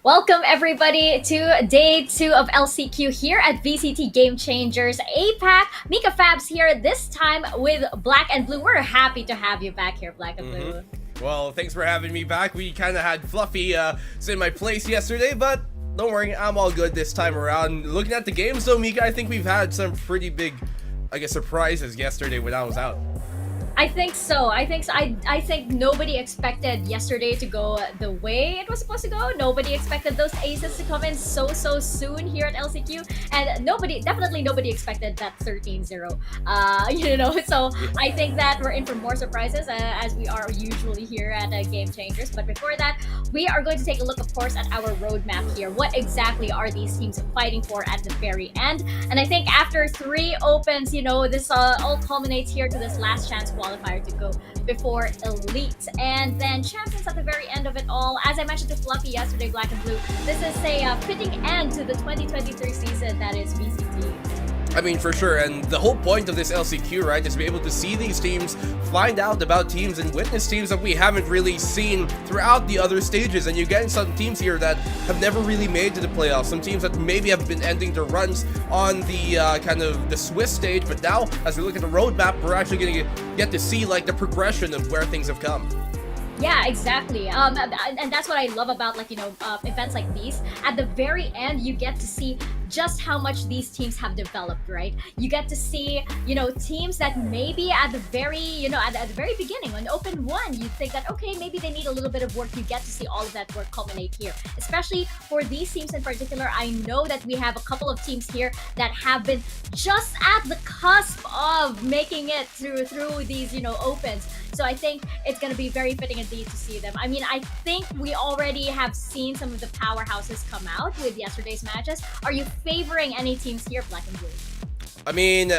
Welcome everybody to day 2 of LCQ here at VCT Game Changers APAC. Mika Fabs here, this time with Black and Blue. We're happy to have you back here, Black and Blue. Well, thanks for having me back. We kind of had Fluffy sit in my place yesterday, but don't worry, I'm all good this time around. Looking at the games though, Mika, I think we've had some pretty big, surprises yesterday when I was out. I think so. I think nobody expected yesterday to go the way it was supposed to go. Nobody expected those aces to come in so soon here at LCQ, and definitely nobody expected that 13-0. So I think that we're in for more surprises as we are usually here at Game Changers. But before that, we are going to take a look, of course, at our roadmap here. What exactly are these teams fighting for at the very end? And I think after 3 opens, this all culminates here to this last chance qualifier to go before Elite, and then Champions at the very end of it all. As I mentioned to Fluffy yesterday, Black and Blue, this is a fitting end to the 2023 season that is VCT. I mean, for sure, and the whole point of this LCQ, right, is to be able to see these teams, find out about teams, and witness teams that we haven't really seen throughout the other stages. And you're getting some teams here that have never really made to the playoffs, some teams that maybe have been ending their runs on the the Swiss stage, but now, as we look at the roadmap, we're actually going to get to see, the progression of where things have come. Yeah, exactly. And that's what I love about events like these. At the very end, you get to see just how much these teams have developed, right? You get to see, teams that maybe at the very, at the very beginning, when Open 1, you think that, okay, maybe they need a little bit of work. You get to see all of that work culminate here. Especially for these teams in particular, I know that we have a couple of teams here that have been just at the cusp of making it through these, opens. So I think it's going to be very fitting indeed to see them. I mean, I think we already have seen some of the powerhouses come out with yesterday's matches. Are you favoring any teams here, Black and Blue? I mean,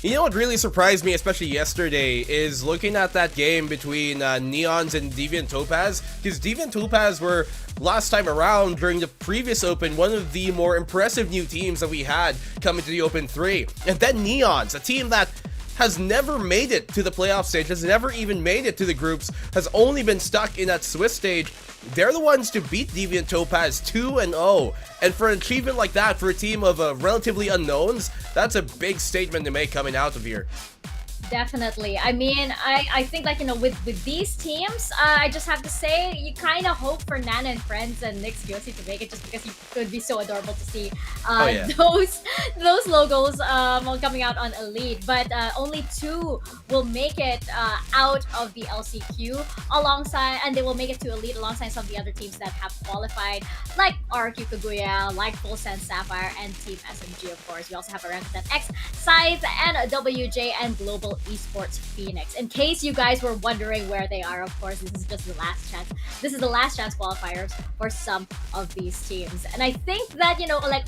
what really surprised me, especially yesterday, is looking at that game between Neons and Deviant Topaz, because Deviant Topaz were, last time around, during the previous Open, one of the more impressive new teams that we had coming to the Open 3. And then Neons, a team that has never made it to the playoff stage, has never even made it to the groups, has only been stuck in that Swiss stage. They're the ones to beat Deviant Topaz 2-0. And for an achievement like that, for a team of relatively unknowns, that's a big statement to make coming out of here. Definitely. I mean, I think with these teams, I just have to say you kind of hope for Nana and Friends and Nick's Yossi to make it, just because it would be so adorable to see those logos coming out on Elite. But only 2 will make it out of the LCQ alongside, and they will make it to Elite alongside some of the other teams that have qualified, like RQ Kaguya, like Full Sense Sapphire, and Team SMG, of course. We also have Orangutan X, Scythe, and WJ, and Global Esports Phoenix. In case you guys were wondering where they are, of course, this is just the last chance. This is the last chance qualifiers for some of these teams. And I think that,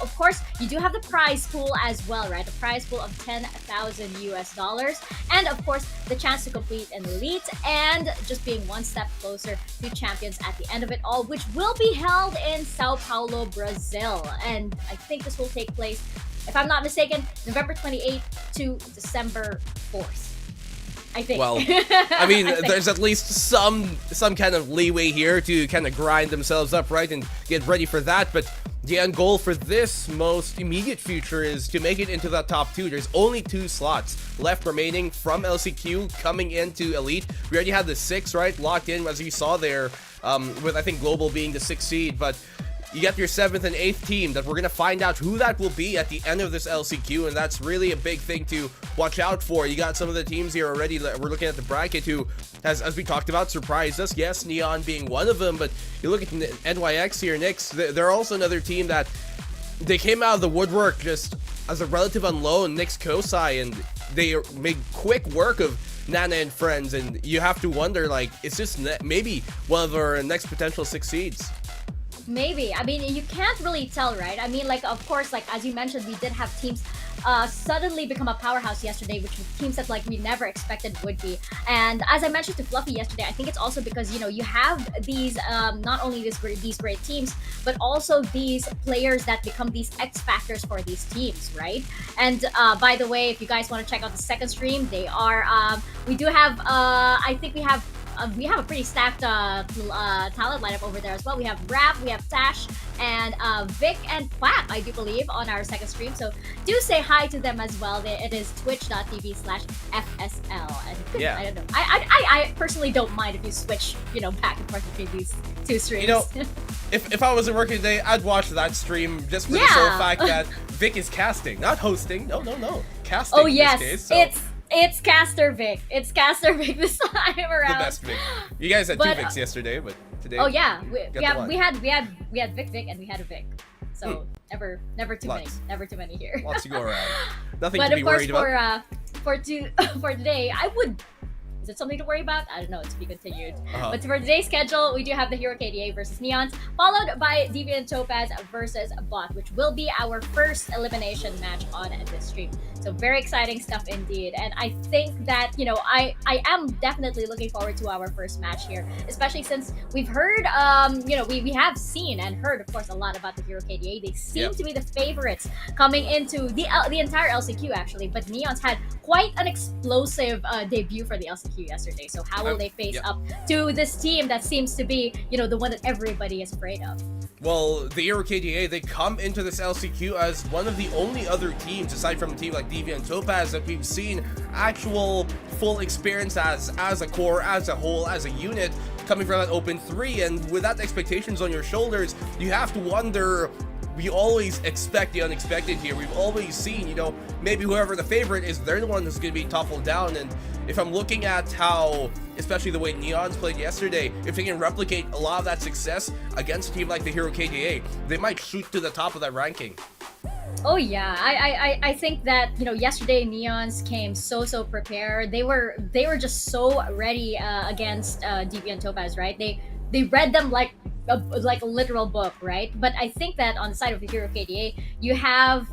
of course, you do have the prize pool as well, right? The prize pool of $10,000 US. And of course, the chance to complete an Elite and just being one step closer to Champions at the end of it all, which will be held in Sao Paulo, Brazil. And I think this will take place, if I'm not mistaken, November 28th to December 4th. I think. Well, I mean, there's at least some kind of leeway here to kind of grind themselves up, right, and get ready for that. But the end goal for this most immediate future is to make it into that top 2. There's only 2 slots left remaining from LCQ coming into Elite. We already had the 6, right, locked in, as you saw there, with, I think, Global being the 6th seed. But you got your 7th and 8th team that we're going to find out who that will be at the end of this LCQ, and that's really a big thing to watch out for. You got some of the teams here already. We're looking at the bracket who has, as we talked about, surprised us. Yes, Neon being one of them, but you look at NYX here, Knicks, they're also another team that they came out of the woodwork just as a relative unknown, Knicks Kosai, and they made quick work of Nana and Friends, and you have to wonder, it's just maybe one of our next potential 6 seeds. Maybe. I mean, you can't really tell, right? I mean, of course, as you mentioned, we did have teams suddenly become a powerhouse yesterday, which were teams that we never expected would be. And as I mentioned to Fluffy yesterday, I think it's also because you have these not only these great teams, but also these players that become these X factors for these teams, right? And by the way, if you guys want to check out the second stream, they are we do have I think we have we have a pretty stacked talent lineup over there as well. We have Rap, we have Tash, and Vic and Quack, I do believe, on our second stream. So do say hi to them as well. It is twitch.tv/FSL. And Yeah. I don't know. I personally don't mind if you switch, back and forth between these two streams. If I wasn't working today, I'd watch that stream just for the sole fact that Vic is casting, not hosting. No. Casting. Oh yes, in this case, so. It's Caster Vic. It's Caster Vic this time around. The best Vic. You guys had two Vics yesterday, but today. Oh yeah, we had Vic and we had a Vic. So never too many. Never too many here. Lots to go around. Nothing but to be worried about. For today, I would. Is it something to worry about? I don't know. To be continued. But for today's schedule, we do have the Hero KDA versus Neons, followed by Deviant Topaz versus BOTT, which will be our first elimination match on this stream. So very exciting stuff indeed. And I think that, I am definitely looking forward to our first match here, especially since we've heard, we have seen and heard, of course, a lot about the Hero KDA. They seem to be the favorites coming into the entire LCQ, actually. But Neons had quite an explosive debut for the LCQ yesterday. So how will they face up to this team that seems to be, the one that everybody is afraid of? Well, the Hero KDA, they come into this LCQ as one of the only other teams, aside from a team like Deviant Topaz, that we've seen actual full experience as a core, as a whole, as a unit, coming from that open 3. And with that expectations on your shoulders, you have to wonder. We always expect the unexpected here. We've always seen, maybe whoever the favorite is, they're the one who's going to be toppled down. And if I'm looking at how, especially the way Neons played yesterday, if they can replicate a lot of that success against a team like the Hero KDA, they might shoot to the top of that ranking. Oh yeah, I think that yesterday Neons came so prepared. They were just so ready against Deviant Topaz, right? They read them like a literal book, right? But I think that on the side of the Hero KDA, you have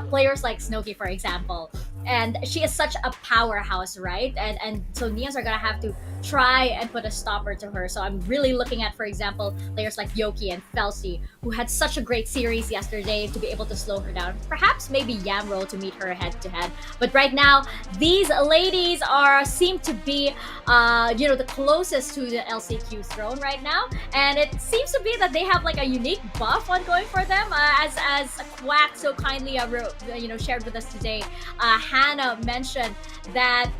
players like Snowkey, for example, and she is such a powerhouse, right? And so Neons are gonna have to try and put a stopper to her. So I'm really looking at, for example, players like Yoki and Felsi, who had such a great series yesterday, to be able to slow her down. Perhaps maybe Yamro to meet her head to head. But right now, these ladies seem to be the closest to the LCQ throne right now, and it seems to be that they have like a unique buff on going for them. As Quack so kindly shared with us today, Hannah mentioned that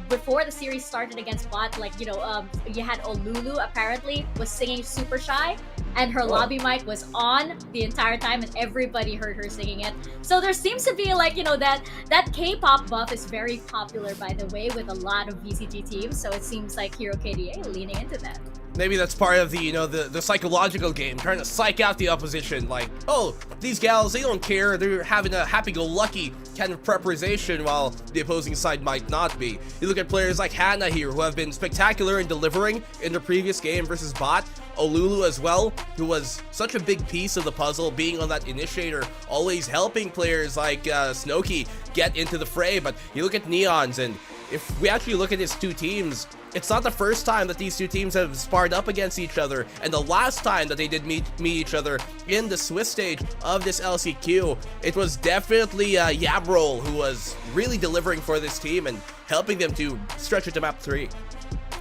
before the series started against BOTT, you had Olulu apparently was singing Super Shy, and her lobby mic was on the entire time, and everybody heard her singing it. So there seems to be that K-pop buff is very popular, by the way, with a lot of VCT teams. So it seems like Hero KDA leaning into that. Maybe that's part of the, the psychological game, trying to psych out the opposition. Like, oh, these gals, they don't care. They're having a happy-go-lucky kind of preparation, while the opposing side might not be. You look at players like Hannah here, who have been spectacular in delivering in the previous game versus BOTT. Olulu as well, who was such a big piece of the puzzle, being on that initiator, always helping players like Snowkey get into the fray. But you look at Neons, and if we actually look at these two teams, it's not the first time that these two teams have sparred up against each other, and the last time that they did meet each other in the Swiss stage of this LCQ, it was definitely Yabrol who was really delivering for this team and helping them to stretch it to map 3.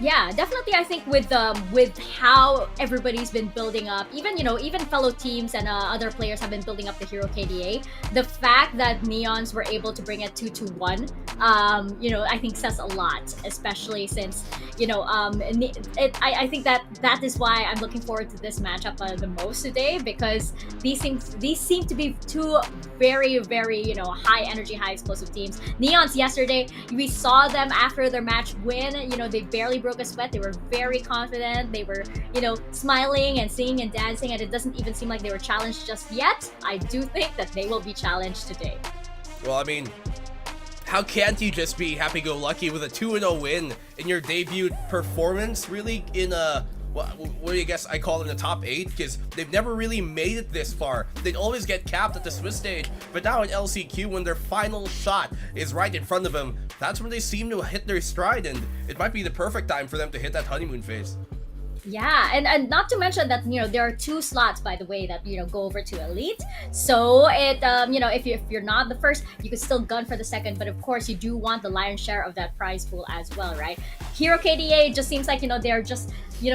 Yeah, definitely. I think with how everybody's been building up, even fellow teams and other players have been building up the Hero KDA. The fact that Neons were able to bring it 2-1, I think says a lot, especially since I think that is why I'm looking forward to this matchup the most today, because these seem to be two very high energy, high explosive teams. Neons yesterday, we saw them after their match win. They barely broke a sweat. They were very confident. They were, smiling and singing and dancing, and it doesn't even seem like they were challenged just yet. I do think that they will be challenged today. Well, I mean, how can't you just be happy-go-lucky with a 2-0 win in your debut performance, really, in a... what do you guess I call them, the top 8? Because they've never really made it this far. They'd always get capped at the Swiss stage, but now in LCQ, when their final shot is right in front of them, that's when they seem to hit their stride, and it might be the perfect time for them to hit that honeymoon phase. Yeah, and not to mention that there are 2 slots, by the way, that go over to elite. So it if you're not the first, you could still gun for the second, but of course you do want the lion's share of that prize pool as well, right? Hero KDA just seems like they're just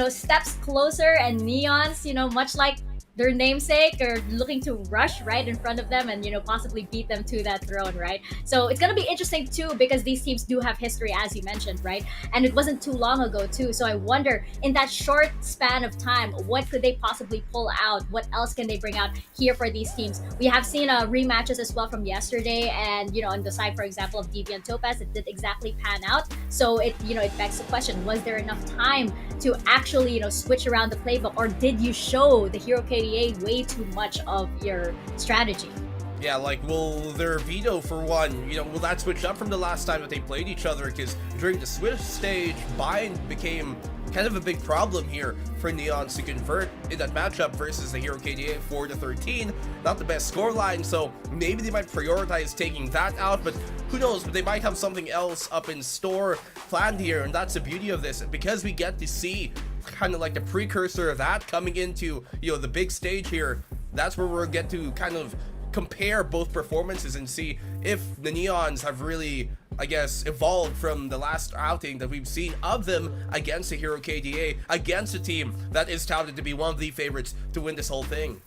steps closer, and Neons much like their namesake are looking to rush right in front of them and possibly beat them to that throne, right? So it's gonna be interesting too, because these teams do have history, as you mentioned, right? And it wasn't too long ago too, so I wonder, in that short span of time, what could they possibly pull out? What else can they bring out here for these teams? We have seen rematches as well from yesterday, and on the side, for example, of Deviant Topaz, it did exactly pan out. So it it begs the question, was there enough time to actually switch around the playbook, or did you show the Hero KDA way too much of your strategy? Yeah, like, will their veto, for one, will that switch up from the last time that they played each other? Because during the Swift stage, bind became kind of a big problem here for Neons to convert in that matchup versus the Hero KDA 4-13. Not the best scoreline, so maybe they might prioritize taking that out, but who knows? But they might have something else up in store planned here, and that's the beauty of this, because we get to see kind of like the precursor of that coming into the big stage here. That's where we'll get to kind of compare both performances and see if the Neons have really, I guess, evolved from the last outing that we've seen of them against the Hero KDA, against a team that is touted to be one of the favorites to win this whole thing.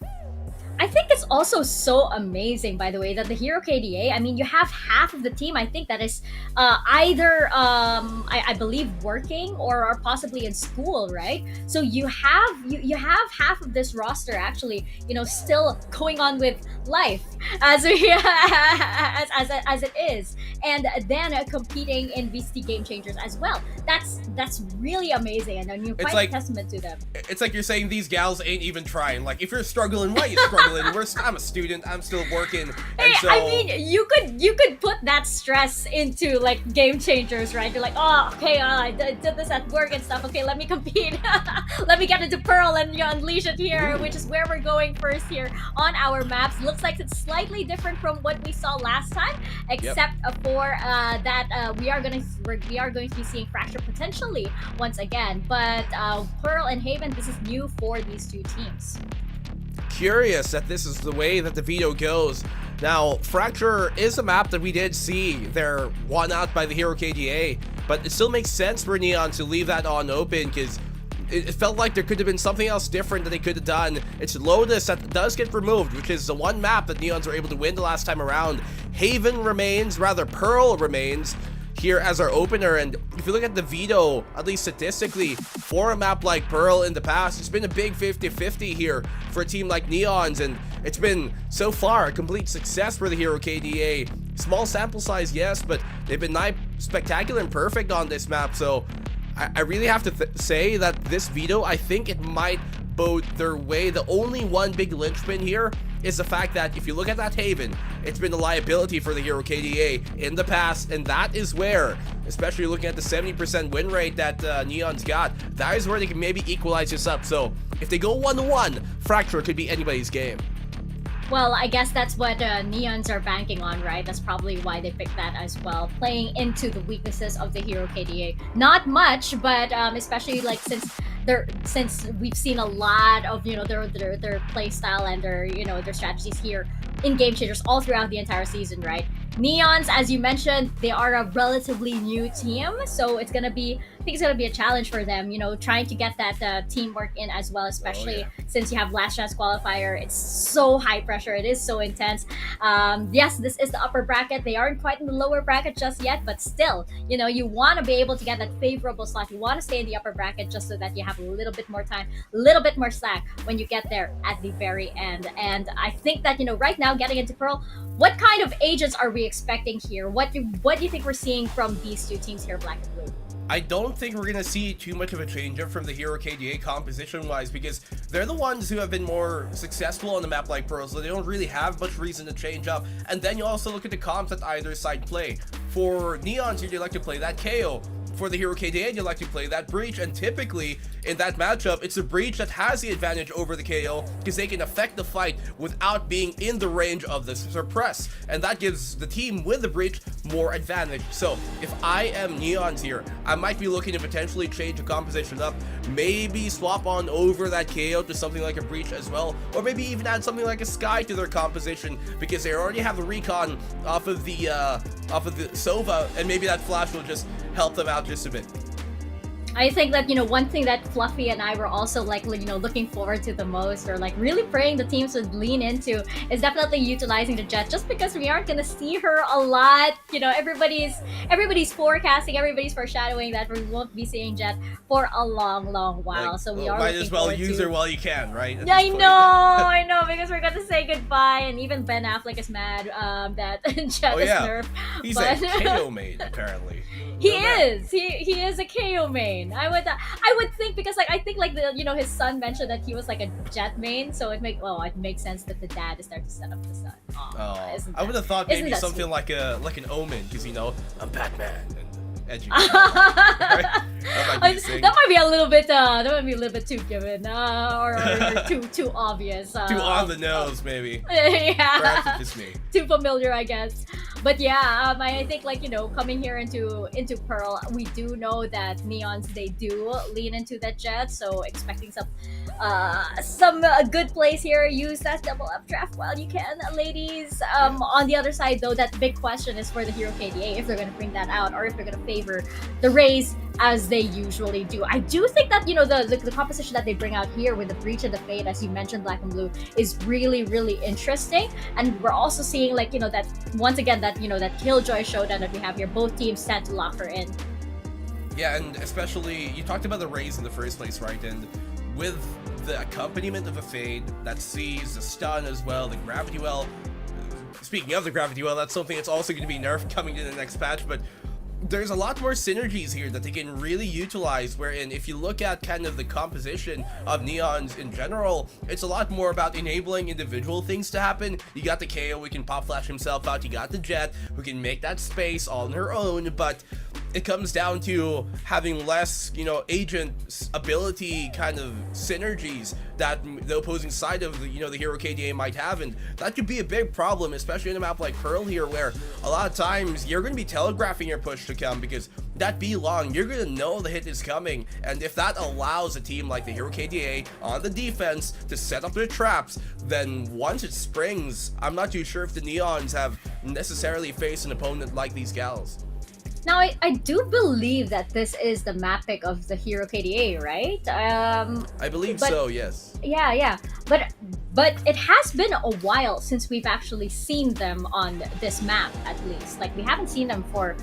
I think it's also so amazing, by the way, that the Hero KDA, I mean, you have half of the team, I think, that is either, I believe, working or possibly in school, right? So you have half of this roster actually, still going on with life as as it is, and then competing in VCT Game Changers as well. That's really amazing, and quite It's like, a testament to them. It's like you're saying these gals ain't even trying. Like, if you're struggling, why are you struggling? I'm a student, I'm still working, and Hey, so... I mean, you could put that stress into like Game Changers, right? You're like, oh, okay, I did this at work and stuff. Okay, let me compete. Let me get into Pearl and unleash it here, which is where we're going first here on our maps. Looks like it's slightly different from what we saw last time, except for that we are going to be seeing Fracture potentially once again. But Pearl and Haven, this is new for these two teams. Curious that this is the way that the veto goes. Now, Fracture is a map that we did see. They're won out by the Hero KDA, but it still makes sense for Neon to leave that on open, because it felt like there could have been something else different that they could have done. It's Lotus that does get removed, which is the one map that Neons were able to win the last time around. Haven remains, rather Pearl remains here as our opener, and if you look at the veto, at least statistically, for a map like Pearl in the past, it's been a big 50-50 here for a team like Neons, and it's been, so far, a complete success for the Hero KDA. Small sample size, yes, but they've been spectacular and perfect on this map, so I really have to say that this veto, I think it might bode their way. The only one big linchpin here is the fact that if you look at that Haven, it's been a liability for the Hero KDA in the past, and that is where, especially looking at the 70% win rate that Neon's got, that is where they can maybe equalize this up. So if they go 1-1, Fracture could be anybody's game. Well, I guess that's what Neons are banking on, right? That's probably why they picked that as well, playing into the weaknesses of the Hero KDA. Not much, but especially like since we've seen a lot of their play style and their strategies here in Game Changers all throughout the entire season, right? Neons, as you mentioned, they are a relatively new team, so I think it's gonna be a challenge for them, trying to get that teamwork in as well, especially since you have last chance qualifier. It's so high pressure, it is so intense. Yes, this is the upper bracket. They aren't quite in the lower bracket just yet, but still, you want to be able to get that favorable slot. You want to stay in the upper bracket just so that you have a little bit more time, a little bit more slack when you get there at the very end. And I think that right now, getting into Pearl, what kind of agents are we expecting here? What do you think we're seeing from these two teams here, Black and Blue? I don't think we're going to see too much of a change up from the Hero KDA composition-wise, because they're the ones who have been more successful on the map like Pearl, so they don't really have much reason to change up. And then you also look at the comps that either side play. For Neons here, they like to play that KO. For the Hero KDA, you like to play that Breach, and typically in that matchup, it's the Breach that has the advantage over the KO because they can affect the fight without being in the range of the suppress, and that gives the team with the Breach more advantage. So if I am Neons here, I might be looking to potentially change the composition up, maybe swap on over that KO to something like a Breach as well, or maybe even add something like a Sky to their composition because they already have the recon off of the Sova, and maybe that flash will just help them out just a bit. I think that, one thing that Fluffy and I were also like, looking forward to the most, or like really praying the teams would lean into, is definitely utilizing the Jet, just because we aren't gonna see her a lot. Everybody's forecasting, everybody's foreshadowing that we won't be seeing Jet for a long while. So we are might as well use her while you can, right? Yeah, I know, because we're gonna say goodbye, and even Ben Affleck is mad that Jet is nerfed. He's a KO main apparently. He is a KO main. I would think, because I think his son mentioned that he was like a Jet main, so it makes sense that the dad is there to set up the son. I would have thought maybe something like an Omen, because I'm Batman and edgy. That might be a little bit too given, or too obvious. Too on the nose, maybe. Yeah. Perhaps it's just me. Too familiar, I guess. But yeah, I think coming here into Pearl, we do know that Neons, they do lean into that Jet, so expecting some good plays here. Use that double updraft while you can, ladies. On the other side though, that big question is for the Hero KDA, if they're gonna bring that out or if they're gonna favor the Raze as they usually do. I do think that the composition that they bring out here with the Breach and the Fade, as you mentioned, Blackenblue, is really interesting. And we're also seeing that once again that Killjoy showdown that we have here, both teams tend to lock her in. Yeah, and especially you talked about the Raze in the first place, right? And with the accompaniment of a Fade that sees the stun as well, the Gravity Well. Speaking of the Gravity Well, that's something that's also going to be nerfed coming to the next patch, but there's a lot more synergies here that they can really utilize, wherein if you look at kind of the composition of Neons in general, it's a lot more about enabling individual things to happen. You got the KO who can pop flash himself out, you got the Jet who can make that space on her own, but it comes down to having less, agent ability kind of synergies that the opposing side of the Hero KDA might have, and that could be a big problem, especially in a map like Pearl here, where a lot of times you're going to be telegraphing your push to come, because that B long, you're going to know the hit is coming, and if that allows a team like the Hero KDA on the defense to set up their traps, then once it springs, I'm not too sure if the Neons have necessarily faced an opponent like these gals. Now, I do believe that this is the map pick of the Hero KDA, right? I believe so, yes. Yeah. But it has been a while since we've actually seen them on this map, at least. Like, we haven't seen them for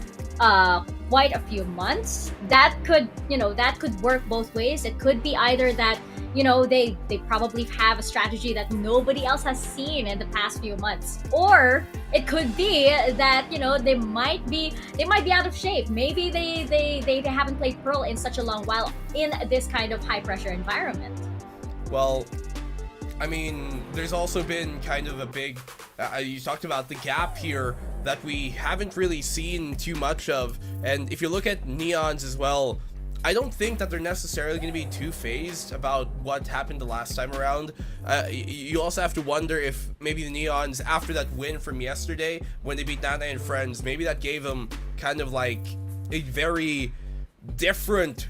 quite a few months. That could work both ways. It could be either that they probably have a strategy that nobody else has seen in the past few months, or it could be that they might be out of shape. Maybe they haven't played Pearl in such a long while in this kind of high pressure environment. Well, I mean, there's also been kind of a big you talked about the gap here that we haven't really seen too much of, and if you look at Neons as well, I don't think that they're necessarily going to be too phased about what happened the last time around. You also have to wonder if maybe the Neons, after that win from yesterday, when they beat Nana and Friends, maybe that gave them kind of like a very different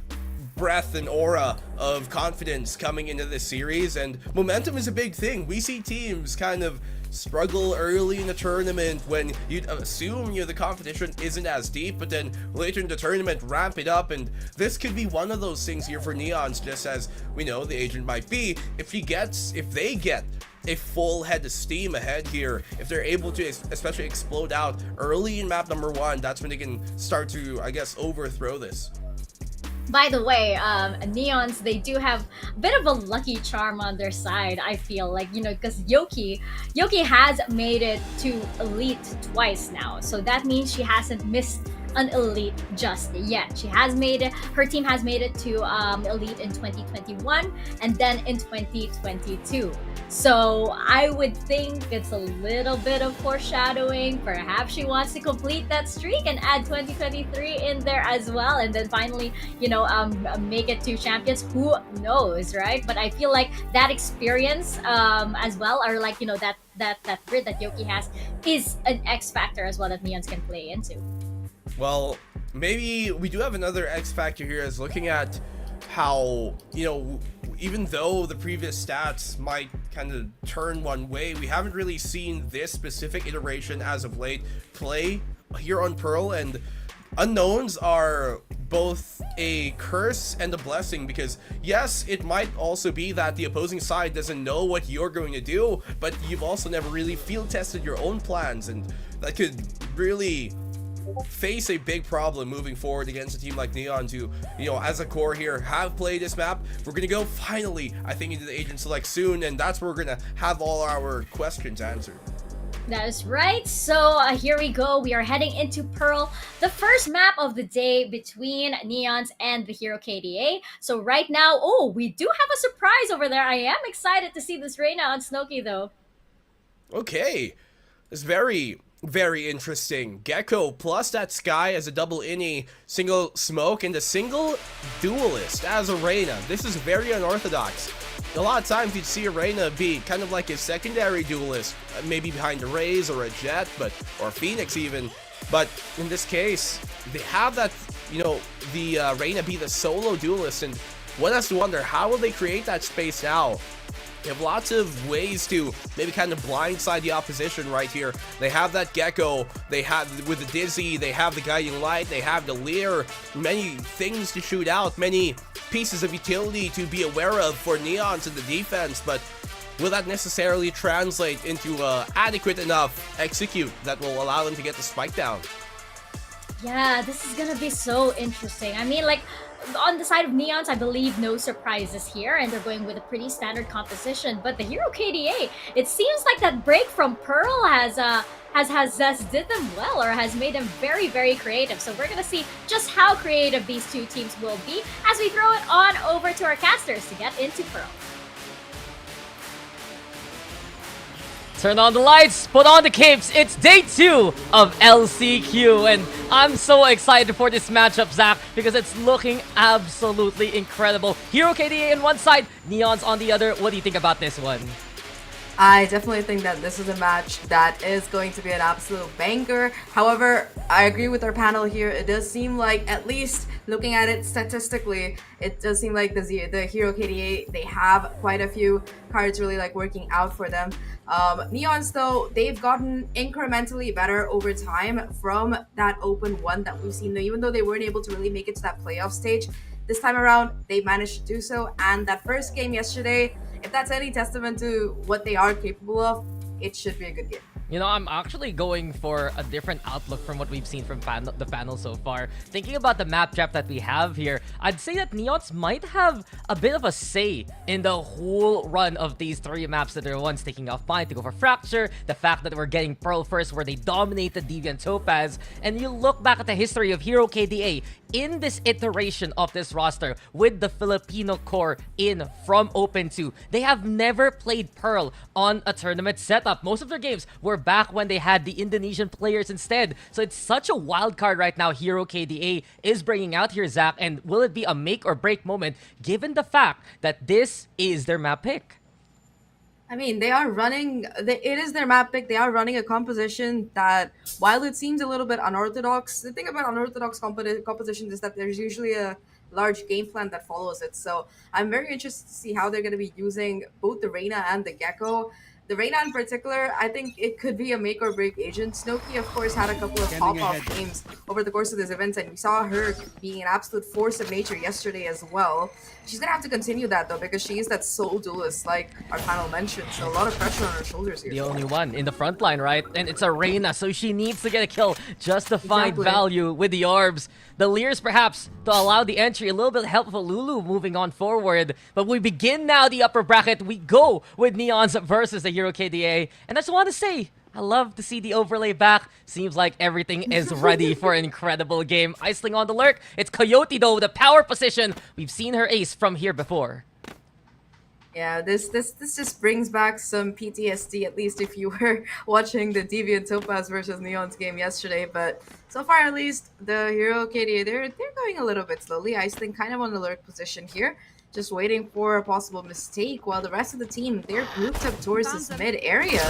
breath and aura of confidence coming into this series, and momentum is a big thing. We see teams kind of struggle early in the tournament when you'd assume the competition isn't as deep, but then later in the tournament ramp it up, and this could be one of those things here for Neons, just as we know the agent might be. If they get a full head of steam ahead here, if they're able to especially explode out early in map number 1, that's when they can start to, I guess, overthrow this. By the way, Neons, they do have a bit of a lucky charm on their side, I feel like, because Yoki has made it to Elite twice now. So that means she hasn't missed an elite just yet. Her team has made it to elite in 2021 and then in 2022. So I would think it's a little bit of foreshadowing. Perhaps she wants to complete that streak and add 2023 in there as well, and then finally, make it to champions. Who knows, right? But I feel like that experience as well, or like that grid that Yoki has, is an X factor as well that Neons can play into. Well, maybe we do have another X factor here, as looking at how, even though the previous stats might kind of turn one way, we haven't really seen this specific iteration as of late play here on Pearl, and unknowns are both a curse and a blessing, because yes, it might also be that the opposing side doesn't know what you're going to do, but you've also never really field tested your own plans, and that could really face a big problem moving forward against a team like Neons, who, as a core here, have played this map. We're gonna go finally, I think, into the agent select soon, and that's where we're gonna have all our questions answered. That is right. So here we go. We are heading into Pearl, the first map of the day between Neons and the Hero KDA. So right now, we do have a surprise over there. I am excited to see this Reyna on Snowkey, though. Okay, it's very interesting. Gecko plus that Sky as a double innie, single smoke, and a single duelist as a Reyna. This is very unorthodox. A lot of times you'd see a Reyna be kind of like a secondary duelist, maybe behind a Raze or a Jet, or Phoenix even. But in this case, they have that, the Reyna be the solo duelist, and one has to wonder, how will they create that space now? They have lots of ways to maybe kind of blindside the opposition right here. They have that Gecko, they have with the Dizzy, they have the Guiding Light, they have the Leer, many things to shoot out, many pieces of utility to be aware of for Neons in the defense, but will that necessarily translate into adequate enough execute that will allow them to get the spike down? Yeah, this is gonna be so interesting. I mean, like, on the side of Neons, I believe no surprises here, and they're going with a pretty standard composition. But the Hero KDA, it seems like that break from Pearl has did them well, or has made them very, very creative. So we're gonna see just how creative these two teams will be as we throw it on over to our casters to get into Pearl. Turn on the lights, put on the capes. It's day 2 of LCQ, and I'm so excited for this matchup, Zach, because it's looking absolutely incredible. Hero KDA on one side, Neons on the other. What do you think about this one? I definitely think that this is a match that is going to be an absolute banger. However, I agree with our panel here. It does seem like, at least looking at it statistically, it does seem like the Hero KDA, they have quite a few cards really like working out for them. Neons, though, they've gotten incrementally better over time from that open one that we've seen. Even though they weren't able to really make it to that playoff stage, this time around, they managed to do so. And that first game yesterday, if that's any testament to what they are capable of, it should be a good game. I'm actually going for a different outlook from what we've seen from the panel so far. Thinking about the map draft that we have here, I'd say that Neons might have a bit of a say in the whole run of these 3 maps that they're once taking off mind to go for Fracture, the fact that we're getting Pearl first where they dominated Deviant Topaz, and you look back at the history of Hero KDA in this iteration of this roster with the Filipino core in from Open 2. They have never played Pearl on a tournament setup. Most of their games were back when they had the Indonesian players instead. So it's such a wild card right now Hero KDA is bringing out here, Zach. And will it be a make or break moment given the fact that this is their map pick? I mean, they are running, it is their map pick. They are running a composition that, while it seems a little bit unorthodox, the thing about unorthodox compositions is that there's usually a large game plan that follows it. So I'm very interested to see how they're going to be using both the Reyna and the Gecko. The Reyna in particular, I think it could be a make or break agent. Snowkey, of course, had a couple of pop-off games over the course of this event, and we saw her being an absolute force of nature yesterday as well. She's going to have to continue that, though, because she is that sole duelist, like our panel mentioned. So a lot of pressure on her shoulders here. The only one in the front line, right? And it's a Reyna, so she needs to get a kill just to find value with the orbs. The Leers, perhaps, to allow the entry. A little bit helpful Lulu moving on forward. But we begin now the upper bracket. We go with Neons versus the Hero KDA. And I just want to say, I love to see the overlay back. Seems like everything is ready for an incredible game. Iceling on the lurk. It's Coyote though, the power position. We've seen her ace from here before. Yeah, this just brings back some PTSD, at least if you were watching the Deviant Topaz versus Neon's game yesterday. But so far, at least, the Hero KDA, they're going a little bit slowly. Iceling kind of on the lurk position here, just waiting for a possible mistake, while the rest of the team, they're grouped up towards this mid area.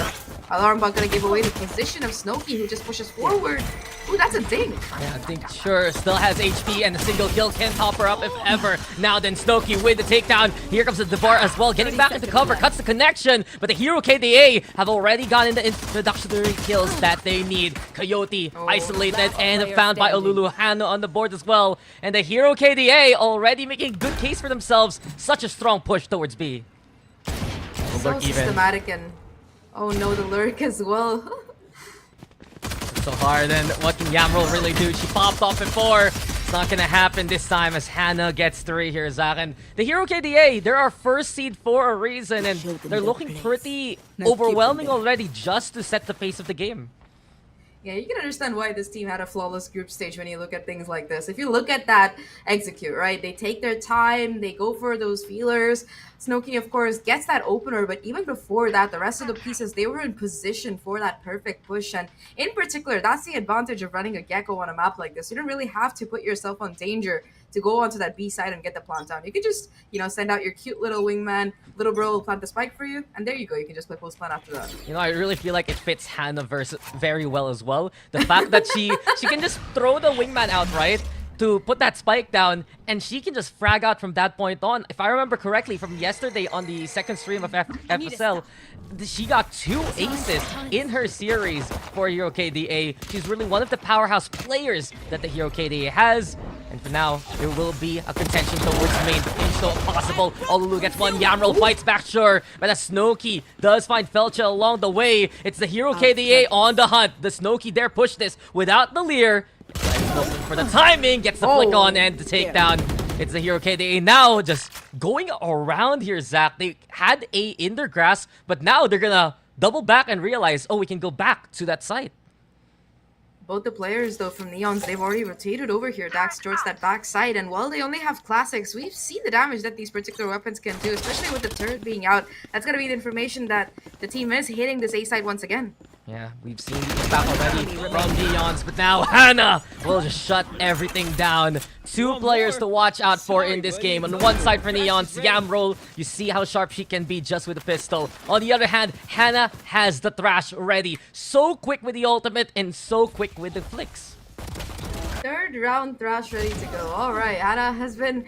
Alarmbot gonna give away the position of Snowki, who just pushes forward. Ooh, that's a ding. Yeah, I think sure still has HP and a single kill can top her up if ever. Now then Snowki with the takedown. Here comes the Devar as well, getting back into cover, cuts the connection, but the Hero KDA have already gotten the introductory kills that they need. Coyote isolated and found by Olulu. Hana on the board as well, and the Hero KDA already making a good case for themselves. Such a strong push towards B. So systematic, and oh no, the lurk as well. So hard, and what can Yamroll really do? She popped off before. It's not gonna happen this time as Hana gets 3 here, Zahk. And the Hero KDA, they're our first seed for a reason, and they're looking pretty overwhelming already just to set the pace of the game. Yeah, you can understand why this team had a flawless group stage when you look at things like this. If you look at that execute, right? They take their time, they go for those feelers. Snowki, of course, gets that opener, but even before that, the rest of the pieces, they were in position for that perfect push. And in particular, that's the advantage of running a Gecko on a map like this. You don't really have to put yourself on danger to go onto that B side and get the plant down. You can just, you know, send out your cute little wingman, little bro will plant the spike for you, and there you go. You can just play post plant after that. You know, I really feel like it fits Hana very well as well. The fact that she can just throw the wingman out, right? To put that spike down, and she can just frag out from that point on. If I remember correctly from yesterday on the second stream of FSL, she got 2 aces in her series for Hero KDA. She's really one of the powerhouse players that the Hero KDA has. And for now, there will be a contention towards main, if so possible. Olulu gets 1, Yamroll fights back, sure, but a Snowki does find Felcha along the way. It's the Hero KDA on the hunt. The Snowki dare push this without the Leer. Looking for the timing, gets the flick on and the takedown. It's the Hero KDA now just going around here, Zahk. They had A in their grasp, but now they're gonna double back and realize, oh, we can go back to that site. Both the players, though, from Neons, they've already rotated over here, Daks, towards that back side. And while they only have classics, we've seen the damage that these particular weapons can do, especially with the turret being out. That's going to be the information that the team is hitting this A side once again. Yeah, we've seen the impact already from Neons, but now Hana will just shut everything down. 2 players to watch out for in this game. On one side for Neons, Yamroll, you see how sharp she can be just with a pistol. On the other hand, Hana has the thrash ready. So quick with the ultimate and so quick with the flicks. 3rd round thrash ready to go. All right, Hana has been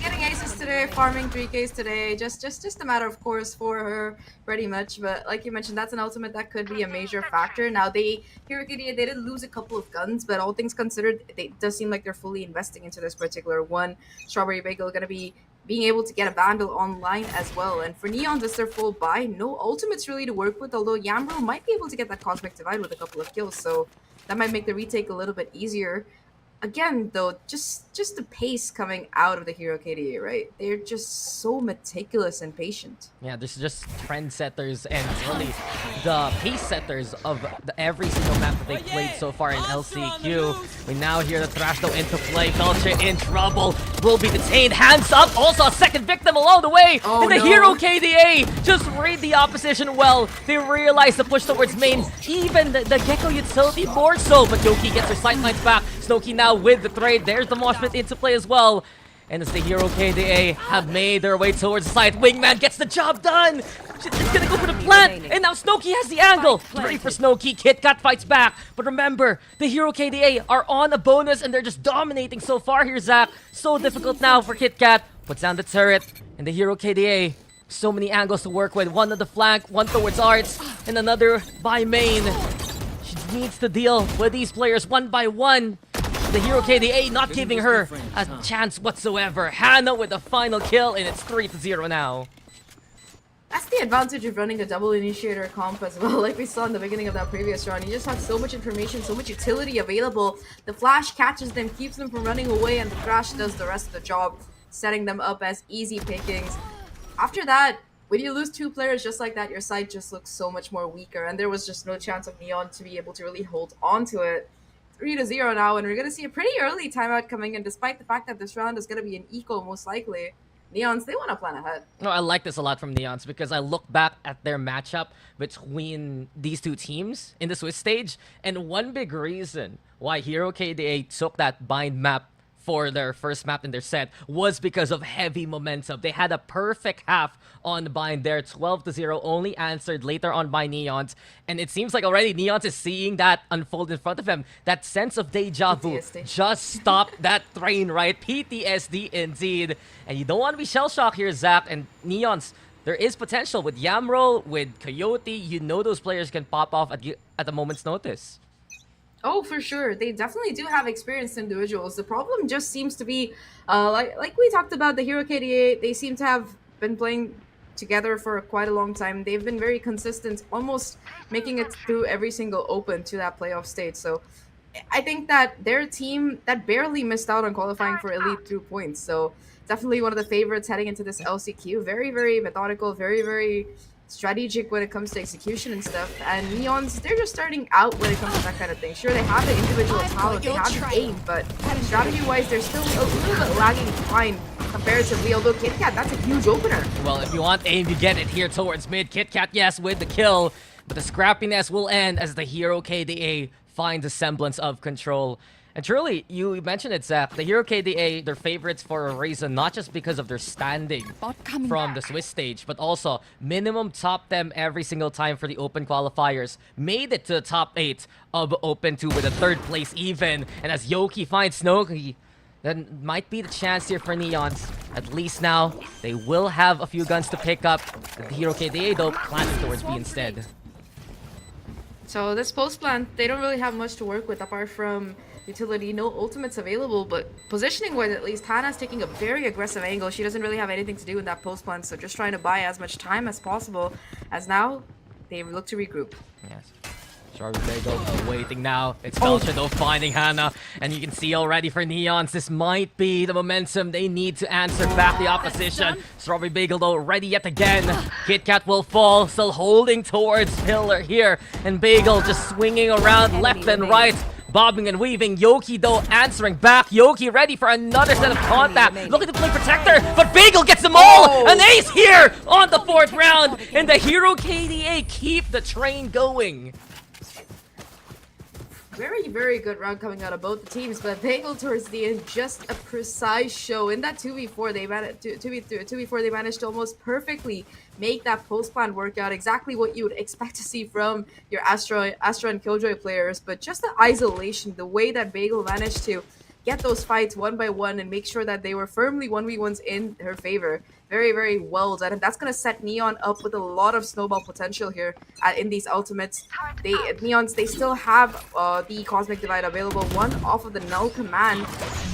getting aces today, farming 3Ks today. Just a matter, of course, for her, pretty much. But like you mentioned, that's an ultimate that could be a major factor. Now, Hero KDA, they did lose a couple of guns, but all things considered, it does seem like they're fully investing into this particular one. Strawberry Bagel going to be being able to get a bundle online as well. And for Neons, it's their full buy. No ultimates really to work with, although Yamroll might be able to get that Cosmic Divide with a couple of kills, so that might make the retake a little bit easier. Again, though, just the pace coming out of the Hero KDA, right? They're just so meticulous and patient. Yeah, this is just trendsetters and really the pace setters of every single map that they've played so far in LCQ. We now hear the thrash though into play. Felcha in trouble, will be detained. Hands up, also a second victim along the way. Oh, and the no. Hero KDA just read the opposition well. They realize the push towards main, even the Gecko utility more so. But Yoki gets her sightlines back. Snowki now with the trade. There's the mosh pit into play as well. And as the Hero KDA have made their way towards the site, Wingman gets the job done. She's gonna go for the plant. And now Snowki has the angle. Ready for Snowki. KitKat fights back. But remember, the Hero KDA are on a bonus and they're just dominating so far here, Zahk. So difficult now for KitKat. Puts down the turret. And the Hero KDA, so many angles to work with. One on the flank, one towards Arts, and another by main. She needs to deal with these players one by one. The Hero KDA not giving her a chance whatsoever. Hana with the final kill, and it's 3-0 now. That's the advantage of running a double initiator comp as well, like we saw in the beginning of that previous round. You just have so much information, so much utility available. The flash catches them, keeps them from running away, and the thrash does the rest of the job, setting them up as easy pickings. After that, when you lose 2 players just like that, your side just looks so much more weaker, and there was just no chance of Neon to be able to really hold on to it. 3-0 now, and we're going to see a pretty early timeout coming in, despite the fact that this round is going to be an eco most likely. Neons, they want to plan ahead. No, I like this a lot from Neons because I look back at their matchup between these two teams in the Swiss stage, and one big reason why Hero KDA took that bind map for their first map in their set was because of heavy momentum. They had a perfect half on bind there, 12-0, only answered later on by Neons. And it seems like already Neons is seeing that unfold in front of him. That sense of deja vu PTSD. just stopped that train, right? PTSD indeed. And you don't want to be shell-shocked here, Zach. And Neons, there is potential with Yamroll, with Coyote. You know those players can pop off at a moment's notice. Oh, for sure. They definitely do have experienced individuals. The problem just seems to be, like we talked about, the Hero KDA, they seem to have been playing together for quite a long time. They've been very consistent, almost making it through every single open to that playoff stage. So I think that their team that barely missed out on qualifying for Elite through points. So definitely one of the favorites heading into this LCQ. Very, very methodical, very, very strategic when it comes to execution and stuff. And Neons, they're just starting out when it comes to that kind of thing. Sure, they have the individual talent, they have the aim, but strategy-wise, they're still a little bit lagging behind comparatively, although KitKat, that's a huge opener. Well, if you want aim, you get it here towards mid. KitKat, yes, with the kill, but the scrappiness will end as the Hero KDA finds a semblance of control. And truly, you mentioned it, Zach, the Hero KDA, they're favorites for a reason, not just because of their standing from the Swiss stage, but also minimum top 10 every single time for the Open qualifiers. Made it to the top 8 of Open 2 with a 3rd place even. And as Yoki finds Snooki, that might be the chance here for Neons. At least now, they will have a few guns to pick up. The Hero KDA, though, planting towards B instead. So this post plant, they don't really have much to work with apart from utility, no ultimates available, but positioning wise at least, Hannah's taking a very aggressive angle. She doesn't really have anything to do in that post plant, so just trying to buy as much time as possible, as now they look to regroup. Yes. Strawberry Bagel waiting now. It's Felcher though finding Hannah, and you can see already for Neons, this might be the momentum they need to answer back the opposition. Strawberry Bagel though ready yet again. KitKat will fall, still holding towards Pillar here, and Bagel just swinging around left and right. Bobbing and weaving. Yoki though answering back. Yoki ready for another set of contact. Looking to play protector, but Bagel gets them all! An ace here on the 4th round, and the Hero KDA keep the train going. Very, very good round coming out of both the teams, but Bagel towards the end, just a precise show. In that 2v4, they managed 2v4, they managed to almost perfectly make that post plan work out, exactly what you would expect to see from your Astra and Killjoy players. But just the isolation, the way that Bagel managed to get those fights one by one and make sure that they were firmly 1v1s in her favor. Very, very well done. And that's going to set Neon up with a lot of snowball potential here in these ultimates. Neons, they still have the Cosmic Divide available, one off of the Null command.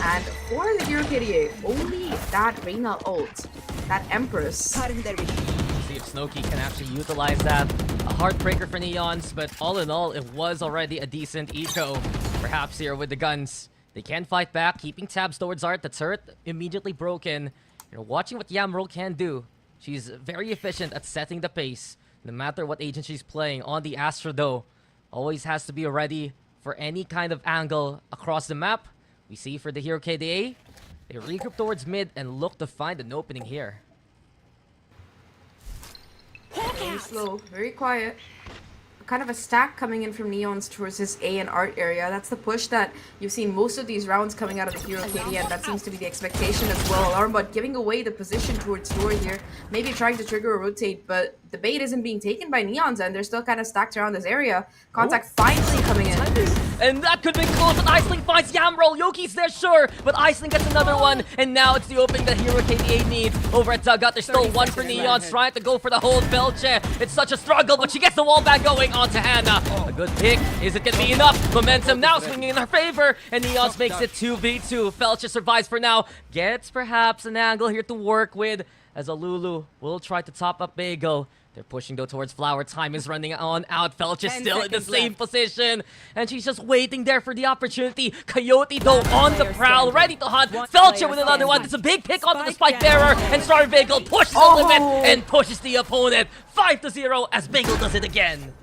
And for the Hero KDA, only that Reyna ult, that Empress. See if Snooki can actually utilize that. A heartbreaker for Neons, but all in all, it was already a decent eco. Perhaps here with the guns. They can fight back, keeping tabs towards Art. The turret immediately broken. You know, watching what Yamroll can do. She's very efficient at setting the pace. No matter what agent she's playing. On the Astra though, always has to be ready for any kind of angle across the map. We see for the Hero KDA, they regroup towards mid and look to find an opening here. Very slow, very quiet. Kind of a stack coming in from Neons towards his A and Art area. That's the push that you've seen most of these rounds coming out of the Hero KDA, and that seems to be the expectation as well. Alarmbot giving away the position towards Door here, maybe trying to trigger a rotate, but the bait isn't being taken by Neons, and they're still kind of stacked around this area. Contact finally coming in. And that could be close, but Iceling finds Yamroll. Yoki's there, sure, but Iceling gets another one, and now it's the opening that Hero KDA needs. Over at Dugout, there's still one for Neons, trying to go for the hold Belche. It's such a struggle, but she gets the wall back going onto Hannah. A good pick. Is it going to be enough? Momentum now swinging in her favor, and Neons makes it 2v2. Felcher survives for now. Gets perhaps an angle here to work with, as Alulu will try to top up Bagel. They're pushing though towards Flower. Time is running on out. Felch is still in the same position. And she's just waiting there for the opportunity. Coyote though on the prowl, ready to hunt. Felcher with another one. It's a big pick onto the Spike Bearer. And Star Bagel pushes the limit and pushes the opponent. 5-0 as Bagel does it again.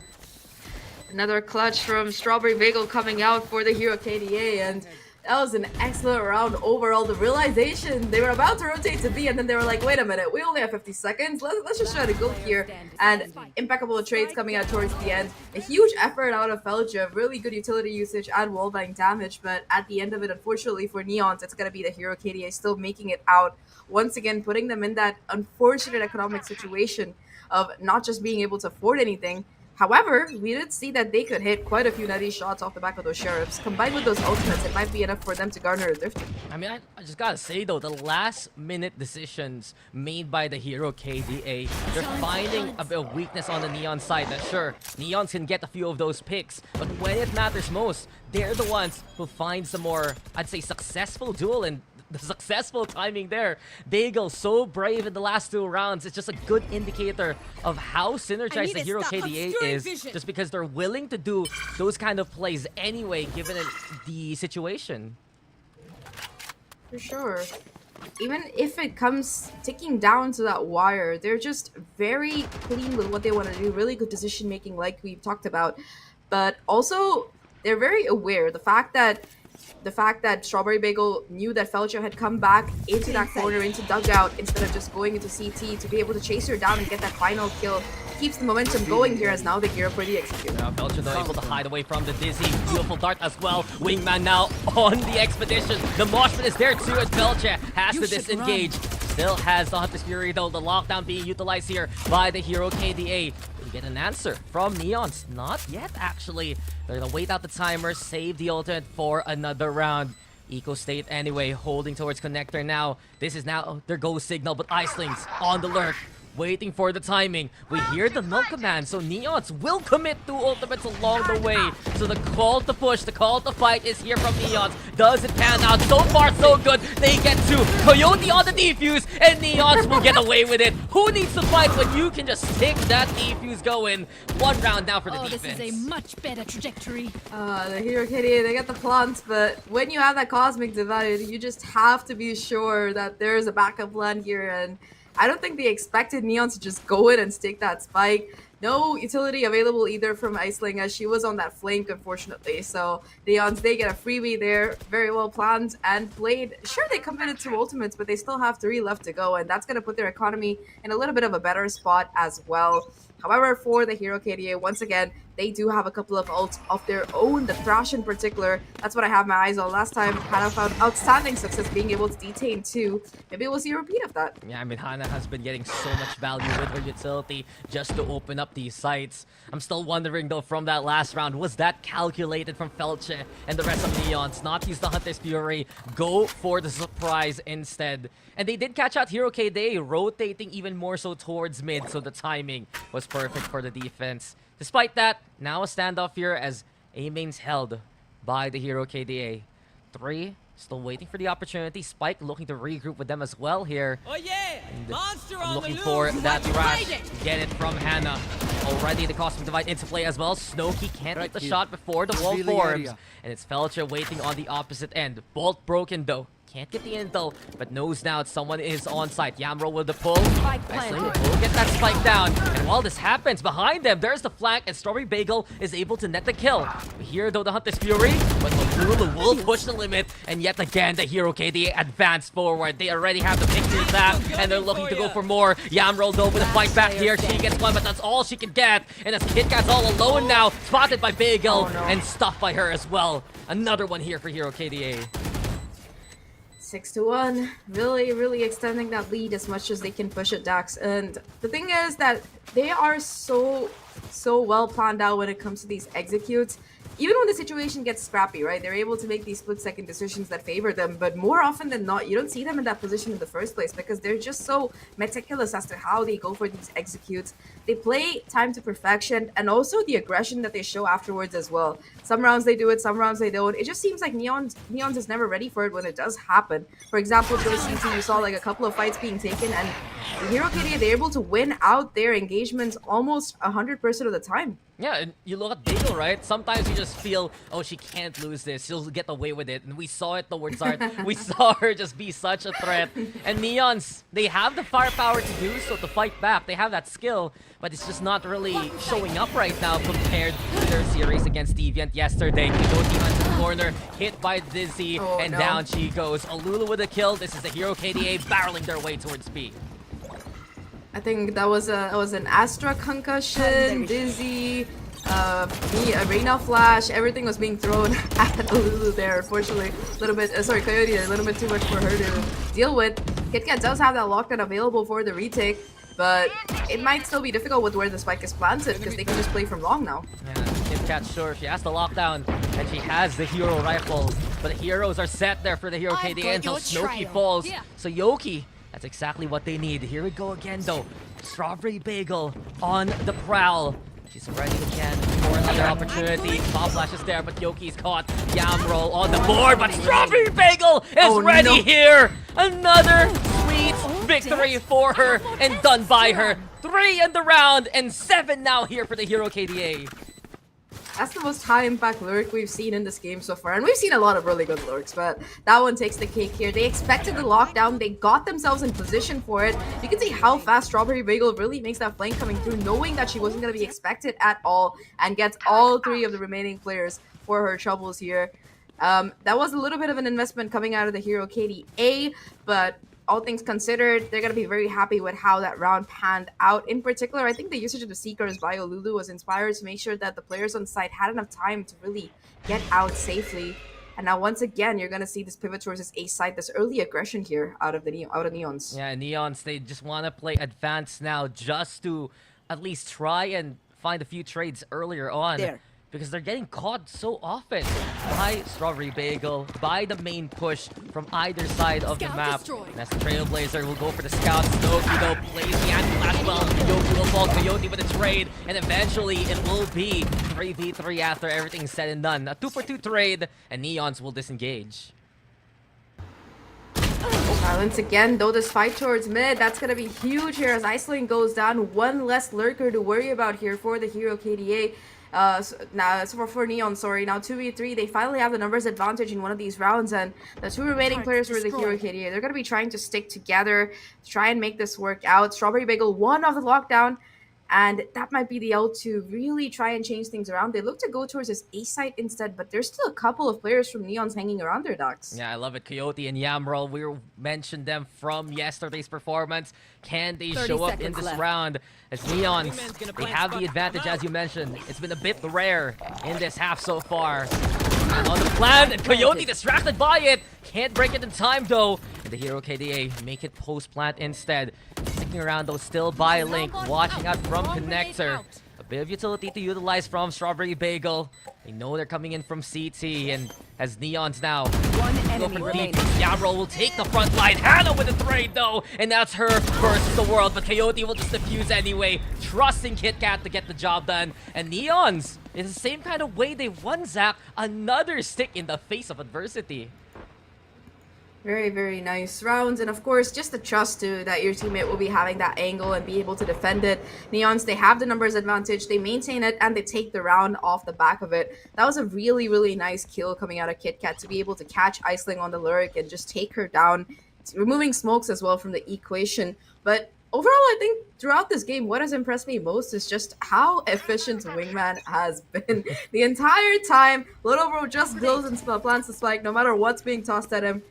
Another clutch from Strawberry Bagel coming out for the Hero KDA, and that was an excellent round overall. The realization, they were about to rotate to B, and then they were like, wait a minute, we only have 50 seconds. Let's just try to go here. And impeccable trades coming out towards the end. A huge effort out of Felja, really good utility usage and wallbang damage, but at the end of it, unfortunately for Neons, it's going to be the Hero KDA still making it out. Once again, putting them in that unfortunate economic situation of not just being able to afford anything. However, we did see that they could hit quite a few nutty shots off the back of those Sheriffs. Combined with those ultimates, it might be enough for them to garner a drift. I mean, I just gotta say though, the last minute decisions made by the Hero KDA, they're finding a bit of weakness on the Neon side. That sure, Neons can get a few of those picks, but when it matters most, they're the ones who find some more, I'd say, successful duel and the successful timing there. Bagel so brave in the last 2 rounds. It's just a good indicator of how synergized the Hero KDA is, just because they're willing to do those kind of plays anyway, given the situation. For sure. Even if it comes ticking down to that wire, they're just very clean with what they want to do. Really good decision making, like we've talked about. But also, they're very aware. The fact that Strawberry Bagel knew that Felcher had come back into that corner, into dugout, instead of just going into CT to be able to chase her down and get that final kill, keeps the momentum going here as now the Hero pretty execute. Now Felcher though able to hide away from the Dizzy. Beautiful dart as well. Wingman now on the expedition. The Moshpit is there too as Felcher has to disengage. Still has the Hunter's Fury though. The lockdown being utilized here by the Hero KDA. We get an answer from Neons. Not yet, actually. They're gonna wait out the timer, save the ultimate for another round. Eco State anyway, holding towards Connector now. This is now their go signal, but Icelings on the lurk, waiting for the timing. We hear the null command, so Neons will commit 2 ultimates along the way. So the call to push, the call to fight is here from Neons. Does it pan out? So far, so good. They get 2. Coyote on the defuse, and Neons will get away with it. Who needs to fight when you can just stick that defuse going? 1 round now for the defense. This is a much better trajectory. The Hero KDA, they got the plants, but when you have that Cosmic Divide, you just have to be sure that there's a backup plan here, and I don't think they expected Neon to just go in and stick that spike. No utility available either from Iceling as she was on that flank, unfortunately. So Neons, they get a freebie there. Very well planned and played. Sure, they committed 2 ultimates, but they still have 3 left to go, and that's going to put their economy in a little bit of a better spot as well. However, for the Hero KDA, once again, they do have a couple of ults of their own. The Thrash in particular, that's what I have my eyes on. Last time, Hannah found outstanding success being able to detain 2. Maybe we'll see a repeat of that. Yeah, I mean, Hannah has been getting so much value with her utility just to open up these sites. I'm still wondering, though, from that last round, was that calculated from Felche and the rest of Neons? Not use the Hunter's Fury, go for the surprise instead. And they did catch out Hero KDA, rotating even more so towards mid, so the timing was perfect for the defense. Despite that, now a standoff here as A-main's held by the Hero KDA. 3, still waiting for the opportunity. Spike looking to regroup with them as well here. Oh yeah! And Monster I'm on looking the for loose. that Watch rush. it. Get it from Hannah. Already the Cosmic Divide into play as well. Snowkey can't get the shot before the wall forms. And it's Felcher waiting on the opposite end. Bolt broken though. Can't get the intel, but knows now someone is on site. Yamro with the pull. Iceling will get that spike down. And while this happens, behind them, there's the flank, and Strawberry Bagel is able to net the kill. We hear, though, the Hunter's Fury, but Lulu will push the limit. And yet again, the Hero KDA advance forward. They already have the picture tap, and they're looking to go for more. Yamro, though, with a fight back here. She gets one, but that's all she can get. And as Kit Kat's all alone now, spotted by Bagel, and stuffed by her as well. Another one here for Hero KDA. 6-1, really extending that lead as much as they can push it, Daks. And the thing is that they are so well planned out when it comes to these executes. Even when the situation gets scrappy, right? They're able to make these split-second decisions that favor them, but more often than not, you don't see them in that position in the first place because they're just so meticulous as to how they go for these executes. They play time to perfection, and also the aggression that they show afterwards as well. Some rounds they do it, some rounds they don't. It just seems like Neons is never ready for it when it does happen. For example, during CT, you saw like a couple of fights being taken, and the Hero KDA, they're able to win out their engagements almost 100% of the time. Yeah, and you look at Bagel, right? Sometimes you just feel, oh, she can't lose this. She'll get away with it. And we saw it towards Art. We saw her just be such a threat. And Neons, they have the firepower to do so, to fight back. They have that skill, but it's just not really showing up right now compared to their series against Deviant yesterday. Coyote on the corner, hit by Dizzy, and no. down she goes. Alulu with a kill. This is the Hero KDA barreling their way towards B. I think that was an Astra concussion, Dizzy, Arena Flash, everything was being thrown at Lulu there. Unfortunately, a little bit, Coyote, a little bit too much for her to deal with. KitKat does have that lockdown available for the retake, but it might still be difficult with where the spike is planted because they can just play from long now. Yeah, KitKat, sure, she has the lockdown and she has the hero rifle, but the heroes are set there for the Hero KDA until Snowki falls. Yeah. So Yoki, that's exactly what they need. Here we go again though. Strawberry Bagel on the prowl. She's ready again for another opportunity. Bob Flash is there, but Yoki's caught. Yamroll on the board, but Strawberry Bagel is ready here. Another sweet victory for her and done by her. 3 in the round and 7 now here for the Hero KDA. That's the most high impact lurk we've seen in this game so far. And we've seen a lot of really good lurks, but that one takes the cake here. They expected the lockdown. They got themselves in position for it. You can see how fast Strawberry Bagel really makes that flank coming through, knowing that she wasn't going to be expected at all, and gets all 3 of the remaining players for her troubles here. That was a little bit of an investment coming out of the Hero KDA, but all things considered, they're going to be very happy with how that round panned out. In particular, I think the usage of the Seekers by Olulu was inspired to make sure that the players on site had enough time to really get out safely. And now once again, you're going to see this pivot towards this A side, this early aggression here out of Neons. Yeah, Neons, they just want to play advanced now just to at least try and find a few trades earlier on. Because they're getting caught so often by Strawberry Bagel, by the main push from either side of the map. And as the Trailblazer will go for the scout. Snowki though plays the anti-flash well. Yoki will fall Coyote with a trade, and eventually it will be 3v3 after everything's said and done. A 2-for-2 trade, and Neons will disengage. Silence again, though this fight towards mid, that's going to be huge here as Iceland goes down. One less lurker to worry about here for the Hero KDA. For Neon, sorry. Now 2v3, they finally have the numbers advantage in one of these rounds, and the 2 remaining players for the Hero KDA, they're going to be trying to stick together, try and make this work out. Strawberry Bagel, 1 off the lockdown, and that might be the L to really try and change things around. They look to go towards this A site instead, but there's still a couple of players from Neons hanging around their Daks. Yeah, I love it. Coyote and Yamroll, we mentioned them from yesterday's performance. Can they show up in this round? As Neons, they have the advantage, as you mentioned. It's been a bit rare in this half so far. And on the plan, and Coyote distracted by it. Can't break it in time, though. And the Hero KDA make it post-plant instead. Sticking around, though, still by Link. Watching out from Connector. A bit of utility to utilize from Strawberry Bagel. They know they're coming in from CT, and as Neons now go for deep. Yamroll will take the front line. Hannah with a trade, though, and that's her versus the world. But Coyote will just defuse anyway, trusting KitKat to get the job done. And Neons, in the same kind of way they won Zahk, another stick in the face of adversity. Very, very nice rounds. And of course, just the trust to that your teammate will be having that angle and be able to defend it. Neons, they have the numbers advantage. They maintain it and they take the round off the back of it. That was a really, really nice kill coming out of KitKat to be able to catch Iceling on the lurk and just take her down. It's removing smokes as well from the equation. But overall, I think throughout this game, what has impressed me most is just how efficient Wingman has been the entire time. Little Bro just goes and plants the spike no matter what's being tossed at him.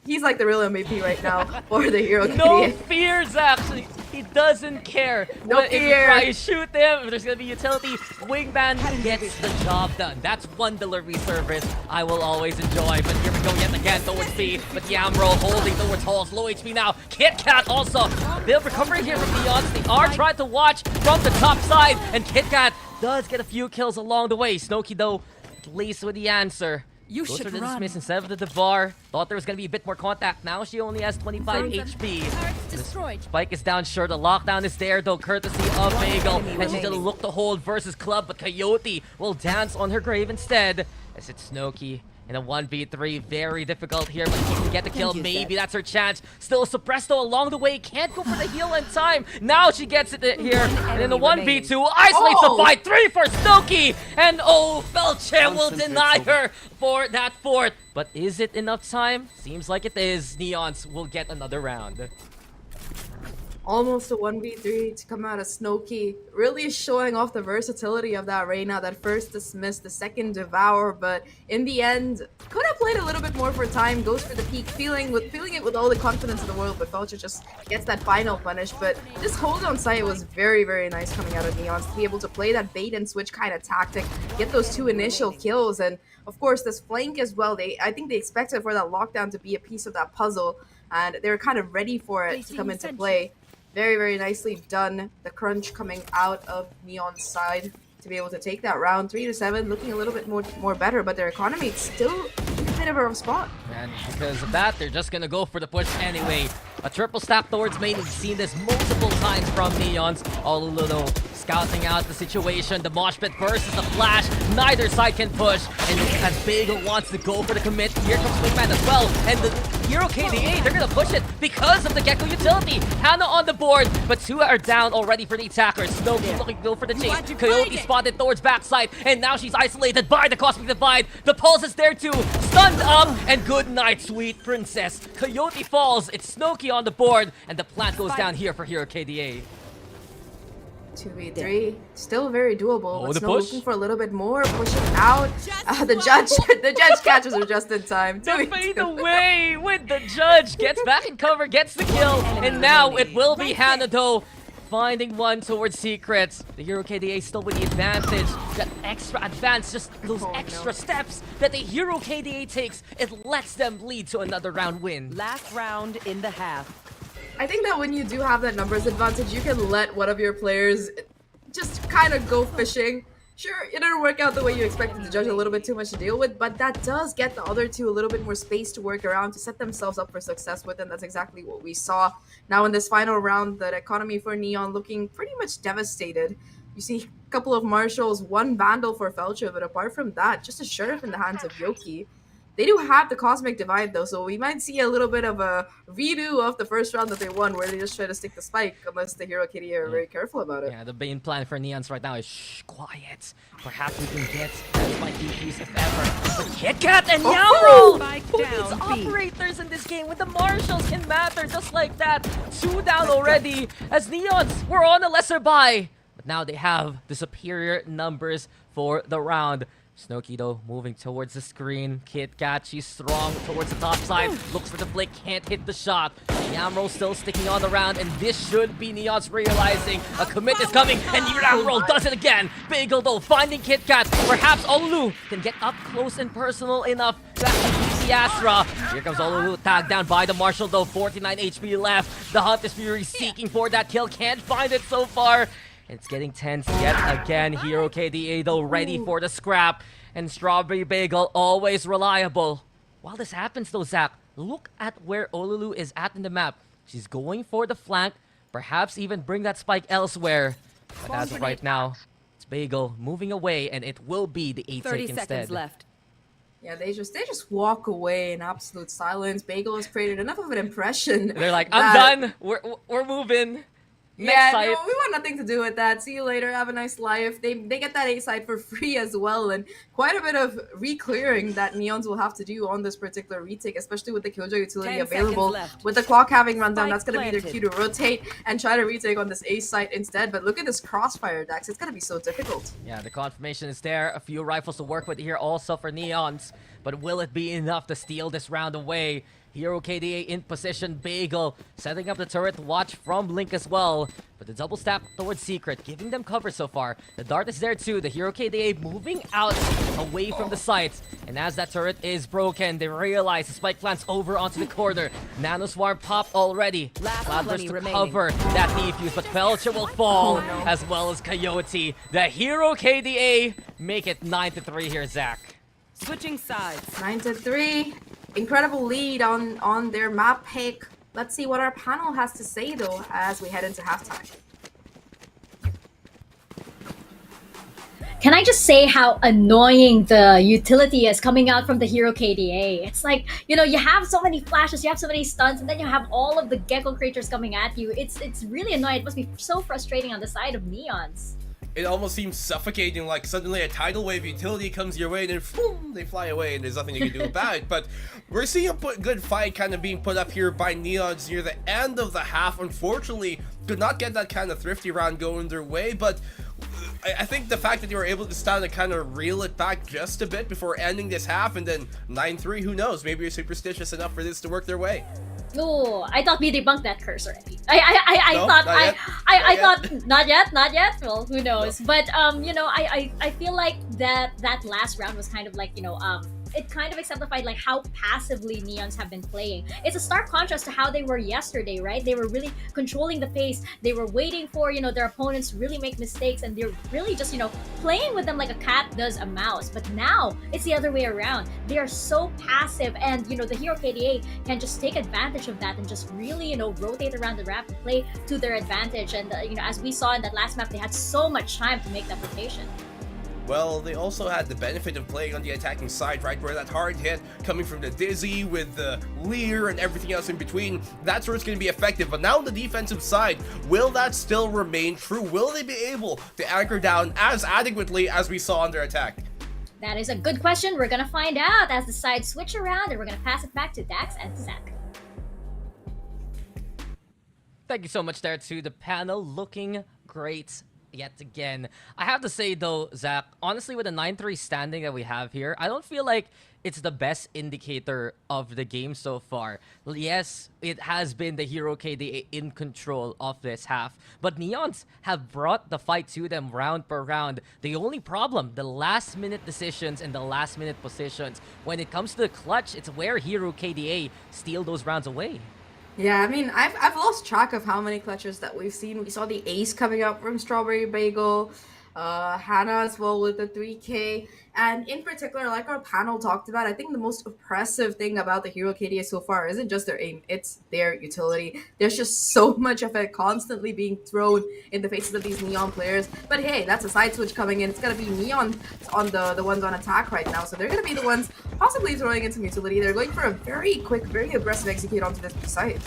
He's like the real MVP right now for the Hero KDA. No fears, actually. He doesn't care. No If you fear. try to shoot him, if there's going to be utility, Wingman gets the job done. That's one delivery service I will always enjoy. But here we go yet again towards B. But Yamroll holding towards Halls. Low HP now. KitKat also. A bit of recovery here from Neons. They are trying to watch from the top side. And KitKat does get a few kills along the way. Snowki, though, pleased with the answer. You Goes should for the run. dismiss instead of the Devar. Thought there was going to be a bit more contact. Now she only has 25 HP. Turret's destroyed. Spike is down, sure. The lockdown is there, though, courtesy of Bagel. And she's going to look to hold versus Club, but Coyote will dance on her grave instead. As it's Snowki In a 1v3, very difficult here, but he can get the kill. Maybe that's her chance. Still suppressed though along the way. Can't go for the heal in time. Now she gets it here. And in the 1v2, isolates the fight. 3 for Snooki. And oh, Felche will deny her for that fourth. But is it enough time? Seems like it is. Neons will get another round. Almost a 1v3 to come out of Snooki. Really showing off the versatility of that Reyna. That first dismiss, the second devour, but in the end, could have played a little bit more for time. Goes for the peak, feeling it with all the confidence in the world, but Felcher just gets that final punish. But this hold on site was very, very nice coming out of Neons to be able to play that bait and switch kind of tactic, get those 2 initial kills, and of course this flank as well. I think they expected for that lockdown to be a piece of that puzzle, and they were kind of ready for it to come into play. Very, very nicely done. The crunch coming out of Neon's side to be able to take that round. 3-7, looking a little bit more better, but their economy is still in a bit of a rough spot. And because of that, they're just gonna go for the push anyway. A triple stack towards main. We've seen this multiple times from Neons. Olulu scouting out the situation. The mosh pit versus the flash. Neither side can push. And as Bagel wants to go for the commit, here comes Wingman as well. And the Hero KDA, they're gonna push it because of the Gecko utility. Hannah on the board, but 2 are down already for the attackers. Snowkey looking to go for the chase. Coyote spotted towards backside, and now she's isolated by the Cosmic Divide. The pulse is there too. Stunned up, and good night, sweet princess. Coyote falls, it's Snowkey on the board, and the plant goes down here for Hero KDA. 2v3, still very doable. Oh, But the Snow push? looking for a little bit more, pushing out. The judge catches her just in time. The 2v2. fade away with the judge. Gets back in cover, gets the kill. And now it will be Hannah though. Finding one towards Secrets. The Hero KDA still with the advantage. That extra advance, just those extra steps that the Hero KDA takes, it lets them lead to another round win. Last round in the half. I think that when you do have that numbers advantage, you can let one of your players just kind of go fishing. Sure, it didn't work out the way you expected. The judge a little bit too much to deal with, but that does get the other 2 a little bit more space to work around to set themselves up for success with, and that's exactly what we saw. Now in this final round, the economy for Neon looking pretty much devastated. You see a couple of marshals, 1 vandal for Felcher, but apart from that, just a sheriff in the hands of Yoki. They do have the Cosmic Divide though, so we might see a little bit of a redo of the first round that they won, where they just try to stick the spike, unless the Hero Kitty are very careful about it. Yeah, the main plan for Neons right now is shh, quiet. Perhaps we can get that spike defuse if ever. But KitKat and Yamro! Spike Who needs down, B. operators in this game when the marshals can matter just like that? 2 down already as Neons were on a lesser buy. But now they have the superior numbers for the round. Snooki though moving towards the screen. KitKat, she's strong towards the top side. Looks for the flick, can't hit the shot. Yamro still sticking on the round, and this should be Neons realizing a commit is coming, and Yamro does it again. Bagel though finding KitKat. Perhaps Olulu can get up close and personal enough to actually beat the Astra. Here comes Olulu, tagged down by the Marshal though. 49 HP left. The Hunt is Fury seeking for that kill, can't find it so far. It's getting tense yet again. Hero KDA though ready for the scrap. And Strawberry Bagel always reliable. While this happens though, Zach, look at where Olulu is at in the map. She's going for the flank. Perhaps even bring that spike elsewhere. But as of right now, it's Bagel moving away, and it will be the 8 30 take seconds instead. left. Yeah, they just walk away in absolute silence. Bagel has created enough of an impression. They're like, that- I'm done. We're moving. Next Yeah, site. no, we want nothing to do with that. See you later. Have a nice life. They get that A side for free as well, and quite a bit of re-clearing that Neons will have to do on this particular retake, especially with the Killjoy utility 10 available. seconds left. With the clock having run down, Spike that's going to be their planted. cue to rotate and try to retake on this A site instead. But look at this crossfire, Dax. It's going to be so difficult. Yeah, the confirmation is there. A few rifles to work with here also for Neons. But will it be enough to steal this round away? Hero KDA in position. Bagel setting up the turret watch from Link as well. But the double step towards Secret, giving them cover so far. The dart is there too. The Hero KDA moving out away from the site. And as that turret is broken, they realize the spike plants over onto the corner. Nano Swarm popped already. Last Cloudburst 20 to remaining. cover that defuse, but Felcher will fall as well as Coyote. The Hero KDA make it 9-3 here, Zach. Switching sides. 9-3. Incredible lead on their map pick. Let's see what our panel has to say though as we head into halftime. can I just say how annoying the utility is coming out from the hero KDA? It's like, you know, you have so many flashes, you have so many stuns, and then you have all of the gecko creatures coming at you. It's really annoying. It must be so frustrating on the side of Neons. It almost seems suffocating, like suddenly a tidal wave utility comes your way and then boom, they fly away and there's nothing you can do about it. But we're seeing a good fight kind of being put up here by Neons near the end of the half. Unfortunately, could not get that kind of thrifty round going their way, but I think the fact that they were able to stand and kind of reel it back just a bit before ending this half and then 9-3, who knows, maybe you're superstitious enough for this to work their way. Oh, I thought we debunked that curse already. No, I thought not yet. Well, who knows? But you know, I feel like that last round was kind of like, you know, it kind of exemplified like how passively Neons have been playing. It's a stark contrast to how they were yesterday, right? They were really controlling the pace. They were waiting for, you know, their opponents to really make mistakes, and they're really just, you know, playing with them like a cat does a mouse. But now it's the other way around. They are so passive, and you know, the hero KDA can just take advantage of that and just really, you know, rotate around the map and play to their advantage. And you know, as we saw in that last map, they had so much time to make that rotation. Well, they also had the benefit of playing on the attacking side, right, where that hard hit coming from the Dizzy with the Leer and everything else in between, that's where it's going to be effective. But now on the defensive side, will that still remain true? Will they be able to anchor down as adequately as we saw on their attack? That is a good question. We're gonna find out as the sides switch around, and we're gonna pass it back to Daks and Zahk. Thank you so much there to the panel. Looking great yet again. I have to say though, Zach, honestly, with the 9-3 standing that we have here, I don't feel like it's the best indicator of the game so far. Yes, it has been the hero KDA in control of this half, but Neons have brought the fight to them round per round. The only problem, the last minute decisions and the last minute positions. When it comes to the clutch, it's where hero KDA steal those rounds away. Yeah, I mean, I've lost track of how many clutches that we've seen. We saw the ace coming up from Strawberry Bagel, Hannah as well with the 3K, and in particular, like our panel talked about, I think the most oppressive thing about the hero KDA so far isn't just their aim, it's their utility. There's just so much of it constantly being thrown in the faces of these Neon players. But hey, that's a side switch coming in. It's gonna be Neon on the ones on attack right now, so they're gonna be the ones possibly throwing in some utility. They're going for a very quick, very aggressive execute onto this site.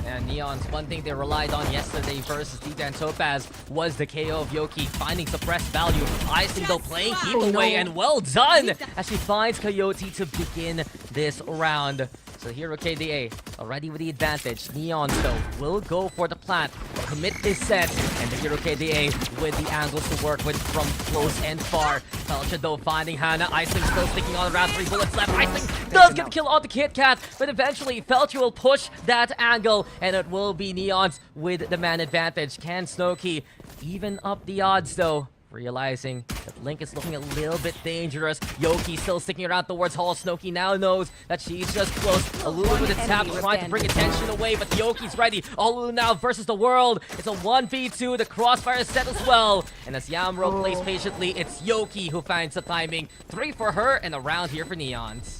And Neon's one thing they relied on yesterday versus Deviant Topaz was the KO of Yoki, finding suppressed value. Icing though playing keep away, and well done as she finds Coyote to begin this round. So hero KDA already with the advantage. Neons though will go for the plant, commit this set, and the hero KDA with the angles to work with from close and far. Felcha though finding Hannah. Icing still sticking on around 3 bullets left. Icing does get the kill on the Kit Kat, but eventually Felcha will push that angle, and it will be Neons with the man advantage. Can Snowkey even up the odds though? Realizing that Link is looking a little bit dangerous. Yoki still sticking around towards Hall. Snowkey now knows that she's just close. Alulu with a tap trying to bring attention away, but Yoki's ready. Alulu now versus the world. It's a 1v2. The crossfire is set as well. And as Yamro plays patiently, it's Yoki who finds the timing. 3 for her and a round here for Neons.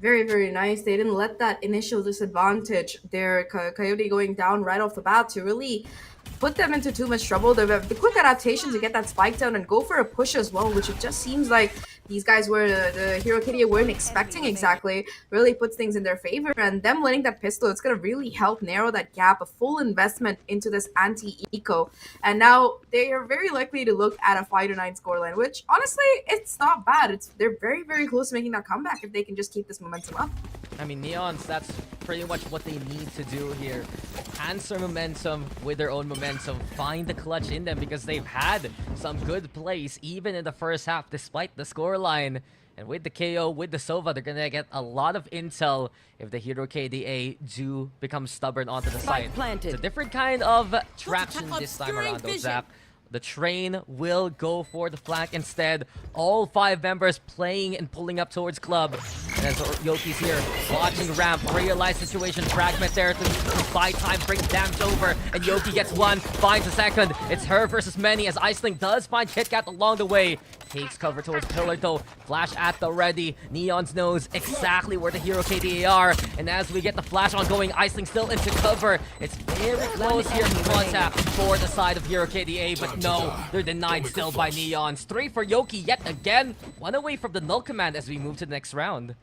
Very, very nice. They didn't let that initial disadvantage, their Coyote going down right off the bat, to really put them into too much trouble. The quick adaptation to get that spike down and go for a push as well, which it just seems like these guys were the hero KDA weren't expecting exactly, really puts things in their favor. And them winning that pistol, it's going to really help narrow that gap, a full investment into this anti-eco. And now they are very likely to look at a 5-9 scoreline, which honestly, it's not bad. They're very, very close to making that comeback if they can just keep this momentum up. I mean, Neons, that's pretty much what they need to do here. Answer momentum with their own momentum. Find the clutch in them because they've had some good plays even in the first half despite the scoreline. And with the KO, with the Sova, they're gonna get a lot of intel if the hero KDA do become stubborn onto the side. It's a different kind of traction this time around though, Zap. The train will go for the flank instead. All 5 members playing and pulling up towards club. And as Yoki's here, watching ramp, realize situation, fragment there to buy time, bring damage over, and Yoki gets one, finds a second. It's her versus many as Iceling does find KitKat along the way. Takes cover towards Pillar though, flash at the ready. Neon's knows exactly where the Hero KDA are, and as we get the flash on going, Iceling still into cover. It's very close here to contact for the side of Hero KDA, but no, they're denied still by Neons. 3 for Yoki yet again, 1 away from the null command as we move to the next round.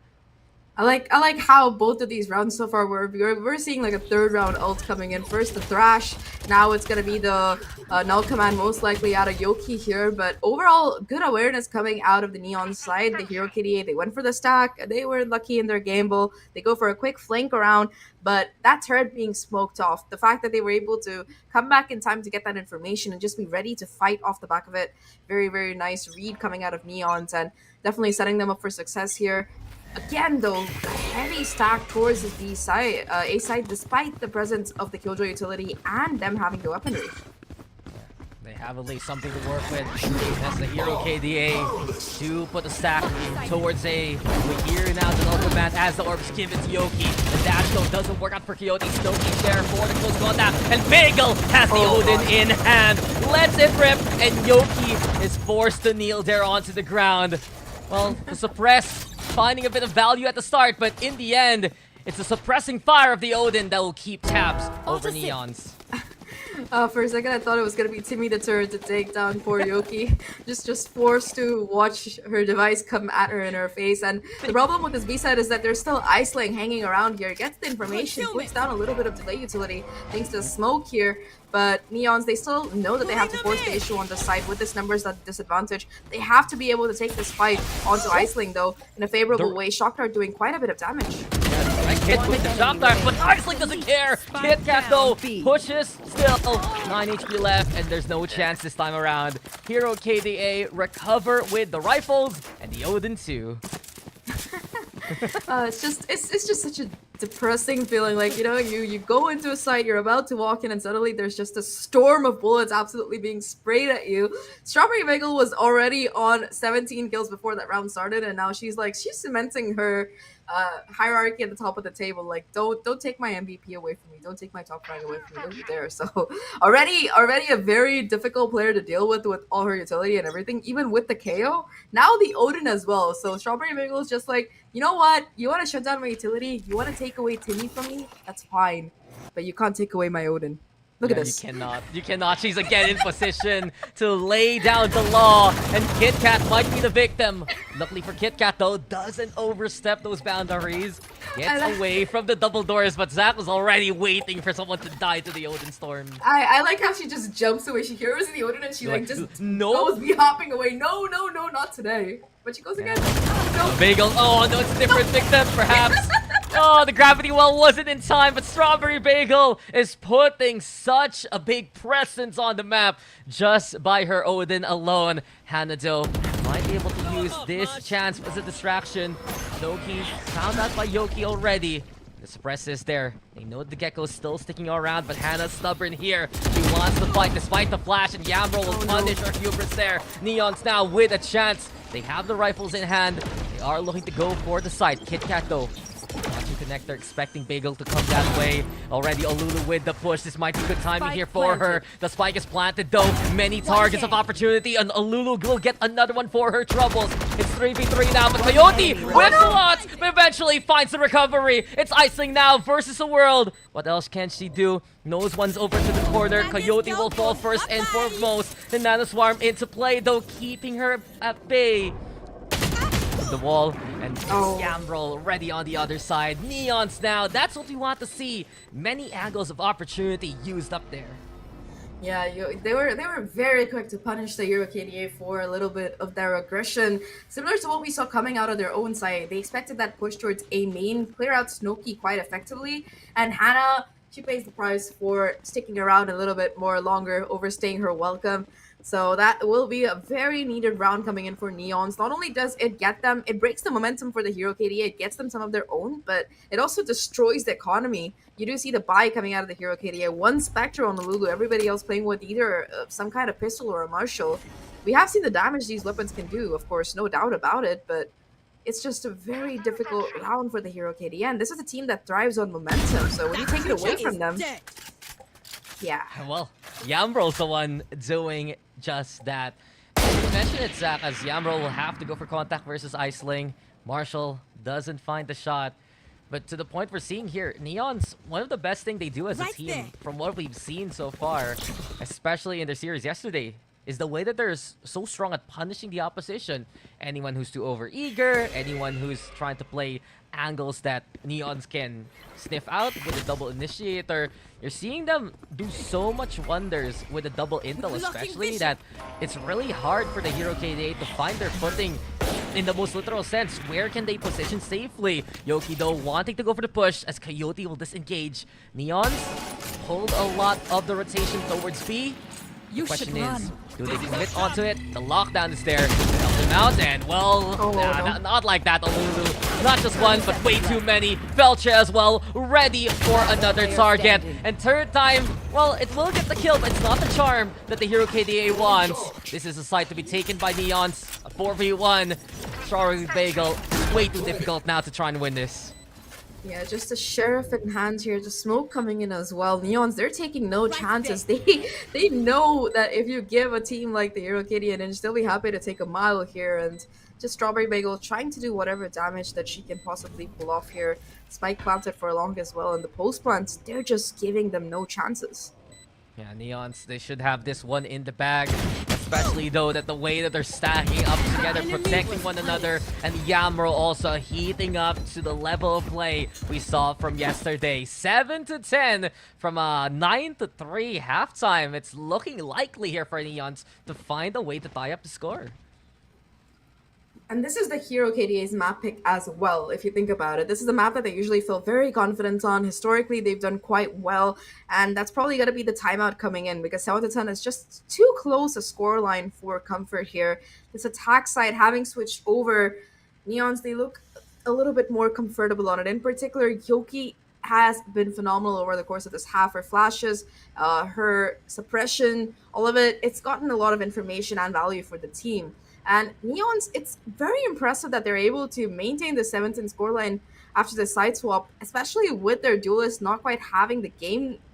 I like how both of these rounds so far we're seeing like a third round ult coming in. First the Thrash, now it's gonna be the null command most likely out of Yoki here. But overall, good awareness coming out of the Neon side. The Hero KDA, they went for the stack. They were lucky in their gamble. They go for a quick flank around, but that turret being smoked off. The fact that they were able to come back in time to get that information and just be ready to fight off the back of it. Very, very nice read coming out of Neons and definitely setting them up for success here. Again, though, a heavy stack towards the B side, A side, despite the presence of the Killjoy utility and them having the weaponry. They have at least something to work with. That's the Hero KDA to put the stack towards A. We hear now the null command as the orbs give it to Yoki. The dash though doesn't work out for Coyote. Snowkey's there for the close contact. And Bagel has the Odin in hand. Lets it rip, and Yoki is forced to kneel there onto the ground. Well, the suppress finding a bit of value at the start, but in the end, it's the suppressing fire of the Odin that will keep tabs over Neons. For a second, I thought it was gonna be Timmy the turret to take down poor Yoki. just forced to watch her device come at her in her face. And the problem with this B side is that there's still Iceling hanging around here. Gets the information, puts down a little bit of delay utility thanks to smoke here. But Neons, they still know that they have to force the issue on the side with this numbers at disadvantage. They have to be able to take this fight onto Iceling though in a favorable way. Shockdart doing quite a bit of damage. Right hit with the Shockdart, but Iceling doesn't care. KitKat though pushes still. 9 HP left, and there's no chance this time around. Hero KDA recover with the rifles and the Odin too. It's just such a depressing feeling. Like, you know, you go into a site, you're about to walk in, and suddenly there's just a storm of bullets absolutely being sprayed at you. Strawberry Bagel was already on 17 kills before that round started, and now she's cementing her hierarchy at the top of the table. Like, don't take my MVP away from me. Don't take my top frag away from me. Don't you dare. So already a very difficult player to deal with all her utility and everything, even with the KO. Now the Odin as well. So Strawberry Bagel is just like, you know what? You want to shut down my utility? You want to take away Timmy from me? That's fine. But you can't take away my Odin. Look at this. You cannot. She's again in position to lay down the law, and KitKat might be the victim. Luckily for KitKat though, doesn't overstep those boundaries. Gets away from the double doors, but Zahk was already waiting for someone to die to the Odin Storm. I like how she just jumps away. She hears the Odin and she just goes be hopping away. No, not today. But she goes again. No. Bagel. Oh no, it's a different victim perhaps. Oh, the gravity well wasn't in time, but Strawberry Bagel is putting such a big presence on the map just by her Odin alone. Hanado might be able to use this chance as a distraction. Loki found out by Yoki already. The suppress is there. They know the Gecko is still sticking around, but Hannah's stubborn here. She wants to fight despite the flash, and Yamro will punish her hubris there. Neon's now with a chance. They have the rifles in hand. They are looking to go for the site. KitKat though, watching connector, expecting Bagel to come that way. Already Olulu with the push. This might be good timing here for her. The spike is planted though. Many targets of opportunity, and Olulu will get another one for her troubles. It's 3v3 now, but Coyote whips a lot, but eventually finds the recovery. It's Iceling now versus the world. What else can she do? Knows one's over to the corner. Coyote will fall first and foremost. The Nano Swarm into play though, keeping her at bay. The wall, and Scamroll ready on the other side. Neons now, that's what we want to see. Many angles of opportunity used up there. Yeah, they were very quick to punish the Hero KDA for a little bit of their aggression. Similar to what we saw coming out of their own side. They expected that push towards A main, clear out Snowkey quite effectively, and Hannah, she pays the price for sticking around a little bit more longer, overstaying her welcome. So that will be a very needed round coming in for Neons. Not only does it get them, it breaks the momentum for the Hero KDA, it gets them some of their own, but it also destroys the economy. You do see the buy coming out of the Hero KDA. One Spectre on the Lulu, everybody else playing with either some kind of pistol or a Marshall. We have seen the damage these weapons can do, of course, no doubt about it, but it's just a very difficult round for the Hero KDN. This is a team that thrives on momentum, so when you take it away from them, yeah. Well, Yambrol's the one doing just that. You mentioned it, Zach, as Yambrol will have to go for contact versus Iceling. Marshall doesn't find the shot. But to the point we're seeing here, Neon's one of the best thing they do as a team, from what we've seen so far, especially in their series yesterday, is the way that they're so strong at punishing the opposition. Anyone who's too overeager, anyone who's trying to play angles that Neons can sniff out with a double initiator. You're seeing them do so much wonders with a double intel, especially that it's really hard for the Hero KDA to find their footing in the most literal sense. Where can they position safely? Yoki though wanting to go for the push as Coyote will disengage. Neons hold a lot of the rotation towards B. The question is, do they commit onto it? The lockdown is there. Help them out, and well, not like that, Olulu. Not just one, but way too many. Felcha as well, ready for another target. And third time, well, it will get the kill, but it's not the charm that the Hero KDA wants. This is a site to be taken by Neons. A 4v1. Strawberry Bagel, way too difficult now to try and win this. Yeah, just a sheriff in hand here, just smoke coming in as well. Neons, they're taking no chances. They know that if you give a team like the Hero Kitty and they'll be happy to take a mile here, and just Strawberry Bagel trying to do whatever damage that she can possibly pull off here. Spike planted for long as well, and the post plants, they're just giving them no chances. Yeah, Neons, they should have this one in the bag. Especially though that the way that they're stacking up together, protecting one another, and Yamro also heating up to the level of play we saw from yesterday. 7-10 from a 9-3 halftime. It's looking likely here for Neons to find a way to tie up the score. And this is the Hero KDA's map pick as well, if you think about it. This is a map that they usually feel very confident on. Historically, they've done quite well, and that's probably going to be the timeout coming in, because 7-10 is just too close a scoreline for comfort here. This attack side having switched over, Neons, they look a little bit more comfortable on it. In particular, Yoki has been phenomenal over the course of this half. Her flashes, her suppression, all of it, it's gotten a lot of information and value for the team. And Neons, it's very impressive that they're able to maintain the 7-10 scoreline after the side swap, especially with their duelist not quite having the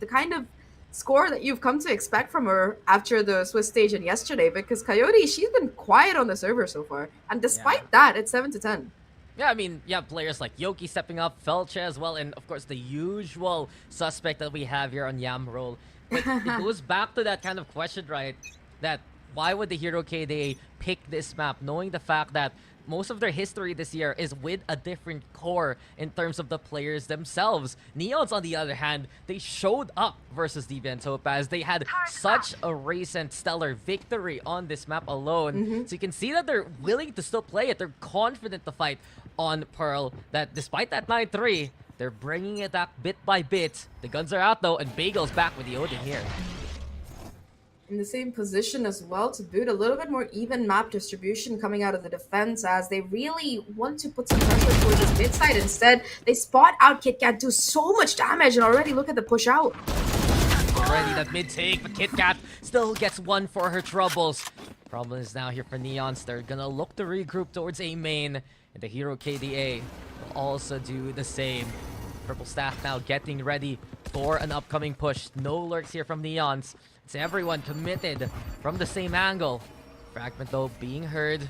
kind of score that you've come to expect from her after the Swiss stage and yesterday, because Coyote, she's been quiet on the server so far. And despite that, it's 7-10. Yeah, I mean, you have players like Yoki stepping up, Felcha as well, and of course the usual suspect that we have here on Yamroll. But it goes back to that kind of question, right? That why would the Hero KDA pick this map, knowing the fact that most of their history this year is with a different core in terms of the players themselves? Neons, on the other hand, they showed up versus Deviant Topaz. They had such a recent stellar victory on this map alone. So you can see that they're willing to still play it. They're confident to fight on Pearl, that despite that 9-3, they're bringing it up bit by bit. The guns are out though, and Bagel's back with the Odin here. In the same position as well to boot, a little bit more even map distribution coming out of the defense, as they really want to put some pressure towards this mid side. Instead, they spot out KitKat, do so much damage, and already look at the push out. Already that mid take, but KitKat still gets one for her troubles. Problem is now here for Neons. They're gonna look to regroup towards A main, and the Hero KDA will also do the same. Purple staff now getting ready for an upcoming push. No lurks here from Neons. It's everyone committed from the same angle. Fragment though being heard.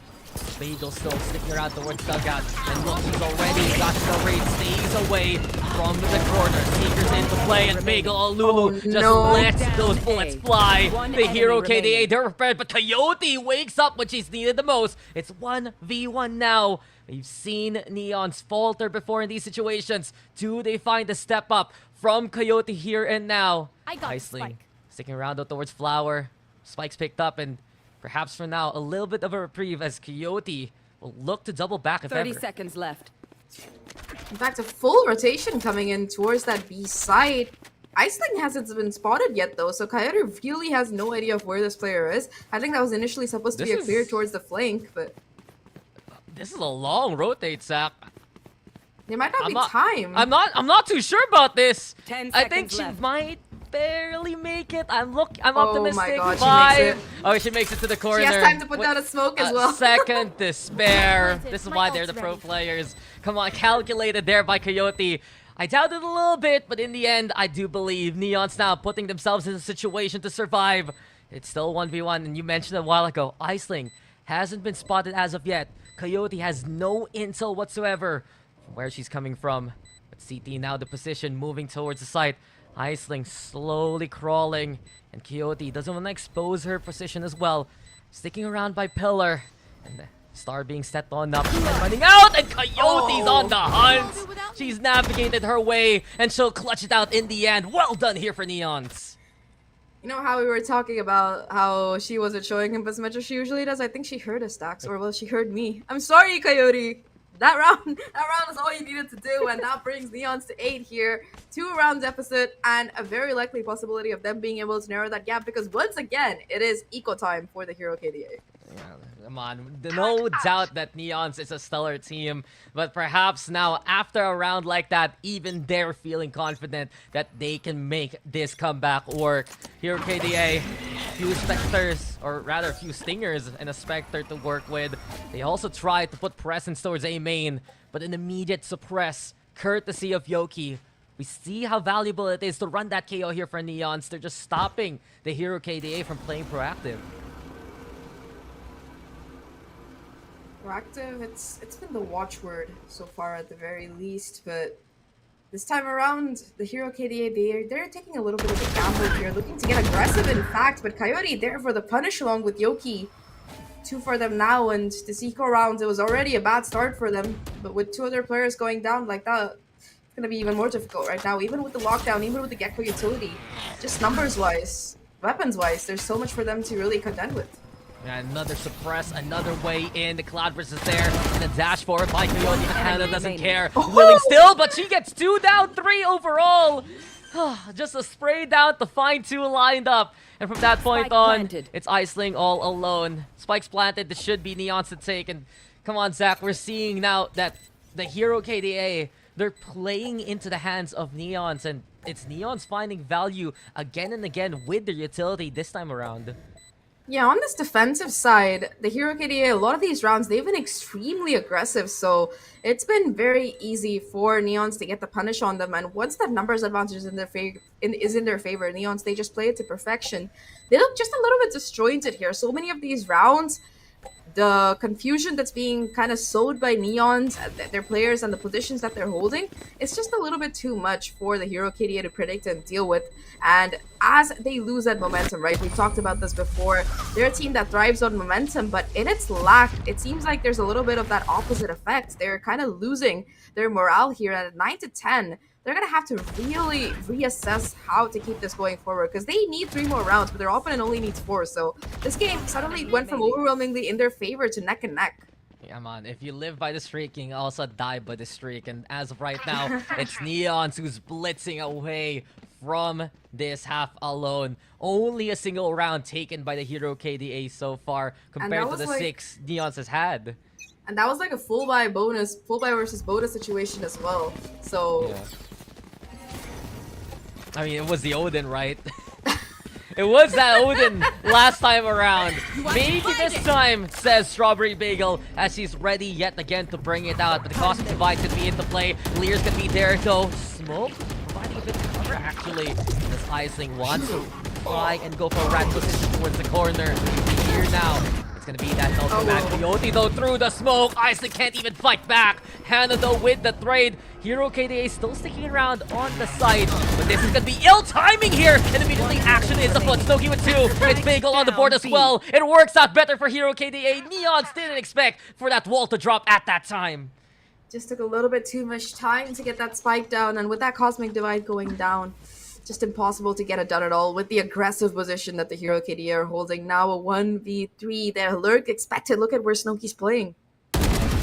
Bagel still sticking around towards dugout. And look, he's already got the raid. Stays away from the corner. Sneakers into play, and Bagel Lulu just lets those bullets fly. The Hero KDA, they're prepared, but Coyote wakes up when she's needed the most. It's 1v1 now. We've seen Neons falter before in these situations. Do they find the step up from Coyote here and now? Iceling sticking around though towards Flower. Spike's picked up, and perhaps for now, a little bit of a reprieve as Coyote will look to double back if 30 ever. seconds left. In fact, a full rotation coming in towards that B side. Iceling hasn't been spotted yet though, so Coyote really has no idea of where this player is. I think that was initially supposed to be a clear towards the flank, but This is a long rotate, Zach. there might not be time. I'm not too sure about this. 10 I think seconds she left. might barely make it. I'm Oh my optimistic. God, she 5. makes it. Oh, she makes it to the corner. She has time to put With down a smoke as a well. second despair. Planted. This is My why they're ult's the pro ready. players. Come on, calculated there by Coyote. I doubted a little bit, but in the end, I do believe Neon's now putting themselves in a situation to survive. It's still 1v1, and you mentioned a while ago, Iceling hasn't been spotted as of yet. Coyote has no intel whatsoever from where she's coming from. But CT now the position, moving towards the site. Iceling slowly crawling, and Coyote doesn't want to expose her position as well. Sticking around by Pillar, and the star being set on up and running out, and Coyote's on the hunt. She's navigated her way, and she'll clutch it out in the end. Well done here for Neons. You know how we were talking about how she wasn't showing him as much as she usually does? I think she heard us, Daks, or well, she heard me. I'm sorry, Coyote. That round is all you needed to do, and that brings Neons to 8 here. 2 round deficit, and a very likely possibility of them being able to narrow that gap, because once again, it is eco time for the Hero KDA. Yeah, come on. No doubt that Neons is a stellar team, but perhaps now, after a round like that, even they're feeling confident that they can make this comeback work. Hero KDA, few Spectres, or rather, few Stingers and a Spectre to work with. They also tried to put presence towards A main, but an immediate suppress, courtesy of Yoki. We see how valuable it is to run that KO here for Neons. They're just stopping the Hero KDA from playing proactive. Proactive, it's been the watchword so far at the very least, but this time around, the Hero KDA, they're taking a little bit of a gamble here, looking to get aggressive in fact, but Coyote there for the punish along with Yoki. 2 for them now, and this eco round, it was already a bad start for them, but with 2 other players going down like that, it's gonna be even more difficult right now, even with the lockdown, even with the Gecko utility. Just numbers-wise, weapons-wise, there's so much for them to really contend with. And another suppress, another way in. The Cloud Burst is there. And a dash forward by Coyote. But Hannah doesn't care. Willing still, but she gets 2 down, 3 overall. Just a spray down to find 2 lined up. And from that point Spike on, planted. it's Iceling all alone. Spikes planted. This should be Neon's to take. And come on, Zach. We're seeing now that the Hero KDA, they're playing into the hands of Neons. And it's Neons finding value again and again with their utility this time around. Yeah, on this defensive side, the Hero KDA, a lot of these rounds, they've been extremely aggressive, so it's been very easy for Neons to get the punish on them, and once that numbers advantage is in their favor, Neons, they just play it to perfection. They look just a little bit disjointed here. So many of these rounds, the confusion that's being kind of sowed by Neons, their players, and the positions that they're holding, it's just a little bit too much for the Hero KDA to predict and deal with. And as they lose that momentum, right, we've talked about this before, they're a team that thrives on momentum, but in its lack, it seems like there's a little bit of that opposite effect. They're kind of losing their morale here at 9 to 10. They're going to have to really reassess how to keep this going forward, because they need 3 more rounds, but their opponent only needs 4. So this game suddenly went from overwhelmingly in their favor to neck and neck. Yeah, man, if you live by the streak, you can also die by the streak. And as of right now, it's Neons who's blitzing away from this half alone. Only a single round taken by the Hero KDA so far compared to the 6 Neons has had. And that was like a full buy versus bonus situation as well. So... Yeah. I mean, it was the Odin, right? It was that Odin last time around. Maybe this time, says Strawberry Bagel, as she's ready yet again to bring it out. But the Cosmic Divide could be into play. Lear's gonna be there, though. Smoke providing a bit of cover, actually. This Iceling wants to try and go for a rat position towards the corner. Here now. Gonna be that ultimate Coyote though through the smoke. Iceling can't even fight back. Hannah though with the trade. Hero KDA still sticking around on the side, but this is gonna be ill timing here. And immediately action is afoot. Snowkey with 2. It's Bagel on the board as well. It works out better for Hero KDA. Neons didn't expect for that wall to drop at that time. Just took a little bit too much time to get that spike down, and with that Cosmic Divide going down, just impossible to get it done at all with the aggressive position that the Hero KDA are holding. Now a 1v3. Their lurk expected. Look at where Snowkey's playing.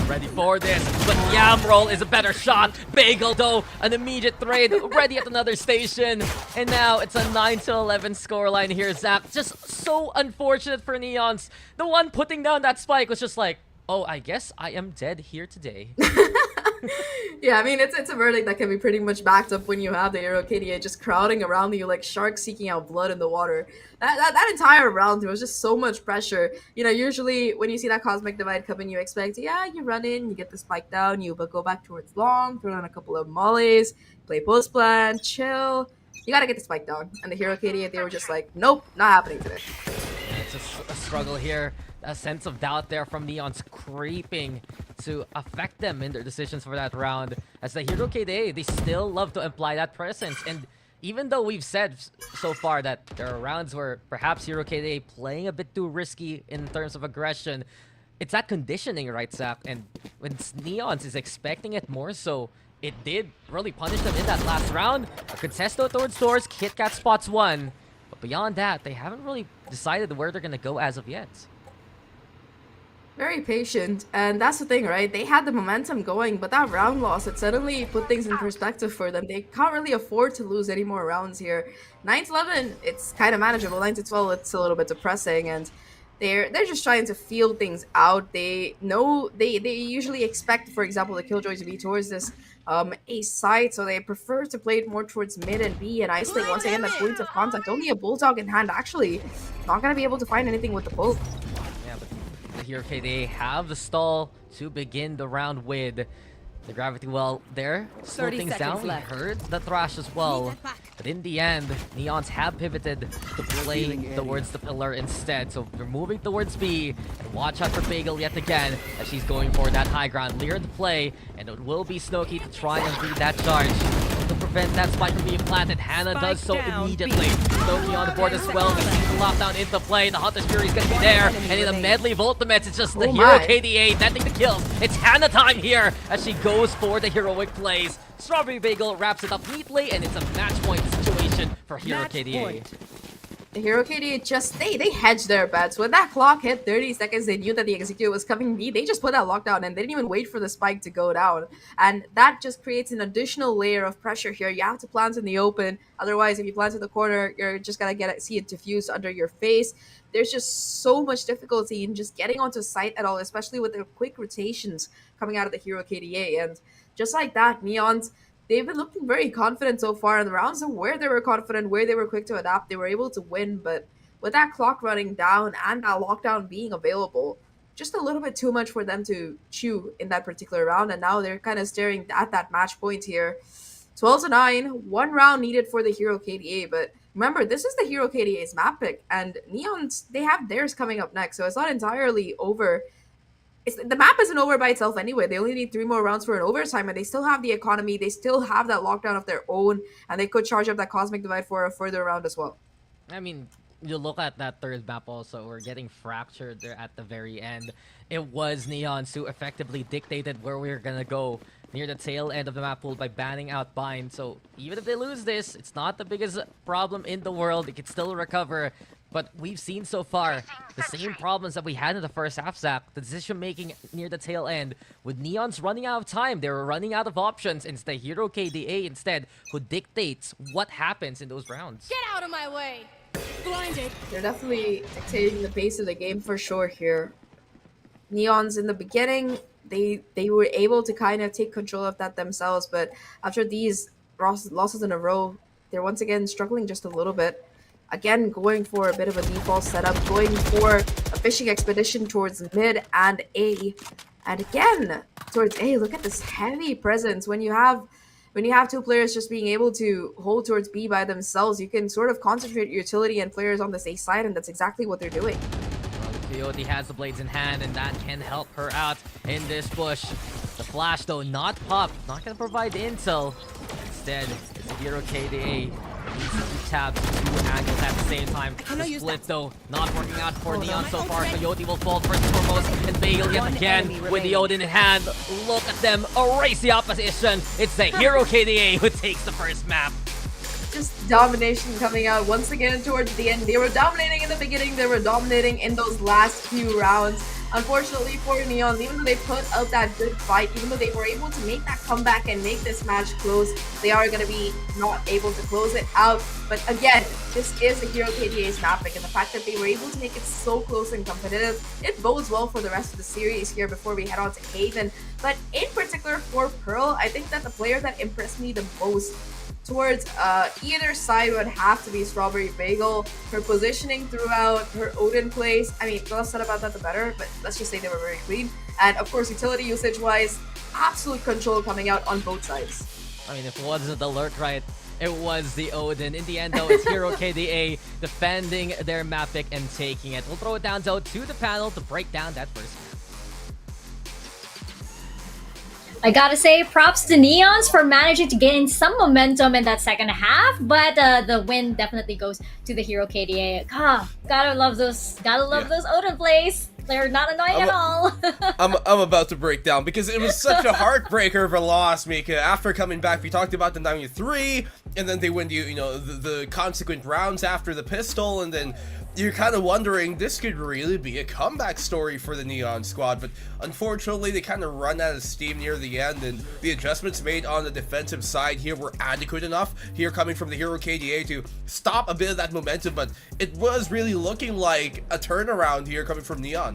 Ready for this, but Yamroll is a better shot. Bagel though, an immediate trade, ready at another station. And now it's a 9 to 11 scoreline here, Zach. Just so unfortunate for Neons. The one putting down that spike was just like, oh, I guess I am dead here today. Yeah, I mean, it's a verdict that can be pretty much backed up when you have the Hero KDA just crowding around you like sharks seeking out blood in the water. That entire round, there was just so much pressure. You know, usually when you see that Cosmic Divide come in, you expect, yeah, you run in, you get the spike down, you but go back towards long, throw down a couple of mollies, play post plan, chill. You gotta get the spike down. And the Hero KDA, they were just like, nope, not happening today. It's a struggle here. A sense of doubt there from Neon's creeping to affect them in their decisions for that round. As the Hero KDA, they still love to imply that presence. And even though we've said so far that there are rounds where perhaps Hero KDA playing a bit too risky in terms of aggression, it's that conditioning, right, Zahk? And when Neon's is expecting it more so, it did really punish them in that last round. A contesto towards doors, KitKat spots one. But beyond that, they haven't really decided where they're going to go as of yet. Very patient, and that's the thing, right? They had the momentum going, but that round loss, it suddenly put things in perspective for them. They can't really afford to lose any more rounds here. 9-11, it's kind of manageable. 9-12, it's a little bit depressing, and they're just trying to feel things out. They know they usually expect, for example, the Killjoy to be towards this A side, so they prefer to play it more towards mid and B and isolate once again that point of contact. Only a Bulldog in hand, actually. Not gonna be able to find anything with the Bull. Here, okay, they have the stall to begin the round with. The gravity well there, slow things down. left. We heard the thrash as well, but in the end, Neons have pivoted to play towards the pillar instead. So they're moving towards B, and watch out for Bagel yet again as she's going for that high ground. Lear to play, and it will be Snowkey to try and beat that charge. To prevent that spike from being planted, Hannah does so immediately. Snowkey on the board as well. We see the lockdown into play. The Hunter's Fury is going to be there, and in a medley of ultimates, it's just the Hero KDA netting the kills. It's Hannah time here as she goes for the heroic plays. Strawberry Bagel wraps it up neatly, and it's a match point situation for Hero KDA. The Hero KDA just, they hedged their bets. When that clock hit 30 seconds, they knew that the Execute was coming B. They just put that lockdown and they didn't even wait for the spike to go down. And that just creates an additional layer of pressure here. You have to plant in the open. Otherwise, if you plant in the corner, you're just gonna see it diffuse under your face. There's just so much difficulty in just getting onto site at all, especially with the quick rotations coming out of the Hero KDA. And just like that, Neons, they've been looking very confident so far in the rounds, and where they were confident, where they were quick to adapt, they were able to win. But with that clock running down and that lockdown being available, just a little bit too much for them to chew in that particular round. And now they're kind of staring at that match point here. 12-9, one round needed for the Hero KDA. But remember, this is the Hero KDA's map pick, and Neons, they have theirs coming up next, so it's not entirely over. The map isn't over by itself anyway. They only need 3 more rounds for an overtime, and they still have the economy. They still have that lockdown of their own, and they could charge up that Cosmic Divide for a further round as well. I mean, you look at that third map also, we're getting fractured there at the very end. It was Neons who effectively dictated where we were gonna go near the tail end of the map pool by banning out Bind. So even if they lose this, it's not the biggest problem in the world. They can still recover. But we've seen so far the same problems that we had in the first half, Zahk. The decision-making near the tail end. With Neons running out of time, they were running out of options. It's the Hero KDA instead who dictates what happens in those rounds. Get out of my way! Blinded! They're definitely dictating the pace of the game for sure here. Neons in the beginning, they were able to kind of take control of that themselves, but after these losses in a row, they're once again struggling just a little bit. Again, going for a bit of a default setup, going for a fishing expedition towards mid and A. And again, towards A, look at this heavy presence. When you have 2 players just being able to hold towards B by themselves, you can sort of concentrate your utility and players on this A side, and that's exactly what they're doing. Coyote has the blades in hand, and that can help her out in this push. The flash, though, not popped. Not going to provide intel. Instead, it's a Hero KDA. Needs to keep tabs to 2 angles at the same time. The split, though, not working out for Neon so far. Coyote will fall first and foremost, and Bagel yet again with the Odin in hand. Look at them erase the opposition. It's the Hero KDA who takes the first map. Just domination coming out once again towards the end. They were dominating in the beginning, they were dominating in those last few rounds. Unfortunately for Neons, even though they put up that good fight, even though they were able to make that comeback and make this match close, they are going to be not able to close it out. But again, this is the Hero KDA's map pick, and the fact that they were able to make it so close and competitive, it bodes well for the rest of the series here before we head on to Haven. But in particular for Pearl, I think that the player that impressed me the most towards either side would have to be Strawberry Bagel. Her positioning throughout, her Odin plays, I mean, the less said about that the better, but let's just say they were very clean. And of course, utility usage wise, absolute control coming out on both sides. I mean, if it wasn't alert right, it was the Odin. In the end, though, it's Hero KDA defending their map pick and taking it. We'll throw it down, though, to the panel to break down that first map. I gotta say, props to Neons for managing to gain some momentum in that second half, but the win definitely goes to the Hero KDA. Gotta love those Odin plays. They're not annoying at all. I'm about to break down because it was such a heartbreaker of a loss, Mika. After coming back, we talked about the 9-3, and then they win the consequent rounds after the pistol, and then you're kind of wondering, this could really be a comeback story for the Neon squad, but unfortunately they kind of run out of steam near the end, and the adjustments made on the defensive side here were adequate enough here coming from the Hero KDA to stop a bit of that momentum, but it was really looking like a turnaround here coming from Neons.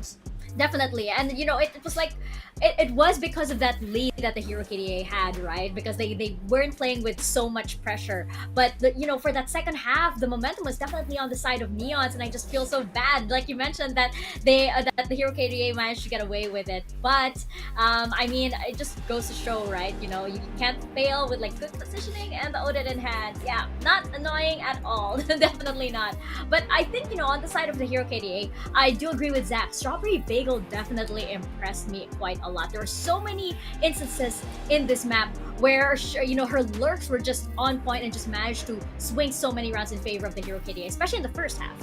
Definitely, and it was like it was because of that lead that the Hero KDA had, right? Because they weren't playing with so much pressure. But for that second half, the momentum was definitely on the side of Neons, and I just feel so bad, like you mentioned, that that the Hero KDA managed to get away with it. But I mean, it just goes to show, right? You can't fail with like good positioning and the Odin in hand. Yeah, not annoying at all, definitely not. But I think on the side of the Hero KDA, I do agree with Zach. Strawberry Bagel definitely impressed me quite a lot. There were so many instances in this map where her lurks were just on point and just managed to swing so many rounds in favor of the Hero KDA, especially in the first half.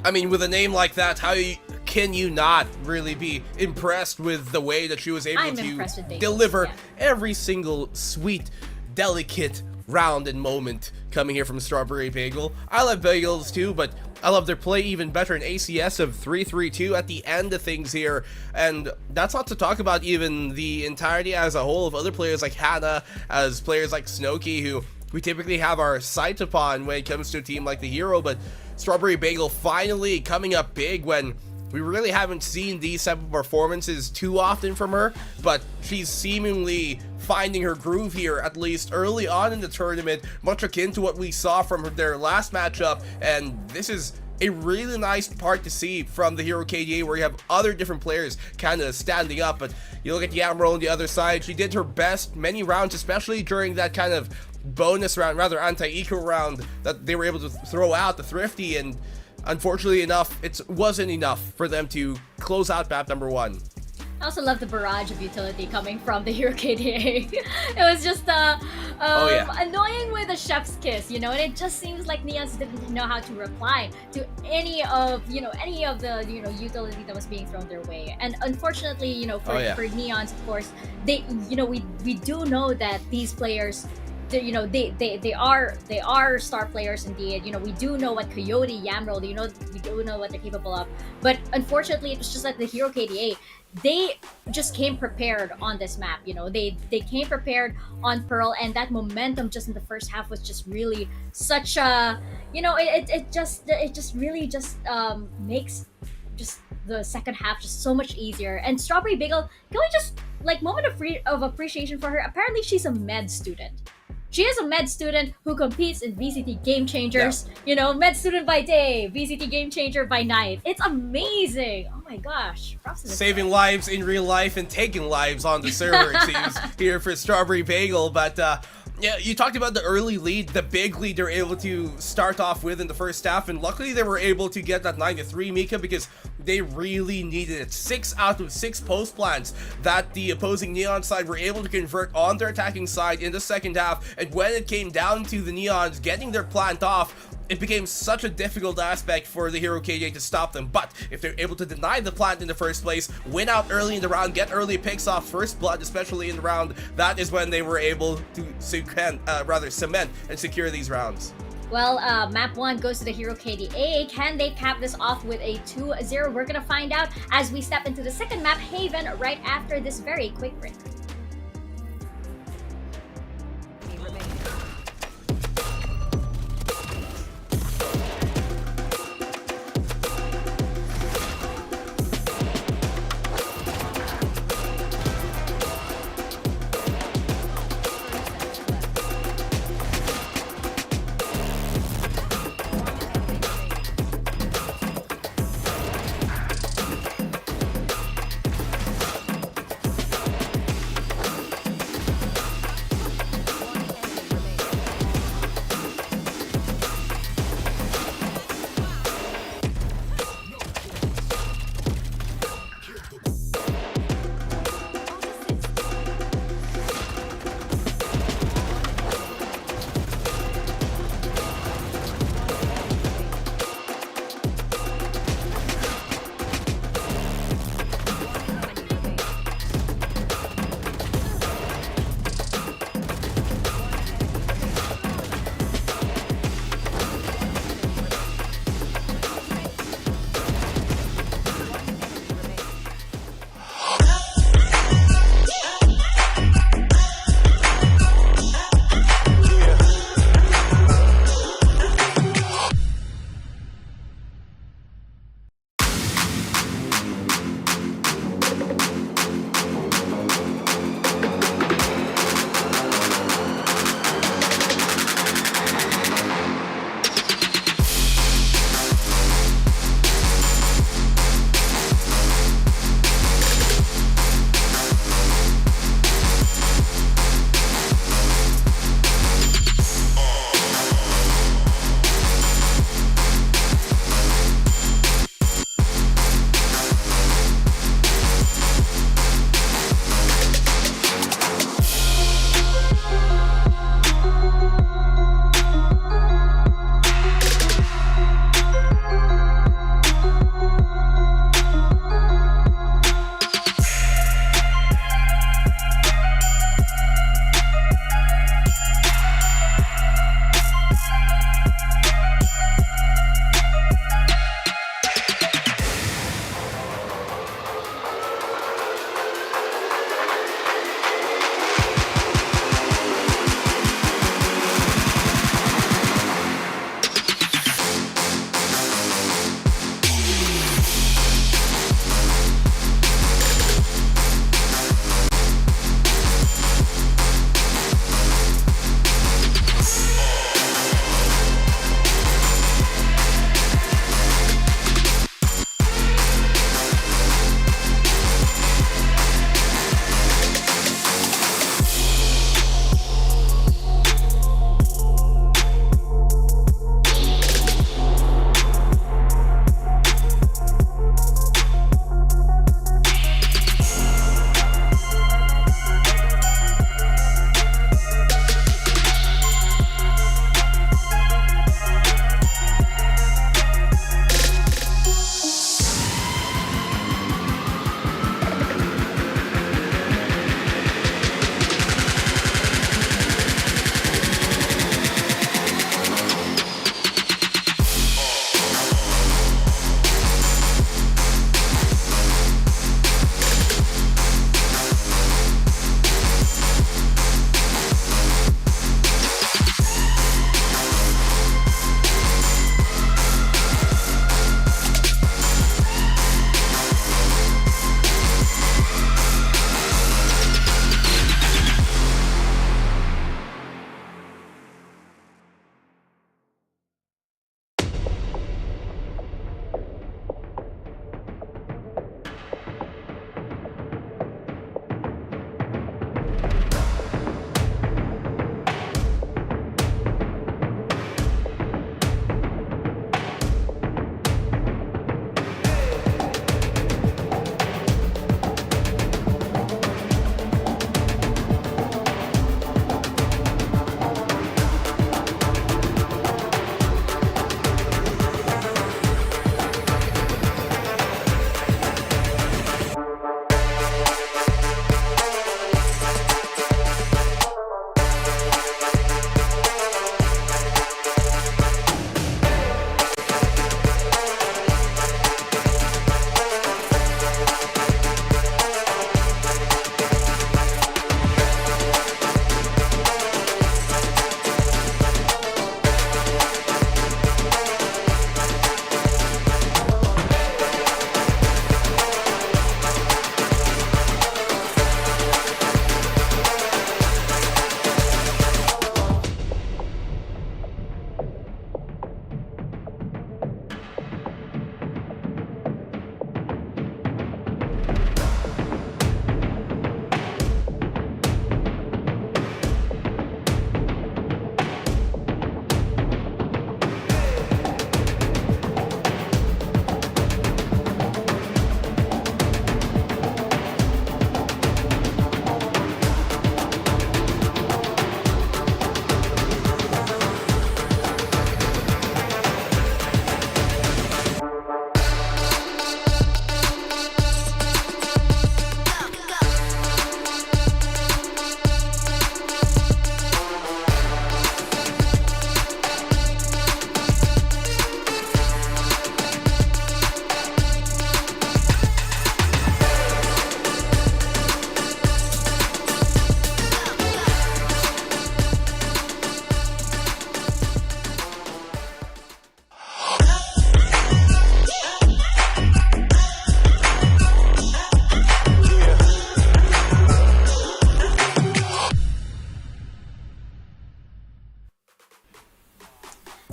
I mean, with a name like that, how can you not really be impressed with the way that she was able to deliver every single sweet, delicate round and moment coming here from Strawberry Bagel? I love bagels too, but I love their play even better in ACS of 3-3-2 at the end of things here, and that's not to talk about even the entirety as a whole of other players like Hannah, as players like Snowkey, who we typically have our sights upon when it comes to a team like the Hero, but Strawberry Bagel finally coming up big when we really haven't seen these type of performances too often from her, but she's seemingly finding her groove here, at least early on in the tournament, much akin to what we saw from their last matchup, and this is a really nice part to see from the Hero KDA, where you have other different players kind of standing up. But you look at Yamro on the other side, she did her best many rounds, especially during that kind of bonus round, rather anti-eco round that they were able to throw out the Thrifty, and unfortunately enough, it wasn't enough for them to close out map number 1. I also love the barrage of utility coming from the Hero KDA. It was just annoying with a chef's kiss, and it just seems like Neons didn't know how to reply to any of the utility that was being thrown their way. And unfortunately, for Neons, of course, they we do know that these players, they are star players indeed. We do know what Coyote, Yamro, we do know what they're capable of. But unfortunately, it was just like the Hero KDA. They just came prepared on this map. They came prepared on Pearl, and that momentum just in the first half was just really such a it just really makes just the second half just so much easier. And Strawberry Bagel, can we just moment of appreciation for her? Apparently, she's a med student. She is a med student who competes in VCT Game Changers. Med student by day, VCT Game Changer by night. It's amazing. Oh my gosh. Props to this Saving guy. lives in real life and taking lives on the server, it seems, here for Strawberry Bagel. But yeah, you talked about the early lead, the big lead they're able to start off with in the first half, and luckily they were able to get that 9-3, Mika, because they really needed it. 6 out of 6 post plants that the opposing Neon side were able to convert on their attacking side in the second half, and when it came down to the Neons getting their plant off, it became such a difficult aspect for the Hero KDA to stop them. But if they're able to deny the plant in the first place, win out early in the round, get early picks off first blood, especially in the round, that is when they were able to cement and secure these rounds. Well, map 1 goes to the Hero KDA. Can they cap this off with a 2-0? We're gonna find out as we step into the second map, Haven, right after this very quick break.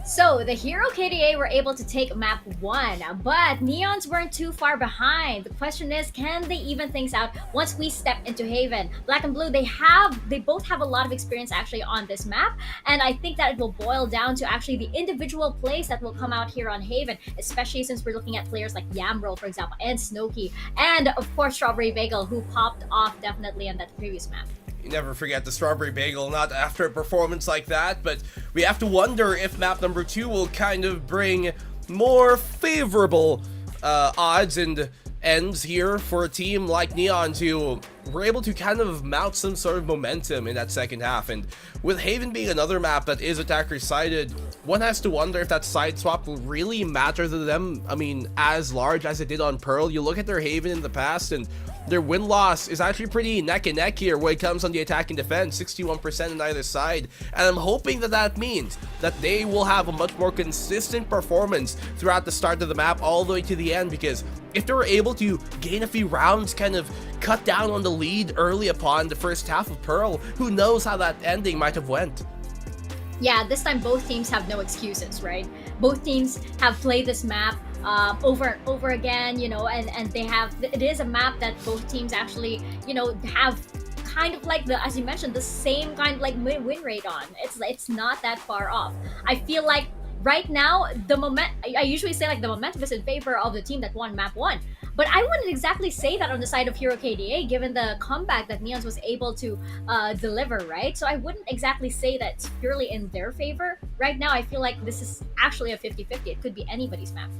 So the Hero KDA were able to take map 1, but Neons weren't too far behind. The question is, can they even things out once we step into Haven? Black and Blue, they both have a lot of experience actually on this map, and I think that it will boil down to actually the individual plays that will come out here on Haven, especially since we're looking at players like Yamroll, for example, and Snowkey, and of course Strawberry Bagel, who popped off definitely on that previous map. You never forget the Strawberry Bagel, not after a performance like that, but we have to wonder if map number 2 will kind of bring more favorable odds and ends here for a team like Neons, who were able to kind of mount some sort of momentum in that second half. And with Haven being another map that is attacker-sided, one has to wonder if that side swap will really matter to them. I mean, as large as it did on Pearl. You look at their Haven in the past, and their win-loss is actually pretty neck and neck here when it comes on the attack and defense, 61% on either side. And I'm hoping that that means that they will have a much more consistent performance throughout the start of the map all the way to the end, because if they were able to gain a few rounds, kind of cut down on the lead early upon the first half of Pearl, who knows how that ending might have went. Yeah, this time both teams have no excuses, right? Both teams have played this map over and over again, you know, and they have, it is a map that both teams actually, you know, have kind of like the, as you mentioned, the same kind of like win rate on. It's not that far off. I feel like right now, I usually say like the momentum is in favor of the team that won map 1. But I wouldn't exactly say that on the side of Hero KDA, given the comeback that Neons was able to deliver, right? So I wouldn't exactly say that it's purely in their favor. Right now, I feel like this is actually a 50-50. It could be anybody's map.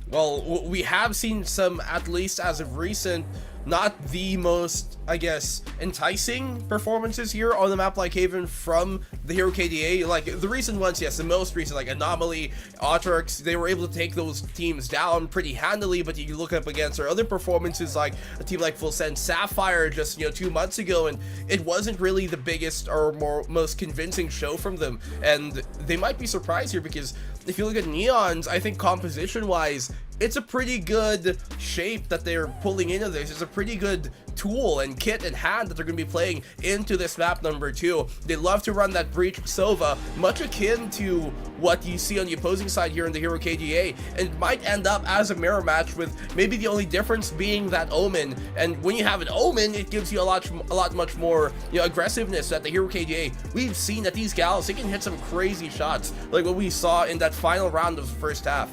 Well, we have seen some, at least as of recent, not the most, I guess, enticing performances here on the map like Haven from the Hero KDA. Like, the recent ones, yes, the most recent, like Anomaly, Autrix, they were able to take those teams down pretty handily, but you look up against their other performances, like a team like Full Send Sapphire just, 2 months ago, and it wasn't really the biggest or most convincing show from them, and they might be surprised here, because if you look at Neons, I think composition-wise, it's a pretty good shape that they're pulling into this. It's a pretty good tool and kit in hand that they're going to be playing into this map number 2. They love to run that Breach Sova, much akin to what you see on the opposing side here in the Hero KDA, and it might end up as a mirror match, with maybe the only difference being that Omen. And when you have an Omen, it gives you a lot much more aggressiveness at the Hero KDA. We've seen that these gals, they can hit some crazy shots, like what we saw in that final round of the first half.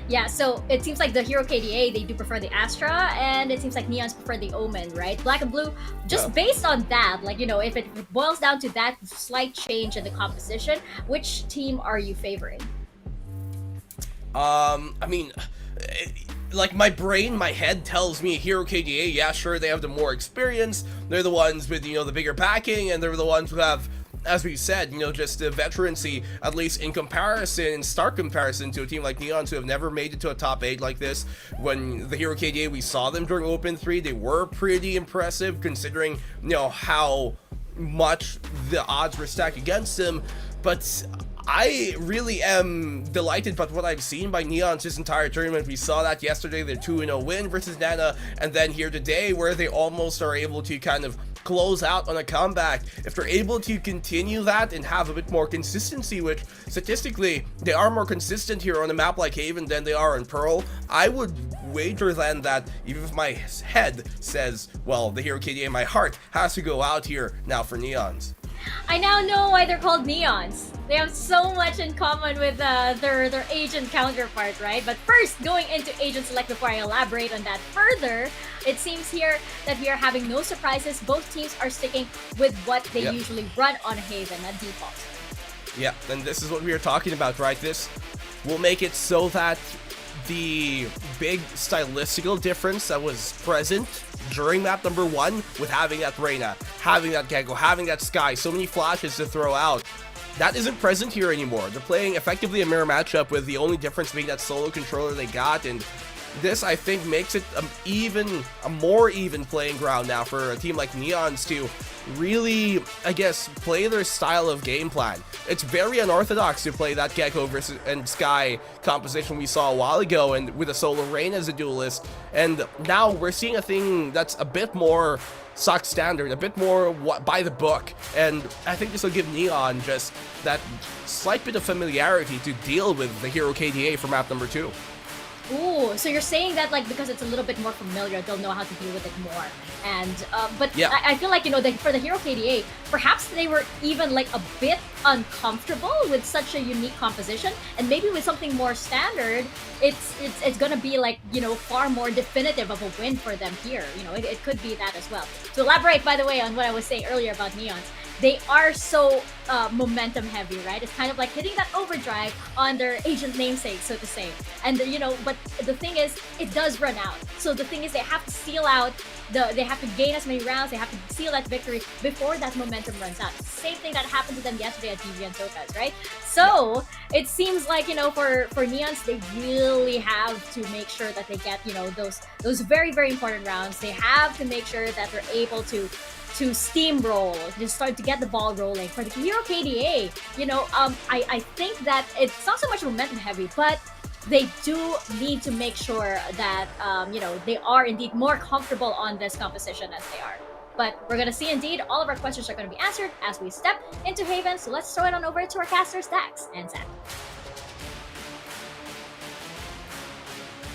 Yeah, so it seems like the Hero KDA, they do prefer the Astra, and it seems like Neons prefer the Omen, right? Black and Blue, just based on that, like, if it boils down to that slight change in the composition, which team are you favoring? I mean, like, my brain, my head tells me Hero KDA, yeah, sure, they have the more experience, they're the ones with, the bigger backing, and they're the ones who have, as we said, just the veterancy, at least in comparison, in stark comparison to a team like Neons, who have never made it to a top 8 like this. When the Hero KDA, we saw them during Open 3, they were pretty impressive, considering, how much the odds were stacked against them. But I really am delighted by what I've seen by Neons this entire tournament. We saw that yesterday, their 2-0 win versus Nana, and then here today, where they almost are able to kind of close out on a comeback. If they're able to continue that and have a bit more consistency, which statistically they are more consistent here on a map like Haven than they are in Pearl, I would wager then that even if my head says, well, the Hero KDA, my heart has to go out here now for Neons. I now know why they're called Neons. They have so much in common with their Asian counterpart, right? But first, going into Agent Select before I elaborate on that further, it seems here that we are having no surprises. Both teams are sticking with what they usually run on Haven at default. Yeah, and this is what we are talking about, right? This will make it so that the big stylistical difference that was present during map number 1, with having that Reyna, having that Gecko, having that Sky, so many flashes to throw out, that isn't present here anymore. They're playing effectively a mirror matchup, with the only difference being that solo controller they got, and this, I think, makes it a more even playing ground now for a team like Neons to really, I guess, play their style of game plan. It's very unorthodox to play that Gecko versus and Sky composition we saw a while ago, and with a solo Rain as a duelist, and now we're seeing a thing that's a bit more Zahk standard, a bit more by the book, and I think this will give Neon just that slight bit of familiarity to deal with the hero KDA for map number 2. Ooh, so you're saying that like because it's a little bit more familiar, they'll know how to deal with it more. And but Yeah. I feel like for the hero KDA, perhaps they were even like a bit uncomfortable with such a unique composition, and maybe with something more standard, it's gonna be like far more definitive of a win for them here. It could be that as well. To elaborate, by the way, on what I was saying earlier about Neons, they are so momentum heavy, right? It's kind of like hitting that overdrive on their agent namesake, so to say. And but the thing is, it does run out. So the thing is, they have to seal out they have to gain as many rounds. They have to seal that victory before that momentum runs out. Same thing that happened to them yesterday at Deviant Topaz, right? So it seems like for Neons, they really have to make sure that they get those very, very important rounds. They have to make sure that they're able to steamroll, just start to get the ball rolling. For the hero KDA, I think that it's not so much momentum heavy, but they do need to make sure that they are indeed more comfortable on this composition as they are. But we're gonna see indeed all of our questions are gonna be answered as we step into Haven. So let's throw it on over to our casters, Daks and Zahk.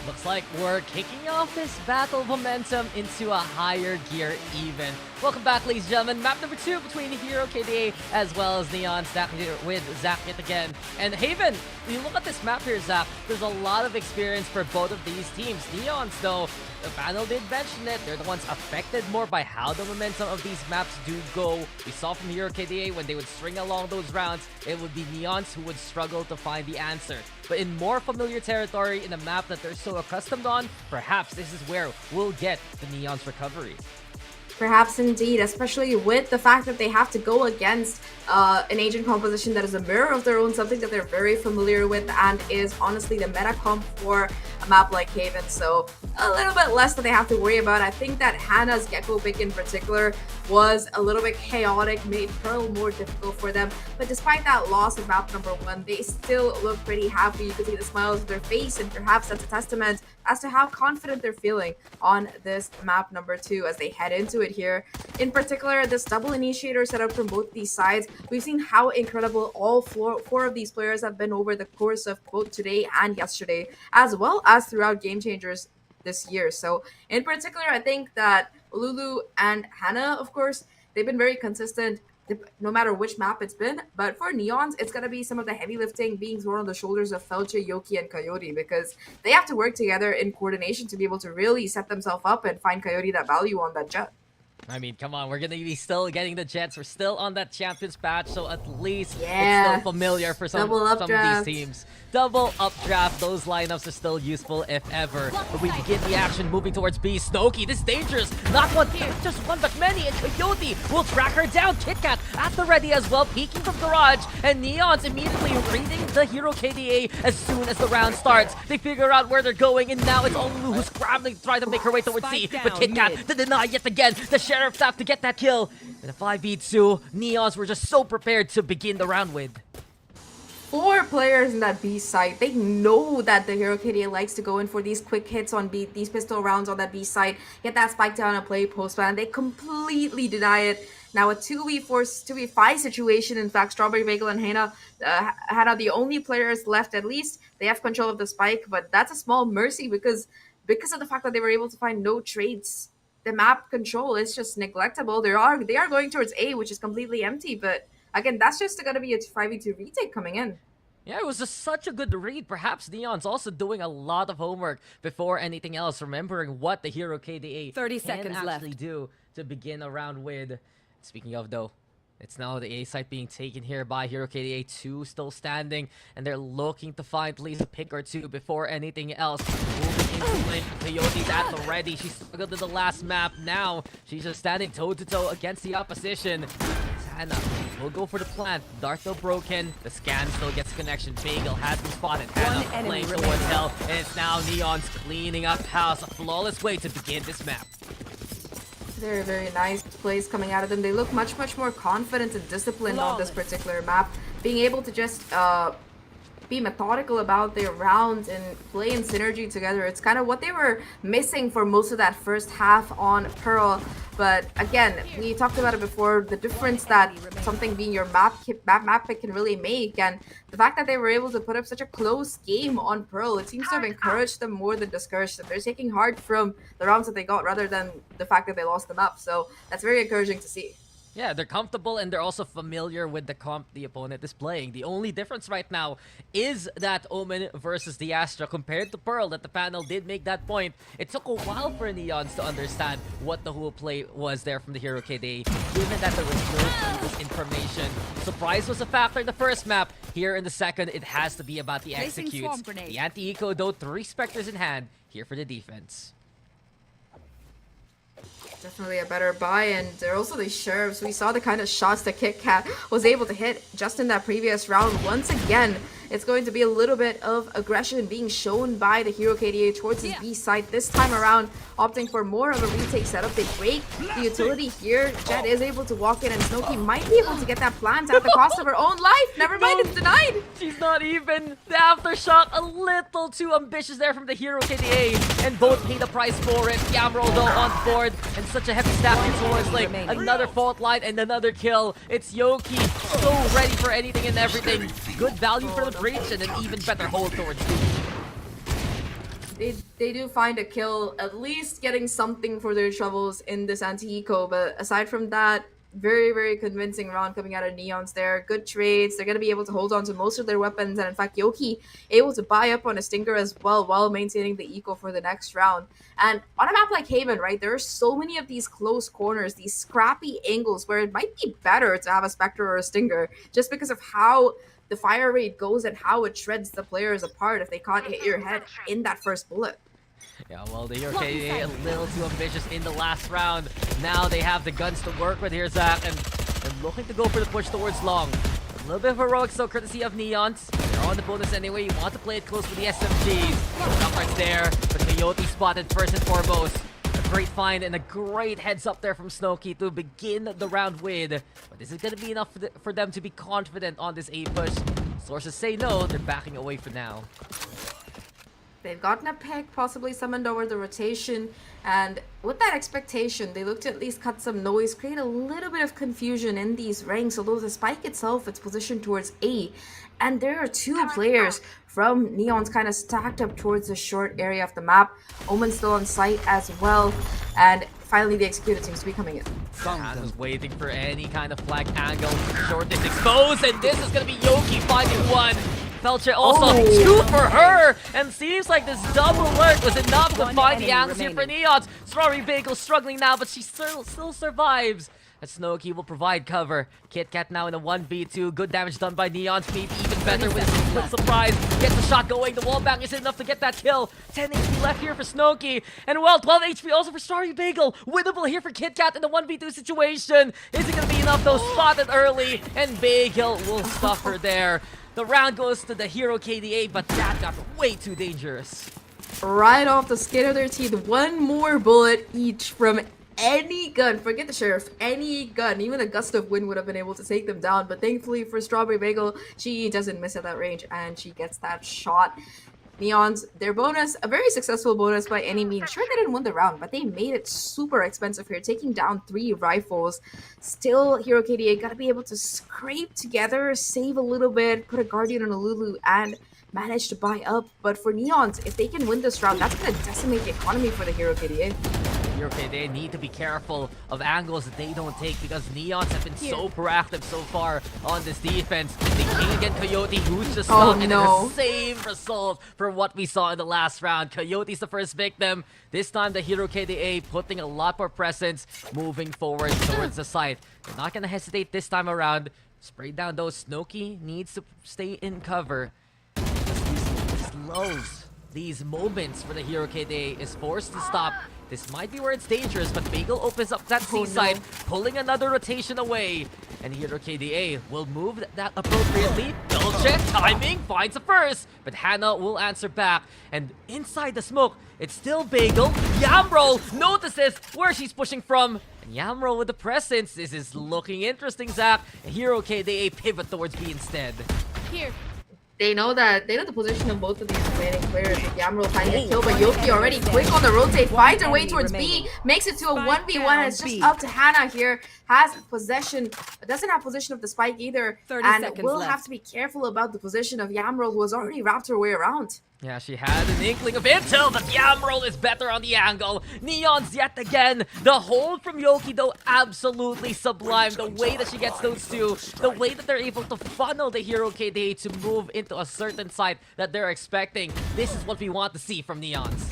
Looks like we're kicking off this battle momentum into a higher gear even. Welcome back, ladies and gentlemen. Map number 2 between Hero KDA as well as Neon, Zahk here with Zahk yet again. And Haven, when you look at this map here, Zahk, there's a lot of experience for both of these teams. Neon's, though, the panel did mention it, they're the ones affected more by how the momentum of these maps do go. We saw from Hero KDA when they would string along those rounds, it would be Neons who would struggle to find the answer. But in more familiar territory, in a map that they're so accustomed on, perhaps this is where we'll get the Neon's recovery. Perhaps indeed, especially with the fact that they have to go against an agent composition that is a mirror of their own, something that they're very familiar with and is honestly the meta comp for a map like Haven. So a little bit less that they have to worry about. I think that Hannah's Gecko pick in particular was a little bit chaotic, made Pearl more difficult for them. But despite that loss of map number 1, they still look pretty happy. You can see the smiles on their face, and perhaps that's a testament as to how confident they're feeling on this map number 2 as they head into it here. In particular, this double initiator setup from both these sides, we've seen how incredible all four of these players have been over the course of both today and yesterday, as well as throughout Game Changers this year. So in particular, I think that Lulu and Hannah, of course, they've been very consistent no matter which map it's been. But for Neons, it's going to be some of the heavy lifting being thrown on the shoulders of Felche, Yoki, and Coyote, because they have to work together in coordination to be able to really set themselves up and find Coyote that value on that jet. I mean, come on, we're going to be still getting the Jets. We're still on that Champions patch, so at least it's still familiar for some of these teams. Double updraft, those lineups are still useful if ever. But we begin the action moving towards B. Snowky, this is dangerous. Not one here, just one but many. And Coyote will track her down. KitKat at the ready as well, peeking from Garage. And Neon's immediately reading the Hero KDA as soon as the round starts. They figure out where they're going, and now it's Olu who's scrambling to try to make her way towards C. But KitKat to deny yet again. The Sheriff staff to get that kill. In a 5v2, Neons were just so prepared to begin the round with. 4 players in that B site. They know that the Hero KDA likes to go in for these quick hits on B, these pistol rounds on that B site, get that spike down and play post plan. They completely deny it. Now a 2v4, 2v5 situation. In fact, Strawberry Bagel and Hannah are the only players left. At least they have control of the spike, but that's a small mercy because of the fact that they were able to find no trades. The map control is just neglectable. They are going towards A, which is completely empty, but again, that's just going to be a 5v2 retake coming in. Yeah, it was just such a good read. Perhaps Neon's also doing a lot of homework before anything else, remembering what the Hero KDA 30 can seconds actually left. do to begin a round with. Speaking of, though, it's now the A site being taken here by Hero KDA 2 still standing, and they're looking to find at least a pick or two before anything else. Moving into it, Coyote's at the ready. She struggled to the last map. Now she's just standing toe-to-toe against the opposition. Hannah will go for the plant. Dart though broken. The scan still gets connection. Bagel has been spotted. Hannah playing towards hell, and it's now Neon's cleaning up house. A flawless way to begin this map. Very, very nice plays coming out of them. They look much more confident and disciplined on this particular map. Being able to just be methodical about their rounds and play in synergy together. It's kind of what they were missing for most of that first half on Pearl. But again, we talked about it before, the difference that something being your map pick can really make, and the fact that they were able to put up such a close game on Pearl, it seems to have encouraged them more than discouraged them. They're taking heart from the rounds that they got rather than the fact that they lost the map. So that's very encouraging to see. Yeah, they're comfortable and they're also familiar with the comp the opponent is playing. The only difference right now is that Omen versus the Astra compared to Pearl, that the panel did make that point. It took a while for Neons to understand what the whole play was there from the Hero KDA, given that there was no previous information. Surprise was a factor in the first map. Here in the second, it has to be about the Placing executes. swarm grenade. The anti-eco, though, 3 Spectres in hand here for the defense. Definitely a better buy, and they're also the Sheriffs. We saw the kind of shots that KitKat was able to hit just in that previous round. Once again, it's going to be a little bit of aggression being shown by the Hero KDA towards his B side. This time around, opting for more of a retake setup. They break the utility here. Jet is able to walk in, and Snowkey might be able to get that plant at the cost of her own life. Never mind, it's denied. She's not even. The aftershock a little too ambitious there from the Hero KDA, and both pay the price for it. Yamro though on board, and such a heavy stack towards like another fault line and another kill. It's Yoki, so ready for anything and everything. Good value for the breach and an even better hold towards They do find a kill, at least getting something for their troubles in this anti-eco, but aside from that, very, very convincing round coming out of Neons there. Good trades. They're going to be able to hold on to most of their weapons, and in fact, Yoki able to buy up on a Stinger as well while maintaining the eco for the next round. And on a map like Haven, right, there are so many of these close corners, these scrappy angles where it might be better to have a Spectre or a Stinger just because of how the fire rate goes and how it shreds the players apart if they can't hit your head in that first bullet. Yeah, well, the Hero KDA a little too ambitious in the last round. Now they have the guns to work with here, Zahk, and they're looking to go for the push towards long. A little bit of heroics, though, courtesy of Neons. They're on the bonus anyway. You want to play it close with the SMGs. Numbers there, but Coyote spotted first and foremost. A great find and a great heads up there from Snowkey to begin the round with. But is it going to be enough for them to be confident on this A push? Sources say no, they're backing away for now. They've gotten a pick, possibly summoned over the rotation, and with that expectation, they look to at least cut some noise, create a little bit of confusion in these ranks, although the spike itself, it's positioned towards A. And there are 2 players from Neons kind of stacked up towards the short area of the map. Omen's still on site as well, and finally the executor seems to be coming in. Han was waiting for any kind of flag angle. Short is exposed, and this is going to be Yoki finding one. Felcher also 2 for her, and seems like this double alert was enough to find the angles here for Neons. Strawberry Bagel struggling now, but she still survives. As Snowkey will provide cover. KitKat now in a 1v2. Good damage done by Neons. Maybe even better with a split surprise. Gets the shot going. The wall bang isn't enough to get that kill. 10 HP left here for Snowkey. And well, 12 HP also for Starry Bagel. Winnable here for KitKat in the 1v2 situation. Is it going to be enough though? Spotted early. And Bagel will suffer there. The round goes to the Hero KDA, but that got way too dangerous. Right off the skin of their teeth. One more bullet each from any gun. Forget the Sheriff. Any gun. Even a gust of wind would have been able to take them down. But thankfully for Strawberry Bagel, she doesn't miss at that range and she gets that shot. Neons, their bonus, a very successful bonus by any means. Sure, they didn't win the round, but they made it super expensive here, taking down 3 rifles. Still, Hero KDA gotta be able to scrape together, save a little bit, put a Guardian on a Lulu, and manage to buy up. But for Neons, if they can win this round, that's gonna decimate the economy for the Hero KDA. They need to be careful of angles that they don't take because Neons have been so proactive so far on this defense. They can't get Coyote, who's just stuck, and the same result for what we saw in the last round. Coyote's the first victim. This time, the Hero KDA putting a lot more presence, moving forward towards the site. They're not going to hesitate this time around. Spray down though. Snowkey needs to stay in cover. These lulls, these moments for the Hero KDA is forced to stop. This might be where it's dangerous, but Bagel opens up that C-side, pulling another rotation away. And Hero KDA will move that appropriately. Double check, timing, finds a first. But Hannah will answer back. And inside the smoke, it's still Bagel. Yamro notices where she's pushing from. And Yamro with the presence. This is looking interesting, Zahk. Hero KDA pivot towards B instead. Here. They know the position of both of these remaining players. If Yamro finds a kill, but Yoki already quick on the rotate, finds her way towards B, makes it to a 1v1, and it's just up to Hannah here. Has possession, doesn't have possession of the spike either, 30 and seconds will left. have to be careful about the position of Yamro, who has already wrapped her way around. Yeah, she had an inkling of intel, but Yamroll is better on the angle. Neon's yet again. The hold from Yoki, though, absolutely sublime. The way that she gets those two, the way that they're able to funnel the Hero KDA to move into a certain site that they're expecting. This is what we want to see from Neons.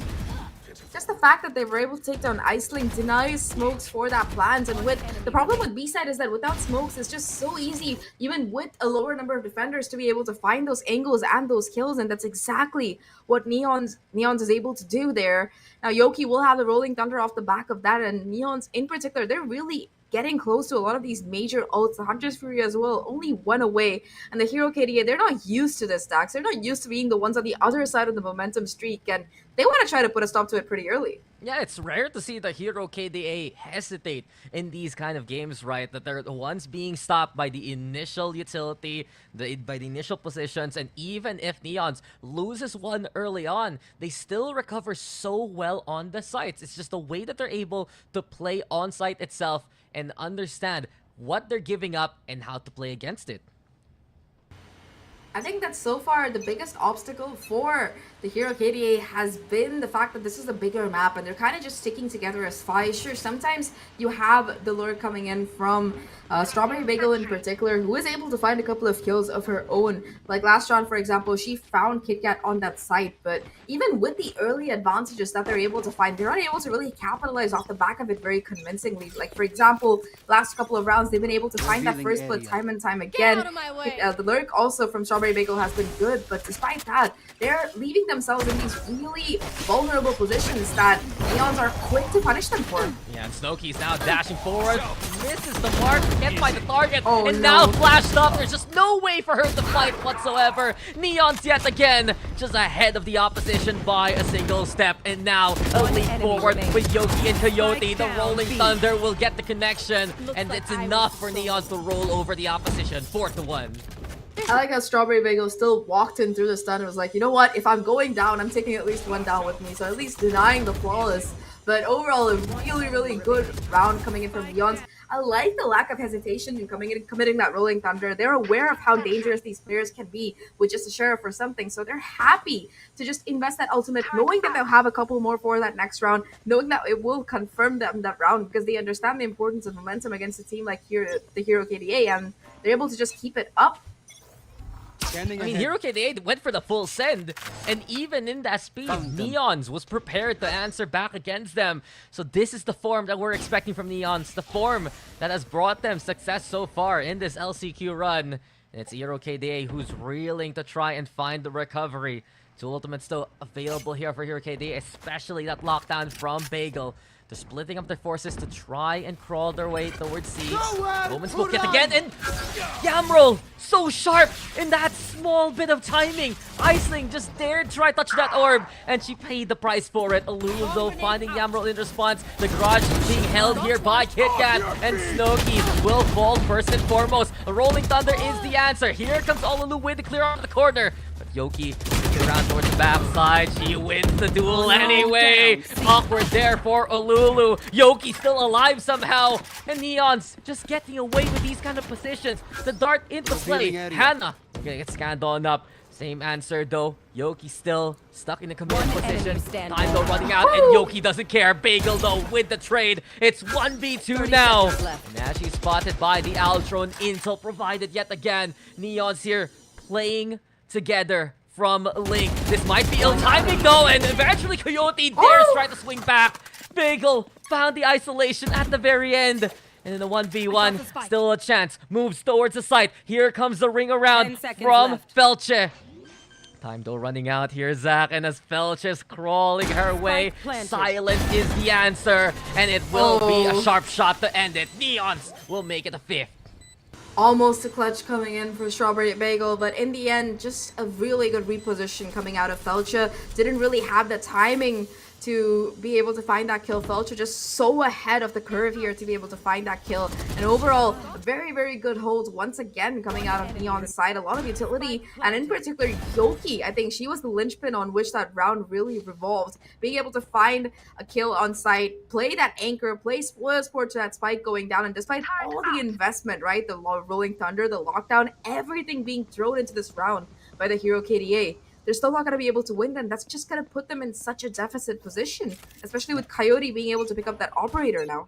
Just the fact that they were able to take down Iceling denies smokes for that plant, and with the problem with B-side is that without smokes it's just so easy, even with a lower number of defenders, to be able to find those angles and those kills, and that's exactly what Neons is able to do there. Now Yoki will have the Rolling Thunder off the back of that, and Neons in particular, they're really getting close to a lot of these major ults. The Hunter's Fury as well, only one away. And the Hero KDA, they're not used to this, Daks. They're not used to being the ones on the other side of the momentum streak, and they want to try to put a stop to it pretty early. Yeah, it's rare to see the Hero KDA hesitate in these kind of games, right? That they're the ones being stopped by the initial utility, by the initial positions, and even if Neons loses one early on, they still recover so well on the sites. It's just the way that they're able to play on site itself and understand what they're giving up and how to play against it. I think that so far the biggest obstacle for the Hero KDA has been the fact that this is a bigger map and they're kind of just sticking together as five. Sure, sometimes you have the lure coming in from Strawberry Bagel in particular, who is able to find a couple of kills of her own. Like last round, for example, she found KitKat on that site, but even with the early advantages that they're able to find, they're not able to really capitalize off the back of it very convincingly. Like, for example, last couple of rounds, they've been able to find that first split time and time again. out of my way. The lurk also from Strawberry Bagel has been good, but despite that, they're leaving themselves in these really vulnerable positions that Neons are quick to punish them for. Yeah, and Snowkey's now dashing forward, misses the mark, can't find the target, Oh, and no. now flashed up. There's just no way for her to fight whatsoever. Neon's yet again just ahead of the opposition by a single step, and now a One leap enemy forward remains. with Yoki and Coyote. Strike The down, Rolling B. Thunder will get the connection, and like it's I enough was for so Neons to roll over the opposition, 4-1. I like how Strawberry Bagel still walked in through the stun and was like, you know what, if I'm going down, I'm taking at least one down with me, so at least denying the flawless. But overall, a really, really good round coming in from Neons. I like the lack of hesitation in coming in and committing that Rolling Thunder. They're aware of how dangerous these players can be with just a sheriff or something, so they're happy to just invest that ultimate, knowing that they'll have a couple more for that next round, knowing that it will confirm them that round, because they understand the importance of momentum against a team like the Hero KDA, and they're able to just keep it up. I mean, Hero KDA went for the full send, and even in that speed, Neons was prepared to answer back against them. So this is the form that we're expecting from Neons, the form that has brought them success so far in this LCQ run. And it's Hero KDA who's reeling to try and find the recovery. Two ultimates still available here for Hero KDA, especially that lockdown from Bagel. They're splitting up their forces to try and crawl their way towards C. Roman Smoke yet again, and Yamroll so sharp in that small bit of timing. Iceling just dared try touch that orb, and she paid the price for it. Alulu though finding Yamroll in response. The garage being held here by KitKat, and Snowkey will fall first and foremost. A Rolling Thunder is the answer. Here comes Alulu with the clear out of the corner. But Yoki looking around towards the backside. She wins the duel anyway. Awkward there for Alulu. Yoki still alive somehow. And Neon's just getting away with these kind of positions. The dart into play. Hannah gonna get scanned on up. Same answer though. Yoki still stuck in the command One position. enemy standing. Time though running out, and Yoki doesn't care. Bagel though with the trade. It's 1v2 30 now. seconds left. And as she's spotted by the Altron, intel provided yet again. Neon's here playing together from Link. This might be ill timing though, and eventually Coyote dares try to swing back. Bagel found the isolation at the very end. And in the 1v1, still a chance. Moves towards the site. Here comes the ring 10 around seconds from left. Felche. Time though running out here, Zahk, and as Felche's crawling her way, planted. silence is the answer, and it will be a Oh. sharp shot to end it. Neons will make it a 5th. Almost a clutch coming in for Strawberry Bagel, but in the end, just a really good reposition coming out of Felcha. Didn't really have the timing to be able to find that kill. Felcher just so ahead of the curve here to be able to find that kill. And overall, a very, very good hold once again coming out of Neon's side. A lot of utility, and in particular, Yoki. I think she was the linchpin on which that round really revolved. Being able to find a kill on site, play that anchor, play spoil sport to that spike going down, and despite all the investment, right, the Rolling Thunder, the lockdown, everything being thrown into this round by the Hero KDA, they're still not going to be able to win them. That's just going to put them in such a deficit position, especially with Coyote being able to pick up that operator now.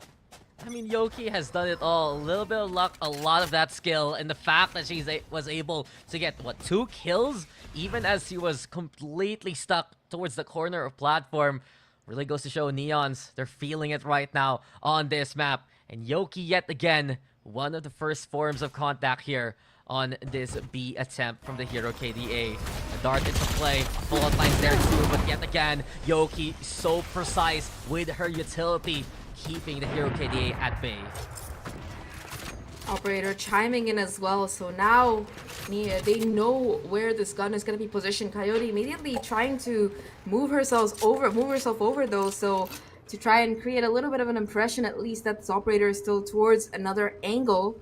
I mean, Yoki has done it all. A little bit of luck, a lot of that skill, and the fact that she was able to get, what, 2 kills? Even as she was completely stuck towards the corner of platform, really goes to show Neons, they're feeling it right now on this map. And Yoki, yet again, one of the first forms of contact here on this B attempt from the Hero KDA. A dart into play, full outlines there too, but yet again, Yoki so precise with her utility, keeping the Hero KDA at bay. Operator chiming in as well, so now they know where this gun is going to be positioned. Coyote immediately trying to move herself over though, so to try and create a little bit of an impression at least that this operator is still towards another angle.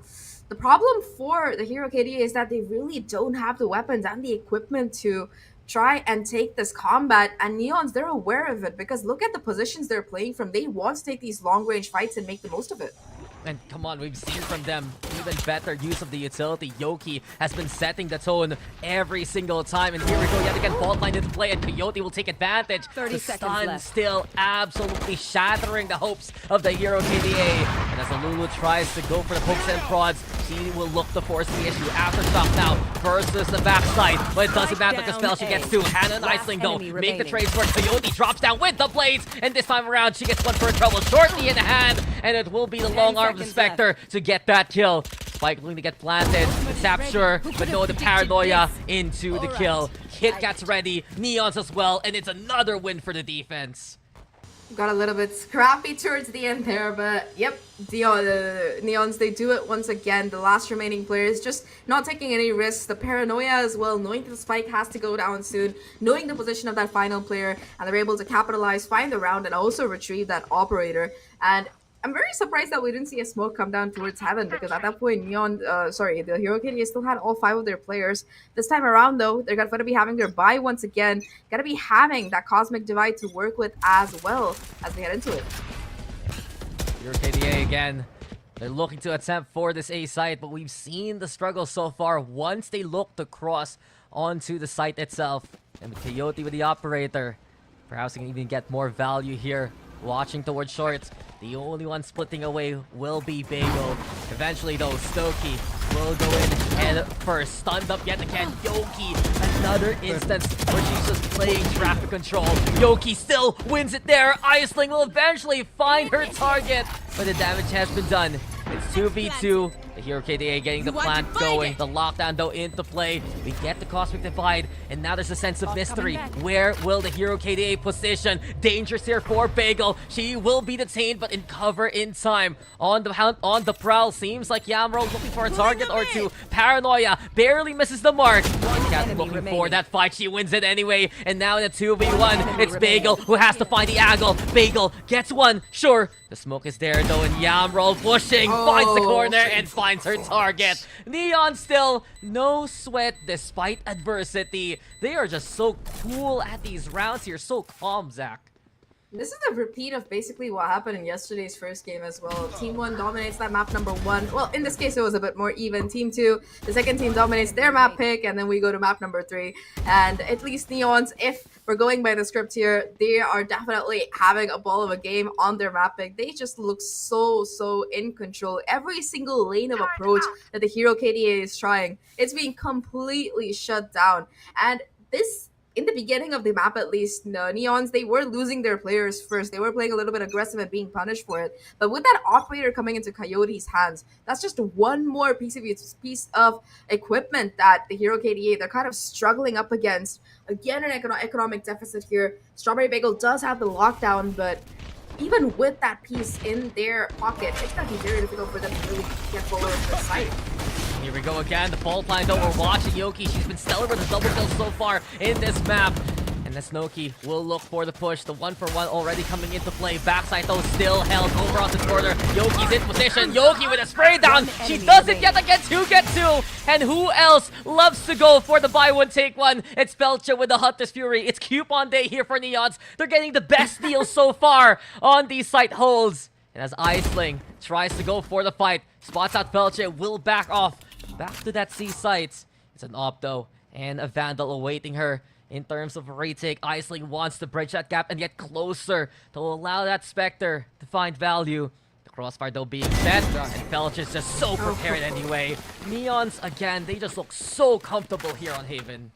The problem for the Hero KDA is that they really don't have the weapons and the equipment to try and take this combat, and Neons, they're aware of it because look at the positions they're playing from. They want to take these long-range fights and make the most of it. And come on, we've seen from them even better use of the utility. Yoki has been setting the tone every single time. And here we go yet again, fault line into play, and Coyote will take advantage. 30 the seconds stun left. still absolutely shattering the hopes of the Hero KDA. And as Alulu tries to go for the pokes and prods, she will look to force the issue. Aftershock now versus the backside, but it doesn't matter because spell she gets 2. Hannah and Iceling though make the trades work. Coyote drops down with the blades, and this time around she gets one for trouble shortly in the hand, and it will be the long arm of the Spectre to get that kill. Spike looking to get planted, Sapture, but no, the paranoia into the kill. Kit gets ready, Neons as well, and it's another win for the defense. Got a little bit scrappy towards the end there, but yep, Neons, they do it once again. The last remaining players just not taking any risks. The paranoia as well, knowing that the spike has to go down soon, knowing the position of that final player, and they're able to capitalize, find the round, and also retrieve that operator. And I'm very surprised that we didn't see a smoke come down towards heaven, because at that point, the Hero KDA still had all 5 of their players. This time around, though, they're going to be having their buy once again. Going to be having that Cosmic Divide to work with as well as they head into it. Hero KDA again. They're looking to attempt for this A site, but we've seen the struggle so far once they look to cross onto the site itself. And the Coyote with the operator. Perhaps they can even get more value here. Watching towards short. The only one splitting away will be Bagel. Eventually, though, Stokey will go in head first. Stunned up yet again. Yoki, another instance where she's just playing traffic control. Yoki still wins it there. Iceling will eventually find her target, but the damage has been done. It's 2v2. The Hero KDA getting the plant going. The lockdown, though, into play. We get the Cosmic Divide, and now there's a sense of mystery. Where will the Hero KDA position? Dangerous here for Bagel. She will be detained, but in cover in time. On the prowl, seems like Yamro looking for a target or two. Paranoia barely misses the mark. Cat looking for that fight. She wins it anyway. And now in a 2v1, it's Bagel who has to find the angle. Bagel gets one, sure. The smoke is there though, and Yamro pushing, finds the corner and finds her target. Neon still no sweat despite adversity. They are just so cool at these rounds here, so calm, Zach. This is a repeat of basically what happened in yesterday's first game as well. Team 1 dominates that map number 1. Well, in this case, it was a bit more even. Team 2, the second team dominates their map pick, and then we go to map number 3. And at least Neons, if we're going by the script here, they are definitely having a ball of a game on their map pick. They just look so in control. Every single lane of approach that the Hero KDA is trying, it's being completely shut down. And this, in the beginning of the map at least, Neons, they were losing their players first. They were playing a little bit aggressive and being punished for it. But with that operator coming into Coyote's hands, that's just one more piece of equipment that the Hero KDA, they're kind of struggling up against. Again, an economic deficit here. Strawberry Bagel does have the lockdown, but even with that piece in their pocket, it's going to be very difficult for them to really get forward to the site. Here we go again. The fault line, though, we're watching Yoki. She's been stellar with a double kill so far in this map. And And Snowkey will look for the push. The 1-for-1 already coming into play. Backside though still held over on the corner. Yoki's in position. Yoki with a spray down. She does it yet again. Get two. And who else loves to go for the buy one, take one? It's Felcha with the Hunter's Fury. It's coupon day here for Neons. They're getting the best deals so far on these site holds. And as Iceling tries to go for the fight, spots out Felcha, will back off. Back to that C site. It's an op though. And a Vandal awaiting her. In terms of retake, Iceling wants to bridge that gap and get closer to allow that Spectre to find value. The crossfire though being set, and Felch is just so prepared anyway. Neons, again, they just look so comfortable here on Haven.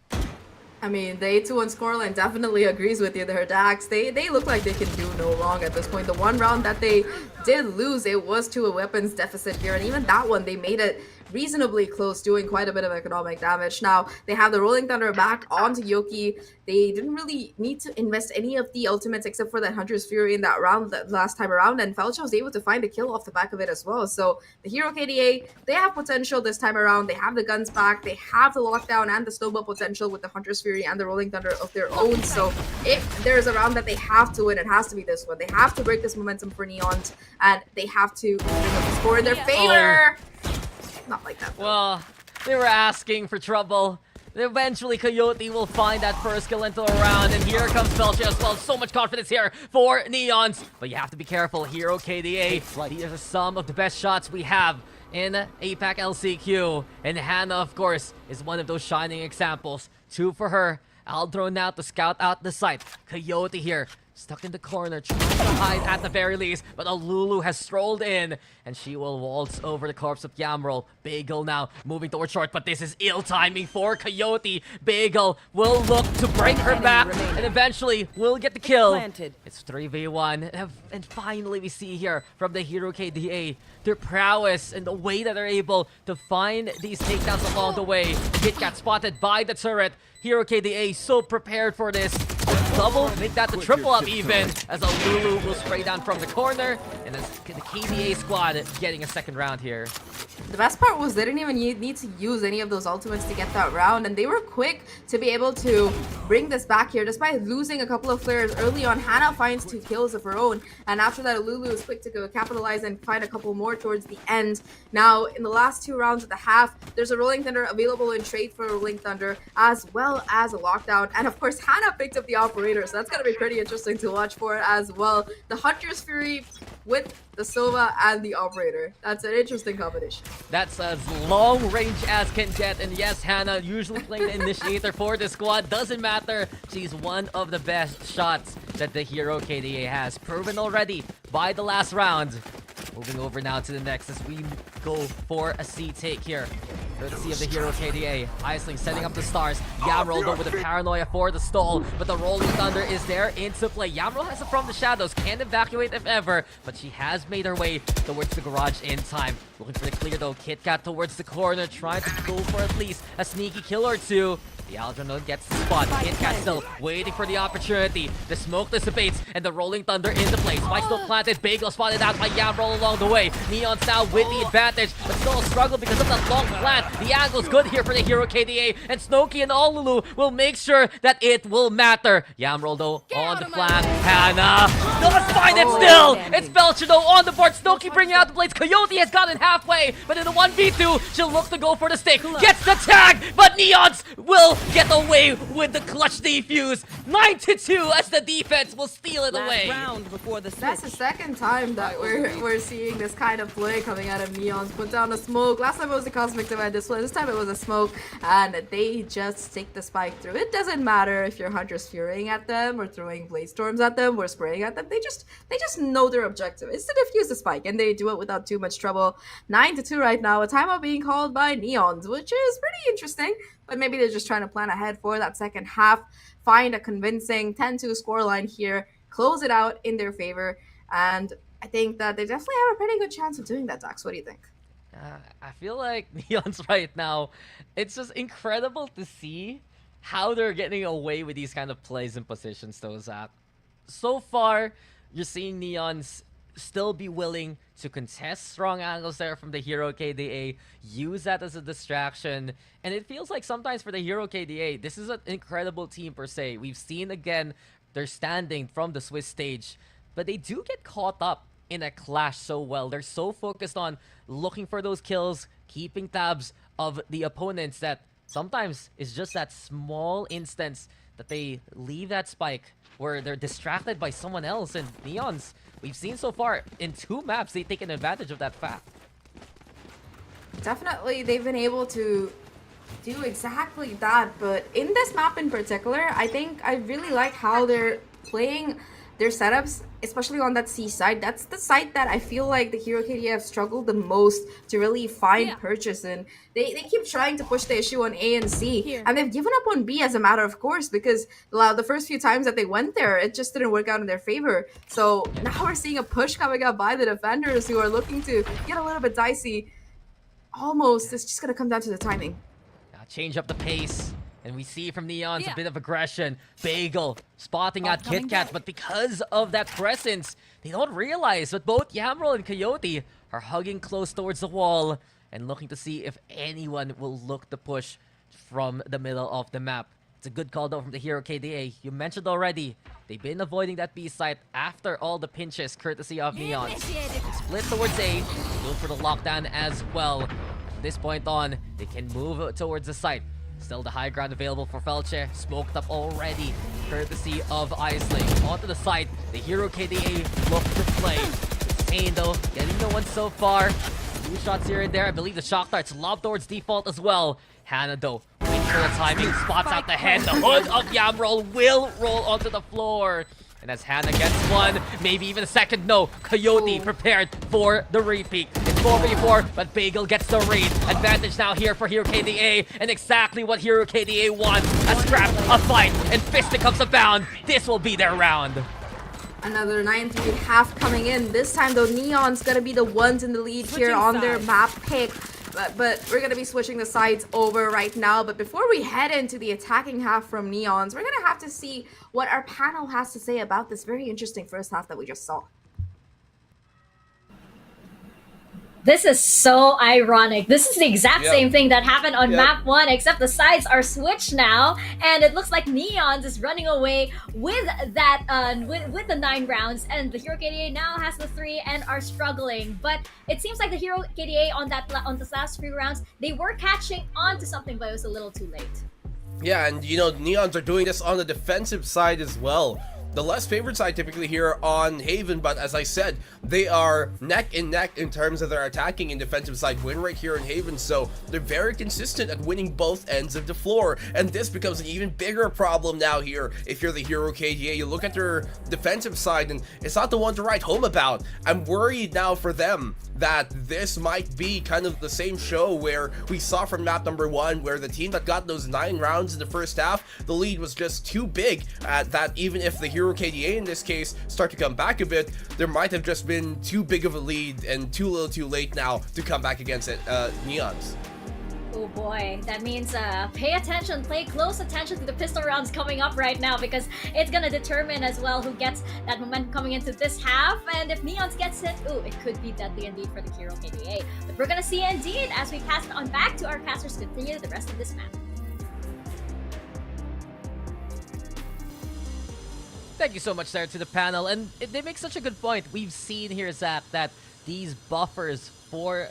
I mean, the 8-2-1 scoreline definitely agrees with you there, Daks. They look like they can do no wrong at this point. The one round that they did lose, it was to a weapons deficit here, and even that one, they made it reasonably close, doing quite a bit of economic damage. Now, they have the Rolling Thunder back onto Yoki. They didn't really need to invest any of the ultimates except for that Hunter's Fury in that round last time around, and Felcha was able to find a kill off the back of it as well. So the Hero KDA, they have potential this time around. They have the guns back, they have the lockdown and the snowball potential with the Hunter's Fury and the Rolling Thunder of their own. So if there's a round that they have to win, it has to be this one. They have to break this momentum for Neons, and they have to bring up the score in their favor. Not like that, though. Well, they were asking for trouble. Eventually, Coyote will find that first kill into a round, and here comes Felcha as well. So much confidence here for Neons. But you have to be careful. Hero KDA, these are some of the best shots we have in APAC LCQ. And Hannah, of course, is one of those shining examples. 2 for her. Aldro now to scout out the site. Coyote here, stuck in the corner, trying to hide at the very least, but Lulu has strolled in, and she will waltz over the corpse of Yamroll. Bagel now moving towards short, but this is ill timing for Coyote. Bagel will look to bring her back, and eventually will get the kill. It's 3v1, and finally we see here from the Hero KDA their prowess and the way that they're able to find these takedowns along the way. Hit got spotted by the turret. Hero KDA so prepared for this. Double, make that the triple up even, as Lulu will spray down from the corner, and as the KDA squad getting a second round here. The best part was they didn't even need to use any of those ultimates to get that round, and they were quick to be able to bring this back here. Despite losing a couple of players early on, Hannah finds 2 kills of her own, and after that Lulu is quick to go capitalize and find a couple more towards the end. Now, in the last 2 rounds of the half, there's a Rolling Thunder available in trade for a Rolling Thunder, as well as a lockdown, and of course Hannah picked up the operator, so that's gonna be pretty interesting to watch for as well. The Hunter's Fury with the Sova and the operator. That's an interesting combination. That's as long range as can get, and yes, Hannah usually playing the initiator for the squad. Doesn't matter, she's one of the best shots that the Hero KDA has, proven already by the last round. Moving over now to the next as we go for a C take here. Courtesy of the Hero KDA. Iceling setting up the stars. Yamroll though with a paranoia for the stall, but the Rolling Thunder is there into play. Yamroll has it from the shadows, can't evacuate if ever, but she has made her way towards the garage in time. Looking for the clear though. KitKat towards the corner, trying to go for at least a sneaky kill or two. The Aldrin gets the spot. KitKat still waiting for the opportunity. The smoke dissipates, and the Rolling Thunder into play. Spike still planted. Bagel spotted out by Yamroll along the way. Neon's now with the advantage, but still a struggle because of that long plant. The angle's good here for the Hero KDA, and Snowkey and Lulu will make sure that it will matter. Yamroll though on the flank. Hannah does find it still. It's Felcha though on the board. Snowkey bringing out the blades. Coyote has gotten halfway, but in the 1v2, she'll look to go for the stick. Gets the tag, but Neons will get away with the clutch defuse. 9-2 as the defense will steal it away. Round before the That's the second time that we're seeing this kind of play coming out of Neons. Put down a smoke. Last time it was the Cosmic Divide display. This time it was a smoke, and they just take the spike through. It doesn't matter if you're Hunter's Furying at them or throwing Blade Storms at them or spraying at them. They just know their objective. It's to defuse the spike, and they do it without too much trouble. 9-2 right now. A timeout being called by Neons, which is pretty interesting. But maybe they're just trying to plan ahead for that second half, find a convincing 10-2 scoreline here, close it out in their favor, and I think that they definitely have a pretty good chance of doing that, Daks. What do you think? I feel like Neon's right now, it's just incredible to see how they're getting away with these kind of plays and positions, though, Zach. So far, you're seeing Neon's still be willing to contest strong angles there from the Hero KDA, use that as a distraction. And it feels like sometimes for the Hero KDA, this is an incredible team per se. We've seen again their standing from the Swiss stage, but they do get caught up in a clash so well. They're so focused on looking for those kills, keeping tabs of the opponents, that sometimes it's just that small instance that they leave that spike where they're distracted by someone else. And Neons, we've seen so far in 2 maps, they've taken advantage of that fact. Definitely, they've been able to do exactly that, but in this map in particular, I think I really like how they're playing their setups, especially on that C side. That's the site that I feel like the Hero KDA have struggled the most to really find purchase in. They keep trying to push the issue on A and C, and they've given up on B as a matter of course, because the first few times that they went there, it just didn't work out in their favor. So now we're seeing a push coming up by the defenders who are looking to get a little bit dicey. Almost, it's just gonna come down to the timing. Change up the pace, and we see from Neons a bit of aggression. Bagel spotting out KitKat, but because of that presence, they don't realize that both Yamroll and Coyote are hugging close towards the wall and looking to see if anyone will look to push from the middle of the map. It's a good call though from the Hero KDA. You mentioned already, they've been avoiding that B site after all the pinches courtesy of Neons. Split towards A, go for the lockdown as well. From this point on, they can move towards the site. Still the high ground available for Felche, smoked up already, courtesy of Aisling. Onto the site, the Hero KDA look to play. Sane though, getting no one so far. 2 shots here and there. I believe the shock darts lob towards default as well. Hannah though, waiting for the timing, spots out the head. The hood of Yamroll will roll onto the floor. And as Hannah gets one, maybe even a second, no, Coyote prepared for the repeat. It's 4v4, but Bagel gets the read. Advantage now here for Hero KDA, and exactly what Hero KDA wants. A scrap, a fight, and fisticuffs abound. This will be their round. Another 9-3 half coming in. This time though, Neon's gonna be the ones in the lead here on their map pick. But we're gonna be switching the sides over right now. But before we head into the attacking half from Neons, we're gonna have to see what our panel has to say about this very interesting first half that we just saw. This is so ironic. This is the exact same thing that happened on map 1, except the sides are switched now, and it looks like Neons is running away with that with the 9 rounds, and the Hero KDA now has the 3 and are struggling. But it seems like the Hero KDA on the last few rounds, they were catching on to something, but it was a little too late. Yeah, and you know, Neons are doing this on the defensive side as well. The less favored side typically here on Haven, but as I said, they are neck and neck in terms of their attacking and defensive side win rate here in Haven, so they're very consistent at winning both ends of the floor, and this becomes an even bigger problem now here if you're the Hero KDA. You look at their defensive side and it's not the one to write home about. I'm worried now for them that this might be kind of the same show where we saw from map number 1, where the team that got those 9 rounds in the first half, the lead was just too big that even if the Hero KDA in this case start to come back a bit, there might have just been too big of a lead and too little too late now to come back against it, Neons. Oh boy, that means pay attention, pay close attention to the pistol rounds coming up right now, because it's gonna determine as well who gets that momentum coming into this half, and if Neons gets it, ooh, it could be deadly indeed for the Hero KDA. But we're gonna see indeed as we pass it on back to our casters to continue the rest of this map. Thank you so much there to the panel, and they make such a good point. We've seen here, Zahk, that these buffers for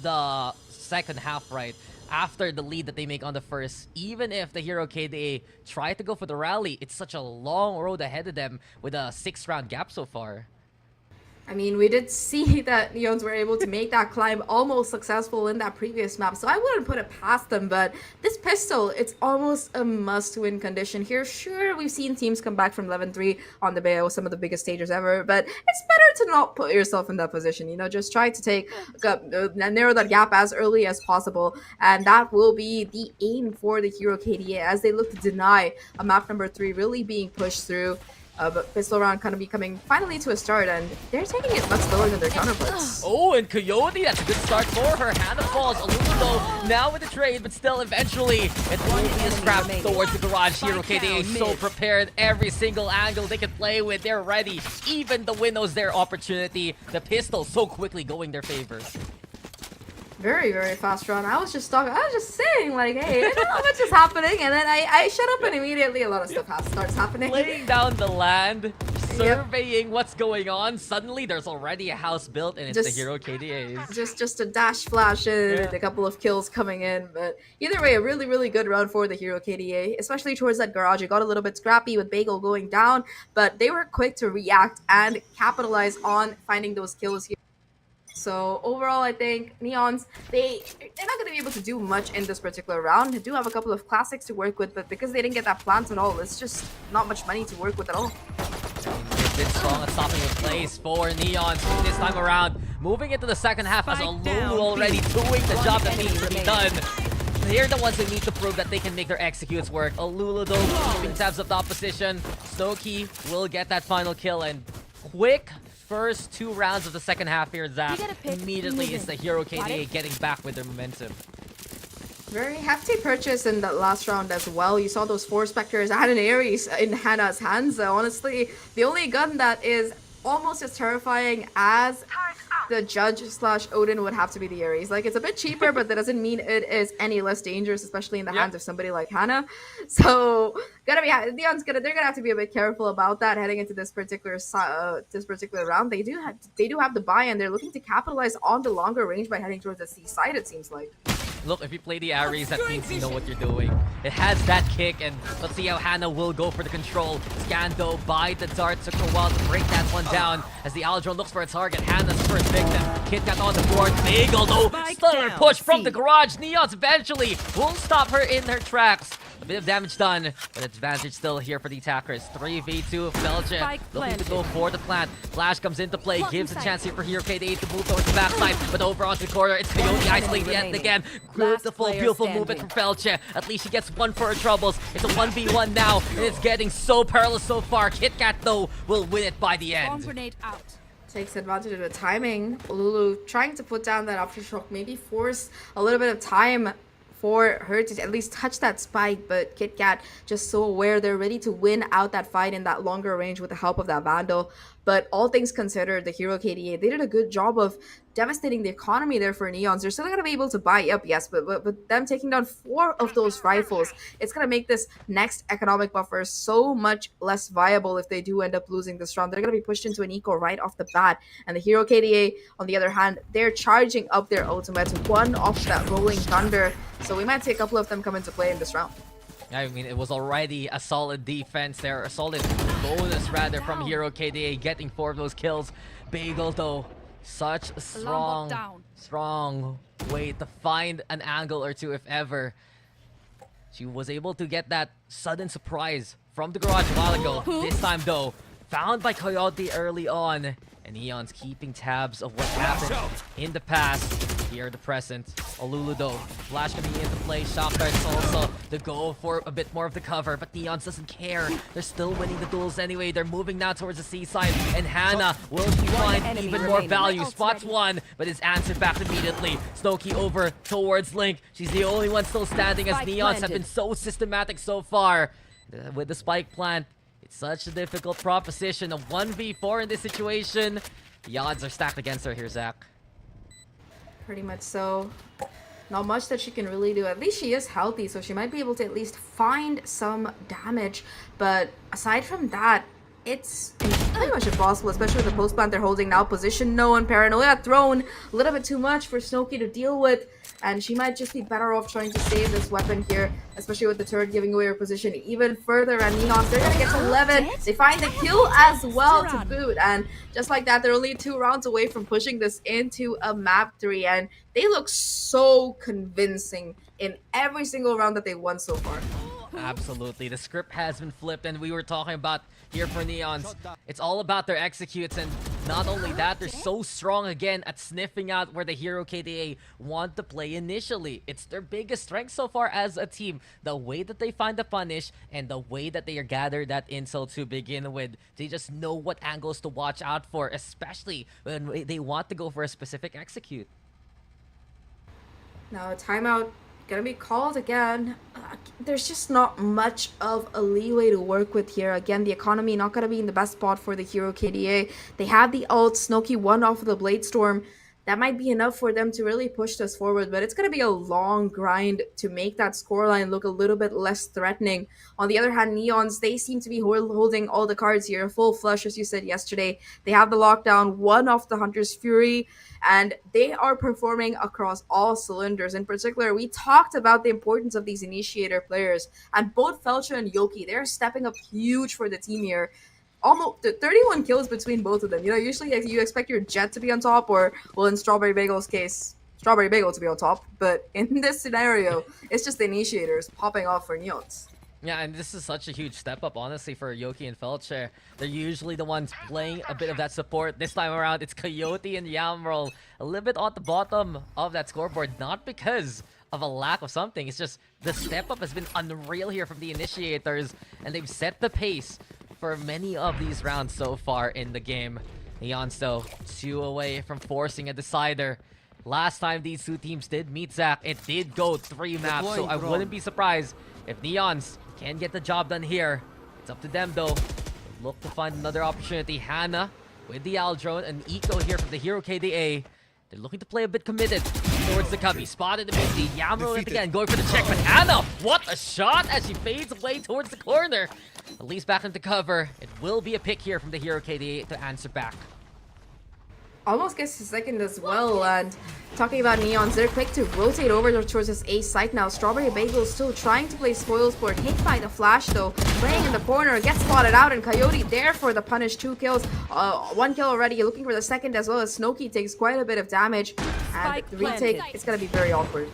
the second half, right, after the lead that they make on the first, even if the Hero KDA try to go for the rally, it's such a long road ahead of them with a 6-round gap so far. I mean, we did see that Neons were able to make that climb almost successful in that previous map, so I wouldn't put it past them, but this pistol, it's almost a must-win condition here. Sure, we've seen teams come back from 11-3 on the BO, some of the biggest stages ever, but it's better to not put yourself in that position, you know, just try to narrow that gap as early as possible, and that will be the aim for the Hero KDA as they look to deny a map number 3 really being pushed through. But pistol round kind of be coming finally to a start, and they're taking it much slower than their counterparts. Oh, and Coyote, that's a good start for her. Hannah falls. Alulo now with the trade, but still eventually it will be a scrap towards the garage. Hero KDA so prepared. Every single angle they can play with, they're ready. Even the Winnows, their opportunity. The pistol so quickly going their favor. Very, very fast run. I was just talking. I was just saying, like, hey, I don't know what is happening, and then I shut up, and immediately a lot of stuff starts happening. Laying down the land, surveying what's going on. Suddenly, there's already a house built, and it's the Hero KDAs. Just a dash flash and a couple of kills coming in, but either way, a really, really good round for the Hero KDA, especially towards that garage. It got a little bit scrappy with Bagel going down, but they were quick to react and capitalize on finding those kills here. So overall, I think Neons, they're not going to be able to do much in this particular round. They do have a couple of classics to work with, but because they didn't get that plant at all, it's just not much money to work with at all. A bit strong at stopping in place for Neons this time around. Moving into the second half as Alulu already doing the job that needs to be done. They're the ones who need to prove that they can make their executes work. Alulu though, keeping tabs of top position. Snowkey will get that final kill, and quick first 2 rounds of the second half here, Zach. Immediately is the Hero KDA getting back with their momentum. Very hefty purchase in that last round as well. You saw those 4 Spectres and an Ares in Hannah's hands. Honestly, the only gun that is almost as terrifying as the Judge / Odin would have to be the Ares. Like, it's a bit cheaper, but that doesn't mean it is any less dangerous, especially in the hands of somebody like Hannah. So they're gonna have to be a bit careful about that heading into this particular round. They do have the buy, and they're looking to capitalize on the longer range by heading towards the C side, it seems like. Look, if you play the Ares, that means you know what you're doing. It has that kick, and let's see how Hannah will go for the control. Scan though by the dart, took her a while to break that one down as the Aldron looks for a target. Hannah's first victim. Kit got on the board. Bagel though, stutter push from the garage. Neons eventually will stop her in her tracks. A bit of damage done, but advantage still here for the attackers. 3v2 of Belgium looking to go for the plant. Flash comes into play, gives a chance here for Hero KDA to move towards the backside, but over onto the corner, it's Coyote isolating yet again. Beautiful, beautiful movement from Felche. At least she gets one for her troubles. It's a 1v1 now, and it's getting so perilous so far. KitKat, though, will win it by the end. Grenade out. Takes advantage of the timing. Lulu trying to put down that aftershock, maybe force a little bit of time for her to at least touch that spike, but KitKat just so aware they're ready to win out that fight in that longer range with the help of that Vandal. But all things considered, the Hero KDA, they did a good job of devastating the economy there for Neons. They're still going to be able to buy up, yes, but them taking down 4 of those rifles, it's going to make this next economic buffer so much less viable if they do end up losing this round. They're going to be pushed into an eco right off the bat. And the Hero KDA, on the other hand, they're charging up their ultimates, one off that Rolling Thunder. So we might see a couple of them come into play in this round. I mean, it was already a solid defense there, a solid bonus rather from Hero KDA getting 4 of those kills. Bagel though, such a strong way to find an angle or 2 if ever. She was able to get that sudden surprise from the garage a while ago. This time though, found by Coyote early on, and Neon's keeping tabs of what happened in the past. Here the present. Alulu though, Flash coming into play. Shock darts also to go for a bit more of the cover, but Neons doesn't care. They're still winning the duels anyway. They're moving now towards the seaside, and Hannah will find even more value. Spots one, but is answered back immediately. Snowkey over towards Link. She's the only one still standing as Neons have been so systematic so far. With the spike plant, it's such a difficult proposition. A 1v4 in this situation. The odds are stacked against her here, Zach. Pretty much so. Not much that she can really do. At least she is healthy, so she might be able to at least find some damage. But aside from that, it's pretty much impossible, especially with the post plant they're holding now. Position known, paranoia thrown, a little bit too much for Snowkey to deal with. And she might just be better off trying to save this weapon here, especially with the turret giving away her position even further. And Neons, they're gonna get to 11. They find the kill as well to boot. And just like that, they're only 2 rounds away from pushing this into a map 3. And they look so convincing in every single round that they won so far. Absolutely. The script has been flipped, and we were talking about here for Neons. It's all about their executes, and Not only that, they're so strong again at sniffing out where the Hero KDA want to play initially. It's their biggest strength so far as a team. The way that they find the punish and the way that they gather that intel to begin with. They just know what angles to watch out for, especially when they want to go for a specific execute. Now a timeout gonna be called again. There's just not much of a leeway to work with here. Again, the economy not gonna be in the best spot for the Hero KDA. They have the ult. Snowkey won off of the Blade Storm. That might be enough for them to really push this forward, but it's going to be a long grind to make that scoreline look a little bit less threatening. On the other hand, Neons, they seem to be holding all the cards here, full flush, as you said yesterday. They have the lockdown, one off the Hunter's Fury, and they are performing across all cylinders. In particular, we talked about the importance of these initiator players, and both Felcha and Yoki, they're stepping up huge for the team here. Almost 31 kills between both of them. You know, usually you expect your Jet to be on top, or, well, in Strawberry Bagel's case, Strawberry Bagel to be on top. But in this scenario, it's just the initiators popping off for Neons. Yeah, and this is such a huge step up, honestly, for Yoki and Felcher. They're usually the ones playing a bit of that support. This time around, it's Coyote and Yamroll a little bit on the bottom of that scoreboard, not because of a lack of something. It's just the step up has been unreal here from the initiators, and they've set the pace for many of these rounds so far in the game. Neons, though, 2 away from forcing a decider. Last time these two teams did meet, Zach, it did go 3 maps, so I wouldn't be surprised if Neons can get the job done here. It's up to them, though. Look to find another opportunity. Hannah with the Aldrone and Eco here from the Hero KDA. They're looking to play a bit committed towards the cubby. Spotted the Misty. Yamro again going for the check, but Hannah, what a shot as she fades away towards the corner. At least back into cover. It will be a pick here from the Hero KDA to answer back. Almost gets a second as well, and talking about Neons, they're quick to rotate over towards this A site now. Strawberry Bagel still trying to play spoil sport, hit by the flash though, playing in the corner, gets spotted out, and Coyote there for the punish. 2 kills, 1 kill already, looking for the second as well as Snowkey takes quite a bit of damage, and the retake, it's gonna be very awkward.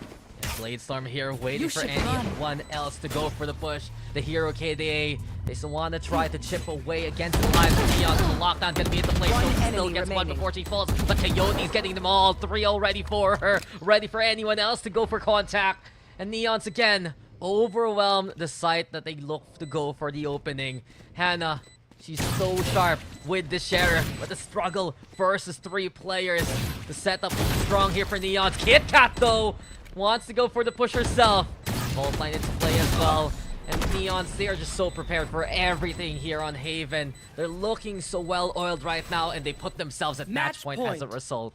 Blade Storm here waiting for anyone else to go for the push. The Hero KDA, they still want to try to chip away against the lives of Neon. The lockdown gonna be at the place, so she still gets one before she falls. But Coyote's getting them all. 3 already for her. Ready for anyone else to go for contact. And Neons again overwhelmed the site that they look to go for the opening. Hannah, she's so sharp with the Sheriff, but the struggle versus 3 players. The setup is strong here for Neons. Kit Kat though wants to go for the push herself. Vault line into play as well. And Neons, they are just so prepared for everything here on Haven. They're looking so well oiled right now, and they put themselves at match point as a result.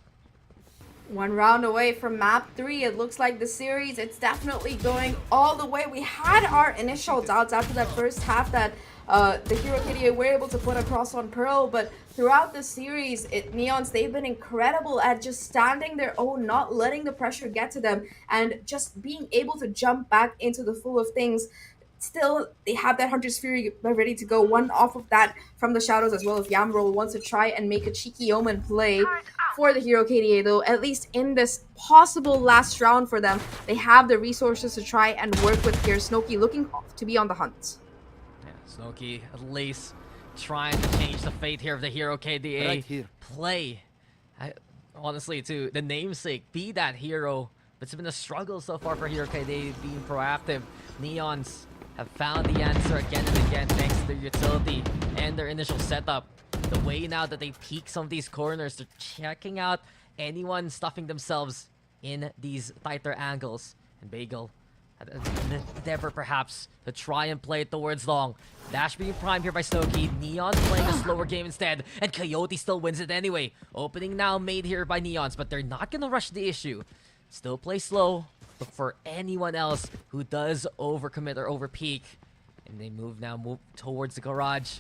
1 round away from map 3. It looks like the series, it's definitely going all the way. We had our initial doubts after that first half that the Hero KDA were able to put across on Pearl, but throughout the series, Neons, they've been incredible at just standing their own, not letting the pressure get to them, and just being able to jump back into the flow of things. Still, they have that Hunter's Fury ready to go. 1 off of that from the shadows as well as Yamroll wants to try and make a cheeky Omen play for the Hero KDA, though. At least in this possible last round for them, they have the resources to try and work with here. Snowkey looking to be on the hunt. Yeah, Snowkey at least trying to change the fate here of the Hero KDA. Right here. Play. Honestly, to the namesake, be that hero. But it's been a struggle so far for Hero KDA being proactive. Neons have found the answer again and again thanks to their utility and their initial setup. The way now that they peek some of these corners, they're checking out anyone stuffing themselves in these tighter angles. And Bagel had an endeavor perhaps to try and play it towards long. Dash being primed here by Snowkey. Neons playing a slower game instead, and Coyote still wins it anyway. Opening now made here by Neons, but they're not gonna rush the issue. Still play slow. Look for anyone else who does overcommit or overpeak. And they move towards the garage.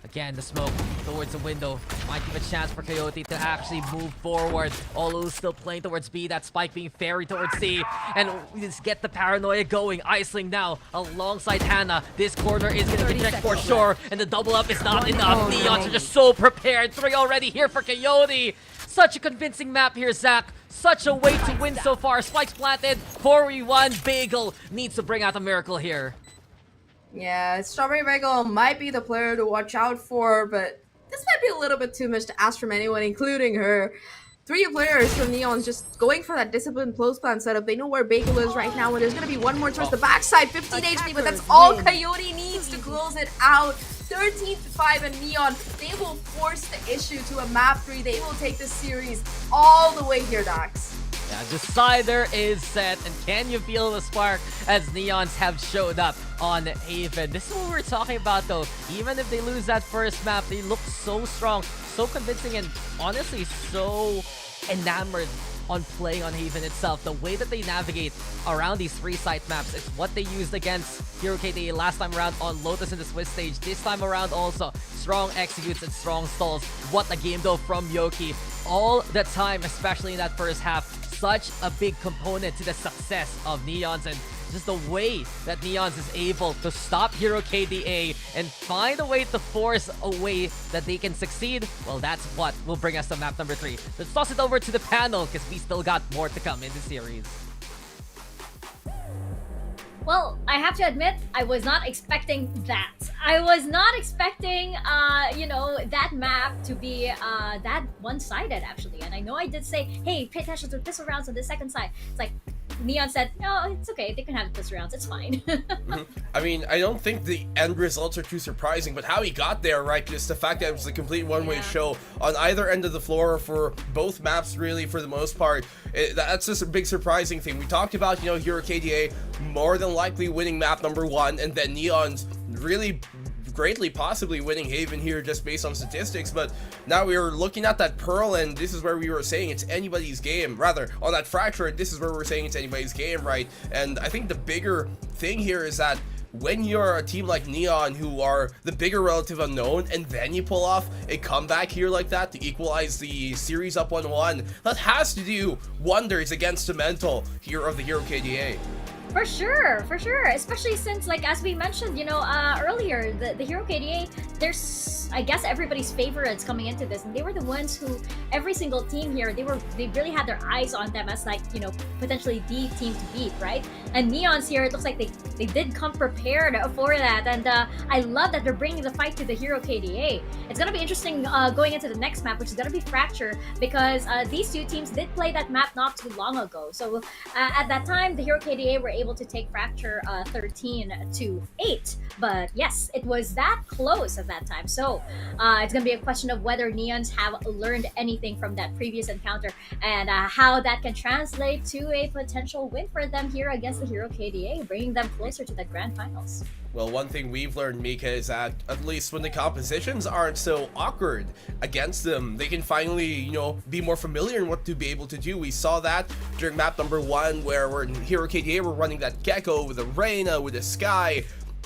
Again, the smoke towards the window. Might give a chance for Coyote to actually move forward. Olu still playing towards B. That spike being ferried towards C. And we just get the paranoia going. Isling now alongside Hannah. This corner is going to be checked for sure. And the double up is not enough. Neons are just so prepared. 3 already here for Coyote. Such a convincing map here, Zach. Such a way to win so far. Spikes planted. 4v1. Bagel needs to bring out a miracle here. Yeah, Strawberry Bagel might be the player to watch out for, but this might be a little bit too much to ask from anyone, including her. 3 players from Neon's just going for that disciplined close plan setup. They know where Bagel is right now, and there's going to be one more towards the backside. 15 HP, but that's all Coyote needs to close it out. 13-5 and Neon, they will force the issue to a map 3. They will take this series all the way here, Daks. Yeah, Decider is set, and can you feel the spark as Neons have showed up on Haven? This is what we're talking about, though. Even if they lose that first map, they look so strong, so convincing, and honestly so enamored on playing on Haven itself. The way that they navigate around these 3 site maps is what they used against Hero KDA last time around on Lotus in the Swiss stage. This time around also, strong executes and strong stalls. What a game though from Yoki. All the time, especially in that first half, such a big component to the success of Neons, and just the way that Neons is able to stop Hero KDA and find a way to force a way that they can succeed. Well, that's what will bring us to map number 3. Let's toss it over to the panel because we still got more to come in the series. Well, I have to admit, I was not expecting that. I was not expecting, you know, that map to be that one-sided, actually. And I know I did say, hey, pay attention to pistol rounds on the second side. It's like, Neon said, no, it's okay. They can have the pistol rounds. It's fine. I mean, I don't think the end results are too surprising, but how he got there, right? Just the fact that it was a complete one-way show on either end of the floor for both maps, really, for the most part. That's just a big surprising thing. We talked about, you know, Hero KDA more than likely winning map number 1, and then Neon's really greatly possibly winning Haven here just based on statistics. But now we are looking at that Pearl, and this is where we were saying it's anybody's game. Rather, on that Fracture, this is where we're saying it's anybody's game, right? And I think the bigger thing here is that when you're a team like Neon, who are the bigger relative unknown, and then you pull off a comeback here like that to equalize the series up 1-1, that has to do wonders against the mental here of the Hero KDA. For sure, especially since, like, as we mentioned, you know, earlier, the Hero KDA, there's, I guess, everybody's favorites coming into this, and they were the ones who, every single team here, they really had their eyes on them as, like, you know, potentially the team to beat, right? And Neon's here, it looks like they did come prepared for that, and I love that they're bringing the fight to the Hero KDA. It's gonna be interesting going into the next map, which is gonna be Fracture, because these two teams did play that map not too long ago. So at that time, the Hero KDA were able to take Fracture 13-8, but yes, it was that close at that time. So it's gonna be a question of whether Neons have learned anything from that previous encounter, and how that can translate to a potential win for them here against the Hero KDA, bringing them closer to the grand finals. Well, one thing we've learned, Mika, is that at least when the compositions aren't so awkward against them, they can finally, you know, be more familiar in what to be able to do. We saw that during map number 1, where we're in Hero KDA, we're running that Gecko with a Reyna, with a Sky.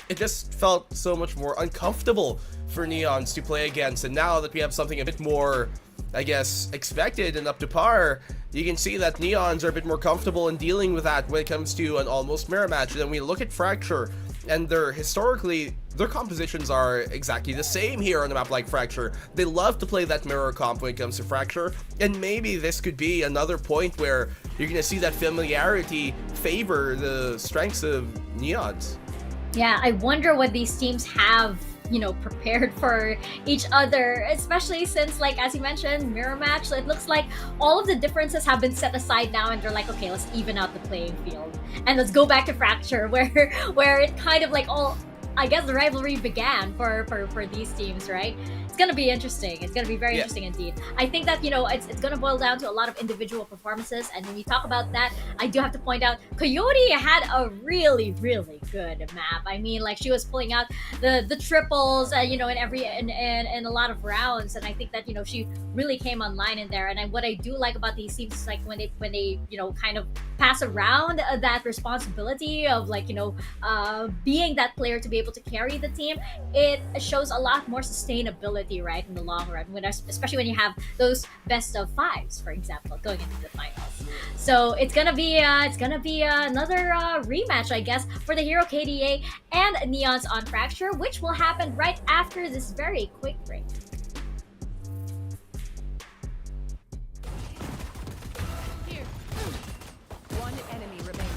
It just felt so much more uncomfortable for Neons to play against, and now that we have something a bit more, I guess, expected and up to par, you can see that Neons are a bit more comfortable in dealing with that when it comes to an almost mirror match. And then we look at Fracture, and historically, their compositions are exactly the same here on a map like Fracture. They love to play that mirror comp when it comes to Fracture, and maybe this could be another point where you're going to see that familiarity favor the strengths of Neons. Yeah, I wonder what these teams have, you know, prepared for each other, especially since, like, as you mentioned, mirror match, so it looks like all of the differences have been set aside now, and they're like, okay, let's even out the playing field and let's go back to Fracture, where it kind of like all, I guess, the rivalry began for these teams, right? It's gonna be interesting. It's gonna be very interesting indeed. I think that, you know, it's gonna boil down to a lot of individual performances, and when you talk about that, I do have to point out Coyote had a really good map. I mean, like, she was pulling out the triples, you know, in a lot of rounds, and I think that, you know, she really came online in there. And what I do like about these teams is, like, when they you know, kind of pass around that responsibility of, like, you know, being that player to be able to carry the team, it shows a lot more sustainability, right, in the long run, especially when you have those best of 5s, for example, going into the finals. So it's gonna be another rematch, I guess, for the Hero KDA and Neons on Fracture, which will happen right after this very quick break. Here. One enemy remaining.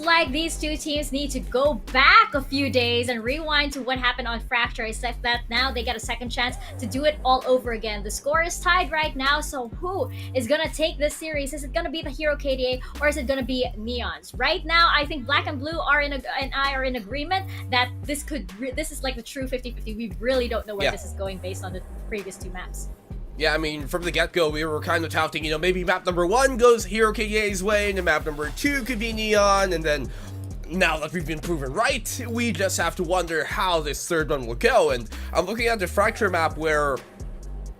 like these two teams need to go back a few days and rewind to what happened on Fracture, except that now they get a second chance to do it all over again. The score is tied right now, so who is gonna take this series? Is it gonna be the Hero KDA or is it gonna be Neons? Right now, I think Black and Blue and I are in agreement that this is like the true 50-50. We really don't know where this is going based on the previous two maps. Yeah, I mean, from the get-go, we were kind of touting, maybe map number 1 goes Hero KDA's way, and then map number 2 could be Neon, and then now that we've been proven right, we just have to wonder how this third one will go. And I'm looking at the Fracture map where,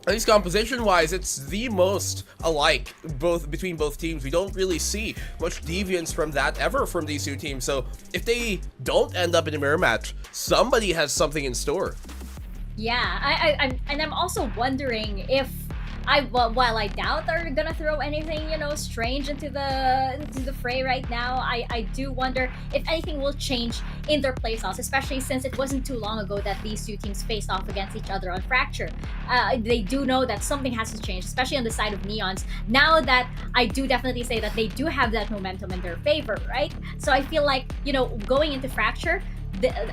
at least composition-wise, it's the most alike between both teams. We don't really see much deviance from that ever from these two teams, so if they don't end up in a mirror match, somebody has something in store. Yeah, I'm also wondering if while I doubt they're gonna throw anything strange into the fray right now, I do wonder if anything will change in their playoffs, especially since it wasn't too long ago that these two teams faced off against each other on Fracture. They do know that something has to change, especially on the side of Neons. Now that I do definitely say that they do have that momentum in their favor, right? So I feel like going into Fracture.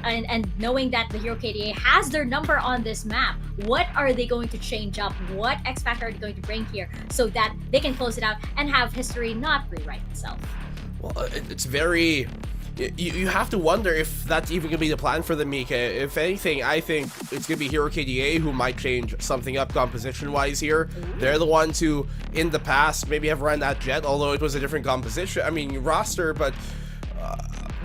And knowing that the Hero KDA has their number on this map, what are they going to change up? What X factor are they going to bring here so that they can close it out and have history not rewrite itself? Well, it's very... You have to wonder if that's even going to be the plan for the Mika. If anything, I think it's going to be Hero KDA who might change something up composition-wise here. They're the ones who, in the past, maybe have run that Jet, although it was a different composition. I mean, roster, but...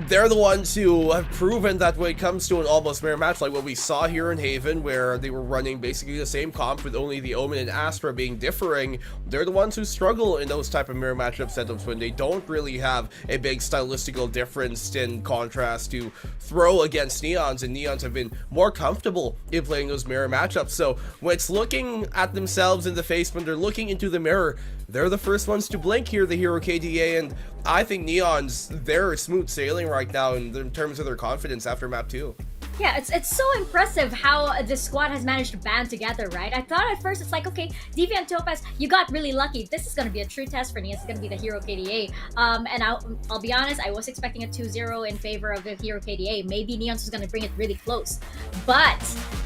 they're the ones who have proven that when it comes to an almost mirror match, like what we saw here in Haven, where they were running basically the same comp with only the Omen and Astra being differing, they're the ones who struggle in those type of mirror matchup setups when they don't really have a big stylistical difference in contrast to throw against Neons, and Neons have been more comfortable in playing those mirror matchups. So when it's looking at themselves in the face, when they're looking into the mirror, they're the first ones to blink here, the Hero KDA, and I think Neons, they're smooth sailing right now in terms of their confidence after map 2. Yeah, it's so impressive how this squad has managed to band together, right? I thought at first it's like, okay, Deviant Topaz, you got really lucky. This is going to be a true test for Neons. It's going to be the Hero KDA. And I'll be honest, I was expecting a 2-0 in favor of the Hero KDA. Maybe Neons was going to bring it really close. But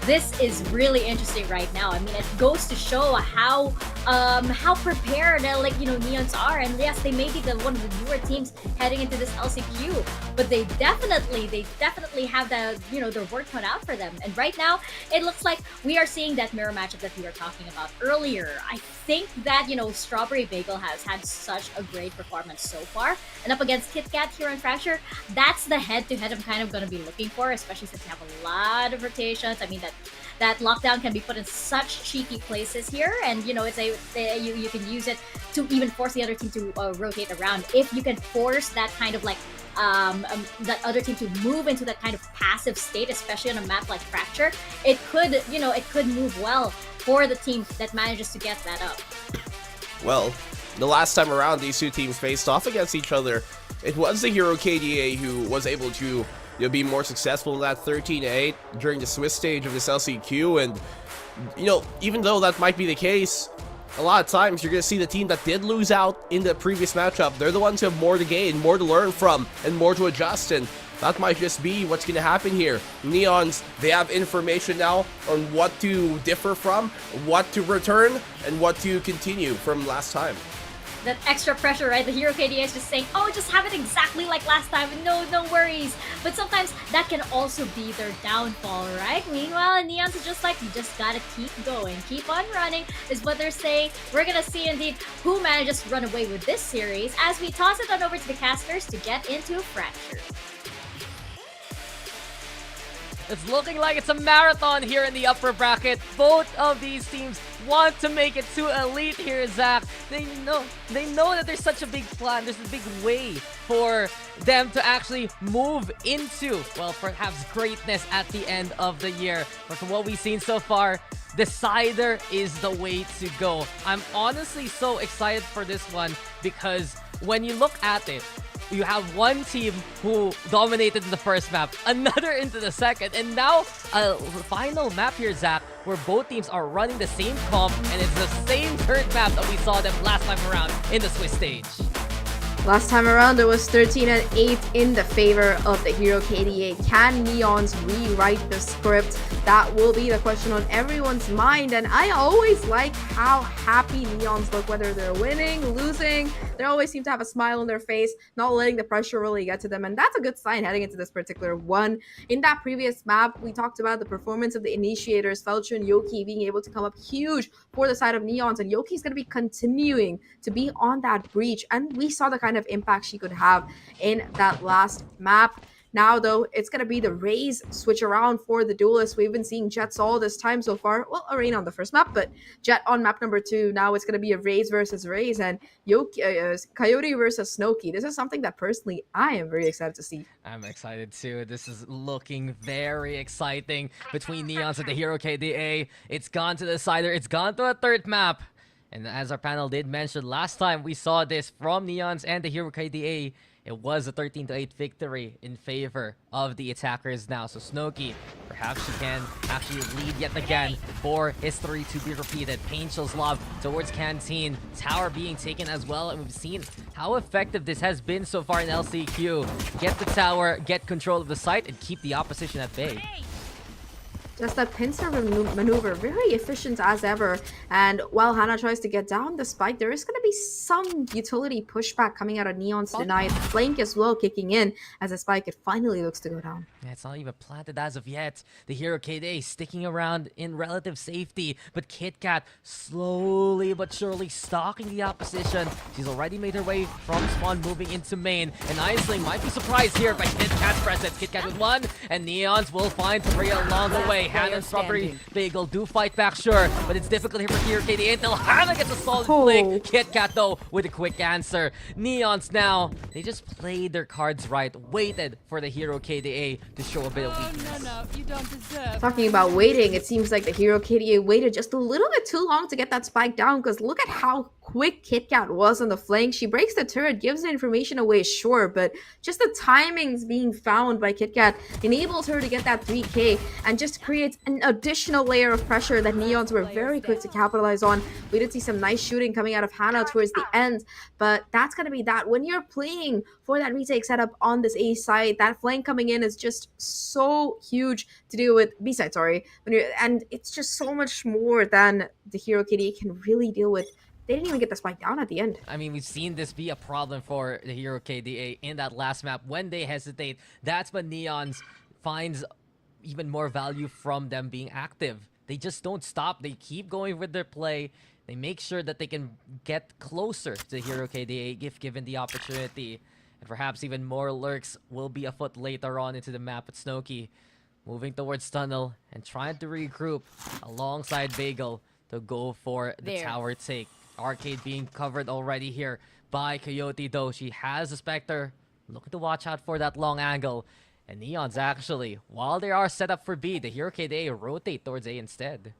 this is really interesting right now. I mean, it goes to show how prepared Neons are. And yes, they may be one of the newer teams heading into this LCQ, but they definitely have the their work cut out for them. And right now, it looks like we are seeing that mirror matchup that we were talking about earlier. I think that, Strawberry Bagel has had such a great performance so far. And up against Kit Kat here on Fracture, that's the head-to-head I'm kind of going to be looking for, especially since we have a lot of rotations. I mean, that lockdown can be put in such cheeky places here, and you can use it to even force the other team to rotate around. If you can force that kind of that other team to move into that kind of passive state, especially on a map like Fracture, it could move well for the team that manages to get that up. Well, the last time around these two teams faced off against each other, it was the Hero KDA who was able to be more successful in that 13-8 during the Swiss stage of this LCQ, and even though that might be the case, a lot of times you're going to see the team that did lose out in the previous matchup, they're the ones who have more to gain, more to learn from, and more to adjust, and that might just be what's going to happen here. Neons, they have information now on what to differ from, what to return, and what to continue from last time. That extra pressure, right? The Hero KDA is just saying, oh, just have it exactly like last time, no worries. But sometimes that can also be their downfall, right? Meanwhile, Neons is just like, you just gotta keep going, keep on running, is what they're saying. We're gonna see indeed who manages to run away with this series as we toss it on over to the casters to get into Fracture. It's looking like it's a marathon here in the upper bracket. Both of these teams want to make it to Elite here, Zach. They know that there's such a big plan. There's a big way for them to actually move into, well, perhaps greatness at the end of the year. But from what we've seen so far, Decider is the way to go. I'm honestly so excited for this one because when you look at it, you have one team who dominated in the first map, another into the second, and now a final map here, Zach, where both teams are running the same comp, and it's the same third map that we saw them last time around in the Swiss stage. Last time around, it was 13 and 8 in the favor of the Hero KDA. Can Neons rewrite the script? That will be the question on everyone's mind. And I always like how happy Neons look, whether they're winning, losing. They always seem to have a smile on their face, not letting the pressure really get to them. And that's a good sign heading into this particular one. In that previous map, we talked about the performance of the initiators, Felcher and Yoki being able to come up huge for the side of Neons. And Yoki's going to be continuing to be on that breach. And we saw the kind of impact she could have in that last map. Now, though, it's going to be the Raze switch around for the duelists. We've been seeing Jets all this time so far. Well, Arena on the first map, but Jet on map number 2. Now it's going to be a Raze versus Raze and Coyote versus Snowkey. This is something that personally I am very excited to see. I'm excited too. This is looking very exciting between Neons and the Hero KDA. It's gone to the decider. It's gone to a third map. And as our panel did mention, last time we saw this from Neons and the Hero KDA, it was a 13-8 victory in favor of the attackers now. So Snowkey, perhaps she can actually lead yet again for history to be repeated. Painful's lob towards Canteen. Tower being taken as well. And we've seen how effective this has been so far in LCQ. Get the tower, get control of the site, and keep the opposition at bay. Just that pincer maneuver, very efficient as ever. And while Hannah tries to get down the spike, there is going to be some utility pushback coming out of Neon's denied flank as well, kicking in as the spike, it finally looks to go down. Yeah, it's not even planted as of yet. The Hero KDA sticking around in relative safety, but KitKat slowly but surely stalking the opposition. She's already made her way from spawn, moving into main. And Aisling might be surprised here by KitKat's presence. KitKat with 1, and Neons will find 3 along the way. Hannah and Strawberry Bagel do fight back, sure, but it's difficult here for Hero KDA until Hannah gets a solid flick. KitKat, though, with a quick answer. Neons now, they just played their cards right, waited for the Hero KDA to show a bit of weakness. No, you don't deserve. Talking about waiting, it seems like the Hero KDA waited just a little bit too long to get that spike down, because look at how quick KitKat was on the flank. She breaks the turret, gives the information away, sure, but just the timings being found by KitKat enables her to get that 3K and just creates an additional layer of pressure that Neons were very quick to capitalize on. We did see some nice shooting coming out of Hannah towards the end, but that's going to be that. When you're playing for that retake setup on this A side, that flank coming in is just so huge to deal with. B side, sorry. And it's just so much more than the Hero KDA can really deal with. They didn't even get the spike down at the end. I mean, we've seen this be a problem for the Hero KDA in that last map. When they hesitate, that's when Neons finds even more value from them being active. They just don't stop. They keep going with their play. They make sure that they can get closer to Hero KDA if given the opportunity. And perhaps even more lurks will be afoot later on into the map at Snowkey. Moving towards tunnel and trying to regroup alongside Bagel to go for the tower take. Arcade being covered already here by Coyote, though. She has a Spectre. Looking to watch out for that long angle. And Neons actually, while they are set up for B, the Hero KDA rotate towards A instead.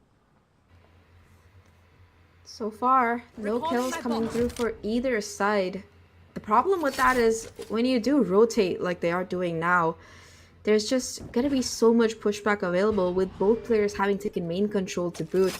So far, no kills coming through for either side. The problem with that is when you do rotate like they are doing now, there's just going to be so much pushback available with both players having taken main control to boot.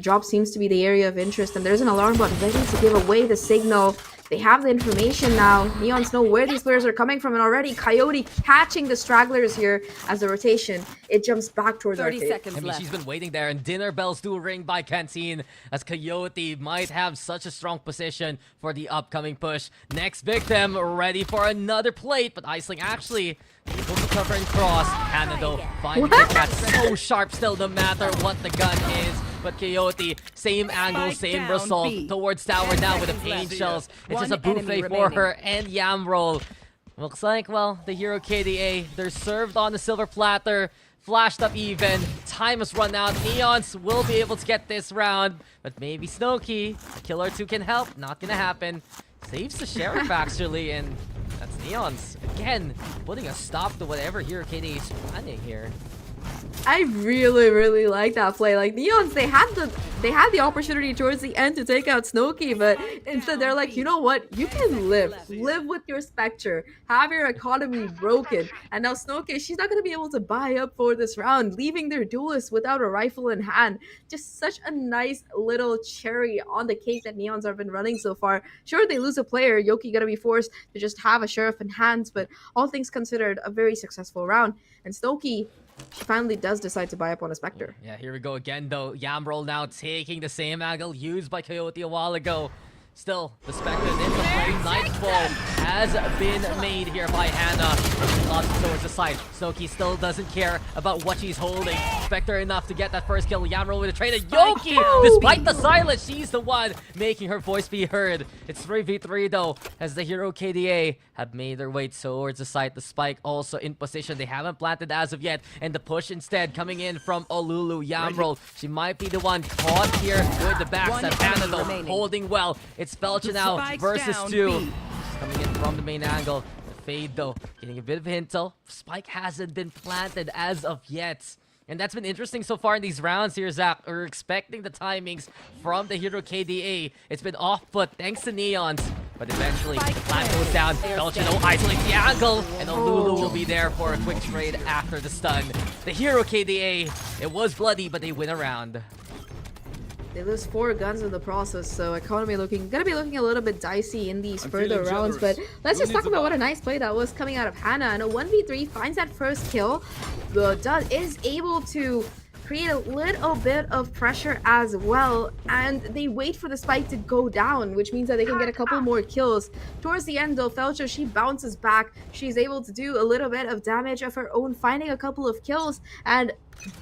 Drop seems to be the area of interest, and there's an alarm bot ready to give away the signal. They have the information now. Neons know where these players are coming from, and already Coyote catching the stragglers here as the rotation. It jumps back towards 30 Arcade. seconds I mean, left. she's been waiting there, and dinner bells do ring by Canteen as Coyote might have such a strong position for the upcoming push. Next victim ready for another plate, but Aisling actually able to cover and cross. Hannah, though, finding KitKat so sharp still, no matter what the gun is. But Coyote, same angle, same down, result B. towards tower 10 now with the seconds pain left. shells. It's One just a buffet enemy for remaining. her and Yam roll. Looks like, well, the Hero KDA, they're served on the silver platter. Flashed up even. Time has run out. Neons will be able to get this round. But maybe Snowkey, a kill or two can help. Not gonna happen. Saves the Sheriff actually, and that's Neons. Again, putting a stop to whatever Hero KDA is planning here. I really like that play. Like Neons, they had the opportunity towards the end to take out Snowkey, but instead they're like, you know what? You can live with your Spectre, have your economy broken, and now Snowkey, she's not gonna be able to buy up for this round, leaving their duelist without a rifle in hand. Just such a nice little cherry on the cake that Neons have been running so far. Sure, they lose a player, Yoki gonna be forced to just have a sheriff in hands, but all things considered, a very successful round. And Snowkey, she finally does decide to buy up on a Spectre. Yeah, here we go again though. Yamroll now taking the same angle used by Coyote a while ago. Still, the Spectre in the play. Nightfall has been made here by Hannah. Lots towards the side. Snowkey still doesn't care about what she's holding. Spectre enough to get that first kill. Yamroll with a trade. And Yoki, despite the silence, she's the one making her voice be heard. It's 3v3 though, as the hero KDA have made their way towards the site. The spike also in position. They haven't planted as of yet. And the push instead coming in from Olulu. Yamroll, she might be the one caught here with the backstab. Hannah though, holding well. It's Felcha now versus 2. She's coming in from the main angle. The fade though, getting a bit of intel. Spike hasn't been planted as of yet. And that's been interesting so far in these rounds here, Zach. We're expecting the timings from the hero KDA. It's been off-put thanks to Neons. But eventually, the plant goes down. Felcha though isolates the angle. And Olulu will be there for a quick trade after the stun. The hero KDA, it was bloody, but they win a round. They lose 4 guns in the process, so economy gonna be looking a little bit dicey in these further rounds. But let's just talk about what a nice play that was coming out of Hannah. And a 1v3 finds that first kill. Is able to create a little bit of pressure as well, and they wait for the spike to go down, which means that they can get a couple more kills. Towards the end though, Felcha, she bounces back. She's able to do a little bit of damage of her own, finding a couple of kills, and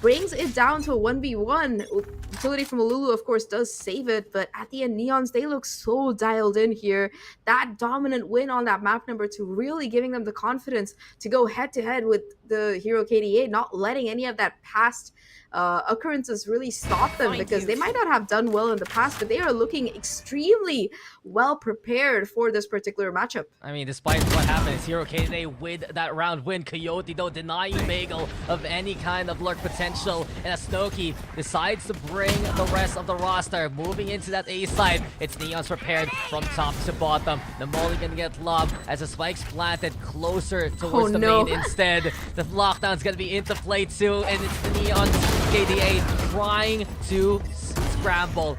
brings it down to a 1v1. Utility from Olulu, of course, does save it, but at the end, Neons, they look so dialed in here. That dominant win on that map number 2 really giving them the confidence to go head-to-head with the hero KDA, not letting any of that past occurrences really stop them, because they might not have done well in the past, but they are looking extremely well prepared for this particular matchup. I mean, despite what happened, it's hero KDA with that round win. Coyote though denying Bagel of any kind of lurk potential, and as Snowkey decides to bring the rest of the roster moving into that A side. It's Neons prepared from top to bottom. The Molly gonna get lobbed as the spike's planted closer towards the main instead. The lockdown's gonna be into play too, and it's the Neons KDA trying to scramble.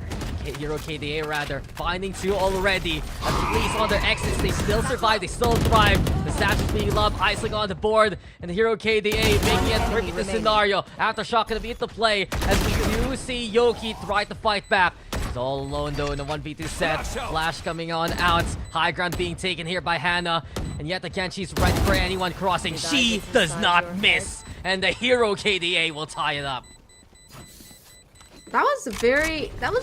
Hero KDA rather, finding 2 already. At least on their exits, they still survive, they still thrive. The Satch is being loved, icing on the board, and the hero KDA making it tricky the scenario. Aftershock gonna be into play, as we do see Yoki try to fight back. He's all alone though in the 1v2 set. Flash coming on out. High ground being taken here by Hannah. And yet again, she's ready for anyone crossing. She does not miss. And the hero KDA will tie it up. That was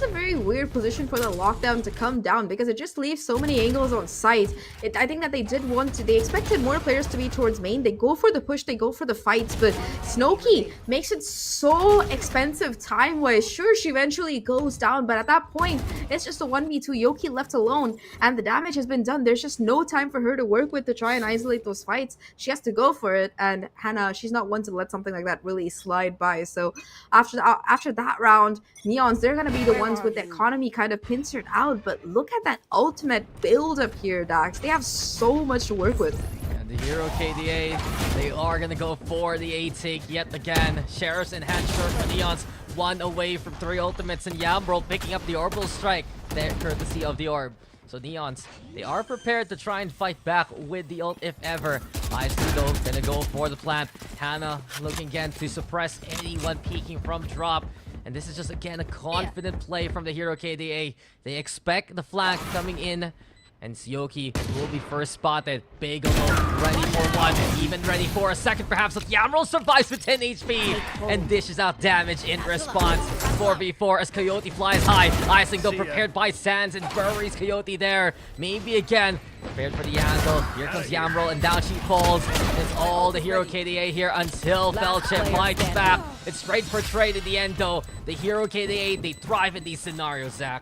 a very weird position for the lockdown to come down, because it just leaves so many angles on site. I think that they expected more players to be towards main. They go for the push, they go for the fights, but Snowkey makes it so expensive time-wise. Sure, she eventually goes down, but at that point, it's just a 1v2. Yoki left alone, and the damage has been done. There's just no time for her to work with to try and isolate those fights. She has to go for it, and Hannah, she's not one to let something like that really slide by. So after that round, Neons, they're gonna be the ones with the economy kind of pincered out, but look at that ultimate build up here, Daks. They have so much to work with. And the hero KDA, they are gonna go for the A take yet again. Sheriff's in hand short for Neons, 1 away from 3 ultimates, and Yamroll picking up the orbital strike, there courtesy of the orb. So Neons, they are prepared to try and fight back with the ult if ever. Nicely though, gonna go for the plant. Hannah looking again to suppress anyone peeking from drop. And this is just, again, a confident play from the hero KDA. They expect the flank coming in. And Yoki will be first spotted. Bagel ready for 1, even ready for a second perhaps. But Yamroll survives with 10 HP and dishes out damage in response. 4v4 as Coyote flies high. Icing though prepared by Sands and buries Coyote there. Maybe again, prepared for the angle. Here comes Yamroll and down she falls. It's all the hero KDA here until Felcha bites back. It's straight for trade in the end though. The hero KDA, they thrive in these scenarios, Zach.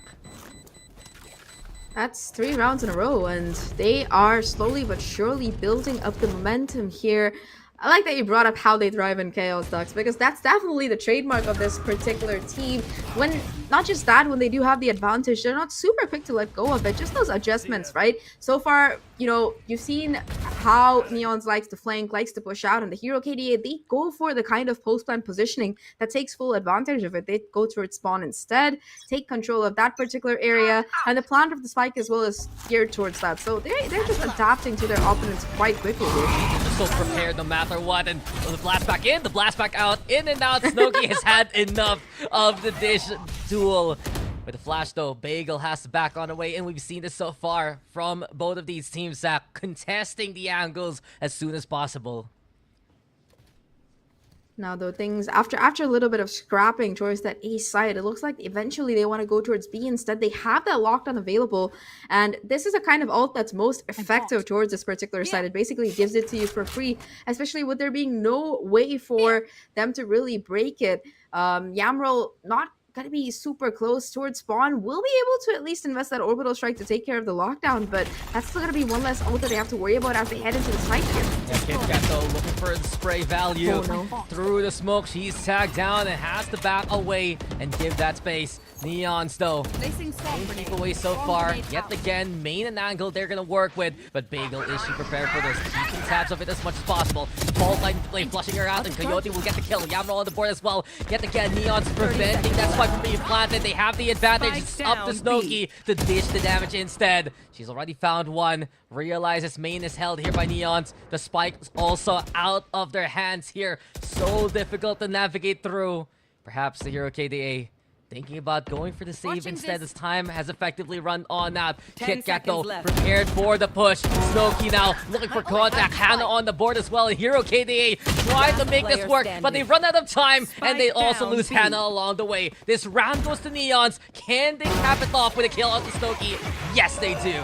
That's 3 rounds in a row, and they are slowly but surely building up the momentum here. I like that you brought up how they thrive in chaos, Daks, because that's definitely the trademark of this particular team. When not just that, when they do have the advantage, they're not super quick to let go of it. Just those adjustments, right? So far, you know, you've seen how Neons likes to flank, likes to push out, and the Hero KDA, they go for the kind of post-plan positioning that takes full advantage of it. They go towards spawn instead, take control of that particular area, and the plant of the spike as well is geared towards that. So they're just adapting to their opponents quite quickly here. They're so prepared no matter what, and the blast back in, the blast back out, in and out. Snooki has had enough of the dish duel. With the flash though, Bagel has to back on away, and we've seen this so far from both of these teams, Zahk, contesting the angles as soon as possible. Now though, things after a little bit of scrapping towards that A side, it looks like eventually they want to go towards B instead. They have that lockdown available, and this is a kind of ult that's most effective towards this particular side. It basically gives it to you for free, especially with there being no way for them to really break it. Yamroll not gonna be super close towards spawn, will be able to at least invest that orbital strike to take care of the lockdown, but that's still gonna be one less ult that they have to worry about as they head into the site here. Yeah, KitKat though looking for the spray value. Oh, no. Through the smoke, she's tagged down and has to back away and give that space. Neons though, keep away so far. Yet again, main and angle they're gonna work with, but Bagel, is she prepared for this? Keeping tabs of it as much as possible. Fault line play, flushing her out, and Coyote will get the kill. Yamroll on the board as well. Yet again, Neon's preventing that spike from being planted. They have the advantage. It's up to Snooki to dish the damage instead. She's already found one. Realizes main is held here by Neons. The spike is also out of their hands here. So difficult to navigate through. Perhaps the Hero KDA thinking about going for the save instead as time has effectively run on out. KitKat though prepared for the push. Snooki now looking for contact. Hannah on the board as well. And Hero KDA trying to make this work, but they've run out of time and they also lose Hannah along the way. This round goes to Neons. Can they cap it off with a kill out to Snooki? Yes, they do.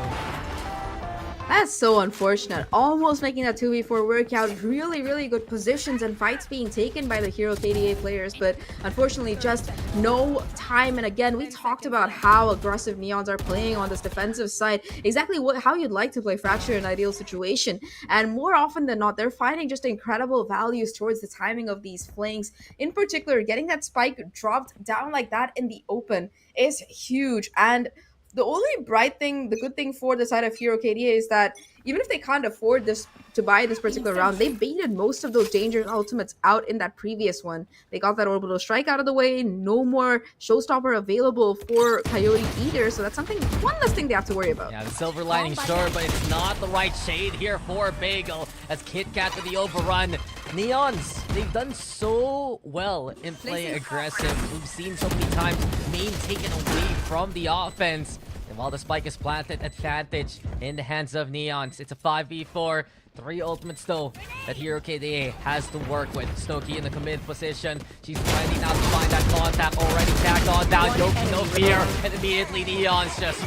That's so unfortunate. Almost making that 2v4 work out. Really, really good positions and fights being taken by the Hero KDA players, but unfortunately just no time. And again, we talked about how aggressive Neons are playing on this defensive side. Exactly how you'd like to play Fracture in an ideal situation. And more often than not, they're finding just incredible values towards the timing of these flanks. In particular, getting that spike dropped down like that in the open is huge. And the only the good thing for the side of Hero KDA is that even if they can't afford this to buy this particular round, they baited most of those dangerous ultimates out in that previous one. They got that orbital strike out of the way, no more showstopper available for Coyote either, so that's one less thing they have to worry about. Yeah, the silver lining, sure, but it's not the right shade here for Bagel as KitKat with the overrun. Neons, they've done so well in playing aggressive. We've seen so many times main taken away from the offense. And while the spike is planted, advantage in the hands of Neons. It's a 5v4. 3 ultimates though that Hero KDA has to work with. Snooki in the commit position. She's ready now to find that contact. Already tagged on down. Yoki, no fear. And immediately Neons just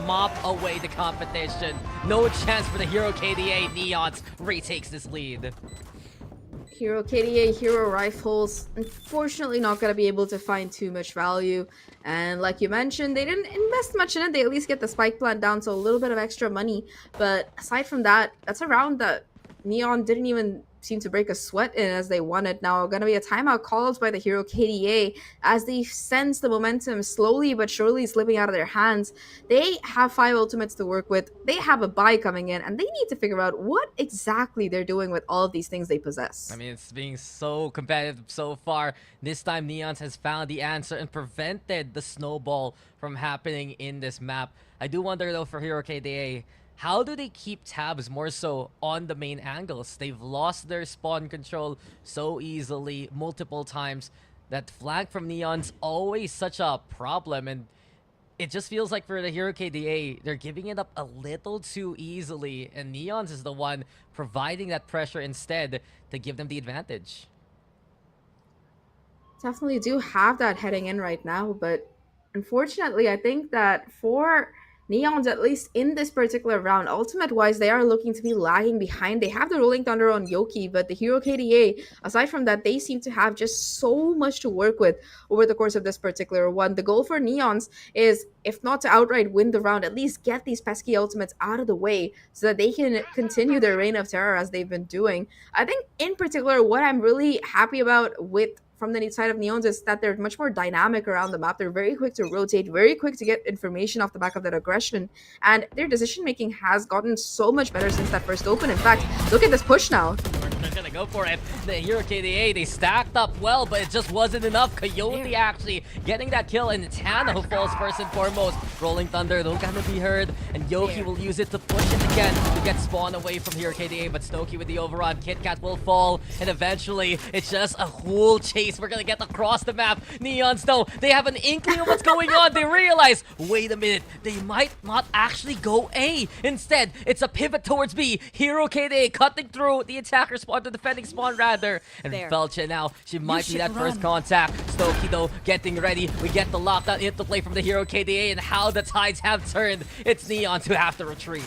mop away the competition. No chance for the Hero KDA. Neons retakes this lead. Hero KDA, Hero Rifles, unfortunately not going to be able to find too much value. And like you mentioned, they didn't invest much in it. They at least get the spike plant down, so a little bit of extra money. But aside from that, that's a round that Neon didn't even seem to break a sweat in as they won it. Now going to be a timeout called by the Hero KDA as they sense the momentum slowly but surely slipping out of their hands. They have 5 ultimates to work with. They have a buy coming in, and they need to figure out what exactly they're doing with all of these things they possess. I mean, it's being so competitive so far. This time Neons has found the answer and prevented the snowball from happening in this map. I do wonder though for Hero KDA, how do they keep tabs more so on the main angles? They've lost their spawn control so easily multiple times. That flank from Neon's always such a problem, and it just feels like for the Hero KDA, they're giving it up a little too easily, and Neon's is the one providing that pressure instead to give them the advantage. Definitely do have that heading in right now, but unfortunately, I think that for Neons, at least in this particular round, ultimate-wise, they are looking to be lagging behind. They have the Rolling Thunder on Yoki, but the Hero KDA, aside from that, they seem to have just so much to work with over the course of this particular one. The goal for Neons is, if not to outright win the round, at least get these pesky ultimates out of the way so that they can continue their reign of terror as they've been doing. I think, in particular, what I'm really happy about with from the side of Neons is that they're much more dynamic around the map. They're very quick to rotate, very quick to get information off the back of that aggression, and their decision making has gotten so much better since that first open. In fact, look at this push now. They're gonna go for it. The Hero KDA, they stacked up well, but it just wasn't enough. Coyote actually getting that kill, and it's Hannah who falls first and foremost. Rolling Thunder, they're gonna be heard, and Yoki will use it to push it again to get spawn away from Hero KDA, but Snowkey with the overrun. KitKat will fall, and eventually it's just a whole chase. We're gonna get across the map. Neons, though, they have an inkling of what's going on. They realize, wait a minute, they might not actually go A. Instead, it's a pivot towards B. Hero KDA cutting through the attacker spawn, the defending spawn rather. And Felcha now, she might be that first contact. Snowkey, though, getting ready. We get the lockdown into play from the Hero KDA, and how the tides have turned. It's Neons who have to retreat.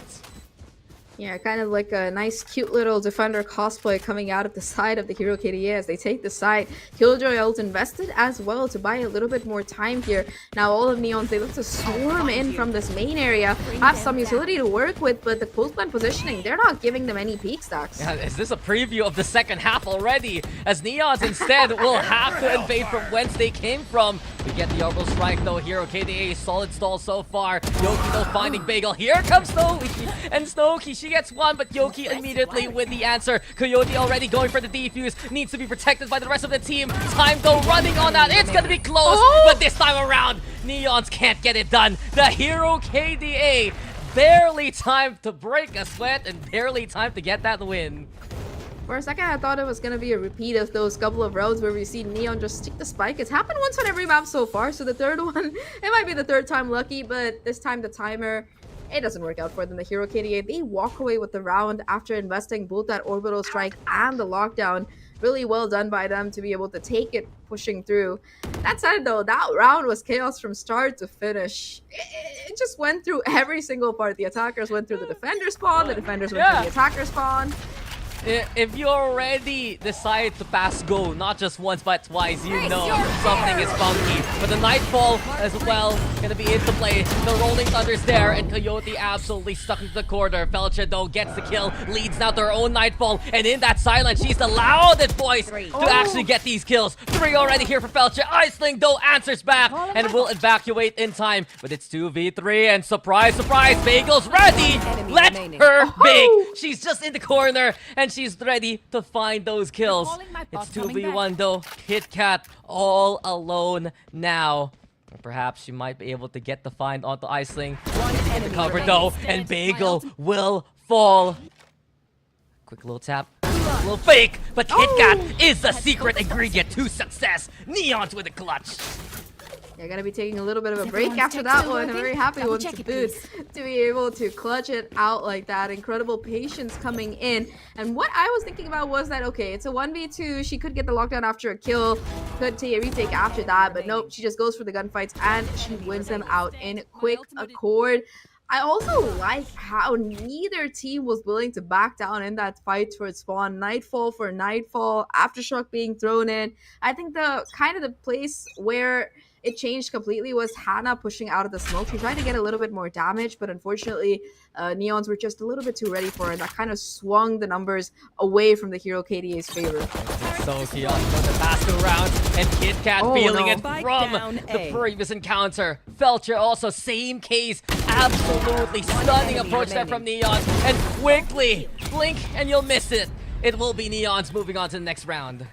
Yeah, kind of like a nice, cute little Defender cosplay coming out of the side of the Hero KDA as they take the side. Killjoy ult invested as well to buy a little bit more time here. Now all of Neons, they look to swarm in from this main area, have some utility to work with, but the close plan positioning, they're not giving them any peaks, Daks. Yeah, is this a preview of the second half already? As Neons instead will have to invade from whence they came from. We get the orbital strike though. Hero KDA, solid stall so far. Yoki though finding Bagel. Here comes Snowkey, and Snowkey, she gets one, but Yoki immediately with the answer. Coyote already going for the defuse, needs to be protected by the rest of the team. Time though running on that, it's gonna be close, but this time around, Neons can't get it done. The Hero KDA, barely time to break a sweat and barely time to get that win. For a second, I thought it was going to be a repeat of those couple of rounds where we see Neon just stick the spike. It's happened once on every map so far, so the third one, it might be the third time lucky, but this time the timer, it doesn't work out for them. The Hero KDA, they walk away with the round after investing both that orbital strike and the lockdown. Really well done by them to be able to take it, pushing through. That said though, that round was chaos from start to finish. It just went through every single part. The attackers went through the defender spawn, the defenders went through the attacker spawn. If you already decide to pass go, not just once but twice, you know something is funky. But the Nightfall as well gonna be into play. The Rolling Thunder's there, and Coyote absolutely stuck into the corner. Felcha though gets the kill, leads now to her own Nightfall, and in that silence, she's the loudest voice to actually get these kills. 3 already here for Felcha. Iceling though answers back and will evacuate in time, but it's 2v3, and surprise, surprise, Bagel's ready. Let her bake. She's just in the corner, and she's ready to find those kills. It's 2v1 though. KitKat all alone now. Or perhaps she might be able to get the find onto Iceling. Get the cover though, and Bagel will fall. Quick little tap. A little fake, but KitKat is the secret ingredient to success. Neons with a clutch. You're gonna be taking a little bit of a break after that one. I'm very happy with the boot to be able to clutch it out like that. Incredible patience coming in. And what I was thinking about was that, okay, it's a 1v2. She could get the lockdown after a kill, could take a retake after that, but nope, she just goes for the gunfights and she wins them out in quick accord. I also like how neither team was willing to back down in that fight towards spawn. Nightfall for Nightfall, Aftershock being thrown in. I think the kind of the place where it changed completely was Hannah pushing out of the smoke. She tried to get a little bit more damage, but unfortunately, Neons were just a little bit too ready for her, and that kind of swung the numbers away from the Hero KDA's favor. So Keon for the past 2 rounds, and KitKat feeling it from the previous encounter. Felcher also, same case, absolutely stunning approach there from Neons, and quickly, blink and you'll miss it. It will be Neons moving on to the next round.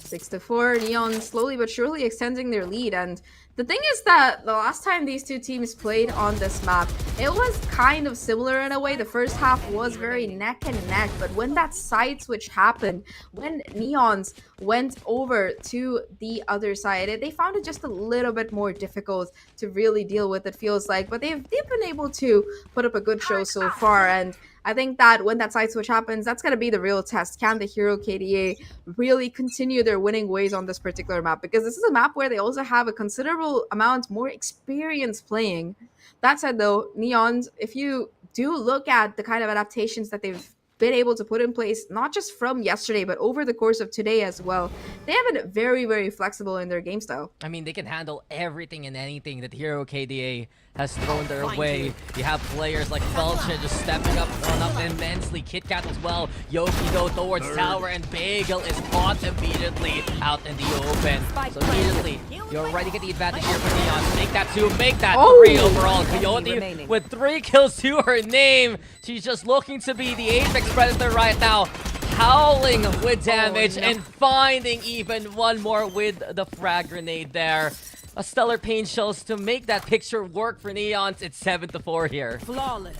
6-4, Neon slowly but surely extending their lead. And the thing is that the last time these two teams played on this map, it was kind of similar in a way. The first half was very neck and neck, but when that side switch happened, when Neons went over to the other side, they found it just a little bit more difficult to really deal with, it feels like. But they've been able to put up a good show so far, and I think that when that side switch happens, that's going to be the real test. Can the Hero KDA really continue their winning ways on this particular map? Because this is a map where they also have a considerable amount more experience playing. That said, though, Neons, if you do look at the kind of adaptations that they've been able to put in place, not just from yesterday, but over the course of today as well, they have been very, very flexible in their game style. I mean, they can handle everything and anything that Hero KDA has thrown their way. You have players like Felchin just stepping up immensely. KitKat as well. Yoki go towards tower, and Bagel is caught immediately out in the open. So immediately, you already get the advantage here for Neon. Make that 2, make that 3 overall. Coyote with 3 kills to her name. She's just looking to be the Apex Predator right now. Howling with damage and finding even one more with the frag grenade there. A stellar pain shows to make that picture work for Neons. It's 7-4 here. Flawless.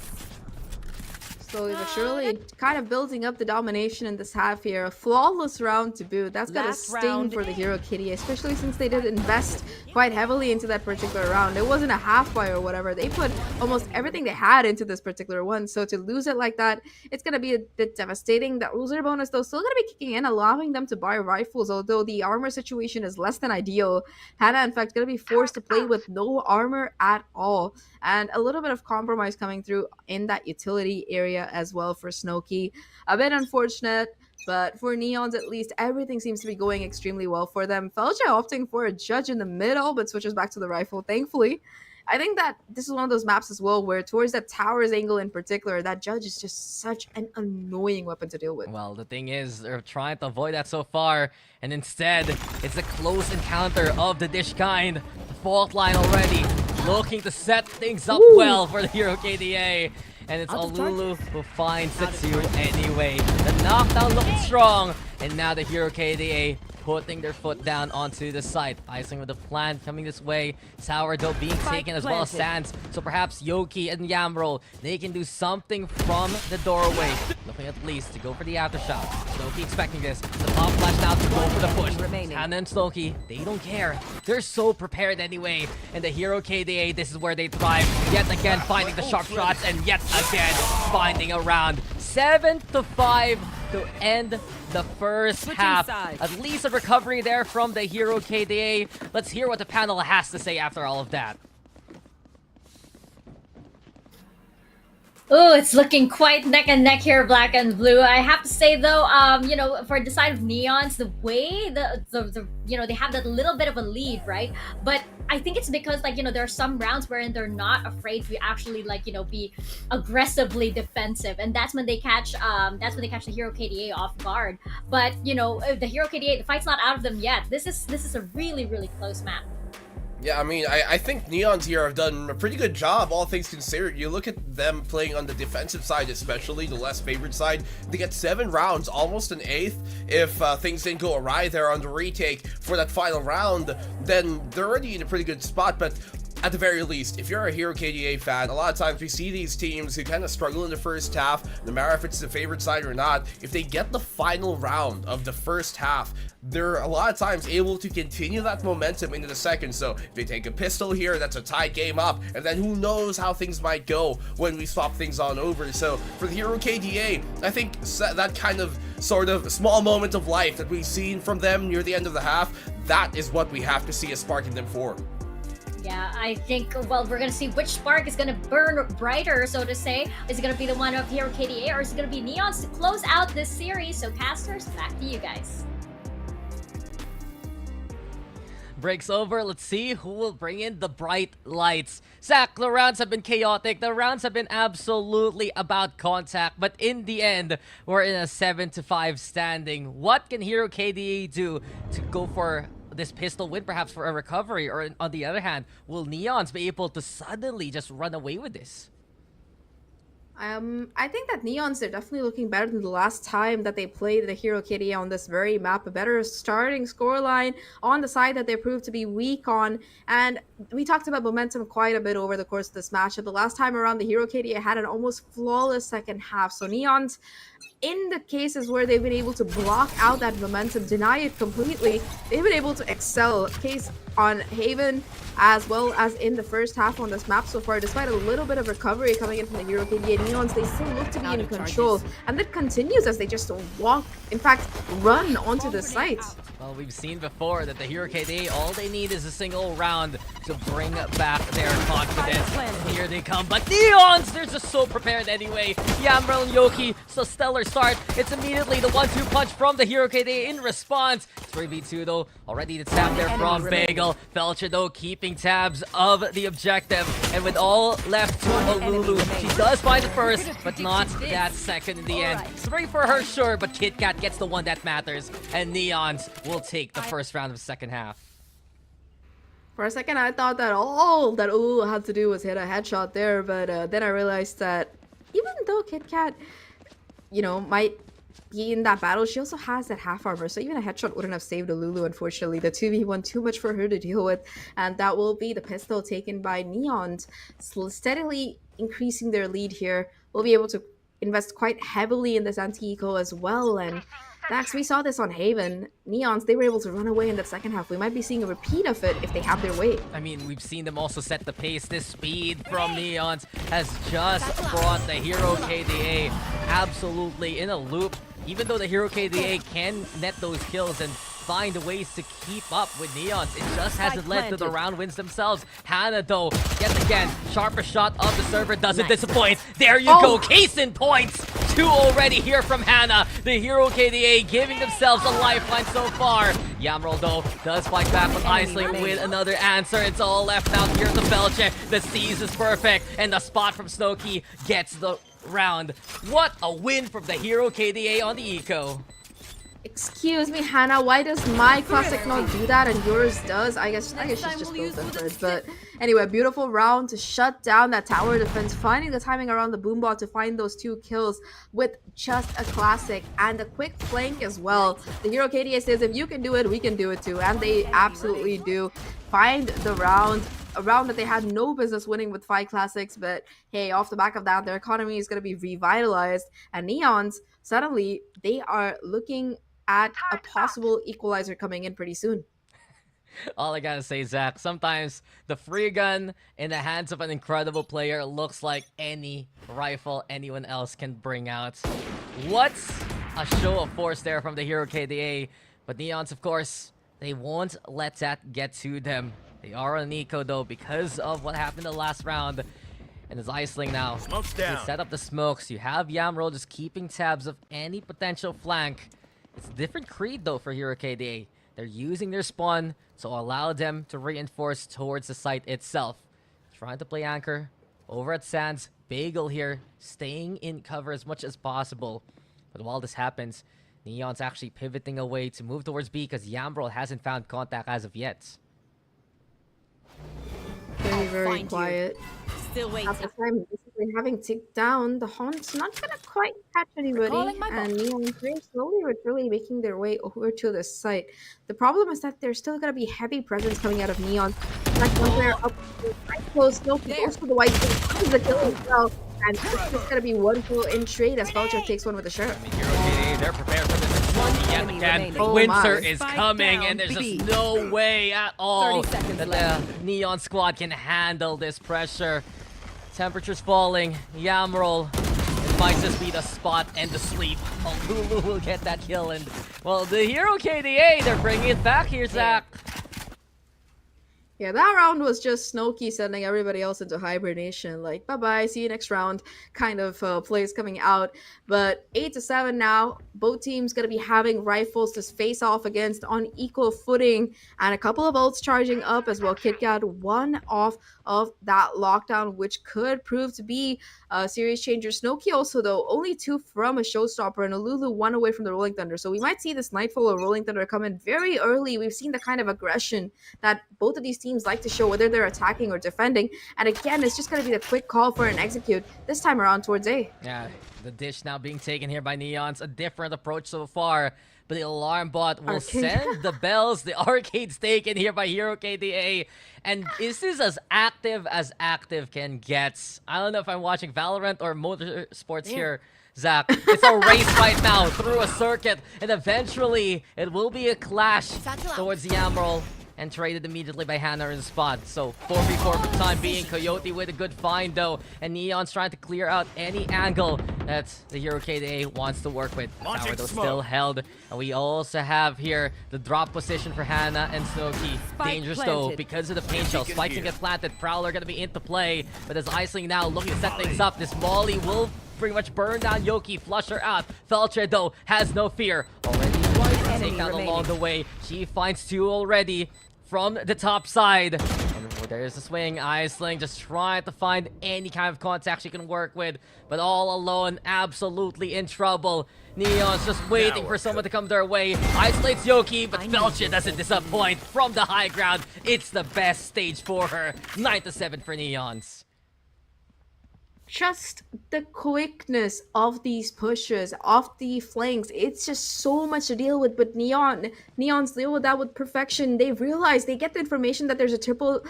Slowly but surely, kind of building up the domination in this half here. A flawless round to boot. That's gonna Last sting round. for the Hero Kitty, especially since they did invest quite heavily into that particular round. It wasn't a half buy or whatever. They put almost everything they had into this particular one. So to lose it like that, it's gonna be a bit devastating. That loser bonus, though, still gonna be kicking in, allowing them to buy rifles, although the armor situation is less than ideal. Hannah, in fact, gonna be forced to play with no armor at all. And a little bit of compromise coming through in that utility area as well for Snowkey. A bit unfortunate, but for Neons at least, everything seems to be going extremely well for them. Felcha opting for a judge in the middle, but switches back to the rifle, thankfully. I think that this is one of those maps as well where towards that tower's angle in particular, that judge is just such an annoying weapon to deal with. Well, the thing is, they're trying to avoid that so far, and instead, it's a close encounter of the dish kind. The fault line already looking to set things up well for the Hero KDA. And it's Alulu who finds the 2 anyway. The knockdown looking strong, and now the Hero KDA putting their foot down onto the site. Icing with the plant coming this way. Sourdough being taken as well as Sands. So perhaps Yoki and Yamro, they can do something from the doorway. Looking at least to go for the aftershock. Snowkey expecting this. The pop flash now to go for the push. Hannah and Snowkey, they don't care. They're so prepared anyway. And the Hero KDA, this is where they thrive. Yet again finding the sharp shots, and yet again finding a round. 7-5 to end the first half. At least a recovery there from the Hero KDA. Let's hear what the panel has to say after all of that. Oh, it's looking quite neck and neck here, Black and Blue. I have to say though, you know, for the side of Neons, the way the you know, they have that little bit of a lead, right? But I think it's because, like, you know, there are some rounds wherein they're not afraid to actually, like, you know, be aggressively defensive, and that's when they catch the Hero KDA off guard. But you know, the Hero KDA, the fight's not out of them yet. This is a really, really close map. Yeah, I mean, I think Neons here have done a pretty good job, all things considered. You look at them playing on the defensive side, especially the less favored side. They get 7 rounds, almost an 8th. If things didn't go awry there on the retake for that final round, then they're already in a pretty good spot. But at the very least, if you're a Hero KDA fan, a lot of times we see these teams who kind of struggle in the first half, no matter if it's the favorite side or not. If they get the final round of the first half, they're a lot of times able to continue that momentum into the second. So if they take a pistol here, that's a tied game up, and then who knows how things might go when we swap things on over. So for the Hero KDA, I think that kind of sort of small moment of life that we've seen from them near the end of the half, that is what we have to see as sparking them for. Yeah, I think, well, we're gonna see which spark is gonna burn brighter, so to say. Is it gonna be the one of Hero KDA, or is it gonna be Neons to close out this series? So casters, back to you guys. Breaks over. Let's see who will bring in the bright lights. Zahk, the rounds have been chaotic. The rounds have been absolutely about contact. But in the end, we're in a 7-5 standing. What can Hero KDA do to go for this pistol win, perhaps for a recovery? Or on the other hand, will Neons be able to suddenly just run away with this? I think that Neons are definitely looking better than the last time that they played the Hero KDA on this very map. A better starting scoreline on the side that they proved to be weak on. And we talked about momentum quite a bit over the course of this matchup. The last time around, the Hero KDA had an almost flawless second half. So Neons, in the cases where they've been able to block out that momentum, deny it completely, they've been able to excel. Case on Haven, as well as in the first half on this map so far, despite a little bit of recovery coming in from the Hero KDA Neons, they still look to be in control. And that continues as they just walk, in fact, run onto the site. Well, we've seen before that the Hero KD, all they need is a single round to bring back their confidence. Here they come, but Neons, they're just so prepared anyway. Yamrel and Yoki, so stellar start. It's immediately the 1-2 punch from the Hero KD in response. 3v2 though, already the tap there from Bagel. Felcher though keeping tabs of the objective, and with all left to Olulu, she does find it first, but not that second in the end. 3 for her, sure, but KitKat gets the one that matters, and Neons will take the first round of the second half. For a second, I thought that all that Olulu had to do was hit a headshot there, but then I realized that even though KitKat, you know, might be in that battle, she also has that half armor, so even a headshot wouldn't have saved Olulu, unfortunately. The 2v1 too much for her to deal with, and that will be the pistol taken by Neon, steadily increasing their lead here. We'll be able to invest quite heavily in this anti-eco as well, and Daks, we saw this on Haven. Neons, they were able to run away in that second half. We might be seeing a repeat of it if they have their way. I mean, we've seen them also set the pace. This speed from Neons has just brought the Hero KDA absolutely in a loop. Even though the Hero KDA can net those kills and find ways to keep up with Neons, it just hasn't led to the round wins themselves. Hannah, though, yet again, sharpest shot of the server doesn't disappoint. There you go, case in points. 2 already here from Hannah. The Hero KDA giving themselves a lifeline so far. Yamrol, though, does fight back with Iceling with another answer. It's all left out here to Felche. The seize is perfect, and the spot from Snowkey gets the round. What a win from the Hero KDA on the eco. Excuse me, Hannah, why does my classic not do that and yours does? I guess she's just built different. But anyway, beautiful round to shut down that tower defense, finding the timing around the boombot to find those 2 kills with just a classic and a quick flank as well. The Hero KDA says, if you can do it, we can do it too, and they absolutely do. Find the round, a round that they had no business winning with 5 classics, but hey, off the back of that, their economy is going to be revitalized, and Neons, suddenly, they are looking at a possible equalizer coming in pretty soon. All I gotta say, Zach, sometimes the free gun in the hands of an incredible player looks like any rifle anyone else can bring out. What a show of force there from the Hero KDA. But Neons, of course, they won't let that get to them. They are on Nico, though, because of what happened in the last round. And it's Iceling now. Smoke's down. They set up the smokes. You have Yamro just keeping tabs of any potential flank. It's a different creed, though, for Hero KDA. They're using their spawn to allow them to reinforce towards the site itself. Trying to play anchor over at Sands. Bagel here, staying in cover as much as possible. But while this happens, Neon's actually pivoting away to move towards B because Yambrol hasn't found contact as of yet. Very quiet. Still waiting. At the time, basically having ticked down, the Haunt's not gonna quite catch anybody, and Neon very slowly but really making their way over to the site. The problem is that there's still gonna be heavy presence coming out of Neon. Like one player up right close, no goes for the white team, the kill as well, and it's just gonna be 1 kill in trade as Vulture takes one with the sheriff. Hero KDA, they're prepared for this. Yet again, Oh Winter my. is coming, and there's just no way at all 30 seconds that left. the Neon squad can handle this pressure. Temperature's falling. Yamrol, it might just be the spot and the sleep. Oh, Lulu will get that kill, and well, the Hero KDA, they're bringing it back here, Zach. Yeah, that round was just Snowkey sending everybody else into hibernation. Like, bye-bye, see you next round kind of plays coming out. But 8-7 now. Both teams going to be having rifles to face off against on equal footing. And a couple of ults charging up as well. KitKat one off of that lockdown, which could prove to be a series changer. Snowkey also, though, only 2 from a showstopper. And Olulu 1 away from the Rolling Thunder. So we might see this Nightfall or Rolling Thunder come in very early. We've seen the kind of aggression that both of these teams like to show, whether they're attacking or defending. And again, it's just going to be the quick call for an execute this time around towards A. Yeah, the dish now being taken here by Neons. A different approach so far. But the alarm bot will send the bells. The arcade's taken here by Hero KDA. And this is as active can get. I don't know if I'm watching Valorant or Motorsports here. Zach. It's a race right now through a circuit, and eventually it will be a clash towards the Emerald. And traded immediately by Hannah in spot. So 4v4 for the time being. Coyote with a good find though. And Neon's trying to clear out any angle that the Hero KDA wants to work with. Tower though still held. And we also have here the drop position for Hannah and Snowkey. Dangerous though because of the paint shell. Spike can get planted. Prowler gonna be into play. But as Iceling now looking to set things up, this Molly will pretty much burn down Yoki, flush her out. Felcher though has no fear. Already take out along the way. She finds two already from the top side. And there's the swing. Iceling just trying to find any kind of contact she can work with. But all alone, absolutely in trouble. Neon's just waiting for someone to come their way. Isolates Yoki, but Felcher doesn't disappoint from the high ground. It's the best stage for her. 9-7 for Neons. Just the quickness of these pushes, of the flanks, it's just so much to deal with. But Neon's deal with that with perfection. They realize, they get the information that there's a triple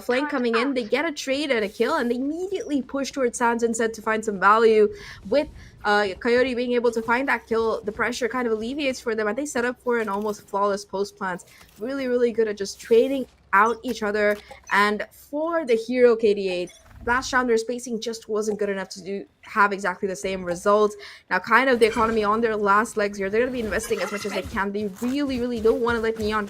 flank coming in, they get a trade and a kill, and they immediately push towards Sands instead to find some value. With Coyote being able to find that kill, the pressure kind of alleviates for them, and they set up for an almost flawless post plants. Really, really good at just trading out each other. And for the Hero KDA, last round their spacing just wasn't good enough to have exactly the same results. Now kind of the economy on their last legs here, they're going to be investing as much as they can. They really don't want to let Neons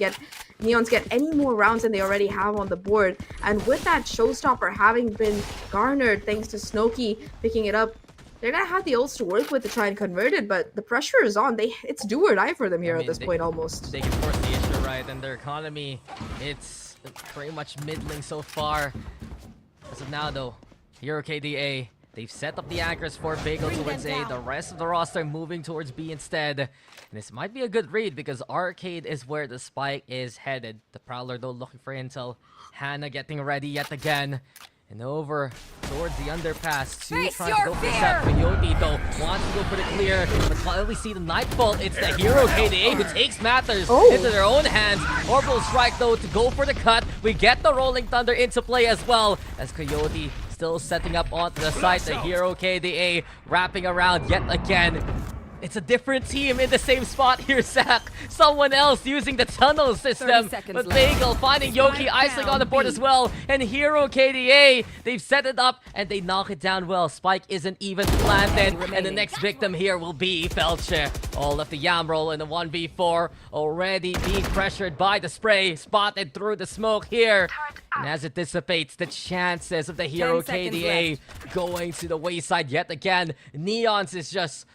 get any more rounds than they already have on the board. And with that showstopper having been garnered thanks to Snowkey picking it up, they're going to have the ults to work with to try and convert it, but the pressure is on. It's do or die for them here at this point almost. They can force the issue right, and their economy, it's pretty much middling so far. As of now though, Hero KDA, they've set up the anchors for Bagel towards A. The rest of the roster moving towards B instead. And this might be a good read because Arcade is where the spike is headed. The Prowler though looking for intel. Hannah getting ready yet again. And over towards the underpass. Two trying to go for the set. Coyote though wants to go for the clear. But finally see the Nightfall. It's the Hero KDA who takes matters into their own hands. Orbital Strike though to go for the cut. We get the Rolling Thunder into play as well. As Coyote still setting up onto the site. The Hero KDA wrapping around yet again. It's a different team in the same spot here, Zahk. Someone else using the tunnel system. But Bagel finding Yoki, Iceling on the board as well. And Hero KDA, they've set it up and they knock it down well. Spike isn't even planted. And the next victim here will be Felcher. All of the Yamroll in the 1v4. Already being pressured by the spray. Spotted through the smoke here. And as it dissipates, the chances of the Hero KDA going to the wayside yet again. Neons is just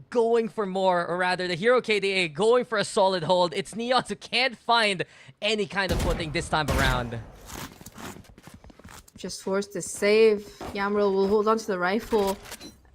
going for more, or rather the Hero KDA going for a solid hold. It's Neons who can't find any kind of footing this time around. Just forced to save. Yamroll will hold on to the rifle.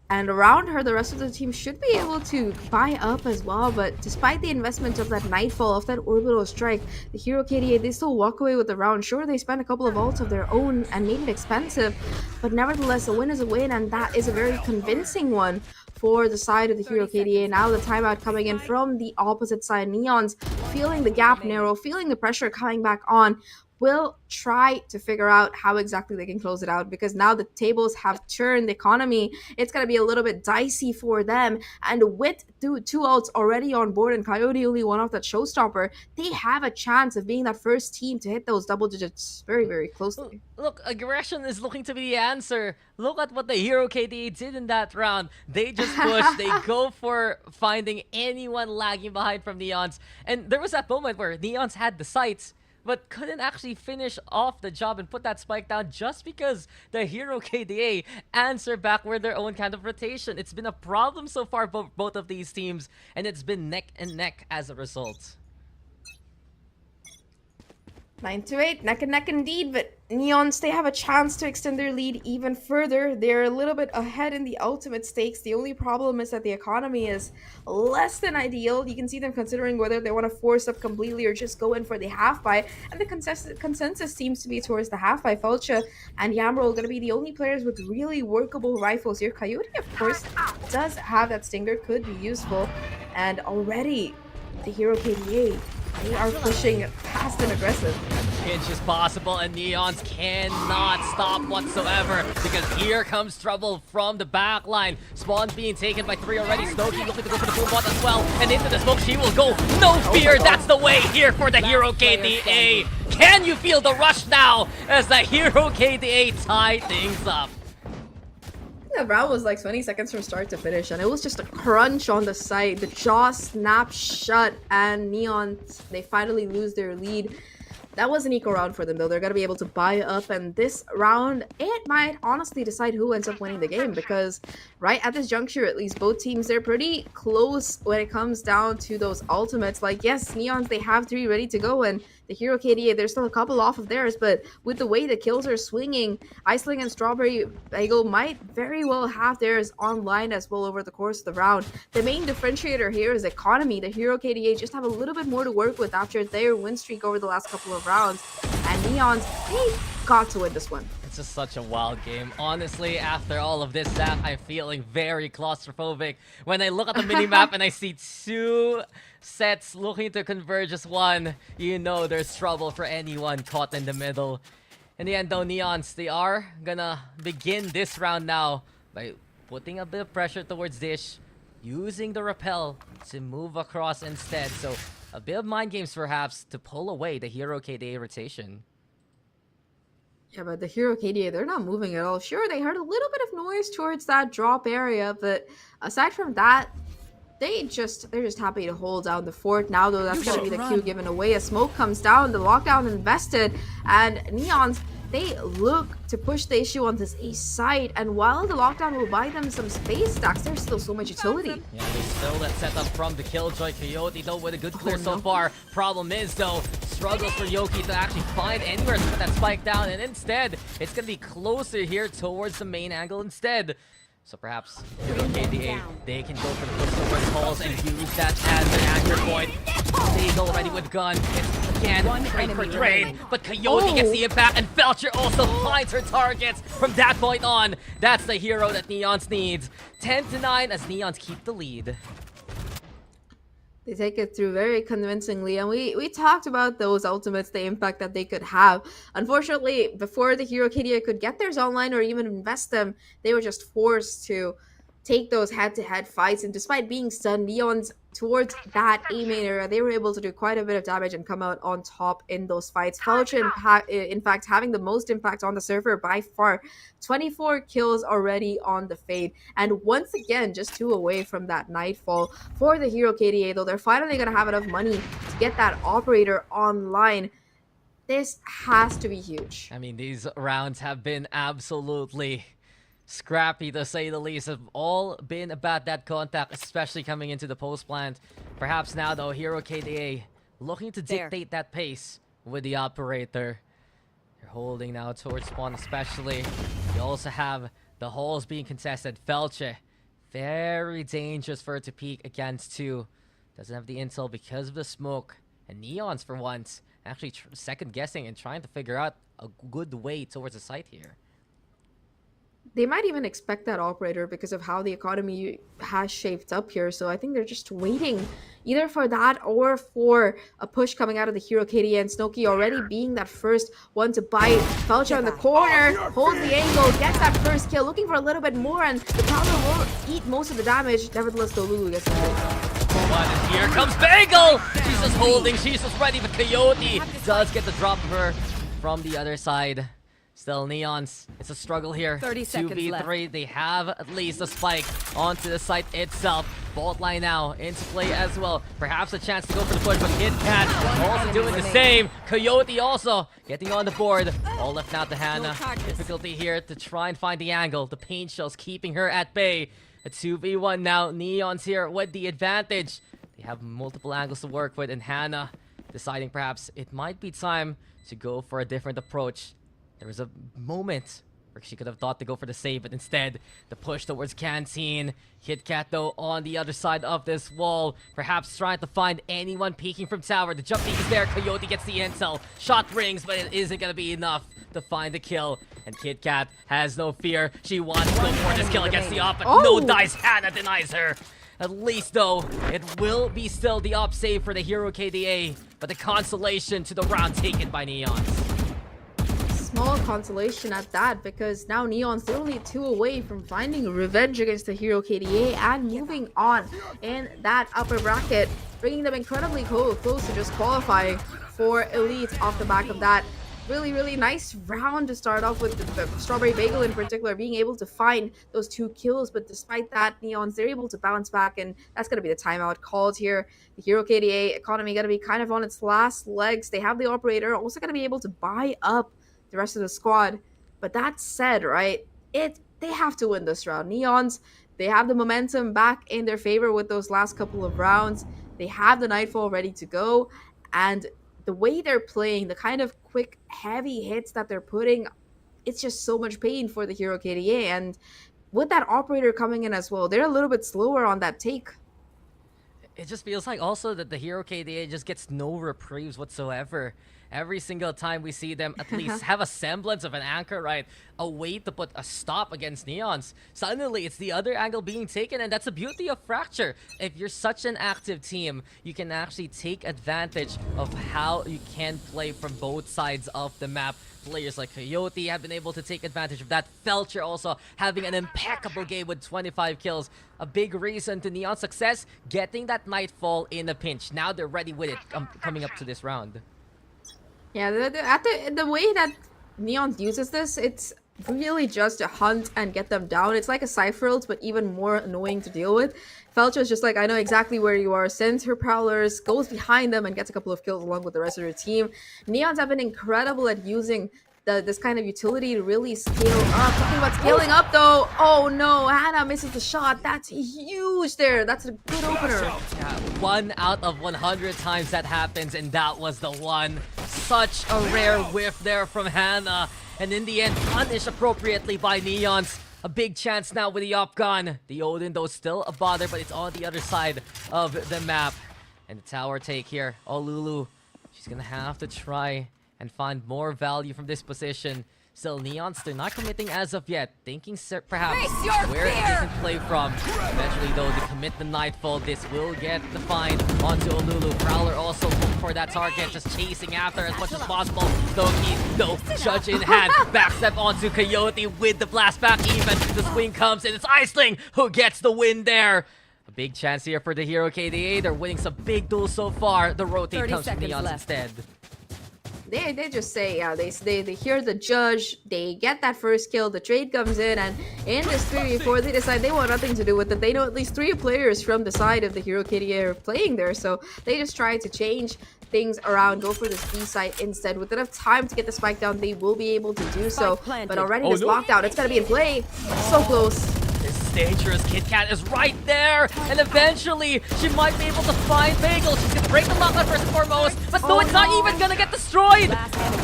And around her, the rest of the team should be able to buy up as well. But despite the investment of that Nightfall, of that Orbital Strike, the Hero KDA, they still walk away with the round. Sure, they spent a couple of ults of their own and made it expensive. But nevertheless, a win is a win, and that is a very convincing one for the side of the Hero KDA. Now the timeout coming in from the opposite side. Neons feeling the gap narrow, feeling the pressure coming back on, will try to figure out how exactly they can close it out, because now the tables have turned. The economy, it's going to be a little bit dicey for them, and with two ults already on board and Coyote only one off that showstopper, they have a chance of being that first team to hit those double digits very closely. Look, aggression is looking to be the answer. Look at what the Hero KDA did in that round. They just push, they go for finding anyone lagging behind from Neons, and there was that moment where Neons had the sights but couldn't actually finish off the job and put that spike down just because the Hero KDA answer back with their own kind of rotation. It's been a problem so far for both of these teams, and it's been neck and neck as a result. 9-8, neck and neck indeed, but Neons, they have a chance to extend their lead even further. They're a little bit ahead in the ultimate stakes. The only problem is that the economy is less than ideal. You can see them considering whether they want to force up completely or just go in for the half-buy, and the consensus seems to be towards the half-buy. Felcher and Yamroll are going to be the only players with really workable rifles here. Coyote, of course, does have that Stinger, could be useful, and already the Hero KDA, they are pushing fast and aggressive. pinch as possible, and Neons cannot stop whatsoever because here comes trouble from the back line. Spawn's being taken by 3 already. Snowkey looking to go for the full bot as well, and into the smoke she will go. No fear, that's the way here for the Hero KDA. Can you feel the rush now as the Hero KDA tie things up? The round was like 20 seconds from start to finish, and it was just a crunch on the site. The jaw snapped shut, and Neon, they finally lose their lead. That was an equal round for them, though. They're going to be able to buy up, and this round, it might honestly decide who ends up winning the game, because right at this juncture, at least, both teams, they're pretty close when it comes down to those ultimates. Like, yes, Neons, they have 3 ready to go, and the Hero KDA, there's still a couple off of theirs, but with the way the kills are swinging, Iceling and Strawberry Bagel might very well have theirs online as well over the course of the round. The main differentiator here is economy. The Hero KDA just have a little bit more to work with after their win streak over the last couple of rounds, and Neons, they got to win this one. It's just such a wild game. Honestly, after all of this, Zach, I'm feeling very claustrophobic when I look at the minimap and I see 2 sets looking to converge as one. You know there's trouble for anyone caught in the middle. In the end, though, Neons, they are gonna begin this round now by putting a bit of pressure towards Dish, using the rappel to move across instead. So a bit of mind games perhaps to pull away the Hero KDA rotation. Yeah, but the Hero KDA, they're not moving at all. Sure, they heard a little bit of noise towards that drop area, but aside from that, they're just happy to hold down the fort. Now, though, that's going to be the cue given away. As smoke comes down, the lockdown invested, and Neons, they look to push the issue on this A site, and while the lockdown will buy them some space, Daks, there's still so much utility. Yeah, there's still that setup from the Killjoy. Coyote, though, with a good clear so far. Problem is, though, struggles for Yoki to actually find anywhere to put that spike down, and instead, it's going to be closer here towards the main angle instead. So perhaps Hero KDA, they can go for the push towards holes and use that as an anchor point. He's already with gun. It's again trade for trade, but Coyote gets the impact, and Felcher also finds her targets from that point on. That's the hero that Neons needs. 10-9 as Neons keep the lead. They take it through very convincingly, and we talked about those ultimates, the impact that they could have. Unfortunately, before the Hero KDA could get theirs online or even invest them, they were just forced to take those head-to-head fights, and despite being stunned, Neons towards that A main area, they were able to do quite a bit of damage and come out on top in those fights. Felcher, in fact, having the most impact on the server by far. 24 kills already on the Fade, and once again, just 2 away from that Nightfall for the Hero KDA, though they're finally going to have enough money to get that operator online. This has to be huge. I mean, these rounds have been absolutely scrappy, to say the least. Have all been about that contact, especially coming into the post plant. Perhaps now, though, Hero KDA looking to dictate that pace with the operator. They're holding now towards spawn, especially. You also have the holes being contested. Felche, very dangerous for her to peek against 2. Doesn't have the intel because of the smoke. And Neons, for once, actually second guessing and trying to figure out a good way towards the site here. They might even expect that operator because of how the economy has shaped up here. So I think they're just waiting either for that or for a push coming out of the Hero KDA, and Snowkey already being that first one to bite. Felcher in the corner, holds the angle, gets that first kill, looking for a little bit more, and the Prowler will eat most of the damage. Nevertheless, though, Lulu gets the kill. And here comes Bagel! She's just holding, she's just ready, but Coyote does get the drop of her from the other side. Still, Neons, it's a struggle here. 30 seconds 2v3, left. they have at least a spike onto the site itself. Bolt line now into play as well. Perhaps a chance to go for the push, but KitKat also doing the same. Coyote also getting on the board. All left now to Hannah. Difficulty here to try and find the angle. The paint shells keeping her at bay. A 2v1 now. Neons here with the advantage. They have multiple angles to work with, and Hannah deciding perhaps it might be time to go for a different approach. There was a moment where she could have thought to go for the save, but instead, the push towards Canteen. KitKat, though, on the other side of this wall. Perhaps trying to find anyone peeking from tower. The jump peek is there. Coyote gets the intel. Shot rings, but it isn't going to be enough to find the kill. And KitKat has no fear. She wants to go for this kill against the op, but no dice. Hannah denies her. At least, though, it will be still the up save for the hero KDA, but the consolation to the round taken by Neons. Small consolation at that, because now Neon's they're only 2 away from finding revenge against the hero KDA and moving on in that upper bracket, bringing them incredibly close to just qualifying for Elite off the back of that. Really nice round to start off with, the Strawberry Bagel in particular being able to find those 2 kills, but despite that, Neons, they're able to bounce back, and that's going to be the timeout called here. The hero KDA economy going to be kind of on its last legs. They have the operator, also going to be able to buy up the rest of the squad. But that said, right, they have to win this round. Neons, they have the momentum back in their favor with those last couple of rounds. They have the Nightfall ready to go, and the way they're playing, the kind of quick, heavy hits that they're putting, it's just so much pain for the hero KDA. And with that operator coming in as well, they're a little bit slower on that take. It just feels like also that the hero KDA just gets no reprieves whatsoever. Every single time we see them at least have a semblance of an anchor, right? A way to put a stop against Neons. Suddenly, it's the other angle being taken, and that's the beauty of Fracture. If you're such an active team, you can actually take advantage of how you can play from both sides of the map. Players like Coyote have been able to take advantage of that. Felcher also having an impeccable game with 25 kills. A big reason to Neon's success, getting that Nightfall in a pinch. Now they're ready with it coming up to this round. Yeah, the way that Neon uses this, it's really just to hunt and get them down. It's like a Cypherald, but even more annoying to deal with. Felcher's just like, I know exactly where you are, sends her prowlers, goes behind them, and gets a couple of kills along with the rest of her team. Neons have been incredible at using this kind of utility to really scale up. Talking about scaling up, though. Oh no, Hannah misses the shot. That's huge there. That's a good opener. Yeah, 1 out of 100 times that happens, and that was the one. Such a rare whiff there from Hannah. And in the end, punished appropriately by Neons. A big chance now with the up gun. The Odin, though, still a bother, but it's on the other side of the map. And the tower take here. Oh, Lulu, she's gonna have to try and find more value from this position. Still, Neons, they're not committing as of yet. Thinking perhaps where they can play from. Eventually, though, they commit the Nightfall. This will get the find onto Olulu. Prowler also looking for that target, just chasing after as much as possible. No judge in hand. Backstep onto Coyote with the blast back even. The swing comes and it's Iceling who gets the win there. A big chance here for the hero KDA. They're winning some big duels so far. The rotate comes from Neons instead. They just say, yeah, they hear the judge, they get that first kill, the trade comes in, and in this 3v4, they decide they want nothing to do with it. They know at least 3 players from the side of the hero KDA are playing there, so they just try to change things around, go for this B site instead. With enough time to get the spike down, they will be able to do so. But already this lockdown, it's gonna be in play. So close. This is dangerous. Kit Kat is right there, and eventually she might be able to find Bagel. She's gonna break the lockdown first and foremost, but no, it's not even gonna get destroyed.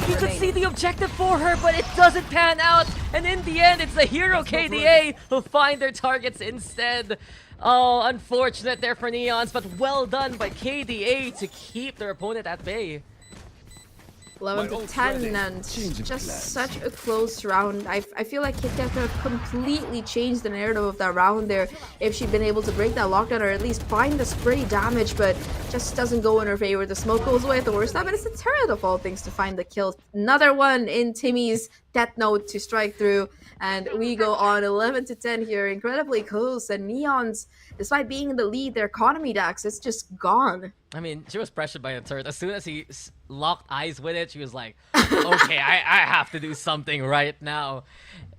You could see the objective for her, but it doesn't pan out, and in the end, it's the hero KDA who find their targets instead. Oh, unfortunate there for Neons, but well done by KDA to keep their opponent at bay. 11 to 10, and just such a close round. I feel like Kit Kat could have completely changed the narrative of that round there if she'd been able to break that lockdown or at least find the spray damage, but just doesn't go in her favor. The smoke goes away at the worst time, but it's the turret of all things to find the kill. Another one in Timmy's Death Note to strike through, and we go on 11 to 10 here, incredibly close. And Neons, despite being in the lead, their economy, Daks, it's just gone. I mean, she was pressured by the turret. As soon as he locked eyes with it, she was like, okay, I have to do something right now.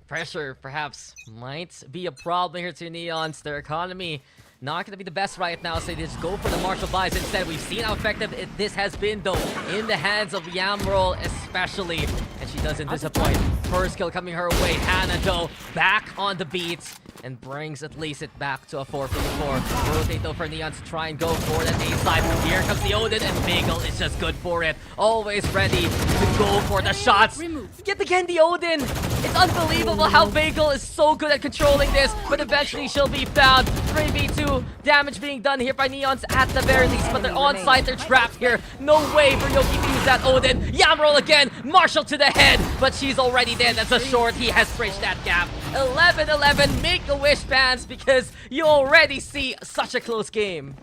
Pressure, perhaps, might be a problem here to Neons. Their economy not going to be the best right now, so they just go for the Marshall buys instead. We've seen how effective this has been, though, in the hands of Yamroll especially, and she doesn't disappoint. First kill coming her way. Hannah, though, back on the beat, and brings at least it back to a 4-4. Rotate, though, for Neon to try and go for that A side. Here comes the Odin, and Bagel is just good for it. Always ready to go for the shots. Yet again, the Odin It's unbelievable how Bagel is so good at controlling this, but eventually she'll be found. 3v2 damage being done here by Neons at the very least, but they're on site, they're trapped here. No way for Yoki to use that Odin. Yamroll again, Marshall to the head, but she's already dead. That's a short, he has bridged that gap. 11-11, make a wish, fans, because you already see such a close game.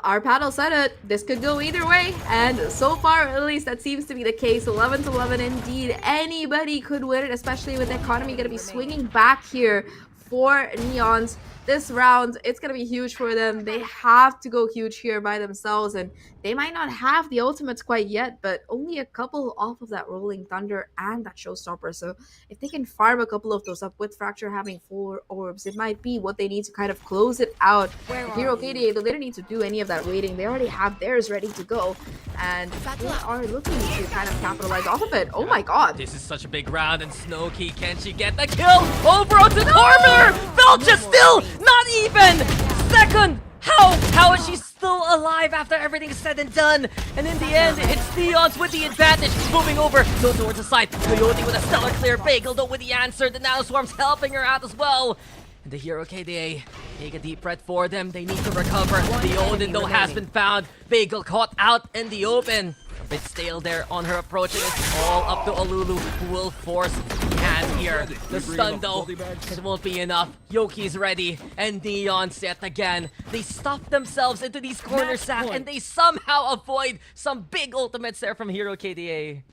Our panel said it. This could go either way, and so far, at least, that seems to be the case. 11-11 indeed. Anybody could win it, especially with the economy going to be swinging back here for Neons. This round, it's going to be huge for them. They have to go huge here by themselves, and they might not have the ultimates quite yet, but only a couple off of that Rolling Thunder and that Showstopper. So if they can farm a couple of those up with Fracture having 4 orbs, it might be what they need to kind of close it out. Hero KDA, though, they don't need to do any of that waiting. They already have theirs ready to go, and they are looking to kind of capitalize off of it. Oh my god. This is such a big round, and Snowkey, can she get the kill? Over onto Tormir! Felcha still not even second! How is she still alive after everything's said and done? And in the end, it's Neons with the advantage. Moving over, go towards the side. Coyote with a stellar clear. Bagel though with the answer. The Nanoswarm's helping her out as well. And the Hero KDA, take a deep breath for them. They need to recover. The Odin though has been found. Bagel caught out in the open. A bit stale there on her approach, and it's all up to Alulu, who will force hand here. The stun though, it won't be enough. Yoki's ready, and Neon set again. They stuff themselves into these corners, Zahk, and they somehow avoid some big ultimates there from Hero KDA.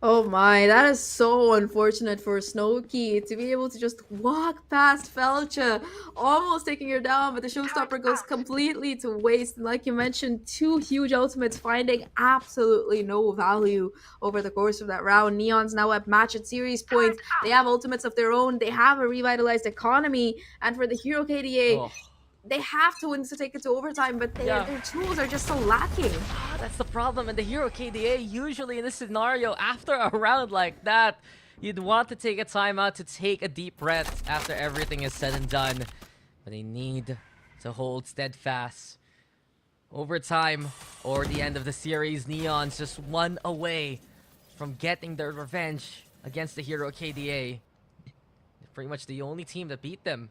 Oh my, that is so unfortunate for Snowkey to be able to just walk past Felcha, almost taking her down, but the Showstopper goes completely to waste. And like you mentioned, 2 huge ultimates finding absolutely no value over the course of that round. Neon's now at match at series points. They have ultimates of their own. They have a revitalized economy. And for the Hero KDA, they have to win to take it to overtime, but their tools are just so lacking. That's the problem, and the Hero KDA usually in this scenario, after a round like that, you'd want to take a timeout to take a deep breath after everything is said and done. But they need to hold steadfast. Overtime or the end of the series, Neon's just 1 away from getting their revenge against the Hero KDA. Pretty much the only team that beat them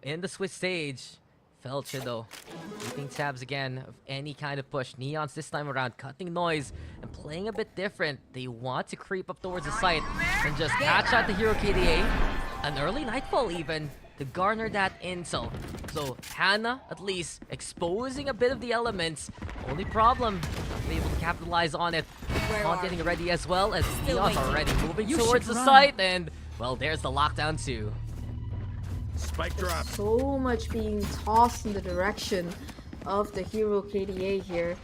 in the Swiss stage. Felcha though, keeping tabs again of any kind of push. Neons this time around cutting noise and playing a bit different. They want to creep up towards the site and just catch out the Hero KDA. An early nightfall even to garner that intel. So Hannah at least exposing a bit of the elements. Only problem, not be able to capitalize on it. Not getting ready as well as Neons already moving towards the site, and well, there's the lockdown too. Spike drop. So much being tossed in the direction of the Hero KDA here.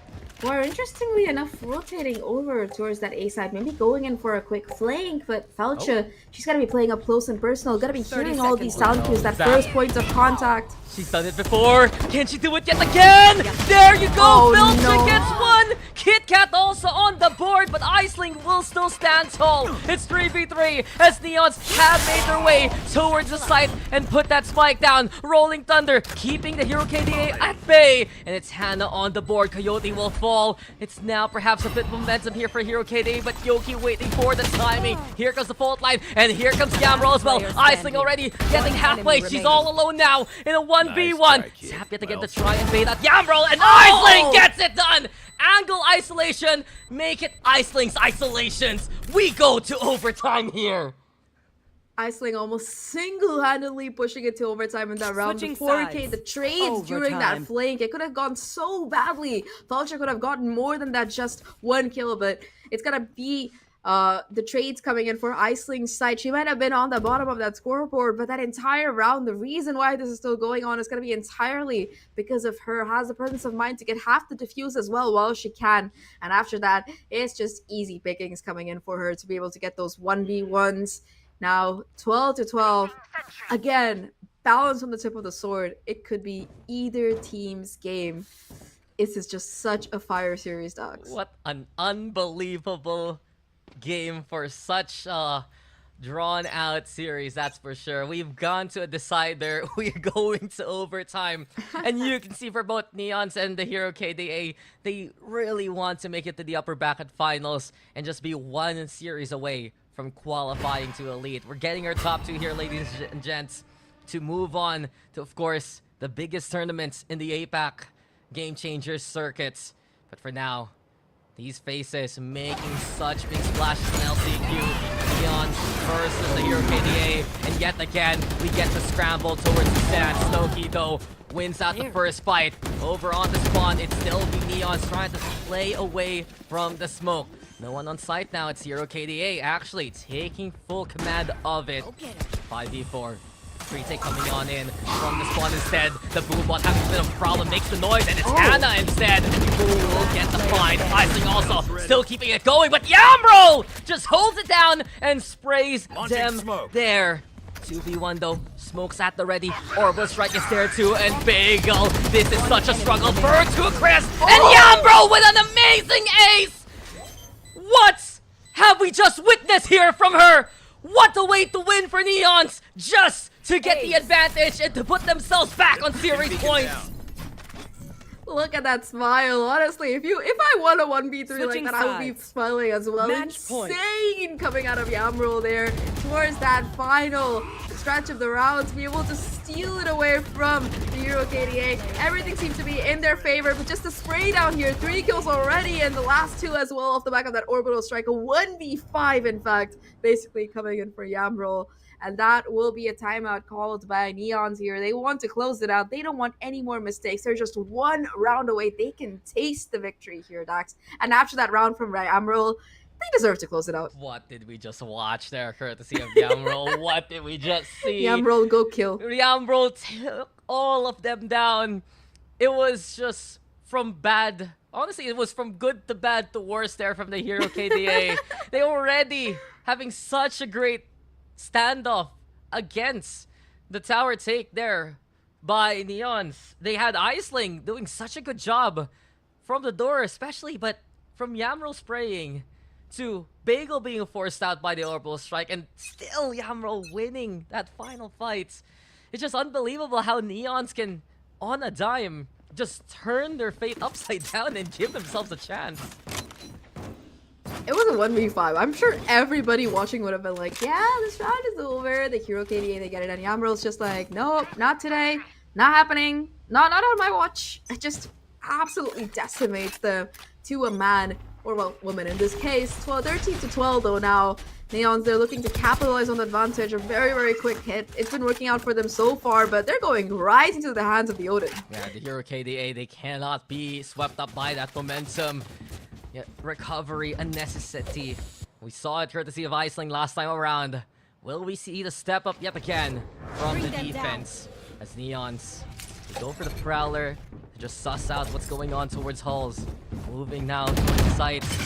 Or interestingly enough, rotating over towards that A side, maybe going in for a quick flank, but Felcha, she's gonna be playing up close and personal, gonna be hearing all these sound cues, that first point of contact. She's done it before. Can she do it yet again? There you go. Felcha gets 1. Kit Kat also on the board, but Iceling will still stand tall. It's 3v3 as Neons have made their way towards the site and put that spike down. Rolling Thunder keeping the Hero KDA at bay, and it's Hannah on the board. Coyote will fall. It's now perhaps a bit of momentum here for Hero KDA, but Yoki waiting for the timing. Here comes the fault line, and here comes Yamroll as well. Iceling already getting halfway. She's all alone now in a 1v1. Zap yet again to try and bait out Yamroll, and Iceling gets it done! Angle isolation, make it Iceling's isolations. We go to overtime here. Iceling almost single-handedly pushing it to overtime in that round. Switching 4K, sides. the trades during that flank, it could have gone so badly. Felcha could have gotten more than that, just 1 kill, but it's gonna be the trades coming in for Iceling's side. She might have been on the bottom of that scoreboard, but that entire round, the reason why this is still going on is going to be entirely because of her. Has the presence of mind to get half the defuse as well while she can. And after that, it's just easy pickings coming in for her to be able to get those 1v1s. Now, 12-12. Again, balance on the tip of the sword. It could be either team's game. This is just such a fire series, Daks. What an unbelievable game for such drawn out series, that's for sure. We've gone to a decider. We're going to overtime. And you can see for both Neons and the Hero KDA, they really want to make it to the upper bracket finals and just be one series away from qualifying to Elite. We're getting our top two here, ladies and gents, to move on to, of course, the biggest tournaments in the APAC Game Changers circuits. But for now, these faces making such big splashes in LCQ. Neon versus the Hero KDA. And yet again, we get the scramble towards the stand. Snowkey, though, wins out the first fight. Over on the spawn, it's still the Neons trying to play away from the smoke. No one on site now. It's Hero KDA actually taking full command of it. 5v4. Retake coming on in from the spawn instead. The Boombot having a bit of a problem, makes the noise, and it's Hannah instead who will get the find. Icing also still keeping it going, but Yambro just holds it down and sprays them there. 2v1 though, smokes at the ready. Orbital Strike is there too, and Bagel. This is such a struggle. Bird to a Chris, and Yambro with an amazing ace! What have we just witnessed here from her? What a way to win for Neons, just to get the advantage and to put themselves back on series points. Look at that smile. Honestly, if I won a 1v3 like that, I would be smiling as well. Insane coming out of Yamroll there towards that final stretch of the round to be able to steal it away from the Hero KDA. Everything seems to be in their favor, but just a spray down here. 3 kills already, and the last 2 as well off the back of that orbital strike. A 1v5, in fact, basically coming in for Yamroll. And that will be a timeout called by Neons here. They want to close it out. They don't want any more mistakes. They're just 1 round away. They can taste the victory here, Daks. And after that round from Yamroll, they deserve to close it out. What did we just watch there, courtesy of Yamroll? What did we just see? Yamroll, go kill. Yamroll took all of them down. It was just from bad. Honestly, it was from good to bad to worse there from the Hero KDA. They already having such a great standoff against the tower take there by Neons. They had Iceling doing such a good job from the door especially, but from Yamroll spraying to Bagel being forced out by the orbital strike, and still Yamroll winning that final fight. It's just unbelievable how Neons can, on a dime, just turn their fate upside down and give themselves a chance. It was a 1v5. I'm sure everybody watching would have been like, yeah, this round is over. The Hero KDA, they get it. And Yamroll's just like, nope, not today. Not happening. Not on my watch. It just absolutely decimates the to-a-man, or well, woman in this case. 13-12 though now. Neons, they're looking to capitalize on the advantage. A very, very quick hit. It's been working out for them so far, but they're going right into the hands of the Odin. Yeah, the Hero KDA, they cannot be swept up by that momentum. Yeah, recovery, a necessity. We saw it courtesy of Iceling last time around. Will we see the step up yet again from the defense? As Neons, they go for the Prowler to just suss out what's going on towards Hulls. Moving now towards the sites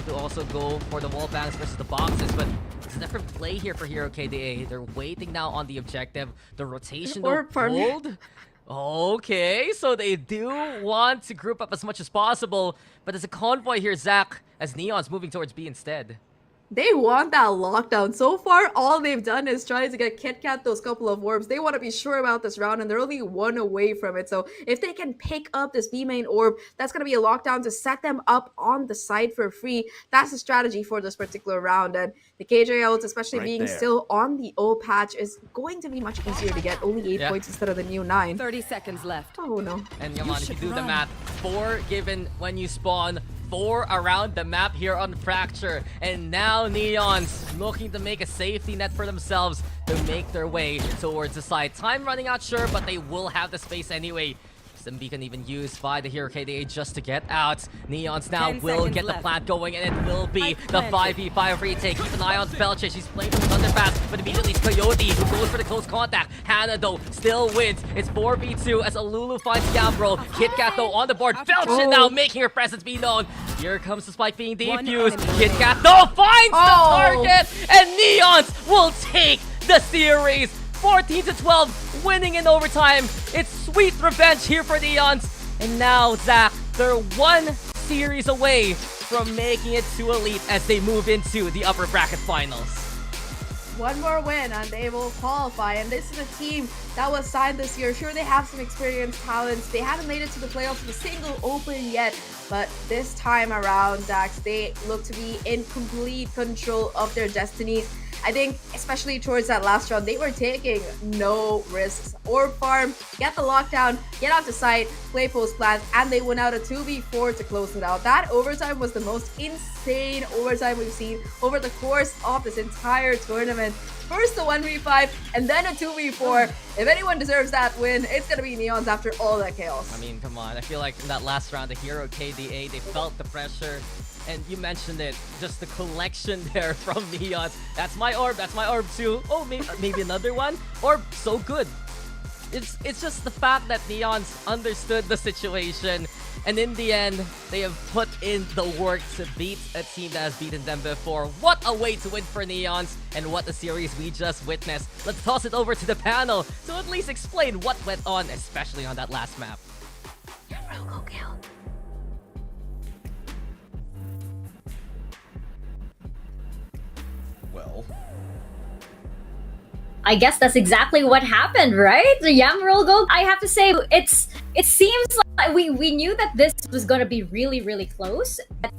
to also go for the wall bangs versus the boxes, but it's a different play here for Hero KDA. They're waiting now on the objective. The rotation hold. Okay, so they do want to group up as much as possible, but there's a convoy here, Zahk, as Neon's moving towards B instead. They want that lockdown. So far, all they've done is try to get KitKat those couple of orbs. They want to be sure about this round, and they're only 1 away from it. So if they can pick up this B main orb, that's going to be a lockdown to set them up on the side for free. That's the strategy for this particular round. And the KJLs, especially being still on the O patch, is going to be much easier to get. Only 8 points instead of the new 9. 30 seconds left. Oh no. And come on, if you do the math, 4 given when you spawn, 4 around the map here on Fracture, and now Neons looking to make a safety net for themselves to make their way towards the side. Time running out, sure, but they will have the space anyway. Some beacon even used by the Hero KDA just to get out. Neons now will get the plant going, and it will be the 5v5 retake. Keep an eye on Felchich. He's playing from Thunderpass, but immediately it's Coyote who goes for the close contact. Hannah, though, still wins. It's 4v2 as Alulu finds Yambro. KitKat, though, on the board. Felchich now making her presence be known. Here comes the spike being defused. KitKat, though, finds the target, and Neons will take the series. 14-12, winning in overtime. It's sweet revenge here for Neons. And now, Zahk, they're 1 series away from making it to Elite as they move into the upper bracket finals. one more win and they will qualify. And this is a team that was signed this year. Sure, they have some experienced talents. They haven't made it to the playoffs in a single open yet, but this time around, Daks, they look to be in complete control of their destinies. I think, especially towards that last round, they were taking no risks. Orb farm, get the lockdown, get out to site, play post plans, and they went out a 2v4 to close it out. That overtime was the most insane overtime we've seen over the course of this entire tournament. First a 1v5, and then a 2v4. If anyone deserves that win, it's gonna be Neons after all that chaos. I mean, come on. I feel like in that last round, the Hero KDA, they felt the pressure. And you mentioned it, just the collection there from Neons. That's my orb too. Oh, maybe another one? Orb, so good. It's just the fact that Neons understood the situation, and in the end, they have put in the work to beat a team that has beaten them before. What a way to win for Neons, and what a series we just witnessed. Let's toss it over to the panel to at least explain what went on, especially on that last map. Go kill. Well, I guess that's exactly what happened, right? The Yamroll go. I have to say, it seems like we knew that this was gonna be really, really close. But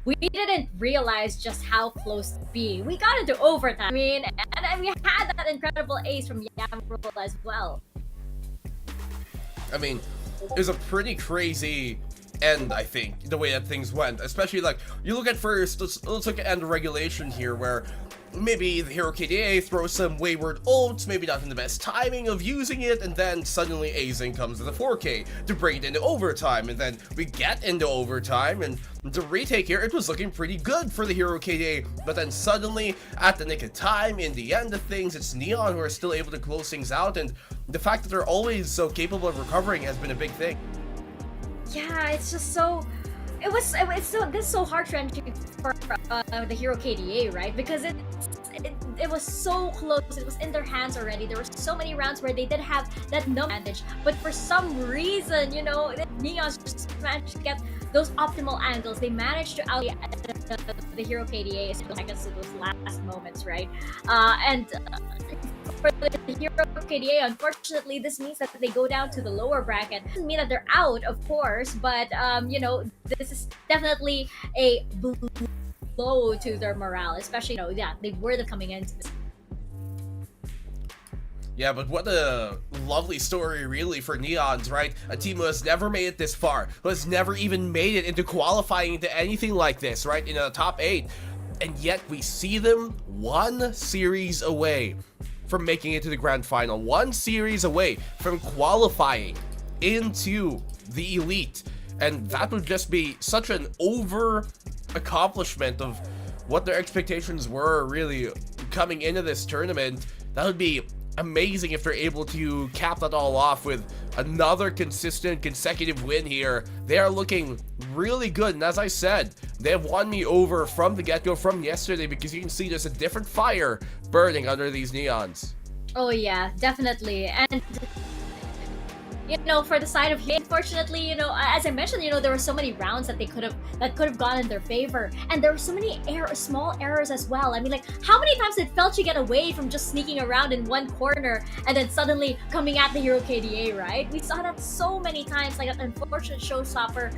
we didn't realize just how close to be. We got into overtime. I mean, and we had that incredible ace from Yamroll as well. I mean, it was a pretty crazy end, I think, the way that things went. Especially, like, you look at first, let's look at end regulation here, where maybe the Hero KDA throws some wayward ults, maybe not in the best timing of using it, and then suddenly Azing comes to the 4K to bring it into overtime, and then we get into overtime, and the retake here, it was looking pretty good for the Hero KDA, but then suddenly, at the nick of time, in the end of things, it's Neon who are still able to close things out, and the fact that they're always so capable of recovering has been a big thing. Yeah, it's just so. This is so heart-wrenching for the Hero KDA, right? Because it was so close. It was in their hands already. There were so many rounds where they did have that number advantage, but for some reason, you know, Neons just managed to get those optimal angles. They managed to out the Hero KDA, I guess, in those last moments, right? For the Hero KDA, unfortunately, this means that they go down to the lower bracket. Doesn't mean that they're out, of course, but you know, this is definitely a blow to their morale, especially, you know, yeah, they were coming into this. Yeah, but what a lovely story, really, for Neons, right? A team who has never made it this far, who has never even made it into qualifying into anything like this, right? In the top 8. And yet we see them one series away from making it to the grand final, one series away from qualifying into the elite, and that would just be such an over accomplishment of what their expectations were really coming into this tournament. That would be amazing if they're able to cap that all off with another consistent consecutive win here. They are looking really good, and as I said, they have won me over from the get-go from yesterday, because you can see there's a different fire burning under these Neons. Oh yeah, definitely. And you know, for the side of him, unfortunately, you know, as I mentioned, you know, there were so many rounds that could have gone in their favor, and there were so many small errors as well. I mean, like, how many times did Felchi get away from just sneaking around in one corner and then suddenly coming at the Hero KDA, right? We saw that so many times, like an unfortunate showstopper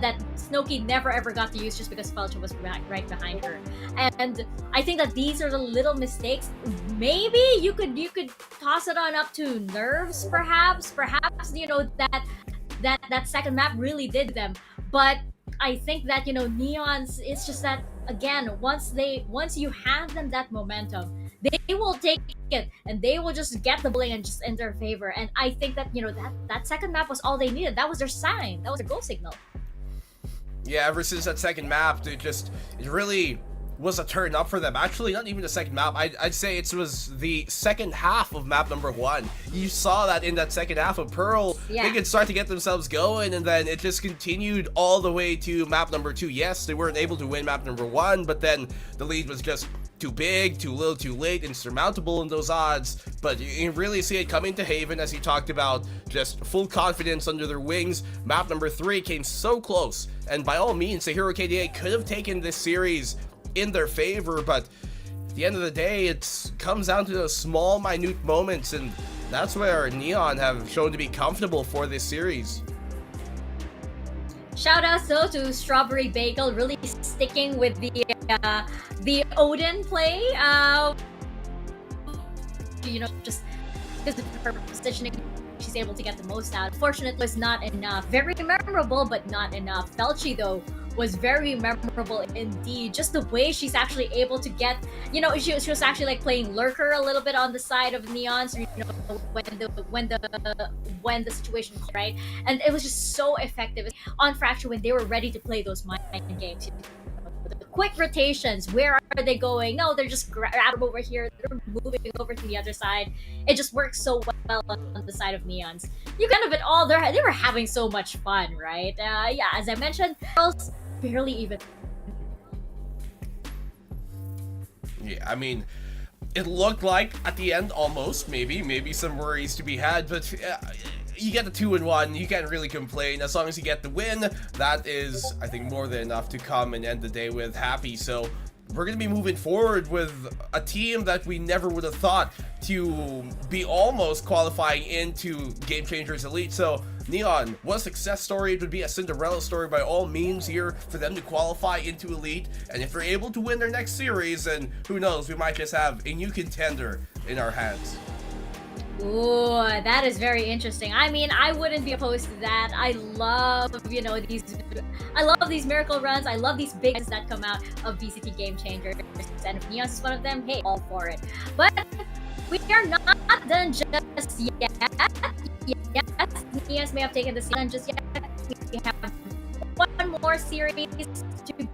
that Snowkey never ever got to use just because Felchi was right behind her. And I think that these are the little mistakes. Maybe you could toss it on up to nerves, perhaps, you know, that second map really did them. But I think that, you know, Neons, it's just that, again, once you hand them that momentum, they will take it and they will just get the bling and just in their favor. And I think that, you know, that second map was all they needed. That was their sign. That was their goal signal. Yeah, ever since that second map, it really was a turn up for them. Actually, not even the second map. I'd say it was the second half of map number 1. You saw that in that second half of Pearl. Yeah. They could start to get themselves going, and then it just continued all the way to map number 2. Yes, they weren't able to win map number 1, but then the lead was just too big, too little, too late, insurmountable in those odds. But you can really see it coming to Haven, as you talked about, just full confidence under their wings. Map number 3 came so close, and by all means, the Hero KDA could have taken this series in their favor, but the end of the day, it comes down to those small, minute moments, and that's where Neon have shown to be comfortable for this series. Shout out though to Strawberry Bagel, really sticking with the Odin play. You know, just because of her positioning, she's able to get the most out. Fortunately, was not enough. Very memorable, but not enough. Felchi though was very memorable indeed. Just the way she's actually able to get, you know, she was actually like playing lurker a little bit on the side of Neon, so you know when the situation was right, and it was just so effective on Fracture when they were ready to play those mind games. You know, the quick rotations. Where are they going? No, they're just grab over here. They're moving over to the other side. It just works so well on the side of Neons. You kind of it all. They were having so much fun, right? Yeah, as I mentioned, girls barely even. Yeah, I mean, it looked like at the end almost maybe some worries to be had, but you get the 2-1, you can't really complain. As long as you get the win, that is, I think, more than enough to come and end the day with happy. So we're going to be moving forward with a team that we never would have thought to be almost qualifying into Game Changers Elite. So Neon, what a success story. It would be a Cinderella story by all means here for them to qualify into Elite. And if they're able to win their next series, then who knows, we might just have a new contender in our hands. Ooh, that is very interesting. I mean, I wouldn't be opposed to that. I love, you know, I love these miracle runs. I love these big that come out of VCT Game Changers. And if Neon is one of them, hey, all for it. But we are not done just yet. Yes, Neon may have taken the season just yet. We have one more series to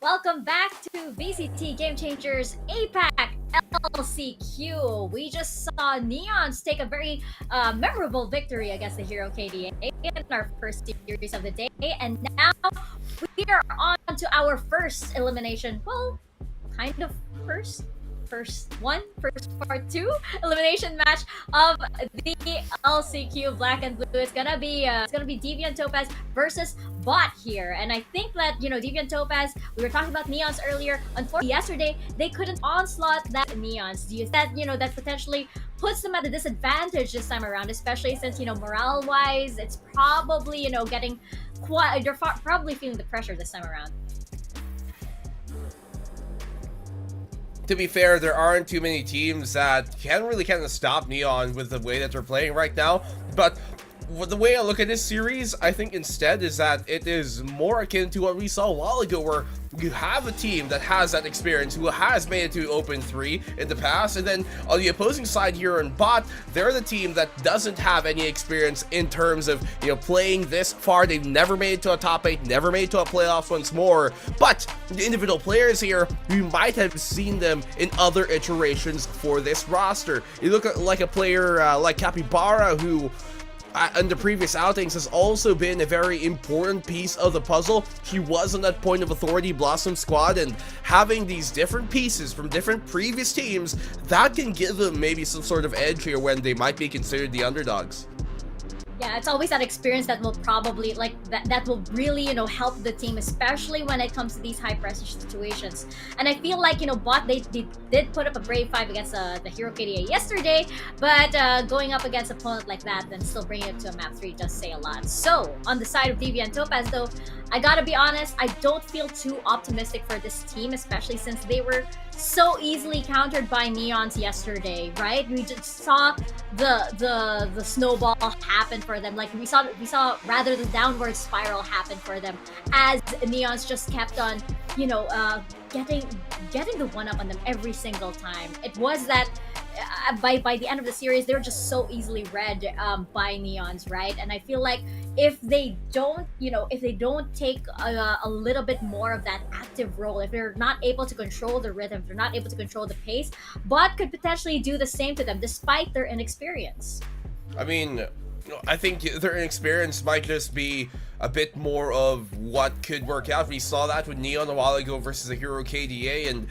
Welcome back to VCT Game Changers APAC LCQ. We just saw Neons take a very memorable victory against the Hero KDA in our first series of the day, and now we are on to our first elimination. Well, kind of first part 2 elimination match of the LCQ Black and Blue. It's gonna be Deviant Topaz versus BOTT here, and I think that Deviant Topaz. We were talking about Neons earlier. Unfortunately, yesterday they couldn't onslaught that Neons. Do you think that that potentially puts them at a disadvantage this time around, especially since morale wise, it's probably getting quite. They're probably feeling the pressure this time around. To be fair, there aren't too many teams that can really kind of stop Neon with the way that they're playing right now, but the way I look at this series, I think instead is that it is more akin to what we saw a while ago, where you have a team that has that experience, who has made it to Open 3 in the past, and then on the opposing side here in BOTT, they're the team that doesn't have any experience in terms of, playing this far. They've never made it to a top 8, never made it to a playoff once more, but the individual players here, we might have seen them in other iterations for this roster. You look at like a player like Capybara, who in the previous outings has also been a very important piece of the puzzle. He was on that point of authority Blossom squad, and having these different pieces from different previous teams, that can give them maybe some sort of edge here when they might be considered the underdogs. Yeah, it's always that experience that will probably that will really help the team, especially when it comes to these high pressure situations. And I feel like BOTT they did put up a brave fight against the Hero KDA yesterday, but going up against an opponent like that, then still bringing it to a map 3 does say a lot. So on the side of Deviant Topaz, though, I gotta be honest, I don't feel too optimistic for this team, especially since they were so easily countered by Neons yesterday, right? We just saw the snowball happen for them. Like we saw rather the downward spiral happen for them as Neons just kept on, getting the one up on them every single time. It was that by the end of the series, they were just so easily read by Neons, right? And I feel like if they don't take a little bit more of that active role, if they're not able to control the rhythm, if they're not able to control the pace, BOTT could potentially do the same to them despite their inexperience. I mean, I think their inexperience might just be a bit more of what could work out. We saw that with Neon a while ago versus the Hero KDA, and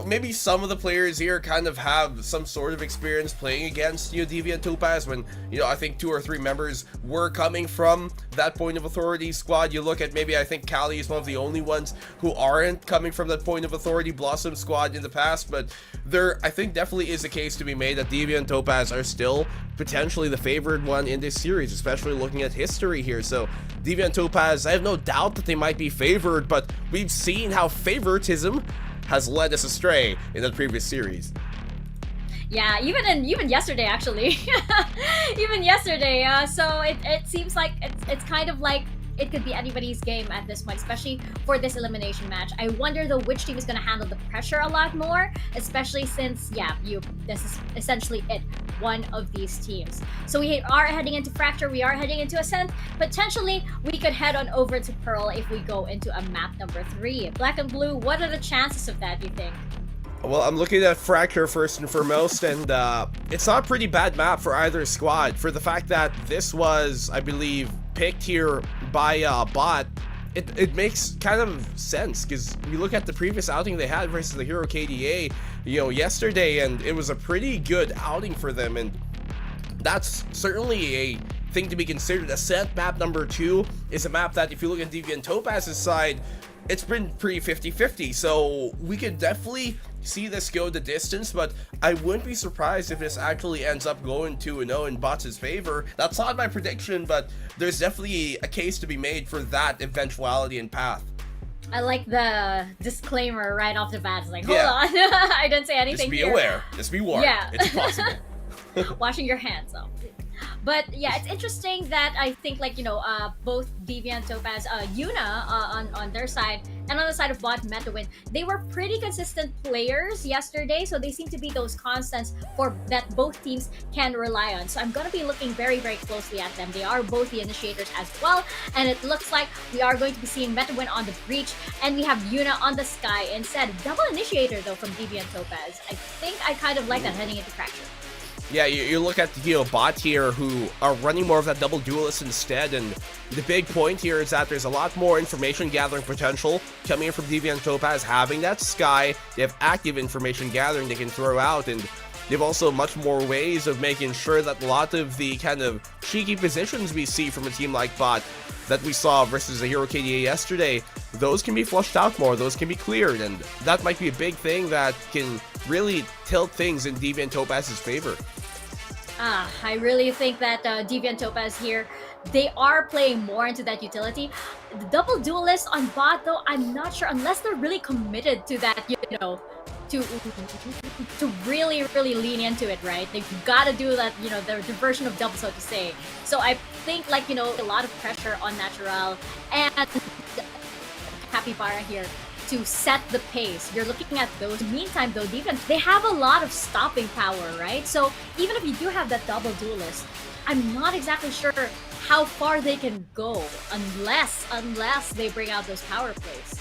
maybe some of the players here kind of have some sort of experience playing against Deviant Topaz when I think 2 or 3 members were coming from that point of authority squad. You look at maybe I think Cali is one of the only ones who aren't coming from that point of authority Blossom squad in the past, but there I think definitely is a case to be made that Deviant Topaz are still potentially the favored one in this series, especially looking at history here. So Deviant Topaz, I have no doubt that they might be favored, but we've seen how favoritism has led us astray in the previous series. Yeah, even yesterday actually. Even yesterday. So it seems like it's kind of like it could be anybody's game at this point, especially for this elimination match. I wonder though which team is going to handle the pressure a lot more, especially since this is essentially one of these teams. So we are heading into Fracture, we are heading into Ascent. Potentially we could head on over to Pearl if we go into a map number 3. Black and Blue, what are the chances of that, you think? Well, I'm looking at Fracture first and foremost, and it's not a pretty bad map for either squad. For the fact that this was, I believe, picked here by BOTT, it makes kind of sense, because you look at the previous outing they had versus the Hero KDA, yesterday, and it was a pretty good outing for them, and that's certainly a thing to be considered. Ascent map number 2 is a map that, if you look at Deviant Topaz's side, it's been pretty 50-50, so we could definitely see this go the distance, but I wouldn't be surprised if this actually ends up going 2-0 in BOTT's favor. That's not my prediction, but there's definitely a case to be made for that eventuality and path. I like the disclaimer right off the bat. It's like, hold on, I didn't say anything. Just be here. aware. Just be warned. Yeah. It's possible. Washing your hands off. But yeah, it's interesting that I think like both Deviant Topaz, Yuna on their side, and on the side of bot MetaWin, they were pretty consistent players yesterday, so they seem to be those constants for that both teams can rely on. So I'm gonna be looking very closely at them. They are both the initiators as well, and it looks like we are going to be seeing MetaWin on the breach, and we have Yuna on the sky instead. Double initiator though from Deviant Topaz. I think I kind of like that heading into Fracture. Yeah, you look at the BOTT here, who are running more of that double duelist instead, and the big point here is that there's a lot more information gathering potential coming in from Deviant Topaz. Having that sky, they have active information gathering they can throw out, and they have also much more ways of making sure that a lot of the kind of cheeky positions we see from a team like BOTT that we saw versus the Hero KDA yesterday, those can be flushed out more, those can be cleared, and that might be a big thing that can really tilt things in Deviant Topaz's favor. I really think that Deviant Topaz here, they are playing more into that utility. The double duelist on bot though, I'm not sure, unless they're really committed to that, to really lean into it, right? They've got to do that, the version of double, so to say. So I think like, a lot of pressure on Natural and Capybara here to set the pace. You're looking at those. Meantime, though, defense, they have a lot of stopping power, right? So even if you do have that double duelist, I'm not exactly sure how far they can go unless they bring out those power plays.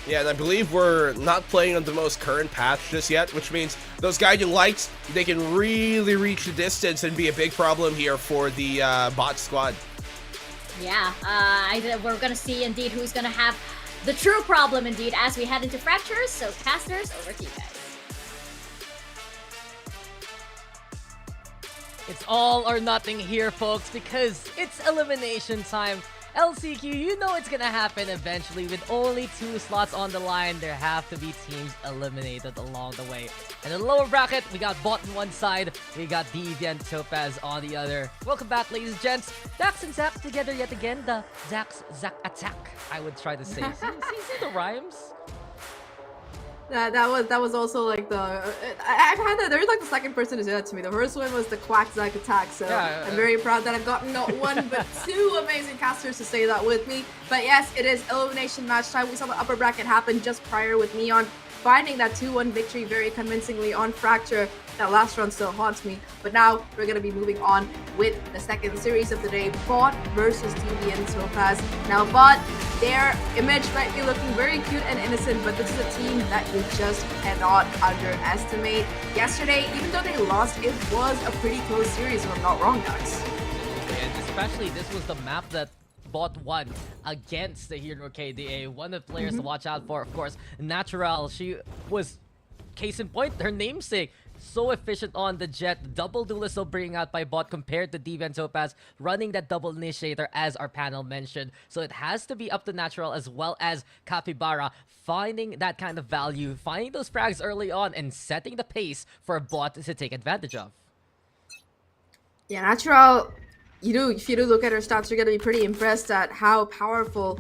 Yeah, and I believe we're not playing on the most current patch just yet, which means those guiding lights, they can really reach the distance and be a big problem here for the bot squad. Yeah, we're gonna see indeed who's gonna have the true problem indeed as we head into Fractures. So casters, over to you guys. It's all or nothing here, folks, because it's elimination time. LCQ, you know it's gonna happen eventually. With only 2 slots on the line, there have to be teams eliminated along the way. And in the lower bracket, we got BOTT on one side, we got Deviant Topaz on the other. Welcome back, ladies and gents. Daks and Zahk together yet again. The Zahk attack, I would try to say. See the rhymes? That was also like the I've had that. There's like the second person to say that to me. The first one was the Quack Zahk attack. So yeah, I'm very proud that I've gotten not one but 2 amazing casters to say that with me. But yes, it is elimination match time. We saw the upper bracket happen just prior with Neon finding that 2-1 victory very convincingly on Fracture. That last round still haunts me. But now we're going to be moving on with the second series of the day, BOTT versus Deviant Topaz. Now BOTT, their image might be looking very cute and innocent, but this is a team that you just cannot underestimate. Yesterday, even though they lost, it was a pretty close series, if I'm not wrong, Daks. And especially this was the map that BOTT won against the Hero KDA. One of the players to watch out for, of course, Natural. She was, case in point, her namesake. So efficient on the jet. Double duelist so bringing out by BOTT compared to Deviant Topaz running that double initiator as our panel mentioned. So it has to be up to Natural as well as Capybara finding that kind of value, finding those frags early on and setting the pace for BOTT to take advantage of. Yeah, Natural, if you do look at her stats, you're going to be pretty impressed at how powerful,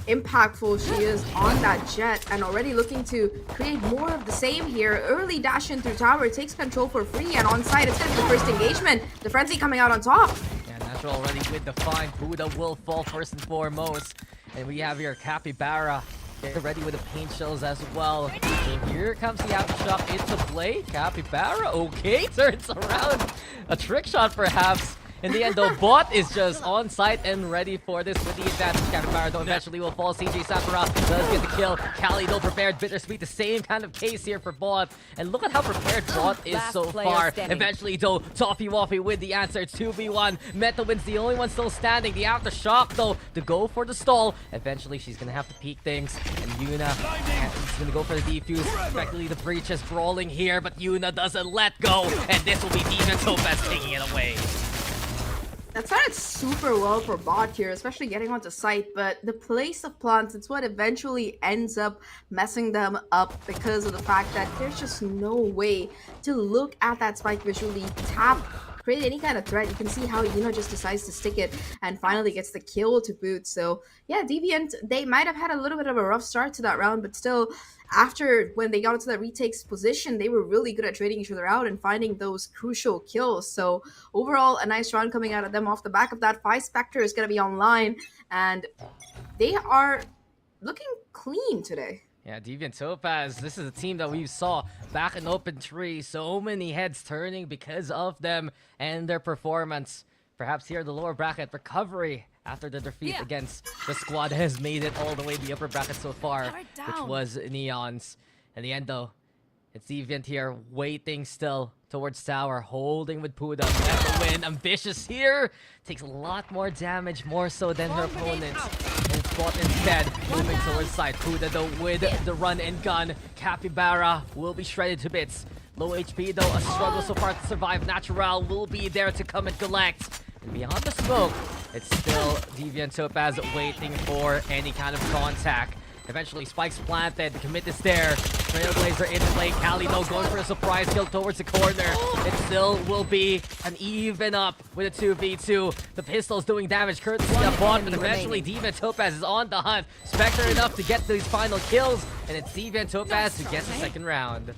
impactful she is on that jet, and already looking to create more of the same here. Early dash in through tower, takes control for free, and on site, it's going to be the first engagement. The Frenzy coming out on top. Yeah, Natural already with the find. Buddha will fall first and foremost. And we have here Capybara. Get ready with the paint shells as well. So here comes the aftershock into play. Capybara, okay, turns around. A trick shot perhaps. In the end, though, BOTT is just on site and ready for this with the advantage. Capybara, though, eventually will fall. CJ Sakura does get the kill. Kali, though, prepared. Bittersweet, the same kind of case here for BOTT. And look at how prepared BOTT is so far. Eventually, though, Toffee Waffy with the answer. 2v1. MetaWin's the only one still standing. The aftershock, though, to go for the stall. Eventually, she's going to have to peek things. And Yuna is going to go for the defuse. Effectively, the breach is brawling here, but Yuna doesn't let go. And this will be Deviant Topaz taking it away. That started super well for BOTT here, especially getting onto site, but the place of plants, it's what eventually ends up messing them up because of the fact that there's just no way to look at that spike visually, tap create any kind of threat. You can see how Yuna just decides to stick it and finally gets the kill to boot. So yeah, Deviant, they might have had a little bit of a rough start to that round, but still, after when they got into that retakes position, they were really good at trading each other out and finding those crucial kills. So overall, a nice round coming out of them off the back of that. 5 Spectre is going to be online, and they are looking clean today. Yeah, Deviant Topaz, this is a team that we saw back in Open 3. So many heads turning because of them and their performance. Perhaps here in the lower bracket, recovery after the defeat against the squad has made it all the way to the upper bracket so far, which was Neon's. In the end, though, it's Deviant here, waiting still towards tower, holding with Puda. Get the win. Ambitious here takes a lot more damage, more so than her opponents. And Spot instead moving towards side. Puda, though, with the run and gun. Capybara will be shredded to bits. Low HP, though, a struggle so far to survive. Natural will be there to come and collect. And beyond the smoke, it's still Deviant Topaz waiting for any kind of contact. Eventually, Spike's planted. The commit is there. Trailblazer in play. Kali, though, going for a surprise kill towards the corner. It still will be an even up with a 2v2. The pistol's doing damage courtesy of BOTT, but eventually Deviant Topaz is on the hunt. Spectre enough to get these final kills, and it's Deviant Topaz who gets the second round.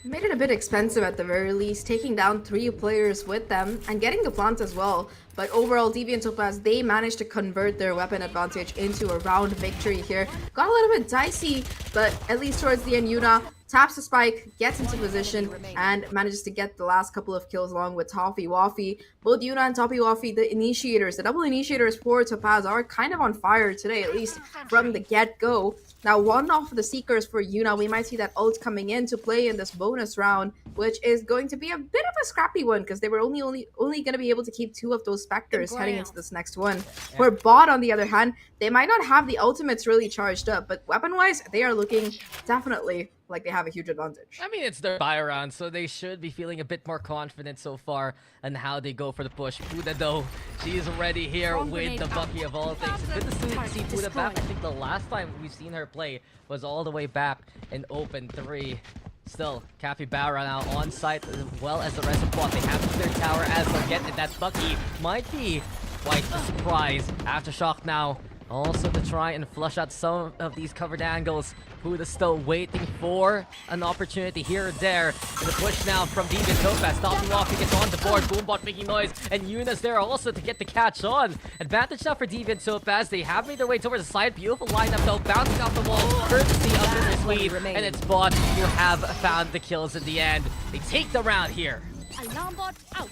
Made it a bit expensive at the very least, taking down 3 players with them and getting the plant as well. But overall, Deviant Topaz, they managed to convert their weapon advantage into a round victory here. Got a little bit dicey, but at least towards the end, Yuna taps the spike, gets into position, and manages to get the last couple of kills along with Toffee Waffy. Both Yuna and Toffee Waffy, the initiators, the double initiators for Topaz are kind of on fire today, at least from the get-go. Now, one off of the Seekers for Yuna, we might see that ult coming in to play in this bonus round, which is going to be a bit of a scrappy one because they were only going to be able to keep 2 of those Spectres heading into this next one. For BOTT, on the other hand, they might not have the ultimates really charged up, but weapon-wise, they are looking definitely like they have a huge advantage. I mean, it's their buy round, so they should be feeling a bit more confident so far on how they go for the push. Puda, though, she's already here with the Bucky of all things. It's good to see Puda back. I think the last time we've seen her play was all the way back in Open 3. Still, Capybara now on site as well as the rest of BOTT. They have their tower as they'll get it. That Bucky might be quite a surprise. Aftershock now also to try and flush out some of these covered angles. Puda's still waiting for an opportunity here or there. And the push now from Deviant Topaz. Stopping off, he gets on the board. Boombot making noise. And Yuna's there also to get the catch on. Advantage now for Deviant Topaz. They have made their way towards the side. Beautiful lineup though. Bouncing off the wall. Courtesy of their sweep. And it's BOTT who have found the kills in the end. They take the round here. Alarm bot out.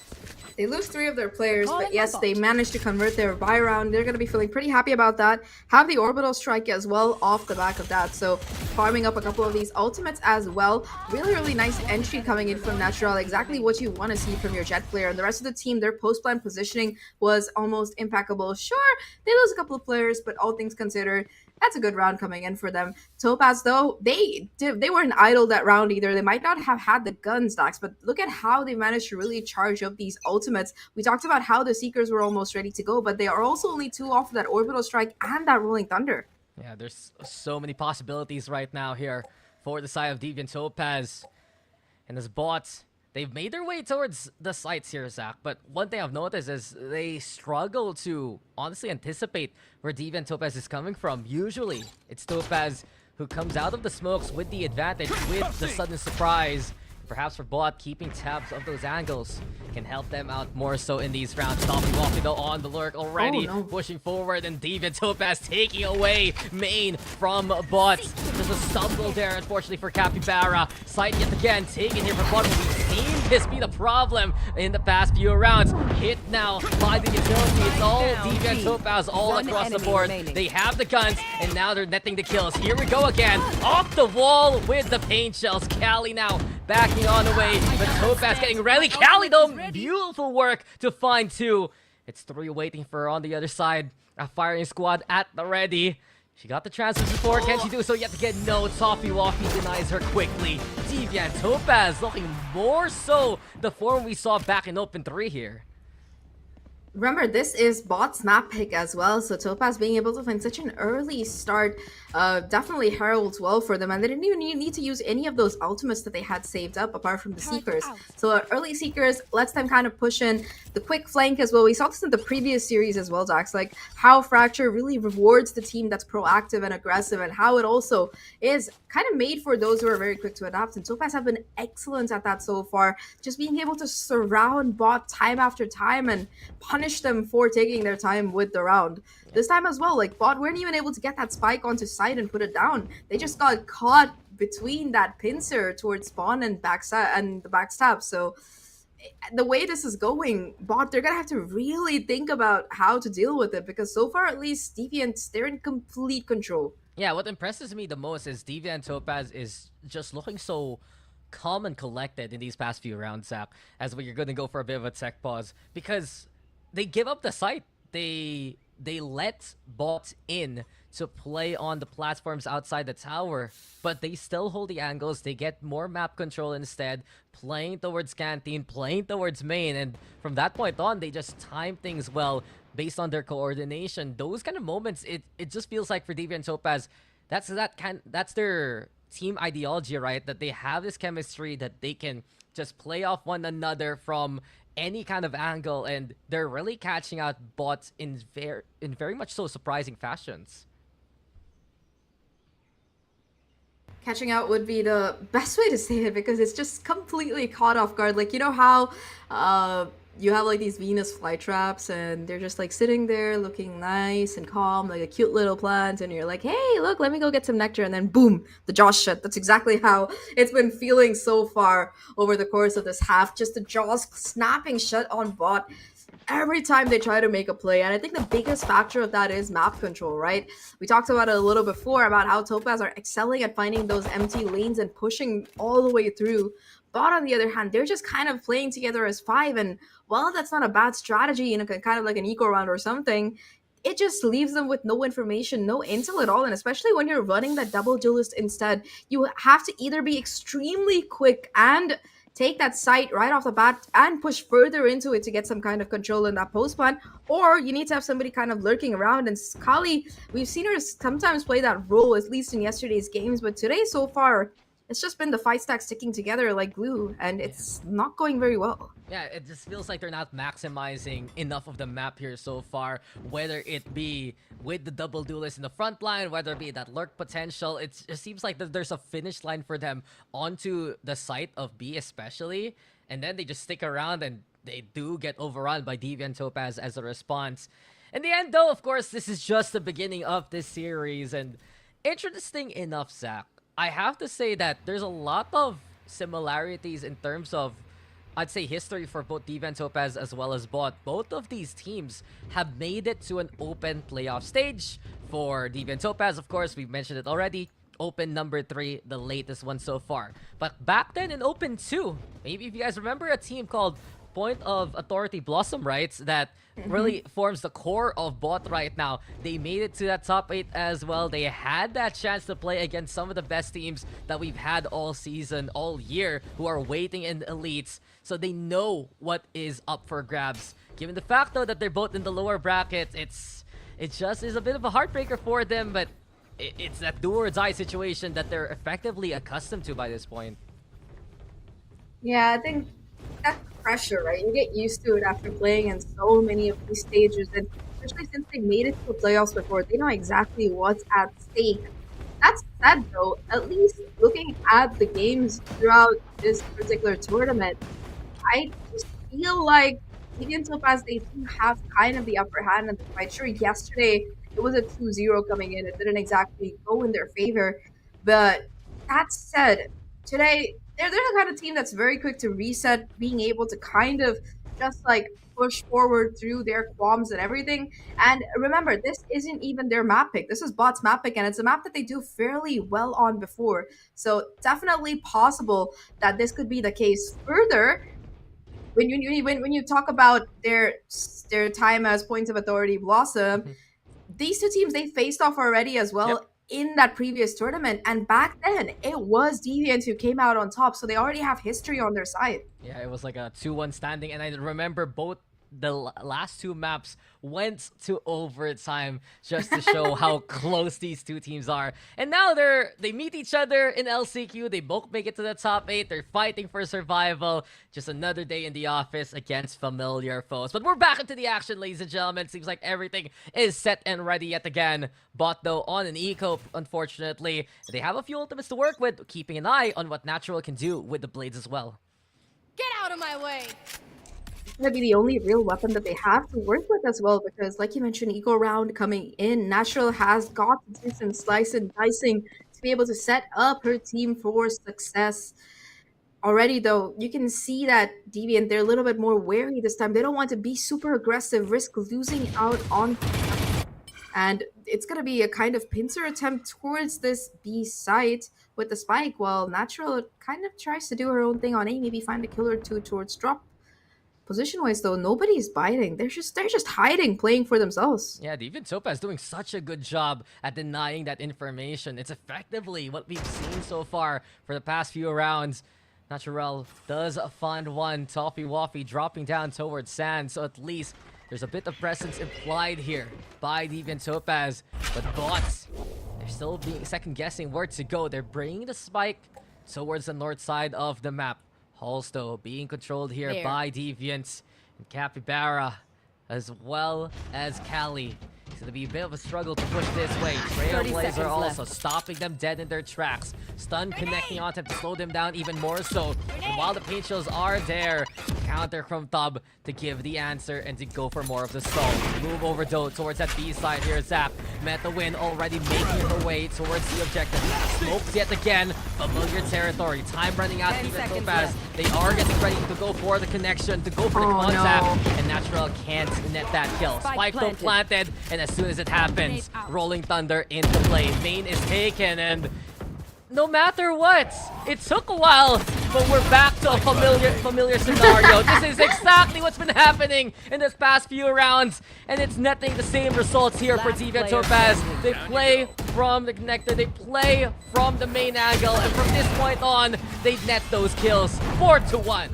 They lose 3 of their players, but yes, they managed to convert their buy round. They're going to be feeling pretty happy about that. Have the orbital strike as well off the back of that. So farming up a couple of these ultimates as well. Really, really nice entry coming in from Natural. Exactly what you want to see from your Jet player. And the rest of the team, their post-plan positioning was almost impeccable. Sure, they lose a couple of players, but all things considered, that's a good round coming in for them. Topaz, though, they weren't idle that round either. They might not have had the guns, Daks, but look at how they managed to really charge up these ultimates. We talked about how the Seekers were almost ready to go, but they are also only 2 off of that Orbital Strike and that Rolling Thunder. Yeah, there's so many possibilities right now here for the side of Deviant Topaz. And as BOTT, they've made their way towards the sites here, Zahk. But one thing I've noticed is they struggle to honestly anticipate where Deviant Topaz is coming from. Usually, it's Topaz who comes out of the smokes with the advantage, with the sudden surprise. Perhaps for BOTT, keeping tabs of those angles can help them out more so in these rounds. Stopping Waffy though on the lurk already, pushing forward, and Deviant Topaz taking away main from BOTT. There's a stumble there, unfortunately, for Capybara. Sight yet again taken here for BOTT. We've seen this be the problem in the past few rounds. Hit now by the utility. It's all Deviant Topaz all across the board. They have the guns, and now they're netting the kills. Here we go again. Off the wall with the paint shells. Kali now backing on away, but Topaz getting ready. Kali though, beautiful work to find 2. It's 3 waiting for her on the other side. A firing squad at the ready. She got the chances before. Can she do so yet again? No, Toffee Waffy denies her quickly. Deviant Topaz looking more so the form we saw back in Open 3 here. Remember, this is bot's map pick as well, so Topaz being able to find such an early start definitely heralds well for them, and they didn't even need to use any of those ultimates that they had saved up apart from the Seekers. So early Seekers lets them kind of push in the quick flank as well. We saw this in the previous series as well, Daks, like how Fracture really rewards the team that's proactive and aggressive, and how it also is kind of made for those who are very quick to adapt, and Topaz have been excellent at that so far, just being able to surround bot time after time and punish them for taking their time with the round. This time as well, like bot weren't even able to get that spike onto site and put it down. They just got caught between that pincer towards spawn and the backstab. So the way this is going, bot, they're gonna have to really think about how to deal with it, because so far at least Deviant, they're in complete control. Yeah, what impresses me the most is Deviant Topaz is just looking so calm and collected in these past few rounds, Zach, as we're gonna go for a bit of a tech pause, because they give up the site. They let bot in to play on the platforms outside the tower, but they still hold the angles. They get more map control instead, playing towards canteen, playing towards main, and from that point on, they just time things well based on their coordination. Those kind of moments, it just feels like for Deviant Topaz, that's their team ideology, right? That they have this chemistry that they can just play off one another from any kind of angle, and they're really catching out bots in very much so surprising fashions. Catching out would be the best way to say it, because it's just completely caught off guard. Like, you know how you have like these Venus flytraps and they're just like sitting there looking nice and calm, like a cute little plant, and you're like, hey, look, let me go get some nectar, and then boom, the jaws shut. That's exactly how it's been feeling so far over the course of this half. Just the jaws snapping shut on bot every time they try to make a play. And I think the biggest factor of that is map control, right? We talked about it a little before about how Topaz are excelling at finding those empty lanes and pushing all the way through. Bot, on the other hand, they're just kind of playing together as five, and while that's not a bad strategy, you know, kind of like an eco round or something, it just leaves them with no information, no intel at all. And especially when you're running that double duelist instead, you have to either be extremely quick and take that site right off the bat and push further into it to get some kind of control in that post plan, or you need to have somebody kind of lurking around. And Kali, we've seen her sometimes play that role, at least in yesterday's games, but today so far, it's just been the fight stack sticking together like glue, and it's not going very well. Yeah, it just feels like they're not maximizing enough of the map here so far, whether it be with the double duelist in the front line, whether it be that lurk potential. It just seems like there's a finish line for them onto the site of B especially, and then they just stick around and they do get overrun by Deviant Topaz as a response. In the end though, of course, this is just the beginning of this series, and interesting enough, Zach, I have to say that there's a lot of similarities in terms of, I'd say, history for both Deviant Topaz as well as BOTT. Both of these teams have made it to an open playoff stage. For Deviant Topaz, of course, we mentioned it already, open number 3, the latest one so far. But back then in open 2, maybe if you guys remember a team called Point of Authority Blossom, right, that really forms the core of BOTT right now. They made it to that top 8 as well. They had that chance to play against some of the best teams that we've had all season, all year, who are waiting in the elites. So they know what is up for grabs. Given the fact though that they're both in the lower bracket, it just is a bit of a heartbreaker for them, but it's that do or die situation that they're effectively accustomed to by this point. Yeah, I think that's pressure, right? You get used to it after playing in so many of these stages, and especially since they made it to the playoffs before, they know exactly what's at stake. That said, though, at least looking at the games throughout this particular tournament, I just feel like Deviant Topaz, they do have kind of the upper hand in the fight. Sure, yesterday it was a 2-0 coming in. It didn't exactly go in their favor. But that said, today they're the kind of team that's very quick to reset, being able to kind of just like push forward through their qualms and everything. And remember, this isn't even their map pick. This is BOTT's map pick, and it's a map that they do fairly well on before. So definitely possible that this could be the case. Further, when you talk about their time as Points of Authority Blossom, these two teams, they faced off already as well. Yep. In that previous tournament, and back then it was Deviant who came out on top, so they already have history on their side. Yeah, it was like a 2-1 standing, and I remember both the last two maps went to overtime just to show how close these two teams are. And now they meet each other in LCQ. They both make it to the top 8. They're fighting for survival. Just another day in the office against familiar foes. But we're back into the action, ladies and gentlemen. Seems like everything is set and ready yet again. BOTT, though, on an eco, unfortunately. They have a few ultimates to work with, keeping an eye on what Natural can do with the blades as well. Get out of my way! Gonna be the only real weapon that they have to work with as well, because like you mentioned, eco round coming in, Natural has got to do some slice and dicing to be able to set up her team for success. Already though, you can see that Deviant, they're a little bit more wary this time. They don't want to be super aggressive, risk losing out on, and it's gonna be a kind of pincer attempt towards this B site with the spike, while Natural kind of tries to do her own thing on A, maybe find a kill or two towards drop. Position-wise, though, nobody's biting. They're just hiding, playing for themselves. Yeah, Deviant Topaz doing such a good job at denying that information. It's effectively what we've seen so far for the past few rounds. Natural does find one. Toffee Waffy dropping down towards Sand, so at least there's a bit of presence implied here by Deviant Topaz. But BOTT, they're still being second-guessing where to go. They're bringing the spike towards the north side of the map. Also being controlled here by Deviant and Capybara, as well as Cali. It's going to be a bit of a struggle to push this way. Trailblazer also stopping them dead in their tracks. Stun connecting onto them to slow them down even more so. And while the paint chills are there, counter from Thub to give the answer and to go for more of the stall. Move over though towards that B side here. Zap Meta Win already making her way towards the objective. Smokes yet again. Familiar territory. Time running out even so fast. They are getting ready to go for the connection, to go for the contact. And Natural can't net that kill. Spike though planted. And as soon as it happens, Rolling Thunder into play. Main is taken, and no matter what, it took a while, but we're back to a familiar scenario. This is exactly what's been happening in this past few rounds, and it's netting the same results here for Deviant Topaz. They play from the connector, they play from the main angle, and from this point on, they net those kills 4-1.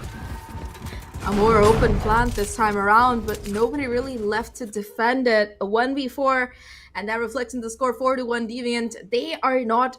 A more open plant this time around, but nobody really left to defend it. A 1v4, and that reflects in the score 4-1 Deviant. They are not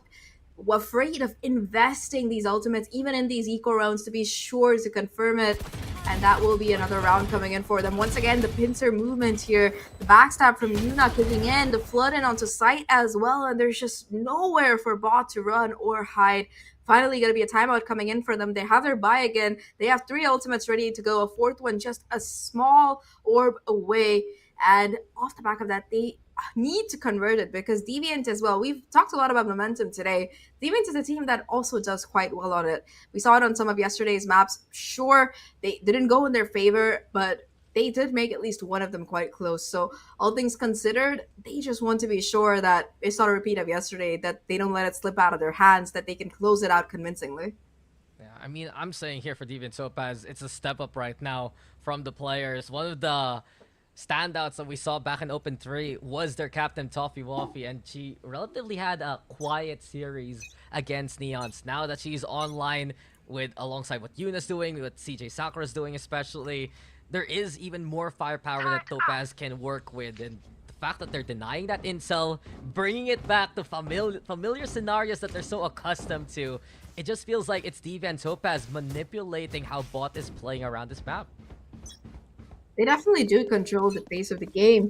afraid of investing these ultimates, even in these eco rounds, to be sure to confirm it. And that will be another round coming in for them. Once again, the pincer movement here, the backstab from Yuna kicking in, the flood in onto site as well, and there's just nowhere for BOTT to run or hide. Finally going to be a timeout coming in for them. They have their buy again. They have 3 ultimates ready to go. A 4th one just a small orb away. And off the back of that, they need to convert it, because Deviant as well, we've talked a lot about momentum today. Deviant is a team that also does quite well on it. We saw it on some of yesterday's maps. Sure, they didn't go in their favor, but they did make at least one of them quite close. So all things considered, they just want to be sure that it's not a repeat of yesterday, that they don't let it slip out of their hands, that they can close it out convincingly. Yeah, I mean, I'm saying here for Deviant Topaz, it's a step up right now from the players. One of the standouts that we saw back in Open 3 was their captain, Toffee Waffy, and she relatively had a quiet series against Neons. Now that she's online alongside what Yuna's doing, what CJ Sakura's doing especially, there is even more firepower that Topaz can work with, and the fact that they're denying that incel, bringing it back to familiar scenarios that they're so accustomed to, it just feels like it's Deviant Topaz manipulating how BOTT is playing around this map. They definitely do control the pace of the game.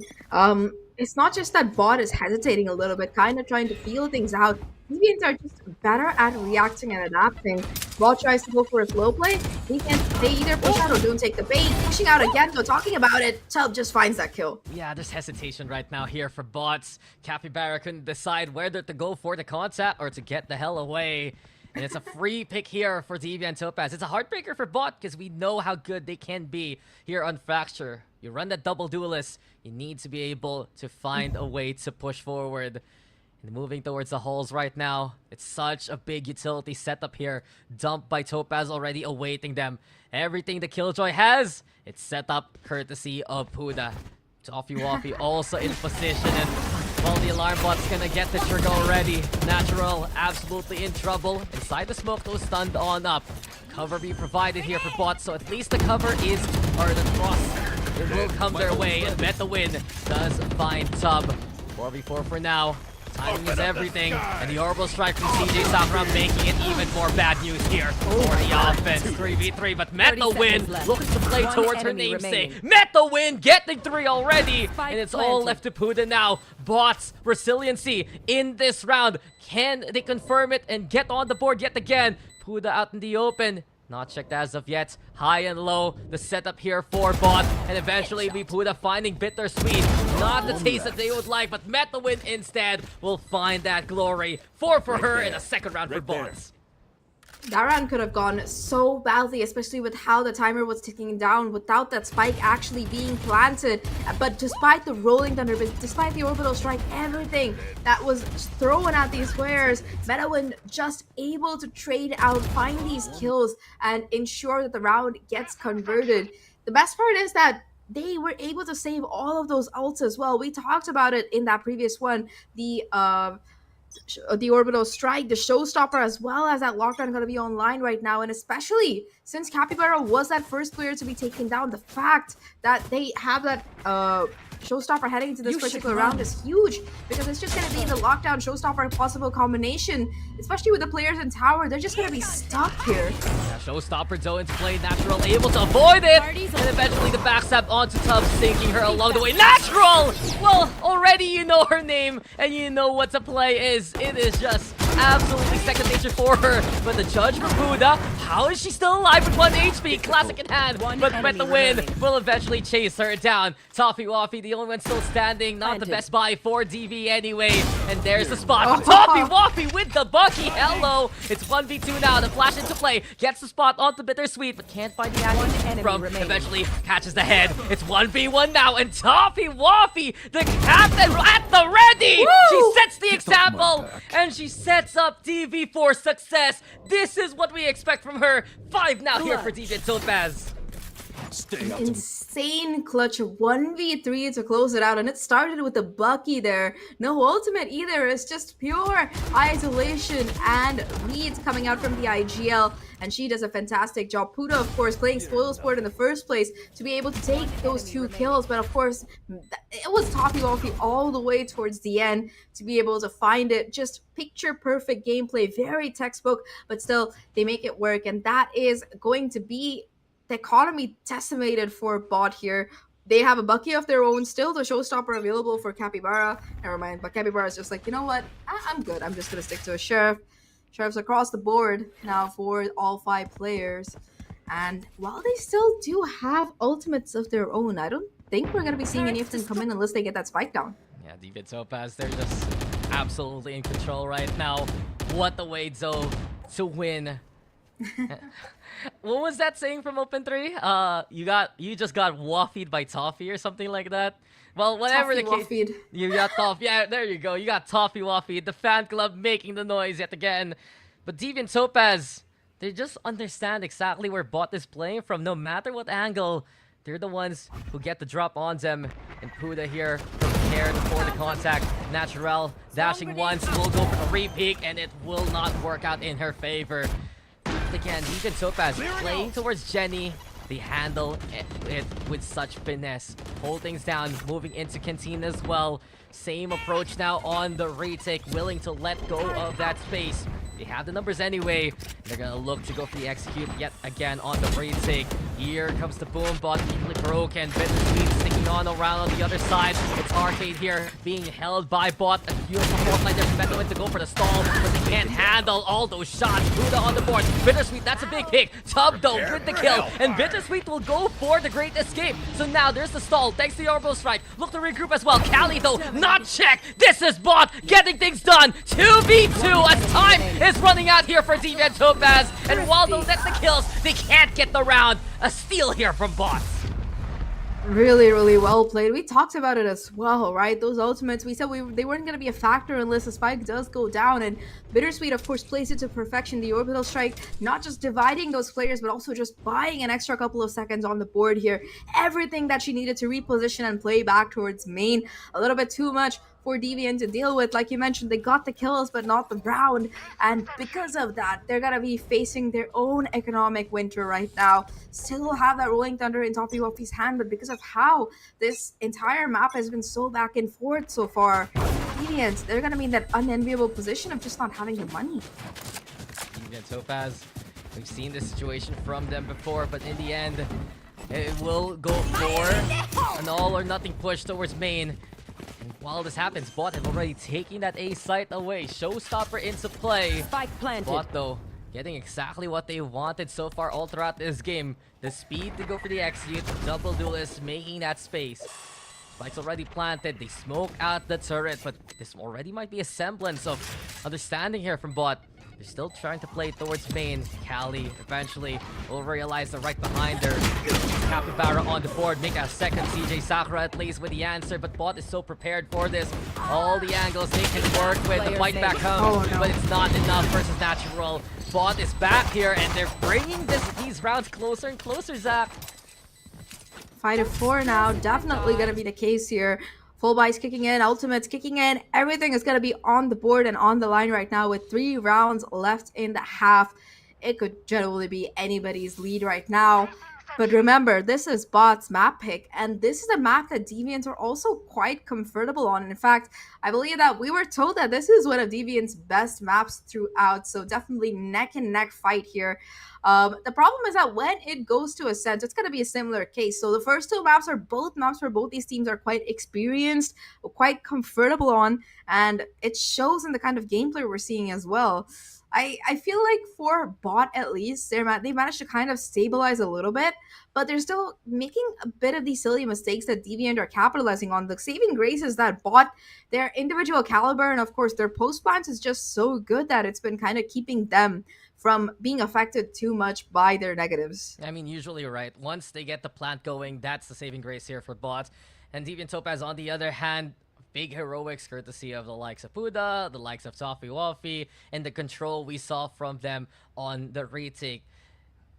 It's not just that BOTT is hesitating a little bit, kind of trying to feel things out. Deviants are just better at reacting and adapting. BOTT tries to go for a slow play. They either push out or don't take the bait. Pushing out again, though, talking about it, Chubb just finds that kill. Yeah, there's hesitation right now here for BOTT. Capybara couldn't decide whether to go for the contact or to get the hell away. And it's a free pick here for Deviant Topaz. It's a heartbreaker for BOTT because we know how good they can be here on Fracture. You run that double duelist, you need to be able to find a way to push forward. And moving towards the holes right now, it's such a big utility setup here. Dumped by Topaz already awaiting them. Everything the Killjoy has, it's set up courtesy of Puda. Toffee Waffy also in position, and well, the alarm bot's gonna get the trigger already. Natural absolutely in trouble. Inside the smoke, though, stunned on up. Cover be provided here for BOTT, so at least the cover is, or the cross it will come their way, and Bet the Win does find Tub. 4v4 for now. Timing is everything, and the orbital strike from CJ Sakura making it even more bad news here for the offense. 3v3, but Met the Win looking to play towards her namesake. Met the Win getting 3 already, and it's all left to Puda now. BOTT's resiliency in this round. Can they confirm it and get on the board yet again? Puda out in the open. Not checked as of yet. High and low, the setup here for BOTT, and eventually Puda finding Bittersweet. Not the taste that they would like, but Met the Win instead will find that glory. 4 for her in a second round for BOTT. That round could have gone so badly, especially with how the timer was ticking down without that spike actually being planted. But despite the rolling thunder, despite the orbital strike, everything that was thrown at these players, MetaWin just able to trade out, find these kills, and ensure that the round gets converted. The best part is that they were able to save all of those ults as well. We talked about it in that previous one. The orbital strike, the showstopper, as well as that lockdown going to be online right now. And especially since Capybara was that first player to be taken down, the fact that they have that showstopper heading into this particular round is huge, because it's just going to be the lockdown showstopper possible combination, especially with the players in tower. They're just going to be stuck here. Yeah, showstopper though into play. Natural able to avoid it, and eventually the backstab onto Tubbs, sinking her along the way. Natural! Well, already you know her name and you know what the play is. It is just absolutely second nature for her. But the judge for Puda, how is she still alive with 1 HP? Classic in hand, but Met the Win will eventually chase her down. Toffee Waffy, the only one still standing. Not the best buy for DV anyway. And there's the spot. Toffee Waffy with the Bucky. Hello. It's 1v2 now. The flash into play. Gets the spot onto Bittersweet, but can't find the action from. Eventually catches the head. It's 1v1 now. And Toffee Waffy, the captain at the ready. Woo! She sets the example. And she sets up DV for success. This is what we expect from her. 5 now here for Deviant Topaz. Insane clutch 1v3 to close it out, and it started with the Bucky there. No ultimate either. It's just pure isolation and leads coming out from the IGL, and she does a fantastic job. Puda, of course, playing spoil sport in the first place to be able to take those 2 kills, but of course it was Toffee Waffy all the way towards the end to be able to find it. Just picture perfect gameplay, very textbook, but still they make it work, and that is going to be the economy decimated for BOTT here. They have a Bucky of their own, still the showstopper available for Capybara. Never mind, but Capybara is just like, you know what? I'm good. I'm just going to stick to a Sheriff. Sheriff's across the board now for all 5 players. And while they still do have ultimates of their own, I don't think we're going to be seeing any of them come in unless they get that spike down. Yeah, Deviant Topaz, they're just absolutely in control right now. What the way, though, to win. What was that saying from Open 3? You just got waffied by Toffee or something like that. Well, whatever the case, you got Toffee. Yeah, there you go. You got Toffee waffied. The fan club making the noise yet again. But Deviant Topaz, they just understand exactly where BOTT is playing from. No matter what angle, they're the ones who get the drop on them. And Puda here prepared for the contact. Natural dashing once, will go for the re-peek, and it will not work out in her favor. Again, Deviant Topaz playing towards Jenny. They handle it with such finesse. Hold things down, moving into Canteen as well. Same approach now on the retake, willing to let go of that space. They have the numbers anyway. They're gonna look to go for the execute yet again on the retake. Here comes the boom bot, easily broken. Bittersweet sticking on around on the other side. It's Arcade here being held by BOTT. A few of the fourth line there's Metal to go for the stall, but they can't handle all those shots. Buda on the board. Bittersweet, that's a big pick. Tub though with the kill, and Bittersweet will go for the great escape. So now there's the stall thanks to the orbital strike. Look to regroup as well. Cali though not checked. This is BOTT getting things done. 2v2 as time is running out here for Deviant Topaz, and while they'll get the kills, they can't get the round. A steal here from BOTT. Really, really well played. We talked about it as well, right? Those ultimates, we said they weren't going to be a factor unless the spike does go down, and Bittersweet, of course, plays it to perfection. The orbital strike, not just dividing those players, but also just buying an extra couple of seconds on the board here. Everything that she needed to reposition and play back towards main. A little bit too much for Deviant to deal with. Like you mentioned, they got the kills but not the round, and because of that, they're gonna be facing their own economic winter right now. Still have that Rolling Thunder in Toppy Waffy's hand, but because of how this entire map has been so back and forth so far, Deviant, they're gonna be in that unenviable position of just not having the money. Deviant Topaz, we've seen this situation from them before, but in the end, it will go for an all or nothing push towards main. And while this happens, BOTT have already taken that A site away. Showstopper into play. Spike planted. BOTT, though, getting exactly what they wanted so far all throughout this game. The speed to go for the execute, double duelist making that space. Spike's already planted, they smoke out the turret, but this already might be a semblance of understanding here from BOTT. They're still trying to play towards main. Kali eventually will realize they're right behind her. Capybara on the board, Mika second, CJ Sakura at least with the answer, but BOTT is so prepared for this. All the angles they can work with, the fight back home, but it's not enough versus Natural. BOTT is back here, and they're bringing these rounds closer and closer, Zahk. 5-4 now, definitely gonna be the case here. Full buys kicking in, ultimates kicking in, everything is gonna be on the board and on the line right now with 3 rounds left in the half. It could generally be anybody's lead right now. But remember, this is BOTT's map pick, and this is a map that Deviants are also quite comfortable on. In fact, I believe that we were told that this is one of Deviant's best maps throughout, so definitely neck and neck fight here. The problem is that when it goes to Ascent, it's going to be a similar case. So the first 2 maps are both maps where both these teams are quite experienced, quite comfortable on, and it shows in the kind of gameplay we're seeing as well. I feel like for BOTT at least, they managed to kind of stabilize a little bit, but they're still making a bit of these silly mistakes that Deviant are capitalizing on. The saving grace is that BOTT, their individual caliber and of course their post plants is just so good that it's been kind of keeping them from being affected too much by their negatives. I mean, usually you're right. Once they get the plant going, that's the saving grace here for BOTT. And Deviant Topaz, on the other hand, big heroics courtesy of the likes of Puda, the likes of Toffee Waffy, and the control we saw from them on the retake.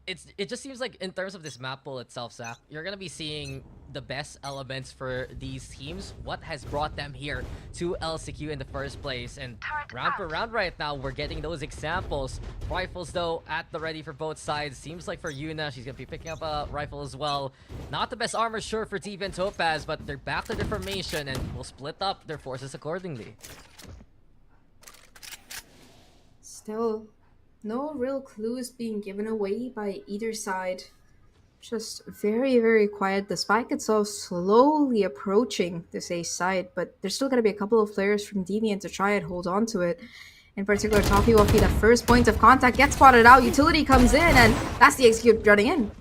It just seems like in terms of this map pool itself, Zach, you're gonna be seeing the best elements for these teams. What has brought them here to LCQ in the first place, and round for round right now, we're getting those examples. Rifles though at the ready for both sides. Seems like for Yuna, she's gonna be picking up a rifle as well. Not the best armor sure for Deviant Topaz, but they're back to their formation and will split up their forces accordingly. Still, no real clues being given away by either side. Just very, very quiet. The spike itself slowly approaching this A side, but there's still going to be a couple of players from Deviant to try and hold on to it. In particular, Toffee Waffy, the first point of contact, gets spotted out. Utility comes in, and that's the execute running in.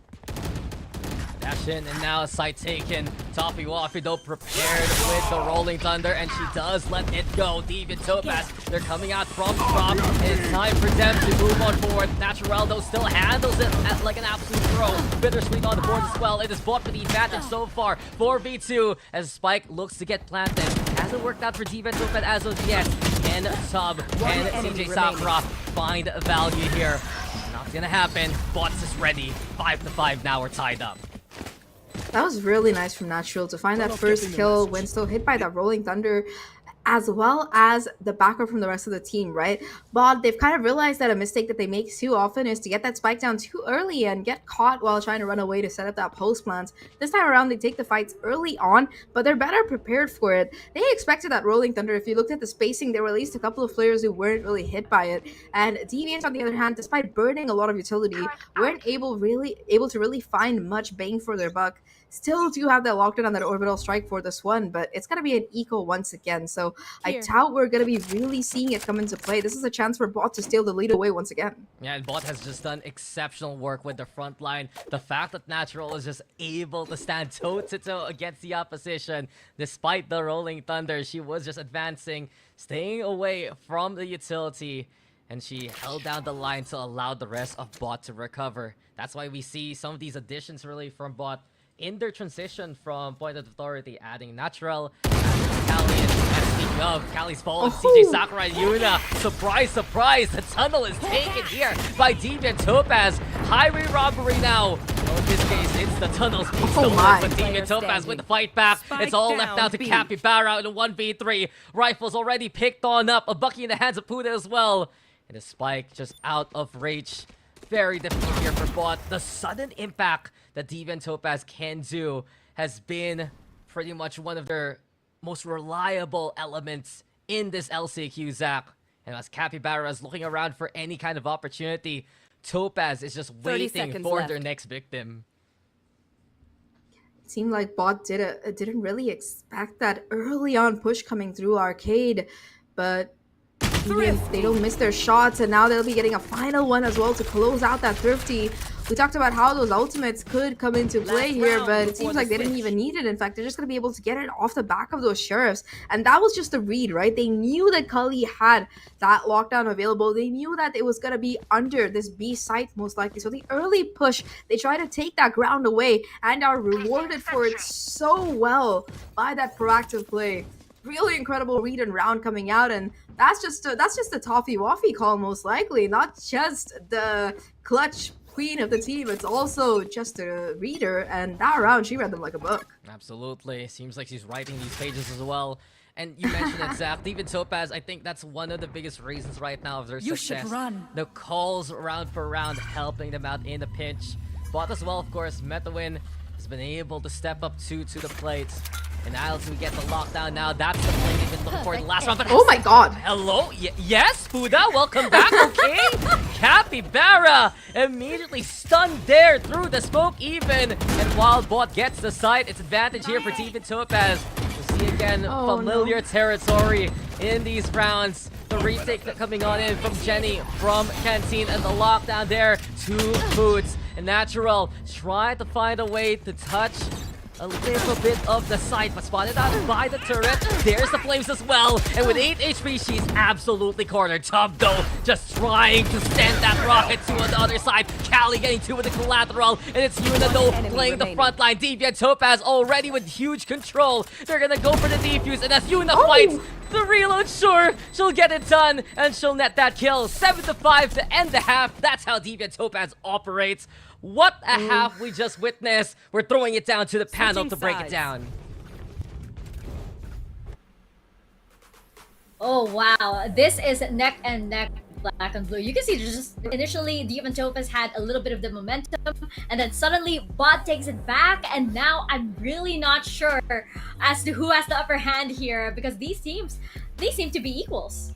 Dash in, and now a site taken. Toffee Waffy, though, prepared with the Rolling Thunder, and she does let it go. Deviant Topaz, they're coming out from the drop, and it's time for them to move on forward. Natural, though, still handles it like an absolute pro. Bittersweet on the board as well. It is BOTT for the advantage so far. 4v2 as Spike looks to get planted. Hasn't worked out for Deviant Topaz as of yet. Can Sub and CJ Sakura find value here? Not gonna happen. BOTT is ready. 5-5 now, we're tied up. That was really nice from Natural to find that first kill when still hit by that Rolling Thunder, as well as the backup from the rest of the team, right? But they've kind of realized that a mistake that they make too often is to get that spike down too early and get caught while trying to run away to set up that post plant. This time around, they take the fights early on, but they're better prepared for it. They expected that Rolling Thunder. If you looked at the spacing, there were at least a couple of players who weren't really hit by it. And Deviant, on the other hand, despite burning a lot of utility, weren't able to really find much bang for their buck. Still do have that locked in on that orbital strike for this one, but it's going to be an eco once again. So I doubt we're going to be really seeing it come into play. This is a chance for BOTT to steal the lead away once again. Yeah, and BOTT has just done exceptional work with the front line. The fact that Natural is just able to stand toe-to-toe against the opposition, despite the Rolling Thunder, she was just advancing, staying away from the utility, and she held down the line to allow the rest of BOTT to recover. That's why we see some of these additions really from BOTT in their transition from point of authority, adding Natural, Kali, and speaking of, Kali's fallen, CJ Sakura and Yuna. Surprise, surprise, the tunnel is taken here by Deviant Topaz. Highway robbery now. in this case, it's the tunnels being Oh stolen, my. but Deviant Topaz with the fight back. Spike It's all left down, down to B. Capybara in a 1v3. Rifles already picked on up. A Bucky in the hands of Puda as well. And a Spike just out of reach. Very difficult here for BOTT. The sudden impact that Deviant Topaz can do has been pretty much one of their most reliable elements in this LCQ, Zahk. And as Capybara is looking around for any kind of opportunity, Topaz is just 30 waiting seconds for left. their next victim. It seemed like BOTT didn't really expect that early on push coming through Arcade, but they don't miss their shots, and now they'll be getting a final one as well to close out that Thrifty. We talked about how those ultimates could come into play Last here, round but it before seems the like they didn't switch. even need it. In fact, they're just going to be able to get it off the back of those Sheriffs, and that was just a read, right? They knew that Cully had that lockdown available. They knew that it was going to be under this B site most likely, so the early push, they try to take that ground away and are rewarded for it so well by that proactive play. Really incredible read and round coming out, and that's just a toffee waffy call most likely, not just the clutch queen of the team. It's also just a reader, and that round she read them like a book. Absolutely. Seems like she's writing these pages as well. And you mentioned it, Zach. Deviant Topaz, I think that's one of the biggest reasons right now of their You success. should run. The calls round for round helping them out in a pinch. BOTT as well, of course. Metawin has been able to step up to the plate. And as we get the lockdown now, that's the play they've been looking for in the last round. But Oh my god. hello? Yes, Buddha, welcome back, okay? Capybara immediately stunned there through the smoke even. And while BOTT gets the side, it's advantage here for Deviant Topaz. We see again Oh, familiar territory in these rounds. The retake coming on in from Jenny, from Canteen, and the lockdown there. 2 Foods. And Natural trying to find a way to touch a little bit of the side, but spotted out by the turret. There's the flames as well, and with 8 HP, she's absolutely cornered. Tub, though, just trying to send that rocket to the other side. Callie getting 2 with the collateral, and it's Yuna, though, enemy playing the remaining. front line. Deviant Topaz already with huge control. They're gonna go for the defuse, and as Yuna fights the reload, sure, she'll get it done, and she'll net that kill. 7-5 to end the half. That's how Deviant Topaz operates. What a half we just witnessed. We're throwing it down to the panel Switching to break it sides. down. Oh wow, this is neck and neck, Black and Blue. You can see just initially Deviant Topaz had a little bit of the momentum, and then suddenly BOTT takes it back, and now I'm really not sure as to who has the upper hand here, because these teams, they seem to be equals.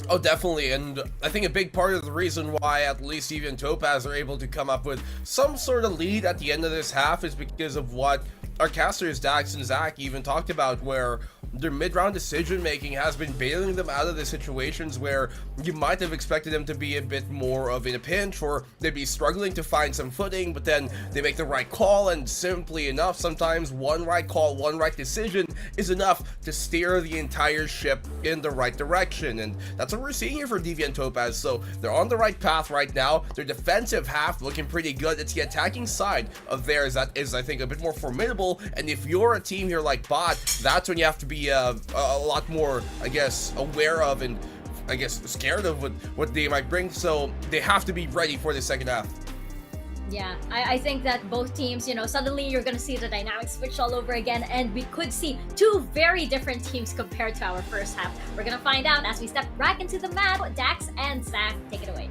Oh, definitely, and I think a big part of the reason why at least Deviant Topaz are able to come up with some sort of lead at the end of this half is because of what our casters, Daks and Zahk, even talked about, where their mid-round decision-making has been bailing them out of the situations where you might have expected them to be a bit more of in a pinch, or they'd be struggling to find some footing, but then they make the right call, and simply enough, sometimes one right call, one right decision is enough to steer the entire ship in the right direction, and that's what we're seeing here for Deviant Topaz. So they're on the right path right now. Their defensive half looking pretty good. It's the attacking side of theirs that is, I think, a bit more formidable, and if you're a team here like BOTT, that's when you have to be a lot more, I guess, aware of and I guess scared of what they might bring. So they have to be ready for the second half. Yeah, I think that both teams, you know, suddenly you're going to see the dynamic switch all over again, and we could see 2 very different teams compared to our first half. We're going to find out as we step back into the map. Daks and Zahk, take it away.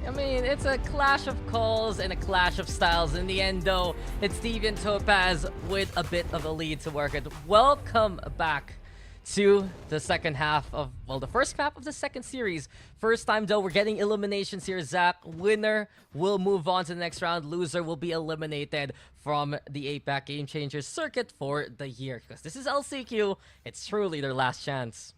I mean, it's a clash of calls and a clash of styles. In the end, though, it's Deviant Topaz with a bit of a lead to work with. Welcome back to the second half of, well, the first map of the second series. First time, though, we're getting eliminations here, Zach. Winner will move on to the next round. Loser will be eliminated from the APAC Game Changers circuit for the year. Because this is LCQ, it's truly their last chance.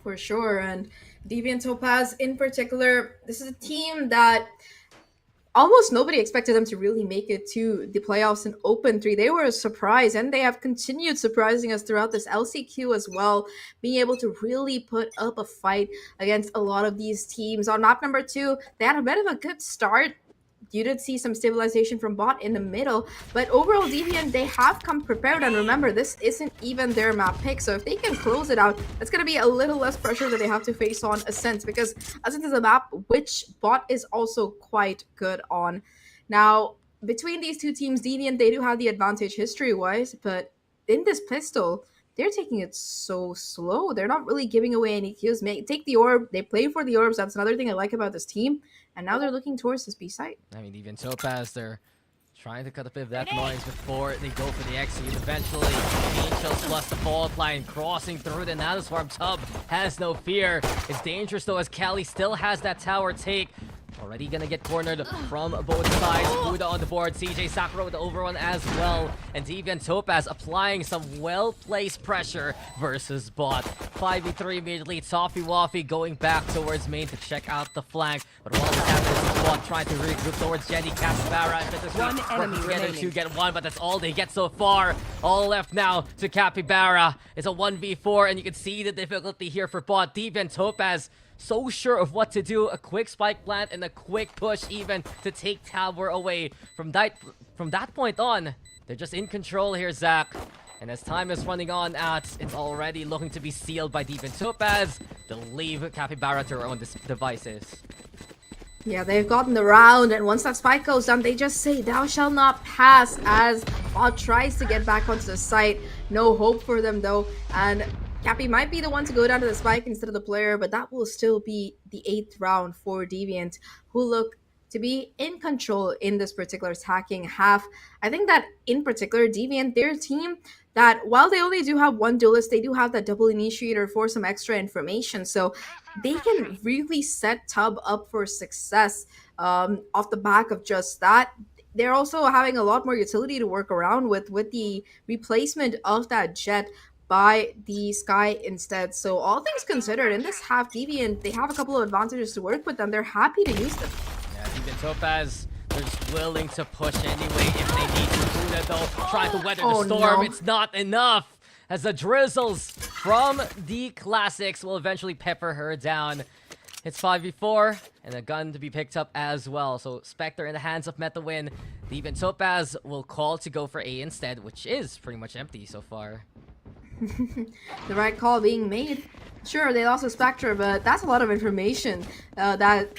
For sure, and Deviant Topaz in particular, this is a team that almost nobody expected them to really make it to the playoffs in Open 3. They were a surprise, and they have continued surprising us throughout this LCQ as well, being able to really put up a fight against a lot of these teams. On map number 2, they had a bit of a good start, you did see some stabilization from bot in the middle, but overall Deviant, they have come prepared, and remember, this isn't even their map pick, so if they can close it out, that's going to be a little less pressure that they have to face on Ascent, because Ascent is a map which bot is also quite good on. Now, between these two teams, Deviant, they do have the advantage history-wise, but in this pistol, they're taking it so slow. They're not really giving away any kills. Take the orb. They play for the orbs. That's another thing I like about this team. And now they're looking towards this B site. I mean, even Topaz, they're trying to cut a bit of that noise before they go for the execute. Eventually, Angels plus the fault line crossing through the Nanoswarm. Tub has no fear. It's dangerous though, as Cali still has that tower take. Already gonna get cornered from both sides. Buddha on the board. CJ Sakura with the overrun as well. And Deviant Topaz applying some well-placed pressure versus bot. 5v3 immediately. Toffee Waffy going back towards main to check out the flank. But while this happens, bot trying to regroup towards Jenny, Capybara, and One enemy together remaining. to get one, but that's all they get so far. All left now to Capybara. It's a 1v4, and you can see the difficulty here for bot. Deviant Topaz so sure of what to do. A quick spike plant and a quick push even to take tower away. From that point on, they're just in control here, Zahk. And as time is running on out, it's already looking to be sealed by Deviant Topaz. They'll leave Capybara to her own devices. Yeah, they've gotten the round, and once that spike goes down, they just say, "Thou shalt not pass," as bot tries to get back onto the site. No hope for them, though, and Cappy might be the one to go down to the spike instead of the player, but that will still be the 8th round for Deviant, who look to be in control in this particular attacking half. I think that, in particular, Deviant, their team, that while they only do have one duelist, they do have that double initiator for some extra information, so they can really set Tub up for success off the back of just that. They're also having a lot more utility to work around with the replacement of that jet by the Sky instead. So all things considered, in this half, Deviant, they have a couple of advantages to work with, and they're happy to use them. Yeah, Deviant Topaz, they're just willing to push anyway if they need to. Buddha, though, trying to weather the storm. No. It's not enough, as the drizzles from the classics will eventually pepper her down. It's 5v4, and a gun to be picked up as well. So Spectre in the hands of MetaWin. Deviant Topaz will call to go for A instead, which is pretty much empty so far. The right call being made. Sure, they lost a Spectre, but that's a lot of information that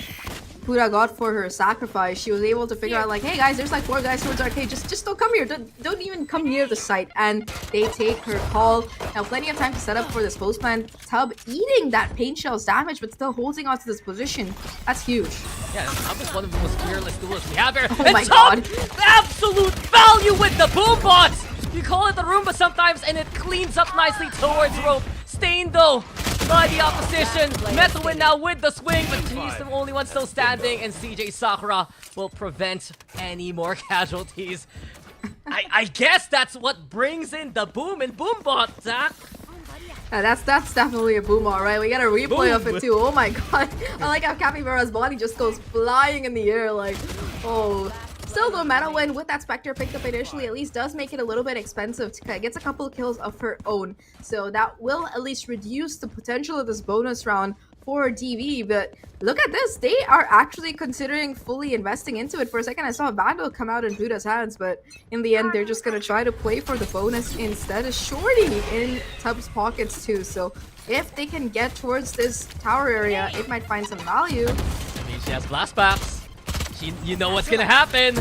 Buddha got for her sacrifice. She was able to figure out, like, hey guys, there's like 4 guys towards arcade. Just don't come here. Don't even come near the site. And they take her call. Now, plenty of time to set up for this postman. Tub eating that paint shell's damage, but still holding on to this position. That's huge. Yeah, Tub is one of the most fearless duelists we have here. Oh and my Tub, God. absolute value with the boom bots. You call it the Roomba sometimes, and it cleans up nicely towards rope. Stained though by the opposition. MetaWin now with the swing, but he's the only one still standing, and CJ Sakura will prevent any more casualties. I guess that's what brings in the boom and boom bot, Zach. That's definitely a boom, alright. We got a replay of Boom. it too. Oh my god. I like how Capybara's body just goes flying in the air, like, oh. Still, though, MetaWin with that Spectre picked up initially at least does make it a little bit expensive. Gets a couple of kills of her own. So that will at least reduce the potential of this bonus round for DV. But look at this. They are actually considering fully investing into it. For a second, I saw a Vandal come out in Buddha's hands. But in the end, they're just going to try to play for the bonus instead. A shorty in Tub's pockets too. So if they can get towards this tower area, it might find some value. I mean, she has blast paths. You know what's gonna happen.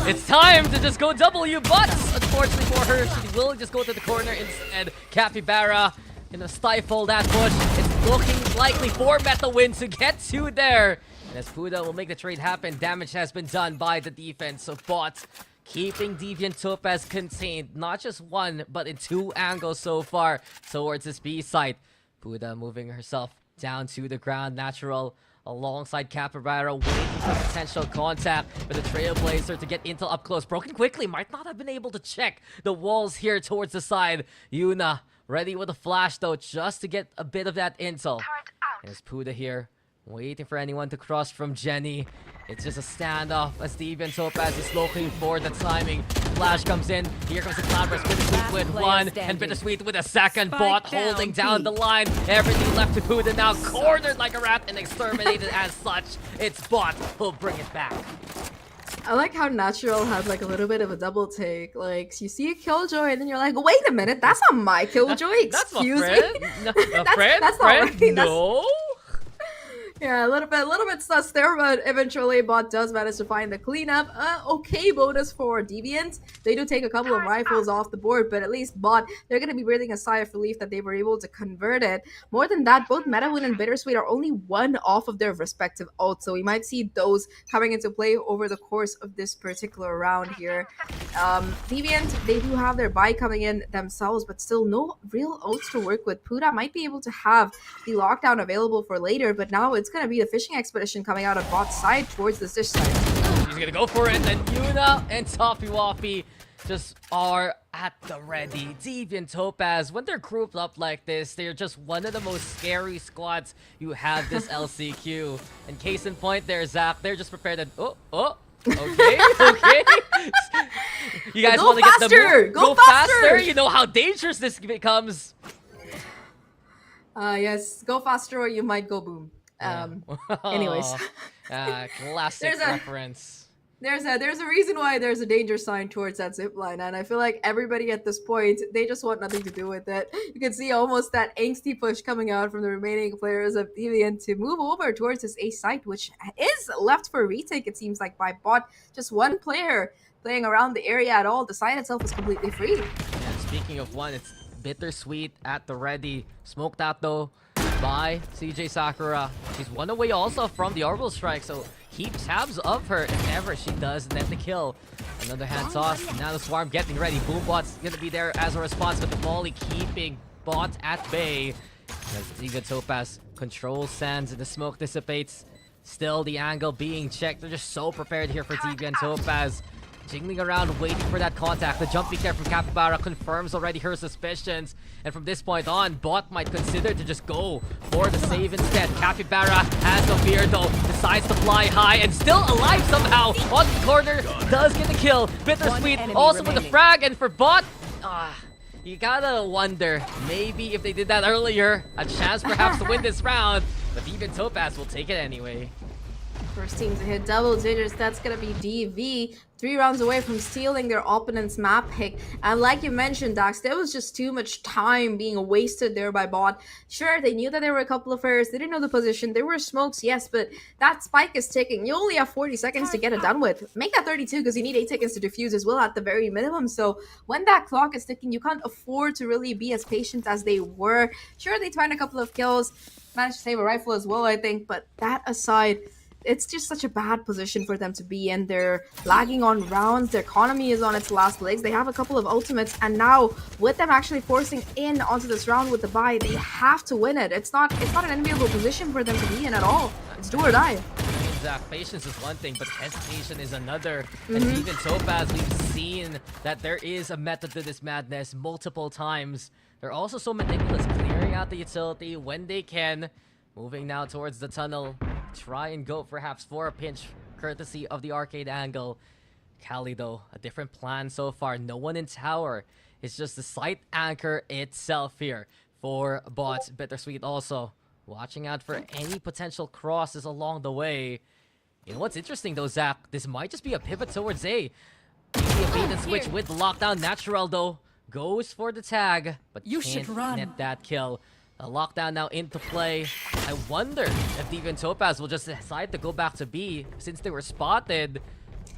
It's time to just go W, but unfortunately for her, she will just go to the corner instead. Capybara gonna stifle that push. It's looking likely for MetaWin to get to there. And as Buddha will make the trade happen, damage has been done by the defense of bot, keeping Deviant Topaz contained, not just one, but in 2 angles so far towards this B site. Buddha moving herself down to the ground, natural alongside Capybara, waiting for potential contact for the Trailblazer to get intel up close. Broken quickly, might not have been able to check the walls here towards the side. Yuna ready with a flash though, just to get a bit of that intel. And it's Puda here, waiting for anyone to cross from Jenny. It's just a standoff as Deviant Topaz is looking for the timing. Flash comes in. Here comes the Cloudburst. Bittersweet with one, and Bittersweet with a second. Bot holding down the line. Everything left to Puda now, cornered like a rat and exterminated as such. It's Bot who'll bring it back. I like how Natural had like a little bit of a double take. Like you see a Killjoy and then you're like, wait a minute, that's not my Killjoy. That's my Excuse friend. me. No, That's not friend? right. No. Yeah, a little bit sus there, but eventually Bot does manage to find the cleanup. Okay bonus for Deviant. They do take a couple of rifles off the board, but at least Bot, they're going to be breathing a sigh of relief that they were able to convert it. More than that, both MetaWin and Bittersweet are only one off of their respective ults, so we might see those coming into play over the course of this particular round here. Deviant, they do have their buy coming in themselves, but still no real ults to work with. Puda might be able to have the lockdown available for later, but now it's going to be the fishing expedition coming out of Bot's side towards the dish side. He's gonna go for it, and Yuna and Toffee Waffy just are at the ready. Deviant Topaz, when they're grouped up like this, they're just one of the most scary squads you have this LCQ. And case in point, there's Zahk. They're just prepared to... Oh. Okay. You guys want to get the move? Go faster! You know how dangerous this becomes. Yes, go faster or you might go boom. Anyways. Classic reference. There's a reason why there's a danger sign towards that zip line, and I feel like everybody at this point, they just want nothing to do with it. You can see almost that angsty push coming out from the remaining players of Deviant to move over towards this A site, which is left for retake, it seems like, by Bot. Just one player playing around the area at all. The site itself is completely free. And speaking of one, it's Bittersweet at the ready. Smoked out though by CJ Sakura. She's one away also from the orbital strike, so keep tabs of her if ever she does net the kill. Another hand toss. Now the swarm getting ready. Boombot's gonna be there as a response, but the volley keeping Bot at bay. As Deviant Topaz controls sands and the smoke dissipates. Still the angle being checked. They're just so prepared here for Deviant Topaz. Jingling around, waiting for that contact. The jump peek there from Capybara confirms already her suspicions. And from this point on, Bot might consider to just go for the save instead. Capybara has no fear though, decides to fly high and still alive somehow. On the corner, does get the kill. Bittersweet also with the frag, and for Bot, you gotta wonder, maybe if they did that earlier, a chance perhaps to win this round. But even Topaz will take it anyway. First team to hit double digits, that's gonna be DV. 3 rounds away from stealing their opponent's map pick. And like you mentioned, Daks, there was just too much time being wasted there by Bot. Sure, they knew that there were a couple of fairs. They didn't know the position. There were smokes, yes, but that spike is ticking. You only have 40 seconds to get it done with. Make that 32 because you need 8 seconds to defuse as well at the very minimum. So when that clock is ticking, you can't afford to really be as patient as they were. Sure, they find a couple of kills. Managed to save a rifle as well, I think. But that aside, it's just such a bad position for them to be in. They're lagging on rounds. Their economy is on its last legs. They have a couple of ultimates, and now with them actually forcing in onto this round with the buy, they have to win it. It's not an enviable position for them to be in at all. It's do or die. Exactly. Patience is one thing, but hesitation is another. And even Topaz, we've seen that there is a method to this madness multiple times. They're also so meticulous, clearing out the utility when they can. Moving now towards the tunnel. Try and go perhaps for a pinch, courtesy of the arcade angle. Kali though, a different plan so far. No one in tower. It's just the site anchor itself here for Bot. Bittersweet also watching out for any potential crosses along the way. You know what's interesting though, Zahk? This might just be a pivot towards A. Maybe a bait and switch with the lockdown. Natural though goes for the tag, but You can't should run. net that kill. A lockdown now into play. I wonder if Deviant Topaz will just decide to go back to B since they were spotted.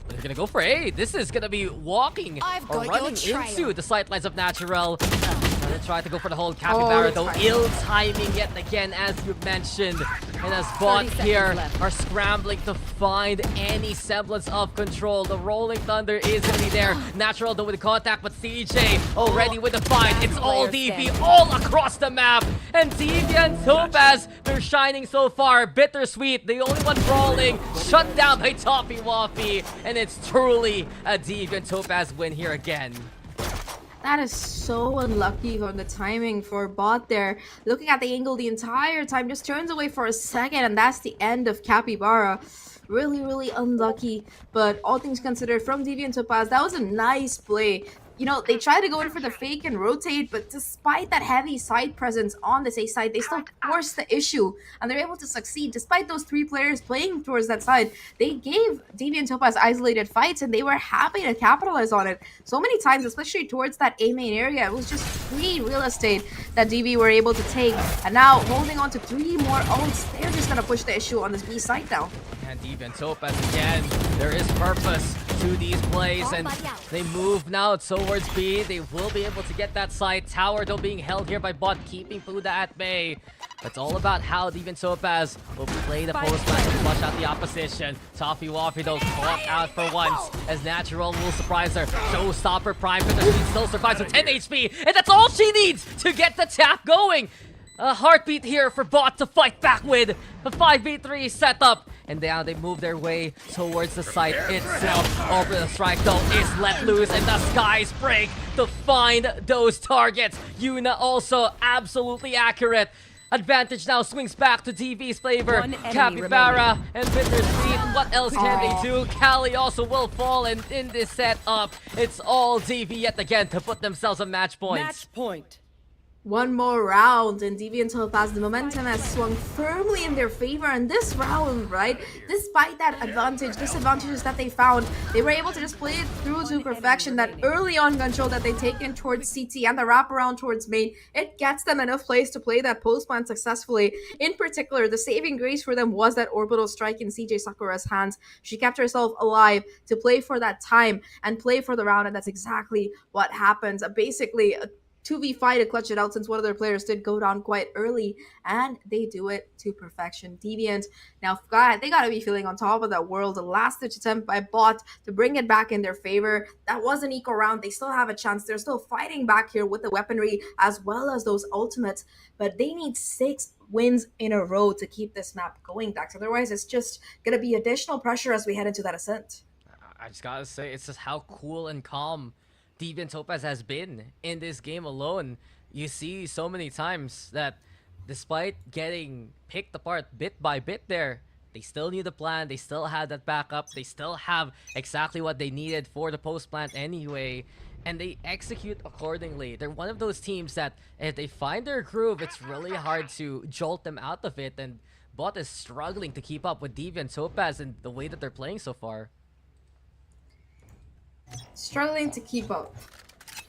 They're gonna go for A. This is gonna be walking I've or got running your trail. into the sightlines of Natural. Gonna try to go for the hold. Capybara though, ill timing yet again, as you mentioned. And as Bot 30 here seconds left. are scrambling to find any semblance of control. The Rolling Thunder is gonna be there. Natural though with the contact, but CJ already with the find. It's all DV all across the map. And Deviant Topaz, they're shining so far. Bittersweet, the only one brawling, shut down by Toffee Waffy. And it's truly a Deviant Topaz win here again. That is so unlucky on the timing for Bot there. Looking at the angle the entire time, just turns away for a second, and that's the end of Capybara. Really, really unlucky. But all things considered, from Deviant Topaz, that was a nice play. you know, they try to go in for the fake and rotate, but despite that heavy side presence on this A side, they still force the issue, and they're able to succeed. Despite those 3 players playing towards that side, they gave Deviant Topaz isolated fights, and they were happy to capitalize on it. So many times, especially towards that A main area, it was just free real estate that DV were able to take, and now holding on to 3 more ults, they're just gonna push the issue on this B side now. And Deviant Topaz again, there is purpose to these plays, and they move now towards B. They will be able to get that side tower, though being held here by BOTT, keeping Puda at bay. It's all about how Deviant Topaz will play the post back and flush out the opposition. Toffee Waffy though caught out for once, as Natural will surprise her. Showstopper Prime, but she still survives with 10 HP, and that's all she needs to get the tap going. A heartbeat here for BOTT to fight back with. The 5v3 setup. And now they move their way towards the site itself. Over the strike though is let loose, and the skies break to find those targets. Yuna also absolutely accurate. Advantage now swings back to DV's favor. Capybara and Bittersweet, what else can they do? Cali also will fall, and in this setup, it's all DV yet again to put themselves a match point. Match point. One more round, and Deviant Topaz, the momentum has swung firmly in their favor. And this round, right, despite that disadvantages that they found, they were able to just play it through to perfection. That early on control that they taken towards CT and the wraparound towards main, it gets them enough plays to play that post plant successfully. In particular, the saving grace for them was that orbital strike in CJ Sakura's hands. She kept herself alive to play for that time and play for the round, and that's exactly what happens. Basically, 2v5 to clutch it out, since one of their players did go down quite early, and they do it to perfection. Deviant, now they gotta be feeling on top of that world. The last ditch attempt by BOTT to bring it back in their favor. That was an eco round. They still have a chance. They're still fighting back here with the weaponry as well as those ultimates, but they need 6 wins in a row to keep this map going, Daks. Otherwise, it's just gonna be additional pressure as we head into that ascent. I just gotta say, it's just how cool and calm Deviant Topaz has been in this game alone. You see so many times that despite getting picked apart bit by bit there, they still knew the plan, they still had that backup, they still have exactly what they needed for the post plant anyway, and they execute accordingly. They're one of those teams that if they find their groove, it's really hard to jolt them out of it, and BOTT is struggling to keep up with Deviant Topaz and the way that they're playing so far. Struggling to keep up.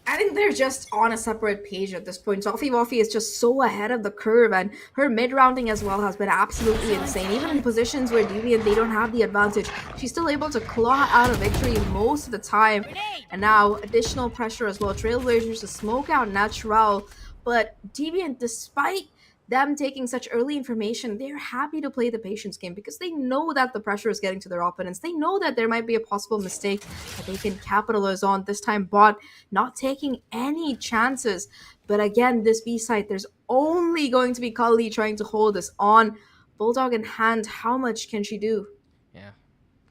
I think they're just on a separate page at this point. Toffee Waffy is just so ahead of the curve, and her mid-rounding as well has been absolutely insane. Even in positions where Deviant, they don't have the advantage, she's still able to claw out a victory most of the time. And now, additional pressure as well. Trailblazers to smoke out Natural, but Deviant, despite them taking such early information, they're happy to play the patience game because they know that the pressure is getting to their opponents. They know that there might be a possible mistake that they can capitalize on. This time, BOTT not taking any chances. But again, this B side, there's only going to be Kali trying to hold this on. Bulldog in hand, how much can she do? Yeah,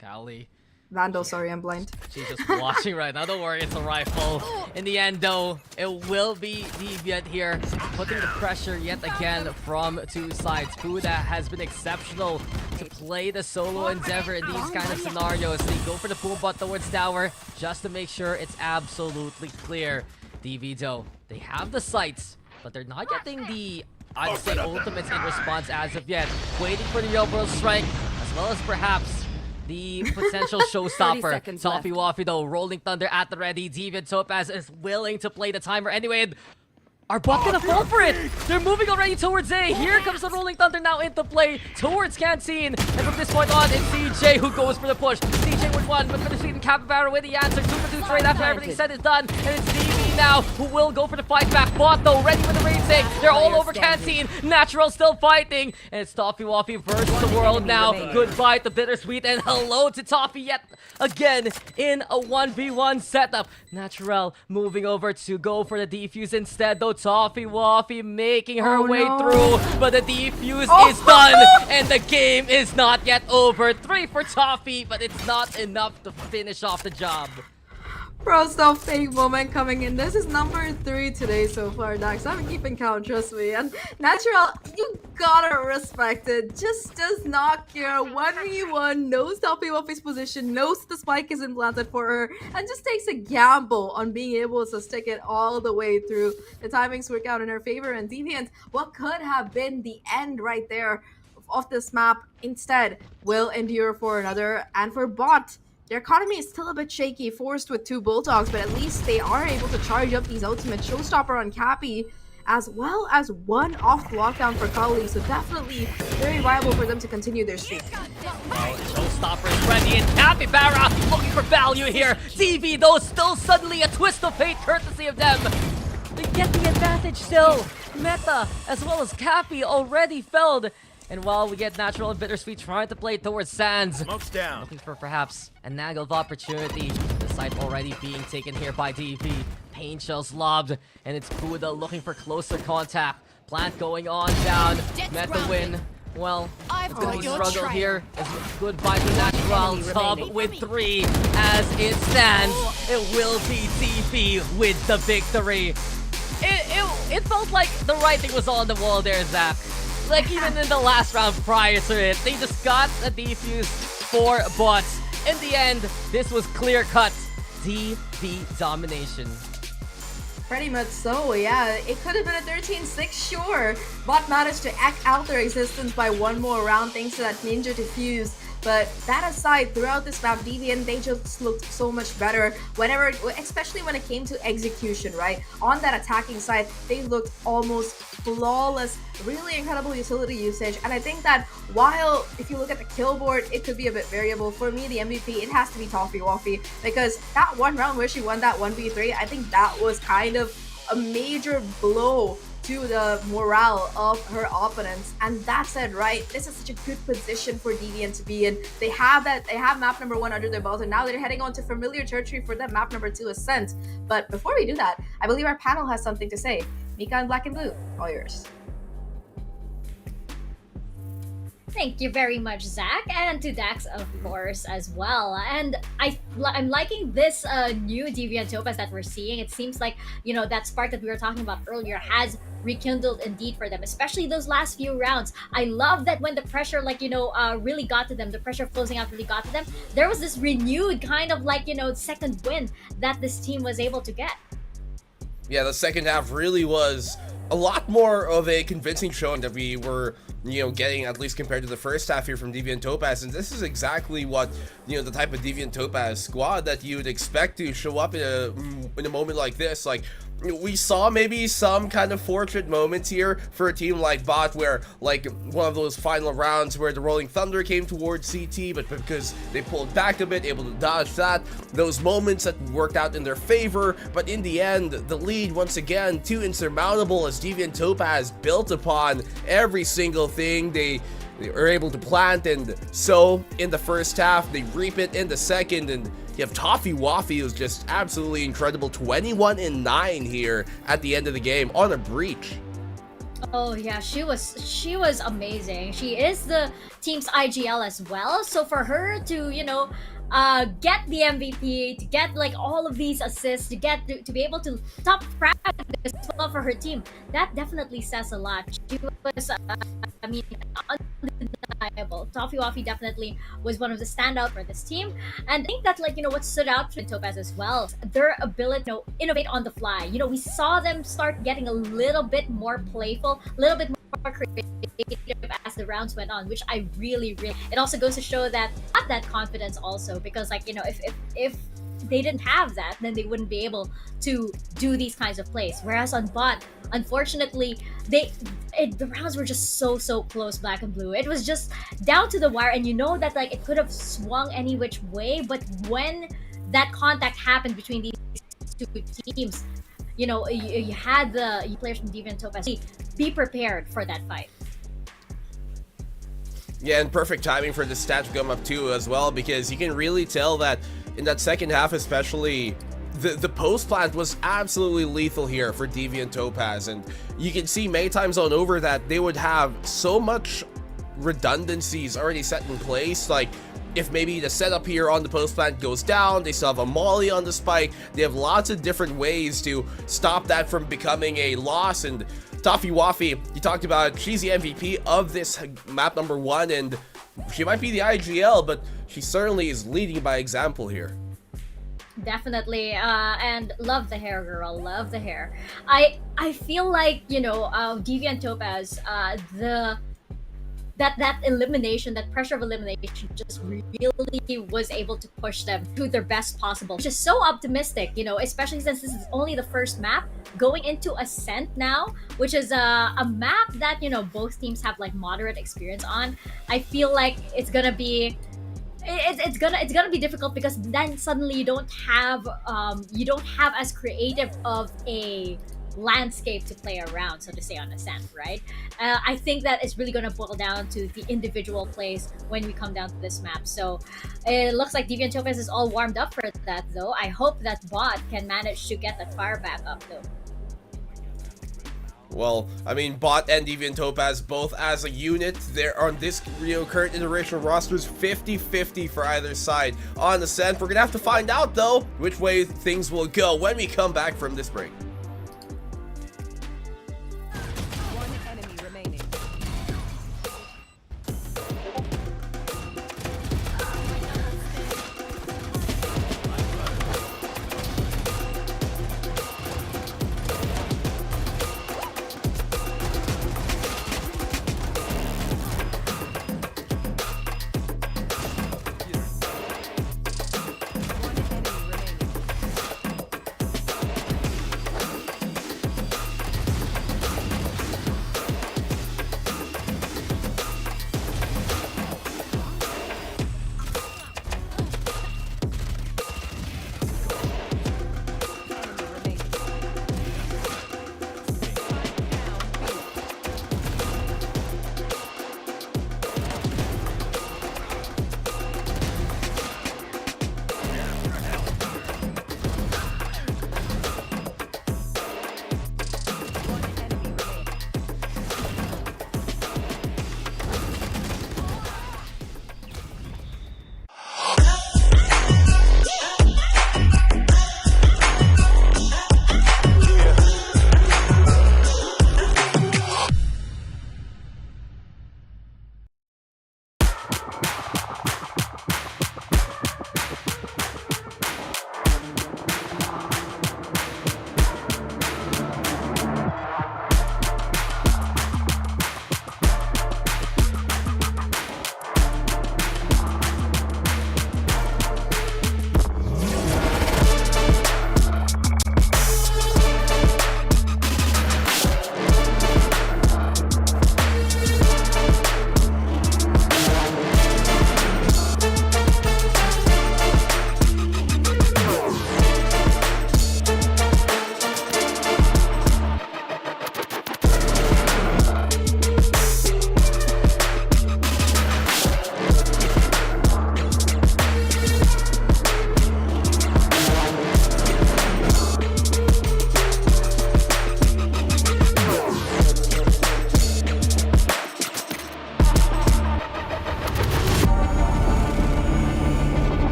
Kali. Vandal, sorry, I'm blind. She's just watching right now. Don't worry, it's a rifle. In the end, though, it will be Deviant here, putting the pressure yet again from 2 sides. Puda has been exceptional to play the solo endeavor in these kind of scenarios. They go for the boom bot towards tower just to make sure it's absolutely clear. DV, though, they have the sights, but they're not getting the, I'd say, ultimates in response as of yet. Waiting for the real world strike, as well as perhaps the potential showstopper. Toffee Waffy though, rolling thunder at the ready. Deviant Topaz is willing to play the timer anyway. And are BOTT gonna fall for it? They're moving already towards A. Here comes the rolling thunder now into play towards Canteen. And from this point on, it's CJ who goes for the push. CJ with 1, but finishing Capybara with the answer. 2 for 2 straight after everything said is done. And it's DV now who will go for the fight back. BOTT though, ready with the raid take. They're all over Canteen. Natural still fighting. And it's Toffee Waffy versus the world now. Goodbye to Bittersweet and hello to Toffee yet again in a 1v1 setup. Natural moving over to go for the defuse instead though. Toffee Waffy making her way through, but the defuse is done and the game is not yet over. 3 for Toffee, but it's not enough to finish off the job. Bro, stop fake moment coming in. This is number 3 today so far, Daks. I'm keeping count, trust me. And Natural, you gotta respect it. Just does not care. 1v1, knows Toppy Waffy's position, knows the spike is implanted for her, and just takes a gamble on being able to stick it all the way through. The timings work out in her favor, and Deviant, what could have been the end right there of this map, instead will endure for another. And for BOTT, their economy is still a bit shaky, forced with 2 Bulldogs, but at least they are able to charge up these ultimate Showstopper on Cappy, as well as 1 off lockdown for Kali, so definitely very viable for them to continue their streak. Well, Showstopper is ready, and Capybara looking for value here. TV, though, still suddenly a twist of fate courtesy of them. They get the advantage still. Meta, as well as Cappy, already felled. And while we get Natural and Bittersweet trying to play towards Sands, Smoke's down. looking for perhaps a nag of opportunity. The site already being taken here by DV. Pain shells lobbed, and it's Buddha looking for closer contact. Plant going on down. Meta win. Well, I've it's gonna got be your struggle trail. here. It's goodbye to Natural. Enemy Top remaining. with 3 as it stands. It will be DV with the victory. It felt like the writing was on the wall there, Zach. Like, even in the last round prior to it, they just got a defuse for BOTT. In the end, this was clear-cut DV domination. Pretty much so, yeah. It could have been a 13-6, sure. BOTT managed to act out their existence by 1 more round thanks to that ninja defuse. But that aside, throughout this map, Deviant, they just looked so much better whenever, especially when it came to execution, right? On that attacking side, they looked almost flawless, really incredible utility usage. And I think that while, if you look at the kill board, it could be a bit variable. For me, the MVP, it has to be Toffee Waffy, because that 1 round where she won that 1v3, I think that was kind of a major blow to the morale of her opponents. And that said, right, this is such a good position for Deviant to be in. They have map number 1 under their belt, and now they're heading on to familiar territory for them, map number 2, Ascent. But before we do that, I believe our panel has something to say. Mika and Blackenblue, all yours. Thank you very much, Zach, and to Daks, of course, as well. And I'm liking this new Deviant Topaz that we're seeing. It seems like, you know, that spark that we were talking about earlier has rekindled indeed for them, especially those last few rounds. I love that when the pressure, like, you know, really got to them, the pressure closing out really got to them, there was this renewed kind of, like, you know, second win that this team was able to get. Yeah, the second half really was a lot more of a convincing showing that we were, you know, getting, at least compared to the first half here from Deviant Topaz. And this is exactly what, you know, the type of Deviant Topaz squad that you would expect to show up in a moment like this. Like, we saw maybe some kind of fortunate moments here for a team like BOTT, where, like, one of those final rounds where the Rolling Thunder came towards CT, but because they pulled back a bit, able to dodge that, those moments that worked out in their favor. But in the end, the lead, once again, too insurmountable, as Deviant Topaz built upon every single thing they were able to plant. And so in the first half, they reap it in the second, and you have Toffee Waffy, who's just absolutely incredible. 21-9 here at the end of the game on a breach. Oh yeah, she was amazing. She is the team's IGL as well. So for her to, you know, get the MVP, to get like all of these assists, to get to be able to top frag as well for her team, that definitely says a lot. She was, I mean, undeniable. Toffee Waffy definitely was one of the standout for this team. And I think that, like, you know, what stood out for Topaz as well, their ability to, you know, innovate on the fly. You know, we saw them start getting a little bit more playful, a little bit more creative as the rounds went on, which I really, it also goes to show that have that confidence also, because, like, you know, if they didn't have that, then they wouldn't be able to do these kinds of plays. Whereas on BOTT, unfortunately, the rounds were just so close, Blackenblue. It was just down to the wire, and you know that, like, it could have swung any which way, but when that contact happened between these two teams, you know, you had the players from Deviant Topaz be prepared for that fight. Yeah, and perfect timing for the stat to come up too as well, because you can really tell that in that second half especially, the post plant was absolutely lethal here for Deviant Topaz. And you can see many times on over that they would have so much redundancies already set in place. Like, if maybe the setup here on the post plant goes down, they still have a molly on the spike. They have lots of different ways to stop that from becoming a loss. And Toffee Waffy, you talked about she's the MVP of this map number 1, and she might be the IGL, but she certainly is leading by example here. Definitely, and love the hair, girl. Love the hair. I feel like, you know, Deviant Topaz, that elimination, that pressure of elimination, just really was able to push them to their best possible. Which is so optimistic, you know, especially since this is only the first map going into Ascent now, which is a map that, you know, both teams have like moderate experience on. I feel like it's gonna be. It's gonna be difficult because then suddenly you don't have as creative of a landscape to play around, so to say, on Ascent, right? I think that it's really gonna boil down to the individual plays when we come down to this map. So it looks like Deviant Topaz is all warmed up for that, though. I hope that BOTT can manage to get that fire back up, though. Well, I mean, BOTT and Deviant Topaz, both as a unit, they're on this current iteration of rosters 50-50 for either side on Ascent. We're gonna have to find out, though, which way things will go when we come back from this break. One enemy remaining. One enemy remaining.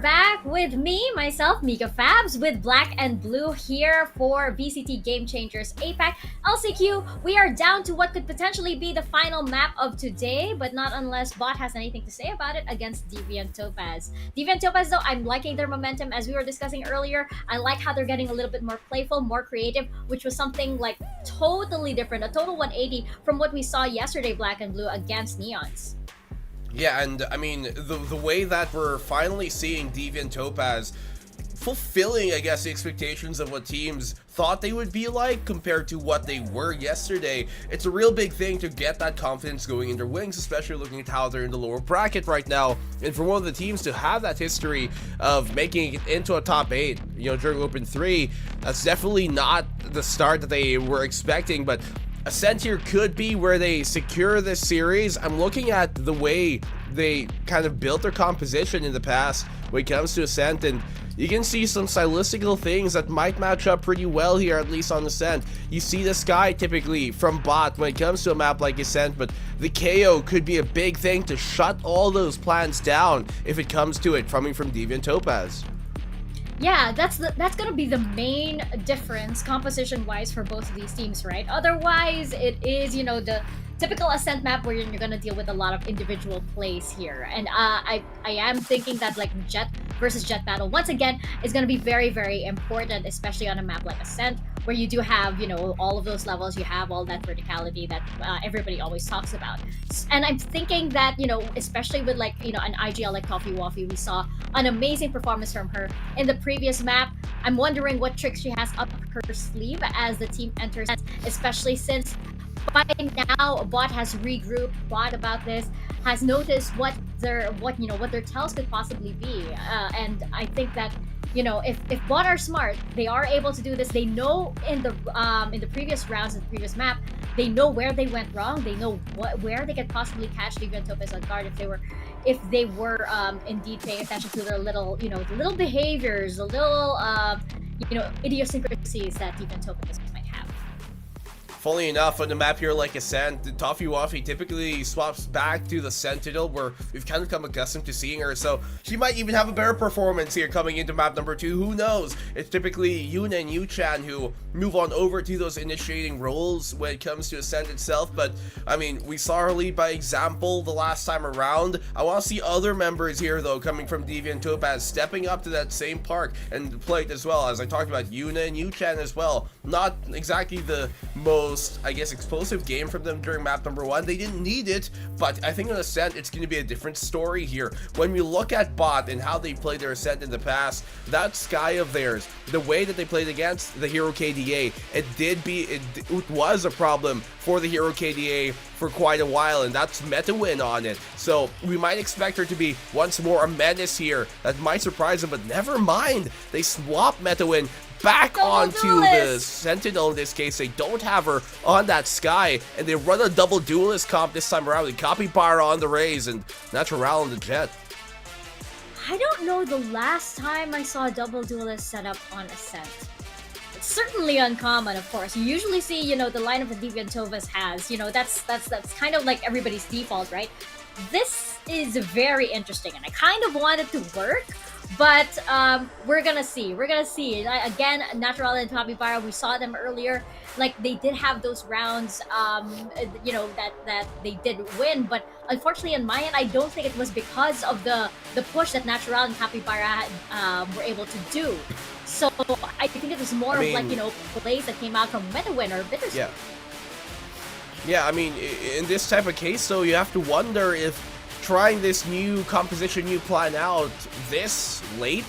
back with me, myself, Mika Fabs, with Black and Blue here for VCT Game Changers APAC. LCQ, we are down to what could potentially be the final map of today, but not unless BOTT has anything to say about it against Deviant Topaz. Deviant Topaz, though, I'm liking their momentum as we were discussing earlier. I like how they're getting a little bit more playful, more creative, which was something like totally different, a total 180 from what we saw yesterday, Black and Blue, against Neons. Yeah, and I mean, the way that we're finally seeing Deviant Topaz fulfilling, I guess, the expectations of what teams thought they would be like compared to what they were yesterday, it's a real big thing to get that confidence going in their wings, especially looking at how they're in the lower bracket right now. And for one of the teams to have that history of making it into a top 8, you know, during Open 3, that's definitely not the start that they were expecting, but Ascent here could be where they secure this series. I'm looking at the way they kind of built their composition in the past when it comes to Ascent, and you can see some stylistical things that might match up pretty well here, at least on Ascent. You see the Sky typically from BOTT when it comes to a map like Ascent, but the KO could be a big thing to shut all those plans down if it comes to it, coming from Deviant Topaz. Yeah, that's gonna be the main difference composition-wise for both of these teams, right? Otherwise, it is, you know, the typical Ascent map where you're gonna deal with a lot of individual plays here. And I am thinking that like Jet versus Jet battle, once again, is gonna be very, very important, especially on a map like Ascent, where you do have, you know, all of those levels, you have all that verticality that everybody always talks about. And I'm thinking that, you know, especially with like, you know, an IGL like Coffee Waffy, we saw an amazing performance from her in the previous map. I'm wondering what tricks she has up her sleeve as the team enters, especially since by now BOTT has regrouped, thought about this, has noticed what their tells could possibly be, and I think that, you know, if BOTT are smart, they are able to do this. They know in the previous rounds, in the previous map, they know where they went wrong. They know where they could possibly catch Deviant Topaz on guard if they were indeed paying attention to their little, you know, the little behaviors, the little you know, idiosyncrasies that Deviant Topaz might have. Funnily enough, on the map here like Ascent, Toffee Waffy typically swaps back to the Sentinel, where we've kind of come accustomed to seeing her, so she might even have a better performance here coming into map number 2. Who knows? It's typically Yuna and Yu-Chan who move on over to those initiating roles when it comes to Ascent itself, but I mean, we saw her lead by example the last time around. I want to see other members here, though, coming from Deviant Topaz, stepping up to that same park and plate as well, as I talked about Yuna and Yu-Chan as well. Not exactly the most, I guess, explosive game from them during map number 1. They didn't need it, but I think on Ascent it's going to be a different story here. When we look at BOTT and how they played their Ascent in the past, that Sky of theirs, the way that they played against the hero KDA, it was a problem for the hero KDA for quite a while, and that's meta win on it. So we might expect her to be once more a menace here. That might surprise them, but never mind. They swap meta win back onto the Sentinel. In this case, they don't have her on that Sky, and they run a double duelist comp this time around with Copypire on the Raze and Natural on the Jet. I don't know the last time I saw a double duelist set up on Ascent. It's certainly uncommon, of course. You usually see, you know, the lineup that Deviant Topaz has, you know, that's kind of like everybody's default, right? This is very interesting, and I kind of want it to work, but we're gonna see. Again, Natural and Copyfire, we saw them earlier. Like, they did have those rounds, you know, that they did win, but unfortunately on my end, I don't think it was because of the push that Natural and Copyfire were able to do. So I think it was more of, like, you know, plays that came out from MetaWin or Bittersweet. Yeah, I mean, in this type of case, though, you have to wonder if trying this new composition, new plan out this late,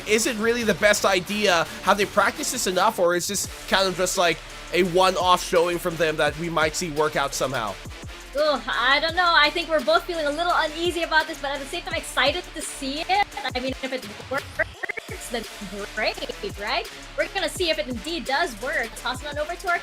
is it really the best idea? Have they practiced this enough, or is this kind of just like a one-off showing from them that we might see work out somehow? Ugh, I don't know. I think we're both feeling a little uneasy about this, but at the same time excited to see it. I mean, if it works, then great, right? We're gonna see if it indeed does work. Toss it on over to our...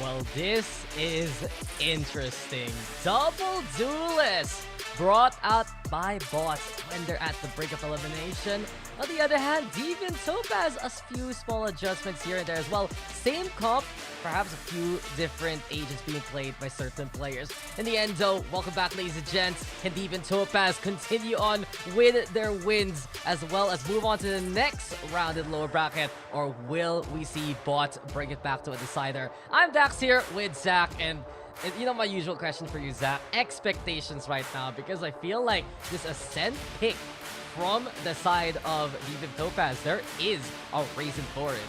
Well, this is interesting. Double Duelist brought out by BOTT when they're at the brink of elimination. On the other hand, Deviant Topaz, a few small adjustments here and there as well. Same comp, perhaps a few different agents being played by certain players. In the end though, welcome back ladies and gents. Can Deviant Topaz continue on with their wins as well as move on to the next round in lower bracket, or will we see BOTT bring it back to a decider? I'm Daks here with Zahk, and you know my usual question for you, Zahk, expectations right now, because I feel like this Ascent pick from the side of Deviant Topaz, there is a reason for it.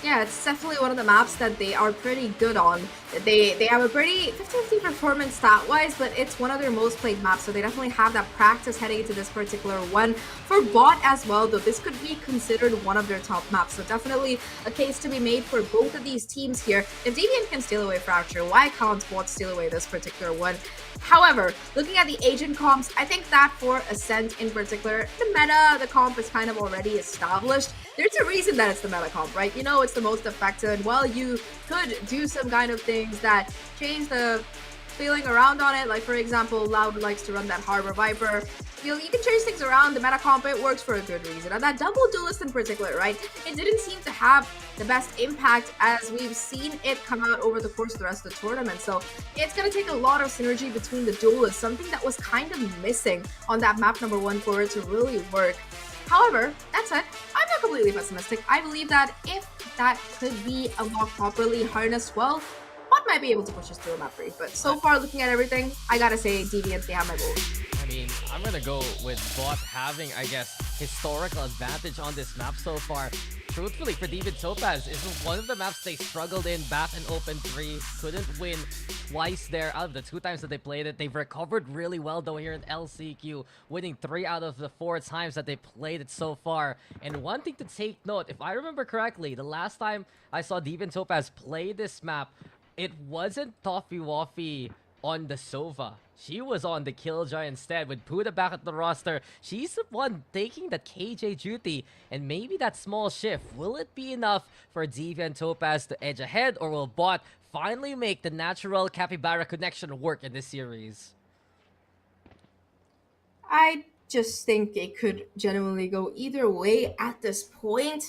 Yeah, it's definitely one of the maps that they are pretty good on. They have a pretty 50-50 performance stat-wise, but it's one of their most played maps, so they definitely have that practice heading into this particular one. For BOTT as well, though, this could be considered one of their top maps, so definitely a case to be made for both of these teams here. If Deviant can steal away Fracture, why can't BOTT steal away this particular one? However, looking at the agent comps, I think that for Ascent in particular, the meta, the comp is kind of already established. There's a reason that it's the meta comp, right? You know it's the most effective, and while you could do some kind of things that change the feeling around on it, like for example, Loud likes to run that Harbor Viper, you can change things around. The meta comp, it works for a good reason. And that double duelist in particular, right? It didn't seem to have the best impact as we've seen it come out over the course of the rest of the tournament. So it's going to take a lot of synergy between the duelists, something that was kind of missing on that map number 1 for it to really work. However, that said, I'm not completely pessimistic. I believe that if that could be unlocked properly, harnessed well, BOTT might be able to push us through a map 3. But so far, looking at everything, I gotta say, Deviant, they have my vote. I mean, I'm gonna go with BOTT having, I guess, historical advantage on this map so far. Truthfully, for Deviant Topaz, this is one of the maps they struggled in back in Open 3. Couldn't win twice there out of the 2 times that they played it. They've recovered really well though here in LCQ, winning 3 out of the 4 times that they played it so far. And one thing to take note, if I remember correctly, the last time I saw Deviant Topaz play this map, it wasn't Toffee Waffy on the Sova. She was on the Killjoy instead, with Puda back at the roster. She's the one taking the KJ duty, and maybe that small shift, will it be enough for Deviant Topaz to edge ahead, or will BOTT finally make the natural Capybara connection work in this series? I just think it could genuinely go either way at this point.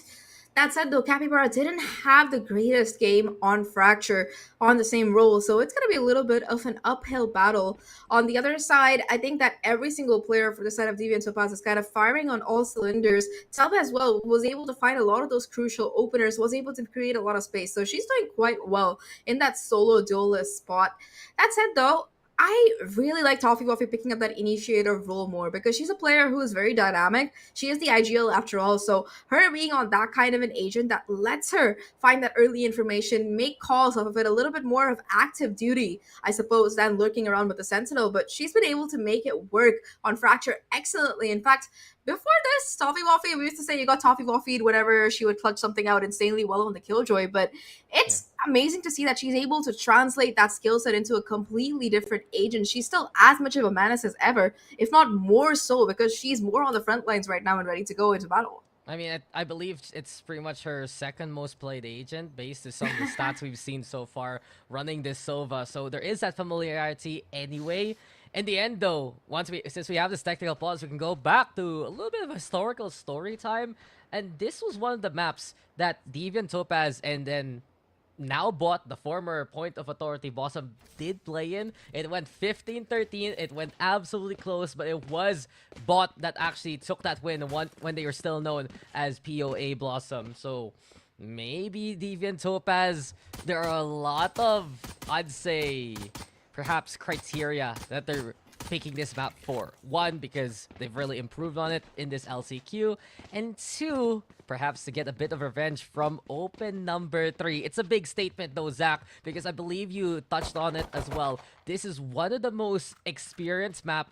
That said, though, Capybara didn't have the greatest game on Fracture on the same role, so it's going to be a little bit of an uphill battle. On the other side, I think that every single player for the side of Deviant Topaz is kind of firing on all cylinders. Selva as well was able to find a lot of those crucial openers, was able to create a lot of space, so she's doing quite well in that solo duelist spot. That said, though, I really like Toffee Waffy picking up that initiator role more because she's a player who is very dynamic. She is the IGL after all, so her being on that kind of an agent that lets her find that early information, make calls off of it, a little bit more of active duty, I suppose, than lurking around with the Sentinel, but she's been able to make it work on Fracture excellently. In fact, before this, Toffee Waffy, we used to say you got Toffee Waffy whenever she would clutch something out insanely well on the Killjoy, but it's amazing to see that she's able to translate that skill set into a completely different agent. She's still as much of a menace as ever, if not more so, because she's more on the front lines right now and ready to go into battle. I mean, I believe it's pretty much her second most played agent based on some of the stats we've seen so far running this Sova. So there is that familiarity anyway. In the end, though, since we have this technical pause, we can go back to a little bit of historical story time. And this was one of the maps that Deviant Topaz and then now BOTT, the former point of authority Bossum, did play in. It went 15-13. It went absolutely close, but it was BOTT that actually took that win when they were still known as POA Blossom. So maybe Deviant Topaz, there are a lot of, I'd say, perhaps criteria that they're picking this map for. 1, because they've really improved on it in this LCQ, and 2, perhaps to get a bit of revenge from open number 3. It's a big statement though, Zahk, because I believe you touched on it as well. This is one of the most experienced maps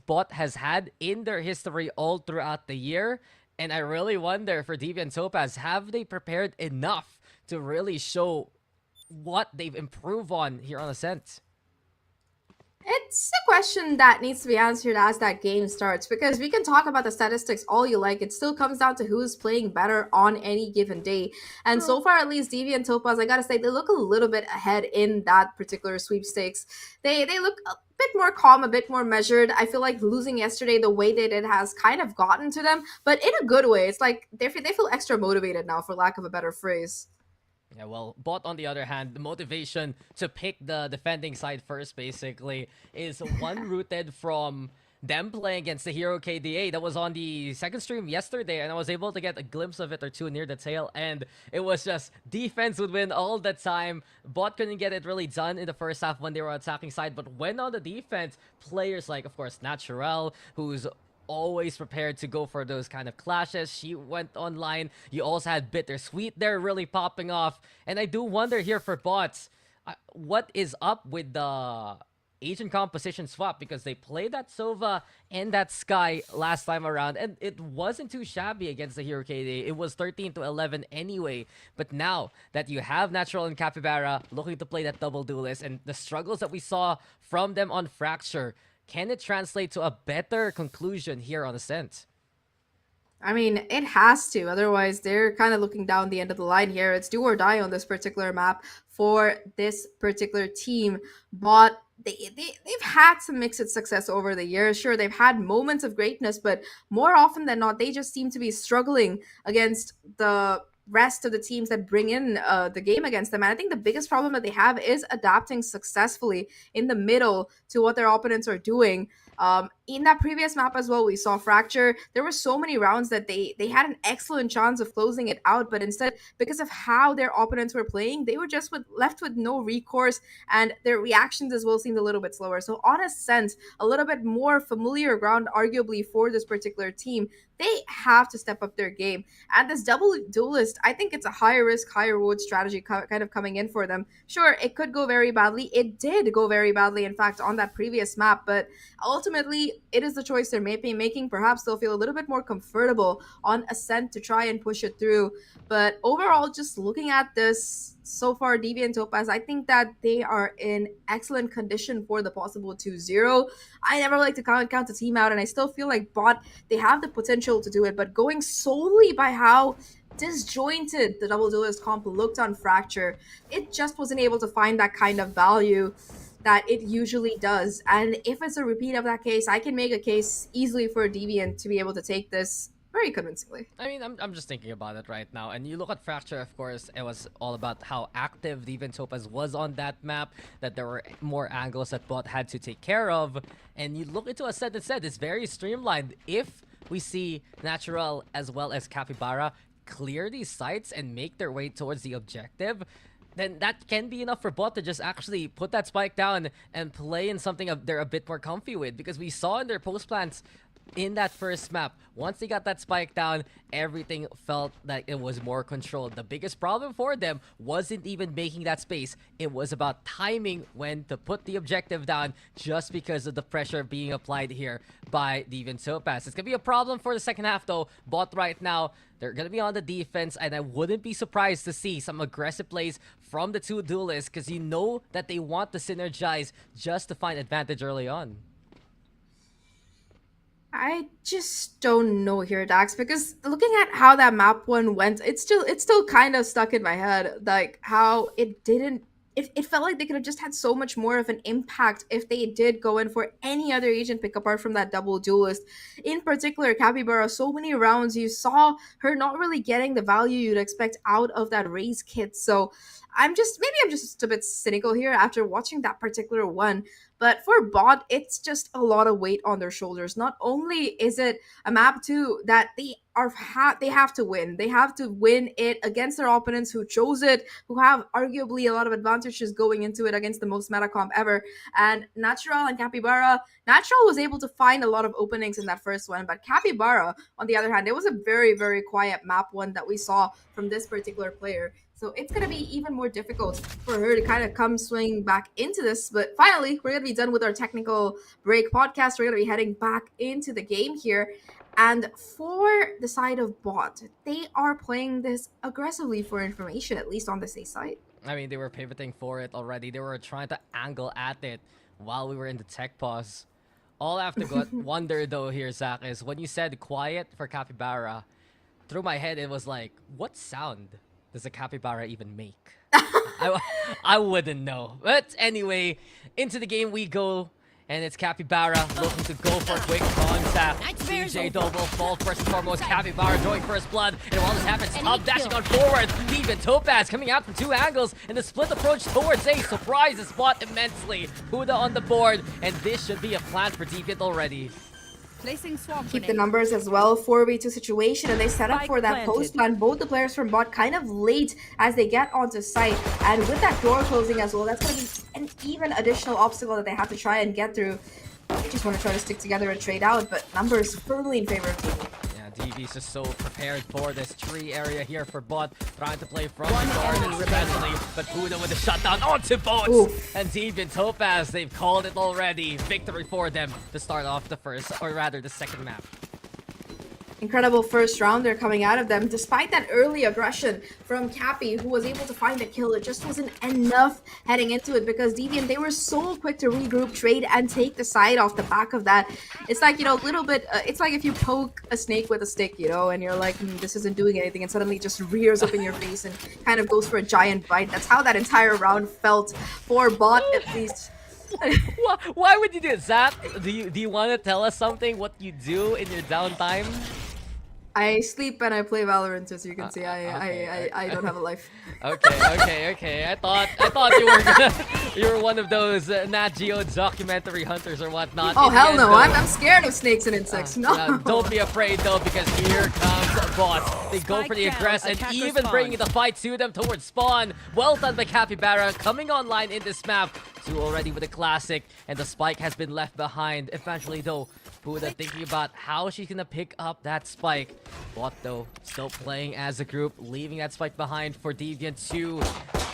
BOTT has had in their history all throughout the year, and I really wonder for Deviant Topaz, have they prepared enough to really show what they've improved on here on Ascent? It's a question that needs to be answered as that game starts, because we can talk about the statistics all you like. It still comes down to who's playing better on any given day. And so far, at least Deviant Topaz, I gotta say, they look a little bit ahead in that particular sweepstakes. They look a bit more calm, a bit more measured. I feel like losing yesterday the way they did has kind of gotten to them, but in a good way. It's like they feel extra motivated now, for lack of a better phrase. Yeah, well, Bot on the other hand, the motivation to pick the defending side first basically is one rooted from them playing against the hero KDA that was on the second stream yesterday, and I was able to get a glimpse of it or two near the tail, and it was just defense would win all the time. Bot couldn't get it really done in the first half when they were attacking side, but when on the defense, players like, of course, Natural, who's always prepared to go for those kind of clashes. She went online. You also had Bittersweet there really popping off. And I do wonder here for bots, what is up with the agent composition swap, because they played that Sova and that Sky last time around, and it wasn't too shabby against the Hero KD. It was 13 to 11 anyway. But now that you have Natural and Capybara looking to play that double duelist, and the struggles that we saw from them on Fracture, can it translate to a better conclusion here on Ascent? I mean, it has to. Otherwise, they're kind of looking down the end of the line here. It's do or die on this particular map for this particular team. But they've had some mixed success over the years. Sure, they've had moments of greatness, but more often than not, they just seem to be struggling against the rest of the teams that bring in the game against them. And I think the biggest problem that they have is adapting successfully in the middle to what their opponents are doing. In that previous map as well, we saw Fracture. There were so many rounds that they had an excellent chance of closing it out, but instead, because of how their opponents were playing, they were just left with no recourse, and their reactions as well seemed a little bit slower. So on a sense, a little bit more familiar ground, arguably, for this particular team. They have to step up their game. And this double duelist, I think it's a higher risk, higher reward strategy kind of coming in for them. Sure, it could go very badly. It did go very badly, in fact, on that previous map, but ultimately, it is the choice they're making. Perhaps they'll feel a little bit more comfortable on Ascent to try and push it through. But overall, just looking at this so far, Deviant Topaz, I think that they are in excellent condition for the possible 2-0. I never like to count the team out, and I still feel like Bot, they have the potential to do it, but going solely by how disjointed the double duelist comp looked on Fracture, it just wasn't able to find that kind of value that it usually does. And if it's a repeat of that case, I can make a case easily for Deviant to be able to take this very convincingly. I mean, I'm just thinking about it right now. And you look at Fracture, of course, it was all about how active Deviant Topaz was on that map, that there were more angles that Bot had to take care of. And you look into Ascent instead, it's very streamlined. If we see Natural as well as Capybara clear these sites and make their way towards the objective, then that can be enough for Bot to just actually put that spike down and play in something they're a bit more comfy with. Because we saw in their post plans in that first map, once they got that spike down, everything felt like it was more controlled. The biggest problem for them wasn't even making that space. It was about timing when to put the objective down, just because of the pressure being applied here by Deviant Topaz. It's going to be a problem for the second half though. Bot right now, they're going to be on the defense, and I wouldn't be surprised to see some aggressive plays from the two duelists, because you know that they want to synergize just to find advantage early on. I just don't know here, Dax, because looking at how that map one went, it's still kind of stuck in my head, like how it didn't. It felt like they could have just had so much more of an impact if they did go in for any other agent pick apart from that double duelist. In particular, Capybara, so many rounds you saw her not really getting the value you'd expect out of that raise kit. So I'm just a bit cynical here after watching that particular one. But for Bot, it's just a lot of weight on their shoulders. Not only is it a map too that they have to win. They have to win it against their opponents who chose it, who have arguably a lot of advantages going into it against the most meta comp ever. And Natural and Capybara, Natural was able to find a lot of openings in that first one, but Capybara, on the other hand, it was a very, very quiet map one that we saw from this particular player. So it's going to be even more difficult for her to kind of come swing back into this. But finally, we're going to be done with our technical break podcast. We're going to be heading back into the game here. And for the side of Bot, they are playing this aggressively for information, at least on the safe side. I mean, they were pivoting for it already. They were trying to angle at it while we were in the tech pause. All I have to wonder though here, Zach, is when you said quiet for Capybara, through my head it was like, what sound does a capybara even make? I wouldn't know. But anyway, into the game we go. And it's Capybara looking to go for a quick contact. CJ double fault first and foremost. Capybara drawing first blood. And while this happens, Top dashing on forward. Deviant Topaz coming out from 2 angles. And the split approach towards A surprises Bot immensely. Huda on the board. And this should be a plan for Deviant already. Placing swamp Keep the numbers as well. 4v2 situation, and they set up for that post plan. Both the players from bot kind of late as they get onto site, and with that door closing as well, that's going to be an even additional obstacle that they have to try and get through. They just want to try to stick together and trade out, but numbers firmly in favor of team. DV's just so prepared for this tree area here for bot, trying to play from the guard especially, but Huda with the shutdown onto bots. Oof. And Deviant Topaz, they've called it already. Victory for them to start off the first, or rather the second map. Incredible first rounder coming out of them. Despite that early aggression from Cappy, who was able to find the kill, it just wasn't enough heading into it because Deviant, they were so quick to regroup, trade, and take the side off the back of that. It's like, you know, a little bit, it's like if you poke a snake with a stick, you know, and you're like, this isn't doing anything, and suddenly it just rears up in your face and kind of goes for a giant bite. That's how that entire round felt for bot, at least. Why would you do it, Zach? Do you want to tell us something, what you do in your downtime? I sleep and I play Valorant, as you can see. I don't have a life. Okay. I thought you were one of those Nat Geo documentary hunters or whatnot. Oh hell no! I'm scared of snakes and insects. No. Don't be afraid though, because here comes bots. They go for the aggress and even bringing the fight to them towards spawn. Well done by Capybara, coming online in this map. 2 already with a classic, and the spike has been left behind. Eventually though, Huda thinking about how she's gonna pick up that spike. Bot though, still playing as a group, leaving that spike behind for Deviant to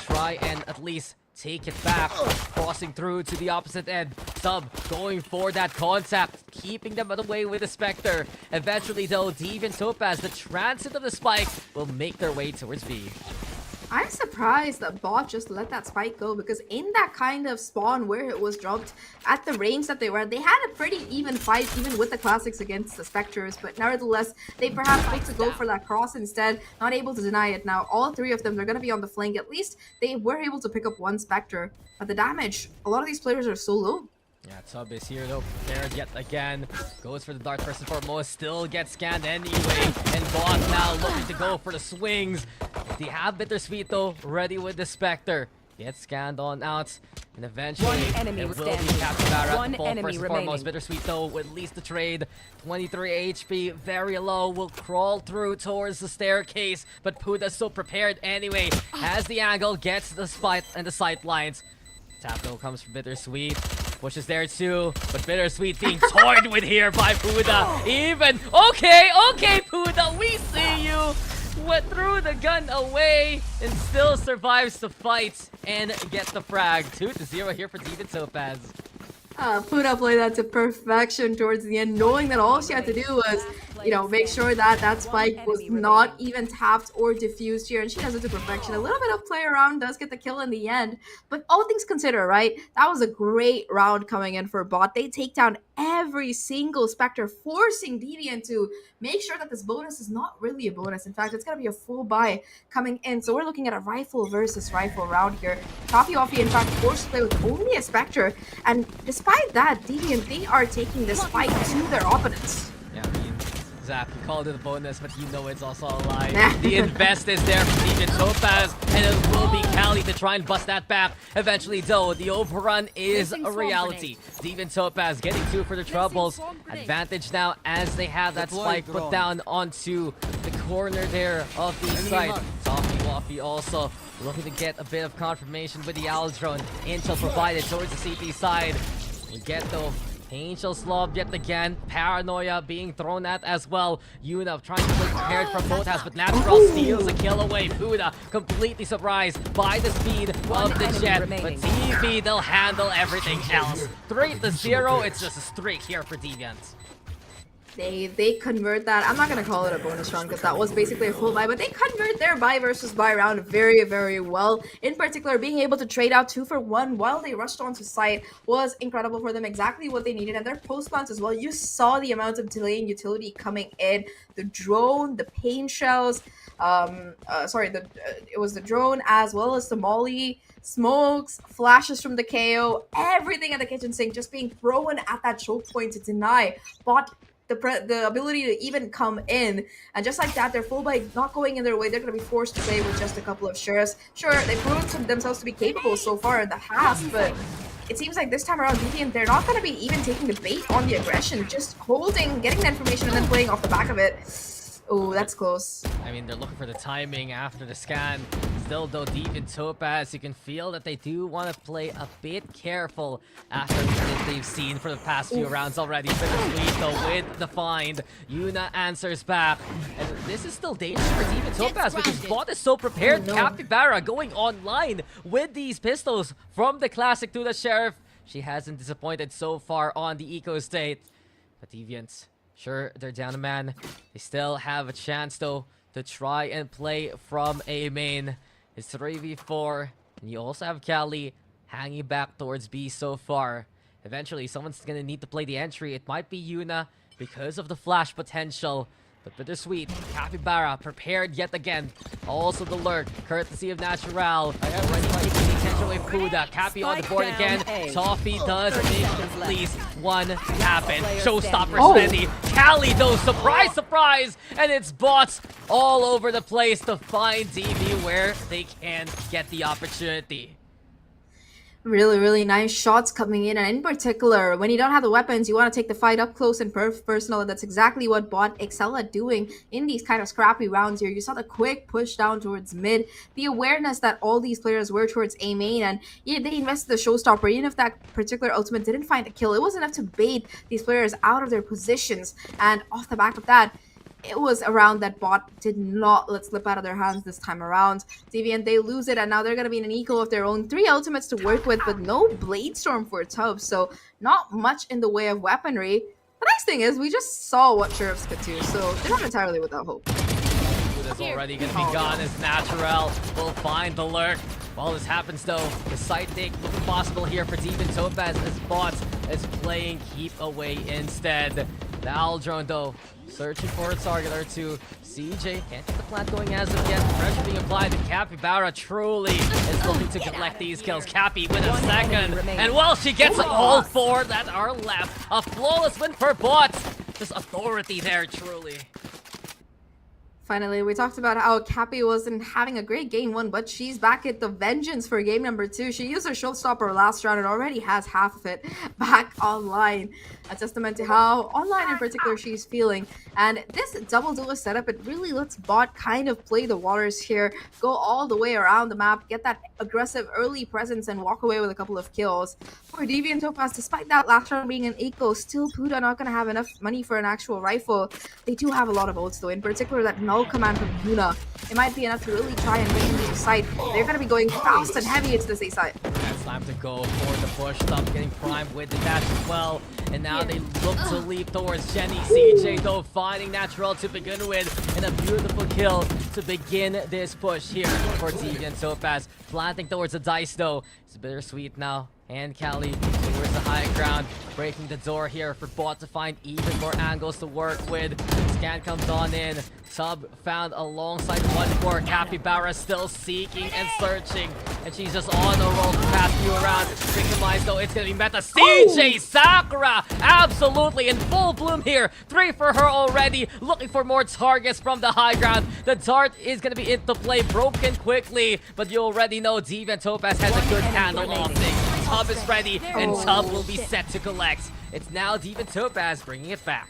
try and at least take it back. Crossing through to the opposite end. Sub going for that contact, keeping them away with the Spectre. Eventually though, Deviant Topaz, the transit of the spike, will make their way towards B. I'm surprised that bot just let that spike go, because in that kind of spawn where it was dropped at the range that they were, they had a pretty even fight even with the classics against the Spectres, but nevertheless they perhaps look to go for that cross instead, not able to deny it. Now all 3 of them, they're going to be on the flank. At least they were able to pick up 1 Spectre, but the damage, a lot of these players are so low. Yeah, Tub is here though, prepared yet again. Goes for the dart first and foremost, still gets scanned anyway. And Bot now looking to go for the swings. They have Bittersweet though, ready with the Spectre. Gets scanned on out, and eventually it will be Capybara. Fall first and foremost. Bittersweet though, with at least the trade. 23 HP, very low, will crawl through towards the staircase. But Puda's still prepared anyway. Has the angle, gets the spike and the sight lines. Tap though comes from Bittersweet. Pushes there too, but Bittersweet being toyed with here by Puda. Even okay, Puda, we see you. Went threw the gun away and still survives the fight and get the frag. 2-0 here for Deviant Topaz. Puda played that to perfection towards the end, knowing that all she had to do was, you know, make sure that that spike was not even tapped or diffused here, and she does it to perfection. A little bit of play around, does get the kill in the end, but all things considered, right, that was a great round coming in for bot. They take down every single Spectre, forcing Deviant to make sure that this bonus is not really a bonus. In fact, it's going to be a full buy coming in, so we're looking at a rifle versus rifle round here. Coffee Offie, in fact, forced to play with only a Spectre, and despite that, Deviant, they are taking this fight to their opponents. Yeah, I mean, Zach, you called it a bonus, but you know it's also a lie. The invest is there for Deviant Topaz, and it will be Cali to try and bust that back. Eventually, though, the overrun is a reality. Deviant Topaz getting 2 for the troubles. Advantage now as they have that spike put down onto the corner there of the site. Toffee Waffy also looking to get a bit of confirmation with the Owl drone. Intel provided towards the CT side. We get though. Angel Slob yet again. Paranoia being thrown at as well. Yuna trying to be prepared from both halves, but Natural steals a kill away. Puda completely surprised by the speed of the jet. But TV, they'll handle everything else. 3-0. It's just a streak here for Deviant. They convert that. I'm not gonna call it a bonus round because that was basically a full buy, but they convert their buy versus buy round very, very well. In particular, being able to trade out 2 for 1 while they rushed onto site was incredible for them. Exactly what they needed, and their post plants as well. You saw the amount of delay and utility coming in. The drone, the pain shells. It was the drone as well as the molly. Smokes, flashes from the KO, everything at the kitchen sink just being thrown at that choke point to deny BOTT the ability to even come in. And just like that, their full buy not going in their way, they're going to be forced to play with just a couple of shares. Sure, they've proven themselves to be capable so far in the past, but it seems like this time around, Deviant, they're not going to be even taking the bait on the aggression, just holding, getting the information, and then playing off the back of it. Oh, that's close. I mean, they're looking for the timing after the scan. Still, though, Deviant Topaz, you can feel that they do want to play a bit careful after what they've seen for the past few rounds already. Bittersweet, though, with the find. Yuna answers back. And this is still dangerous for Deviant Topaz because BOTT is so prepared. Oh, no. Capybara going online with these pistols from the Classic to the Sheriff. She hasn't disappointed so far on the Eco State. But Deviants, sure, they're down a man. They still have a chance, though, to try and play from A main. It's 3v4, and you also have Cali hanging back towards B so far. Eventually, someone's gonna need to play the entry. It might be Yuna because of the flash potential. But Bittersweet, Capybara prepared yet again. Also the lurk, courtesy of Natural. Already taking the attention away Fuda. Cappy on the board again. Toffee does make at least one happen. Showstopper's ready. Cali though, surprise, surprise! And it's bots all over the place to find DV where they can get the opportunity. Really, really nice shots coming in, and in particular, when you don't have the weapons, you want to take the fight up close and personal, and that's exactly what BOTT excel at doing in these kind of scrappy rounds here. You saw the quick push down towards mid, the awareness that all these players were towards A main, and yeah, they invested the showstopper. Even if that particular ultimate didn't find a kill, it was enough to bait these players out of their positions, and off the back of that, it was around that BOTT did not let slip out of their hands this time around. Deviant, they lose it, and now they're going to be in an eco of their own. 3 ultimates to work with, but no Blade Storm for Tubbs, so not much in the way of weaponry. The nice thing is, we just saw what Sheriffs could do, so they're not entirely without hope. That's already going to be gone as Natural will find the lurk. While this happens, though, the side take looking possible here for Deviant Topaz as BOTT is playing keep away instead. The Owl Drone, though, searching for a target or two. CJ can't get the plant going as of yet. Pressure being applied to Capybara. Truly is looking to collect these kills. Cappy with a second. And well, she gets all 4 that are left. A flawless win for BOTT. Just authority there, truly. Finally, we talked about how Cappy wasn't having a great game 1, but she's back at the vengeance for game number 2. She used her showstopper last round and already has half of it back online. A testament to how online in particular she's feeling. And this double duelist setup, it really lets BOTT kind of play the waters here, go all the way around the map, get that aggressive early presence, and walk away with a couple of kills. For Deviant Topaz, despite that last round being an eco, still Puda not going to have enough money for an actual rifle. They do have a lot of ults though, in particular that null command from Yuna. It might be enough to really try and bring him to the site. They're going to be going fast and heavy into the C side. It's time to go for the push. Stop getting primed with the dash as well. And now they look to leap towards Jenny. CJ though finding Natural to begin with. And a beautiful kill to begin this push here for Deviant Topaz. Planting towards the dice though. It's Bittersweet now. And Cali towards the high ground, breaking the door here for BOTT to find even more angles to work with. Scan comes on in. Sub found alongside 1-4. Capybara still seeking and searching. And she's just on the roll to pass you around. Victimized though, it's gonna be Meta. CJ Sakura! Absolutely in full bloom here. 3 for her already. Looking for more targets from the high ground. The dart is gonna be into play, broken quickly. But you already know Deviant Topaz has a good handle on things. Tub is ready, and Tub will be set to collect. It's now Deviant Topaz bringing it back.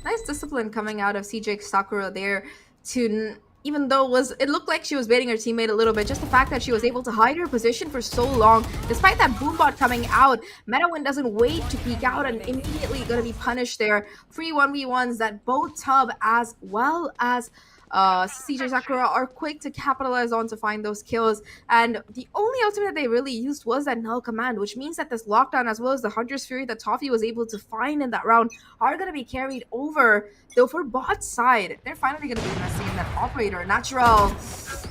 Nice discipline coming out of CJ Sakura there to, even though it looked like she was baiting her teammate a little bit, just the fact that she was able to hide her position for so long, despite that boombot coming out, MetaWin doesn't wait to peek out and immediately gonna be punished there. Free 1v1s that both Tub as well as CJ Sakura are quick to capitalize on to find those kills. And the only ultimate that they really used was that null command, which means that this lockdown as well as the Hunter's Fury that Toffee was able to find in that round are going to be carried over. Though for bot side, they're finally going to be investing in that operator. Natural,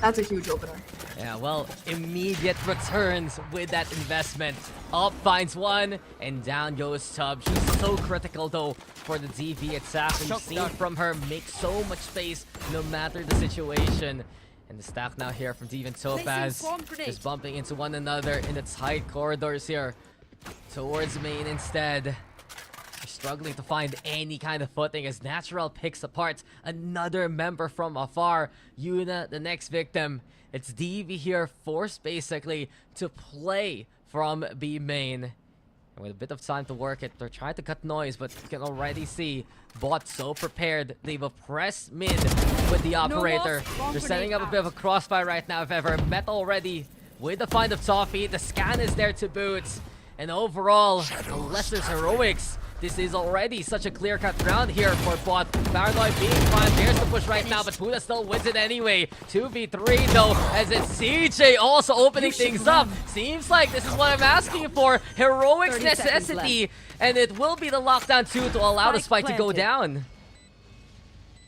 that's a huge opener. Yeah, well, immediate returns with that investment. Up finds one, and down goes Tub. She's so critical, though, for the DV attack. We've seen from her make so much space, no matter the situation. And the stack now here from Deviant Topaz, just bumping into one another in the tight corridors here. Towards main instead. They're struggling to find any kind of footing as Natural picks apart another member from afar. Yuna, the next victim. It's DV here, forced basically to play from B main. And with a bit of time to work it, they're trying to cut noise, but you can already see BOTT so prepared. They've oppressed mid with the operator. They're setting up a bit of a crossfire right now, if ever. Met already with the find of Toffee. The scan is there to boot. And overall, unless there's heroics, this is already such a clear-cut round here for BOTT. Paranoid being fine. There's the push right now, but Puda still wins it anyway. 2v3 though, as it's CJ also opening things up. Seems like this is what I'm asking for. Heroics necessity. And it will be the lockdown 2 to allow the spike to go down.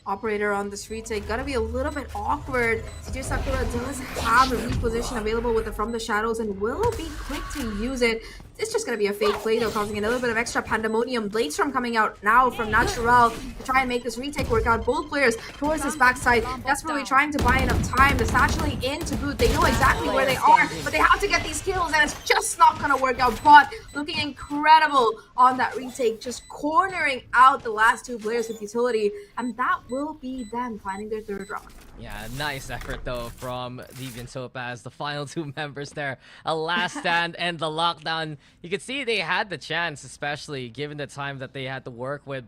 Operator on this retake gotta be a little bit awkward. CJ Sakura does have a reposition available with the From the Shadows and will be quick to use it. It's just gonna be a fake play though, causing a little bit of extra pandemonium. Bladestorm coming out now from Natural to try and make this retake work out. Both players towards this backside, desperately trying to buy enough time. They're satchelating in to boot. They know exactly where they are, but they have to get these kills and it's just not gonna work out. BOTT looking incredible on that retake, just cornering out the last two players with utility, and that will be them finding their third round. Yeah, nice effort though from Deviant Topaz, the final two members there. A last stand and the lockdown. You could see they had the chance, especially given the time that they had to work with,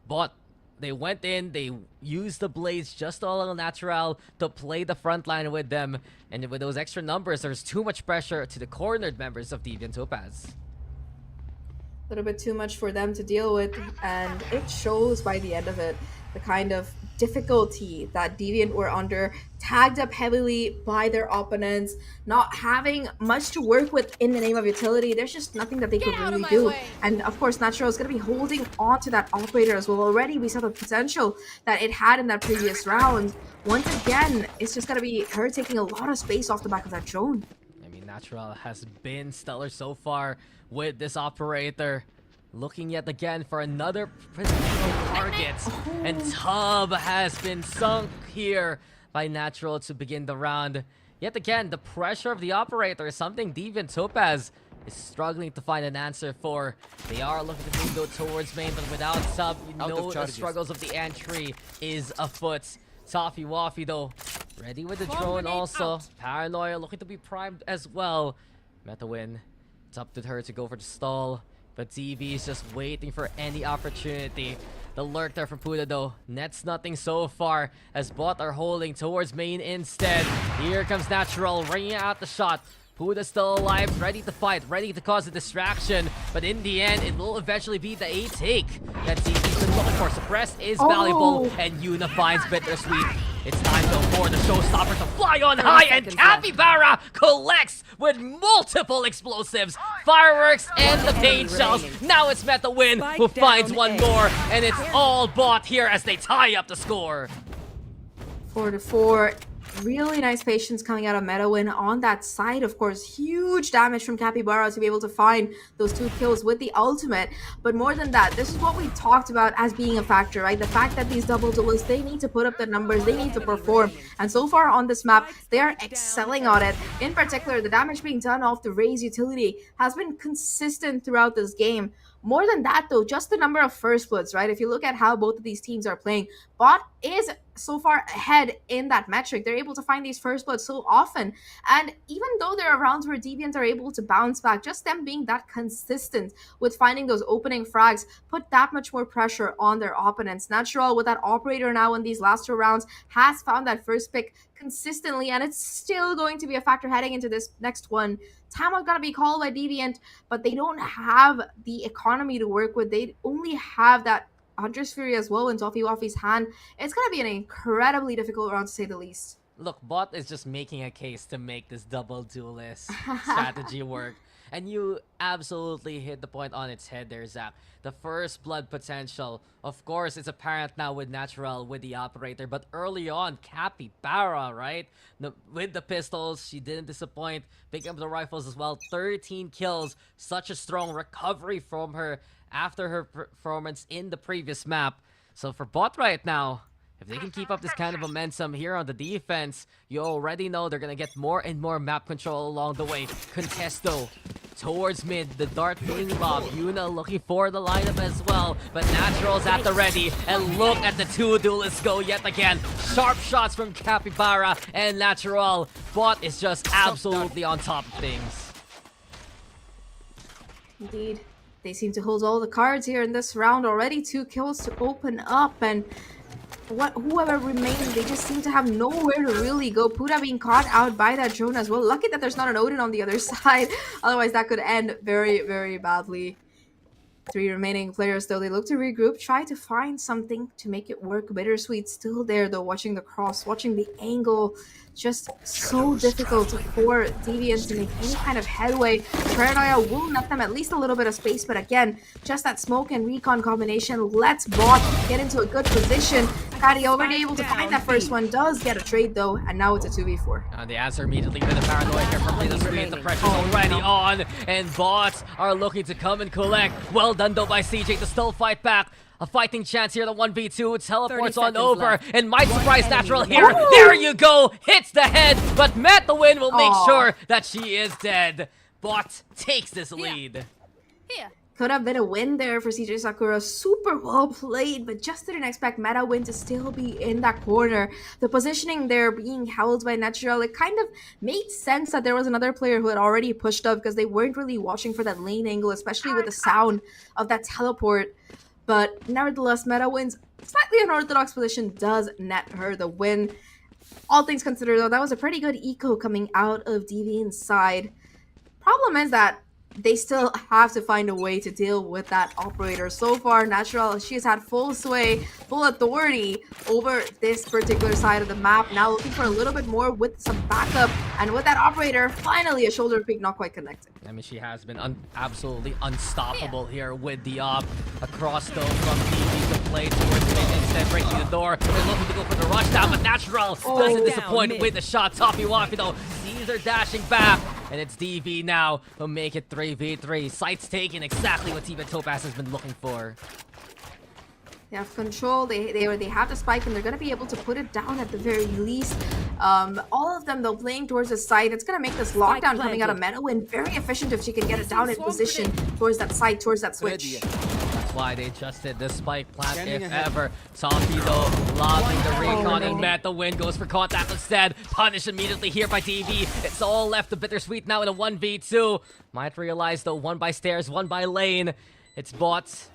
but they went in, they used the blades just a little natural to play the front line with them. And with those extra numbers, there's too much pressure to the cornered members of Deviant Topaz. A little bit too much for them to deal with, and it shows by the end of it. The kind of difficulty that Deviant were under, tagged up heavily by their opponents, not having much to work with in the name of utility. There's just nothing that they could really do. And of course, Natural is going to be holding on to that operator as well. Already we saw the potential that it had in that previous round. Once again, it's just going to be her taking a lot of space off the back of that drone. I mean, Natural has been stellar so far with this operator. Looking yet again for another potential target. And Tub has been sunk here by Natural to begin the round. Yet again, the pressure of the operator is something Deviant Topaz is struggling to find an answer for. They are looking to go towards main, but without Tub, you know the struggles of the entry is afoot. Toffee Waffy though, ready with the drone also. Paranoia looking to be primed as well. Meta win. It's up to her to go for the stall. But DV is just waiting for any opportunity. The lurk there from Puda though nets nothing so far as BOTT are holding towards main instead. Here comes Natural ringing out the shot. Puda still alive, ready to fight, ready to cause a distraction. But in the end, it will eventually be the A take that DV's been looking for. Suppress is valuable and Yuna finds Bittersweet. It's time though for the showstopper to fly on high, and Capybara collects with multiple explosives, fireworks, and the paint shells. Now it's Meta Win who finds one more, and it's all BOTT here as they tie up the score. 4-4. Really nice patience coming out of Medowin on that side. Of course, huge damage from Capybara to be able to find those 2 kills with the ultimate. But more than that, this is what we talked about as being a factor, right? The fact that these double duelists, they need to put up the numbers, they need to perform. And so far on this map, they are excelling on it. In particular, the damage being done off the Raze utility has been consistent throughout this game. More than that, though, just the number of first bloods, right? If you look at how both of these teams are playing, BOTT is so far ahead in that metric. They're able to find these first bloods so often. And even though there are rounds where Deviants are able to bounce back, just them being that consistent with finding those opening frags put that much more pressure on their opponents. Natural, with that operator now in these last 2 rounds, has found that first pick consistently, and it's still going to be a factor heading into this next one. Timeout gonna be called by Deviant, but they don't have the economy to work with. They only have that Hunter's Fury as well in Toffee Waffy's hand. It's gonna be an incredibly difficult round to say the least. Look, BOTT is just making a case to make this double duelist strategy work. And you absolutely hit the point on its head there, Zach. The first blood potential, of course, it's apparent now with Natural, with the operator. But early on, Capybara, right? With the pistols, she didn't disappoint. Picking up the rifles as well. 13 kills. Such a strong recovery from her after her performance in the previous map. So for BOTT right now, if they can keep up this kind of momentum here on the defense, you already know they're gonna get more and more map control along the way. Contesto towards mid, the dart being lobbed. Yuna looking for the lineup as well, but Natural's at the ready. And look at the two duelists go yet again. Sharp shots from Capybara and Natural. BOTT is just absolutely on top of things. Indeed. They seem to hold all the cards here in this round already. 2 kills to open up, and whoever remains, they just seem to have nowhere to really go. Puda being caught out by that drone as well. Lucky that there's not an Odin on the other side. Otherwise, that could end very, very badly. 3 remaining players, though, they look to regroup, try to find something to make it work. Bittersweet still there, though, watching the cross, watching the angle. Just so difficult for Deviant to make any kind of headway. Paranoia will let them at least a little bit of space, but again, just that smoke and recon combination lets BOTT get into a good position. Patty already able to find that first one, does get a trade though, and now it's a 2v4. And the answer immediately with the Paranoia here from Bittersweet. The pressure's already on, and BOTT are looking to come and collect. Well done though by CJ to still fight back. A fighting chance here, the 1v2, teleports on over, left. And might surprise Natural here. Ooh. There you go, hits the head, but Matt the Win will make sure that she is dead. BOTT takes this lead. Here. Could have been a win there for CJ Sakura. Super well played, but just didn't expect Meta Win to still be in that corner. The positioning there being held by Natural, it kind of made sense that there was another player who had already pushed up because they weren't really watching for that lane angle, especially with the sound of that teleport. But nevertheless, Meta Win's slightly unorthodox position does net her the win. All things considered, though, that was a pretty good eco coming out of Deviant's side. Problem is that they still have to find a way to deal with that operator. So far, Natural, she has had full sway, full authority over this particular side of the map. Now looking for a little bit more with some backup. And with that operator, finally a shoulder pick not quite connected. I mean, she has been absolutely unstoppable here with the op. Across though from DB to play towards mid, instead breaking the door. They're looking to go for the rush down, but Natural doesn't disappoint with the shot. Toffee Waffy though sees her dashing back. And it's DV now who'll make it 3v3. Sights taken, exactly what Deviant Topaz has been looking for. They have control, they have the spike, and they're going to be able to put it down at the very least. All of them, though, playing towards the side. It's going to make this lockdown coming out of Meta Win very efficient if she can get it down in position towards that side, towards that switch. That's why they adjusted the spike plant if ever. Toffee though, lobbing the recon, and Meta Win goes for contact instead. Punished immediately here by DV. It's all left to Bittersweet now in a 1v2. Might realize though, one by stairs, one by lane. It's BOTT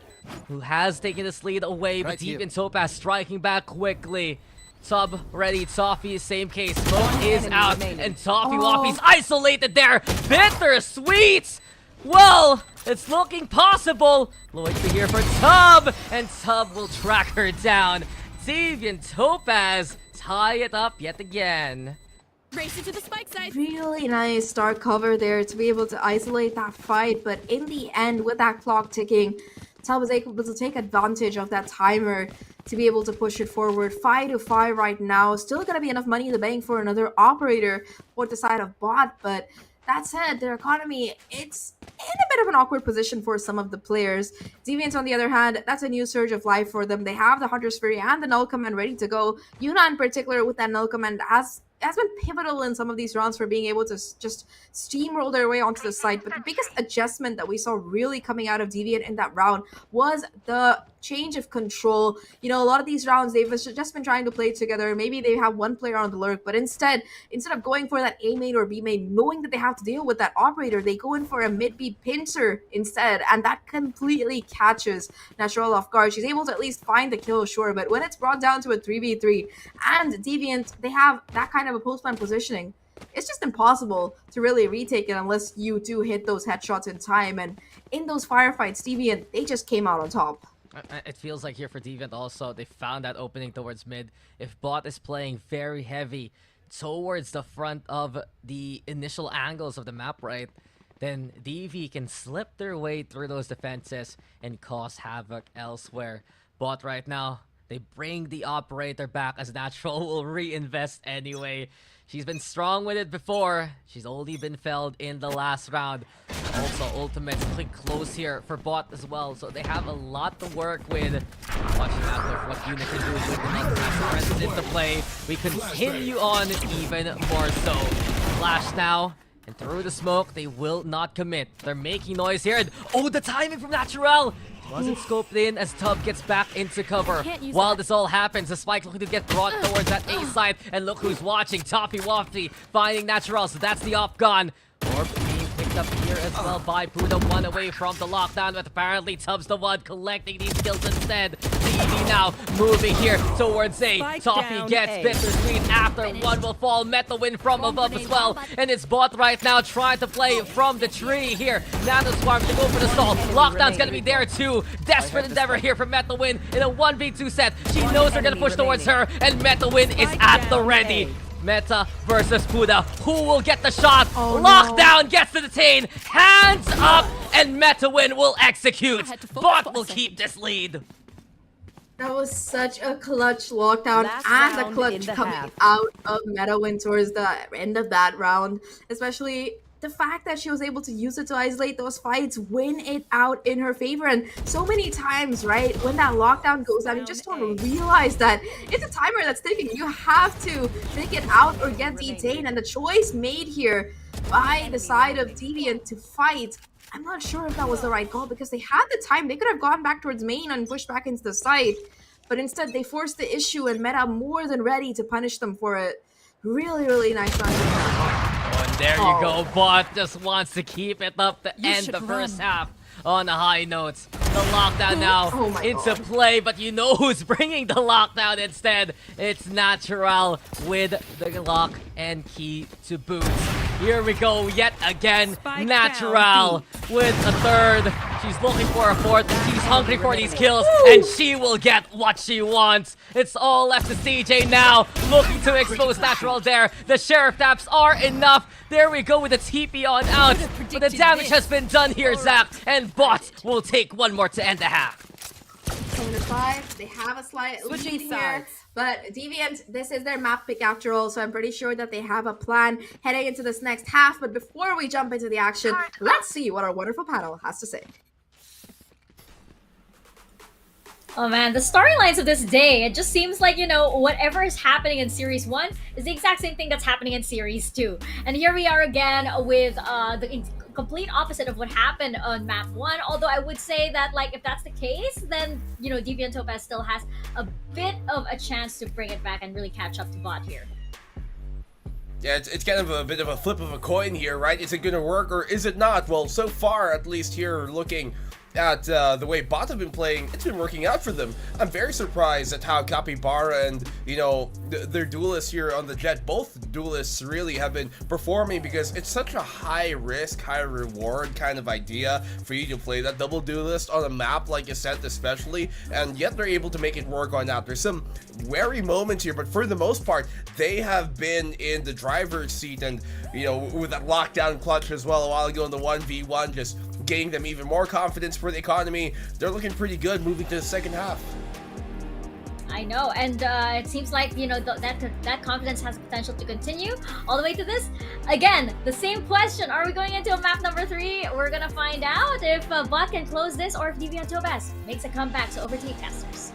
who has taken this lead away, but Deviant Topaz striking back quickly. Sub ready, Toffee, same case. Smoke is out, and Toffee Waffy's isolated there. Bittersweet! Well, it's looking possible. Loyalty here for Tub, and Tub will track her down. Deviant Topaz tie it up yet again. Race it to the spike side. Really nice start cover there to be able to isolate that fight, but in the end, with that clock ticking, Tub was able to take advantage of that timer to be able to push it forward. 5-5 right now. Still gonna be enough money in the bank for another operator for the side of BOTT, but that said, their economy, it's in a bit of an awkward position for some of the players. Deviants, on the other hand, that's a new surge of life for them. They have the Hunter's Fury and the Null Command ready to go. Yuna, in particular, with that Null Command, has been pivotal in some of these rounds for being able to just steamroll their way onto the site. But the biggest adjustment that we saw really coming out of Deviant in that round was the change of control. You know, a lot of these rounds, they've just been trying to play together. Maybe they have one player on the lurk, but instead of going for that A main or B main, knowing that they have to deal with that operator, they go in for a mid-B pincer instead, and that completely catches Natural off guard. She's able to at least find the kill, sure, but when it's brought down to a 3v3, and Deviant, they have that kind of a post-plan positioning, it's just impossible to really retake it unless you do hit those headshots in time. And in those firefights, Deviant, they just came out on top. It feels like here for Deviant also, they found that opening towards mid. If bot is playing very heavy towards the front of the initial angles of the map, right, then DV can slip their way through those defenses and cause havoc elsewhere. Bot right now, they bring the operator back as Natural will reinvest anyway. She's been strong with it before. She's only been felled in the last round. Also, ultimates click close here for bot as well. So they have a lot to work with. Watching out with what unit can do with the presence into play. We continue on even more so. Flash now. And through the smoke, they will not commit. They're making noise here. And oh, the timing from Natural! Wasn't scoped in as Tub gets back into cover. While this all happens, the spike looking to get brought towards that A side. And look who's watching. Toppy Wafty finding Natural. So that's the op gone. Orb being picked up here as well by Buddha. One away from the lockdown, but apparently Tub's the one collecting these kills instead. DV now moving here towards A. Toppy gets bittersweet after one will fall. Meta win from above as well. And it's bot right now trying to play from the tree here. Nano Swarm to go for the stall. Lockdown's gonna be there too. Desperate endeavor here for Meta win in a 1v2 set. She knows they're gonna push towards her, and Meta win is at the ready. Meta versus Buddha. Who will get the shot? Oh, Lockdown no. gets to detain. Hands up, and Metawin will execute. Bot will keep this lead. That was such a clutch lockdown Last and a round in clutch the coming half. out of Metawin towards the end of that round. Especially the fact that she was able to use it to isolate those fights, win it out in her favor. And so many times, right, when that lockdown goes down, you just don't realize that it's a timer that's ticking. You have to take it out or get detained. And the choice made here by the side of Deviant to fight, I'm not sure if that was the right call because they had the time. They could have gone back towards main and pushed back into the site. But instead, they forced the issue and Meta more than ready to punish them for it. Really, really nice round. And there you go. Bot just wants to keep it up to end the first half on a high note. The lockdown now into play, but you know who's bringing the lockdown instead. It's Natural with the lock and key to boot. Here we go yet again. Natural with a third. She's looking for a fourth. She's hungry for these kills, and she will get what she wants. It's all left to CJ now, looking to expose Natural there. The Sheriff taps are enough. There we go with the TP on out. But the damage has been done here, Zahk, and Bot will take one more to end the half. Corner 5, they have a slight lead here, sides. but Deviant, this is their map pick after all, so I'm pretty sure that they have a plan heading into this next half. But before we jump into the action, let's see what our wonderful panel has to say. Oh man, the storylines of this day, it just seems like, you know, whatever is happening in Series 1 is the exact same thing that's happening in Series 2. And here we are again with the complete opposite of what happened on map 1. Although I would say that, like, if that's the case, then, you know, Deviant Topaz still has a bit of a chance to bring it back and really catch up to bot here. Yeah, it's kind of a bit of a flip of a coin here, right? Is it going to work or is it not? Well, so far, at least here, looking at the way bot have been playing, it's been working out for them. I'm very surprised at how Capybara and, you know, their duelists here on the Jet, both duelists really have been performing, because it's such a high risk, high reward kind of idea for you to play that double duelist on a map like Ascent especially, and yet they're able to make it work on that. There's some wary moments here, but for the most part, they have been in the driver's seat, and, you know, with that lockdown clutch as well a while ago in the 1v1, just getting them even more confidence for the economy. They're looking pretty good moving to the second half. I know, and it seems like, you know, that confidence has potential to continue all the way to this. Again, the same question: are we going into a map number 3? We're gonna find out if bot can close this or if Deviant Topaz makes a comeback. So over to you, casters.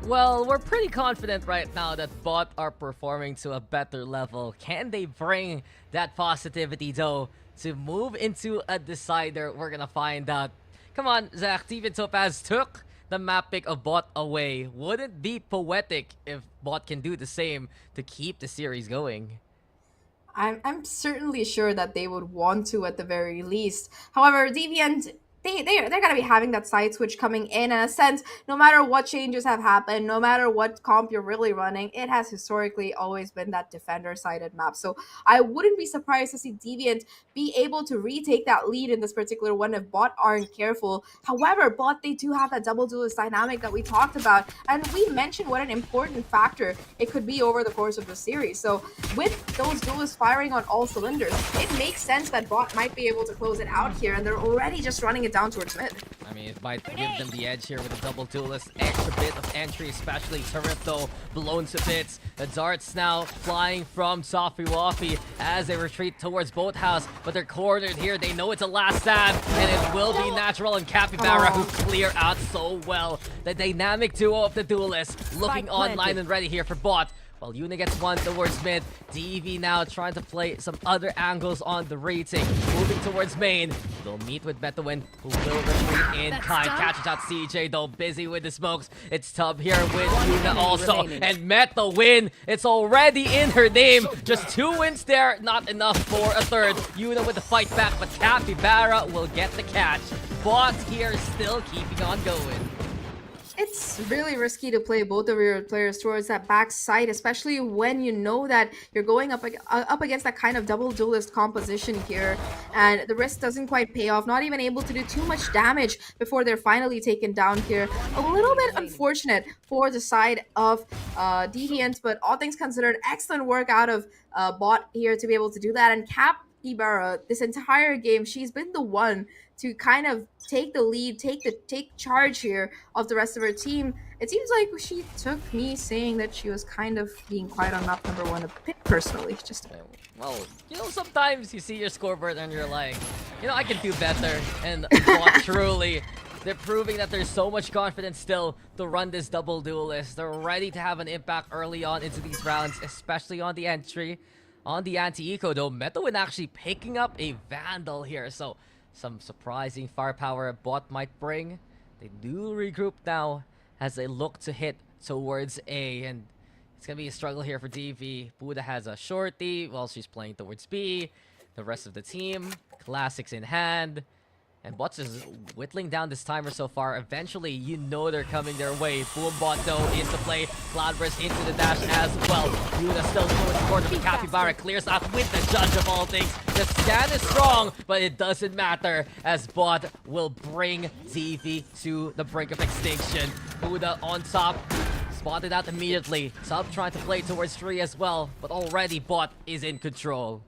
Well, we're pretty confident right now that bot are performing to a better level. Can they bring that positivity, though, to move into a decider? We're gonna find out. Come on, Zahk, Deviant Topaz took the map pick of bot away. Wouldn't it be poetic if bot can do the same to keep the series going? I'm certainly sure that they would want to at the very least. However, Deviant, they're gonna be having that side switch coming in a sense. No matter what changes have happened, no matter what comp you're really running, it has historically always been that defender sided map. So I wouldn't be surprised to see Deviant be able to retake that lead in this particular one if bot aren't careful. However, bot, they do have that double duelist dynamic that we talked about, and we mentioned what an important factor it could be over the course of the series. So with those duelists firing on all cylinders, it makes sense that bot might be able to close it out here, and they're already just running it down towards mid. I mean, it might give them the edge here with a double duelist. Extra bit of entry, especially Turret though, blown to bits. The darts now flying from Sophie Waffy as they retreat towards Boathouse, but they're cornered here. They know it's a last stand, and it will be Natural and Capybara who clear out so well. The dynamic duo of the duelists looking online and ready here for bot. While Yuna gets one towards mid, DV now trying to play some other angles on the rating. Moving towards main, they'll meet with Betawin, who will retreat in kind. Catches out CJ though, busy with the smokes. It's Tub here with Yuna also, and Betawin, it's already in her name. Just 2 wins there, not enough for a third. Yuna with the fight back, but Capybara will get the catch. Bot here still keeping on going. It's really risky to play both of your players towards that back side, especially when you know that you're going up against that kind of double duelist composition here, and the risk doesn't quite pay off. Not even able to do too much damage before they're finally taken down here. A little bit unfortunate for the side of Deviant, but all things considered, excellent work out of bot here to be able to do that. And Capybara, this entire game, she's been the one to kind of take the lead, take charge here of the rest of her team. It seems like she took me saying that she was kind of being quiet on map number 1 a bit personally. Just well, you know, sometimes you see your scoreboard and you're like, you know, I can do better. And bot, truly, they're proving that there's so much confidence still to run this double duelist. They're ready to have an impact early on into these rounds, especially on the entry. On the anti-eco though, Metawin actually picking up a Vandal here, so some surprising firepower bot might bring. They do regroup now as they look to hit towards A, and it's gonna be a struggle here for DV. Buddha has a shorty while she's playing towards B. The rest of the team, classics in hand. And Bots is whittling down this timer so far. Eventually, you know they're coming their way. Boombot though into play. Cloudburst into the dash as well. Yuna still going forward. The Capybara clears out with the judge of all things. The scan is strong, but it doesn't matter as Bot will bring ZV to the brink of extinction. Buddha on top. Spotted out immediately. Sub trying to play towards 3 as well, but already Bot is in control.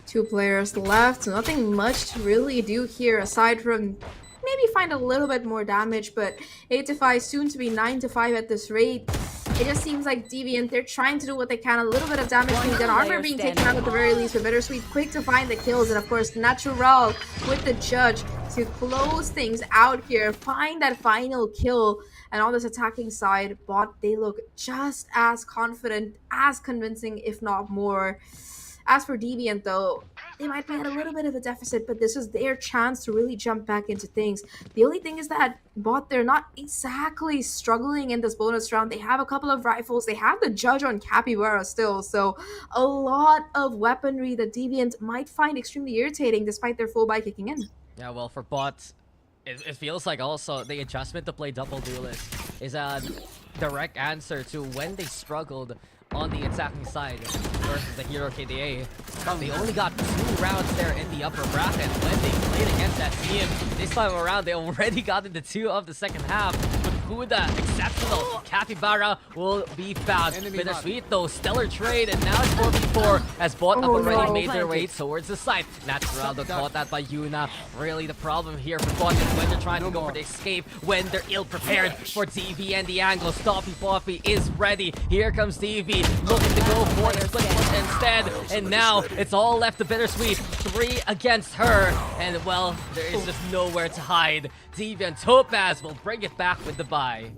2 players left, so nothing much to really do here aside from maybe find a little bit more damage, but 8-5 soon to be 9-5 at this rate. It just seems like Deviant, they're trying to do what they can. A little bit of damage being done, armor being taken out at the very least, but Bittersweet quick to find the kills, and of course Natural with the judge to close things out here, find that final kill. And on this attacking side, Bot, they look just as confident, as convincing, if not more. As for Deviant though, they might be at a little bit of a deficit, but this is their chance to really jump back into things. The only thing is that Bot, they're not exactly struggling in this bonus round. They have a couple of rifles. They have the judge on Capybara still. So a lot of weaponry that Deviant might find extremely irritating despite their full buy kicking in. Yeah, well, for Bot, it feels like also the adjustment to play double duelist is a direct answer to when they struggled on the attacking side versus the Hero KDA. They only got 2 rounds there in the upper bracket when they played against that team. This time around, they already got into 2 of the second half. Buddha, exceptional. Capybara will be found. Bittersweet though, stellar trade, and now it's 4v4 as Bot have already made their way towards the site. Natural caught that by Yuna. Really the problem here for Bot is when they're trying to go for the escape, when they're ill-prepared for DV and the angle. Stoppy Poppy is ready. Here comes DV, looking to go for the split push instead, and now it's all left to Bittersweet. 3 against her, and well, there is just nowhere to hide. Deviant Topaz will bring it back with the buy.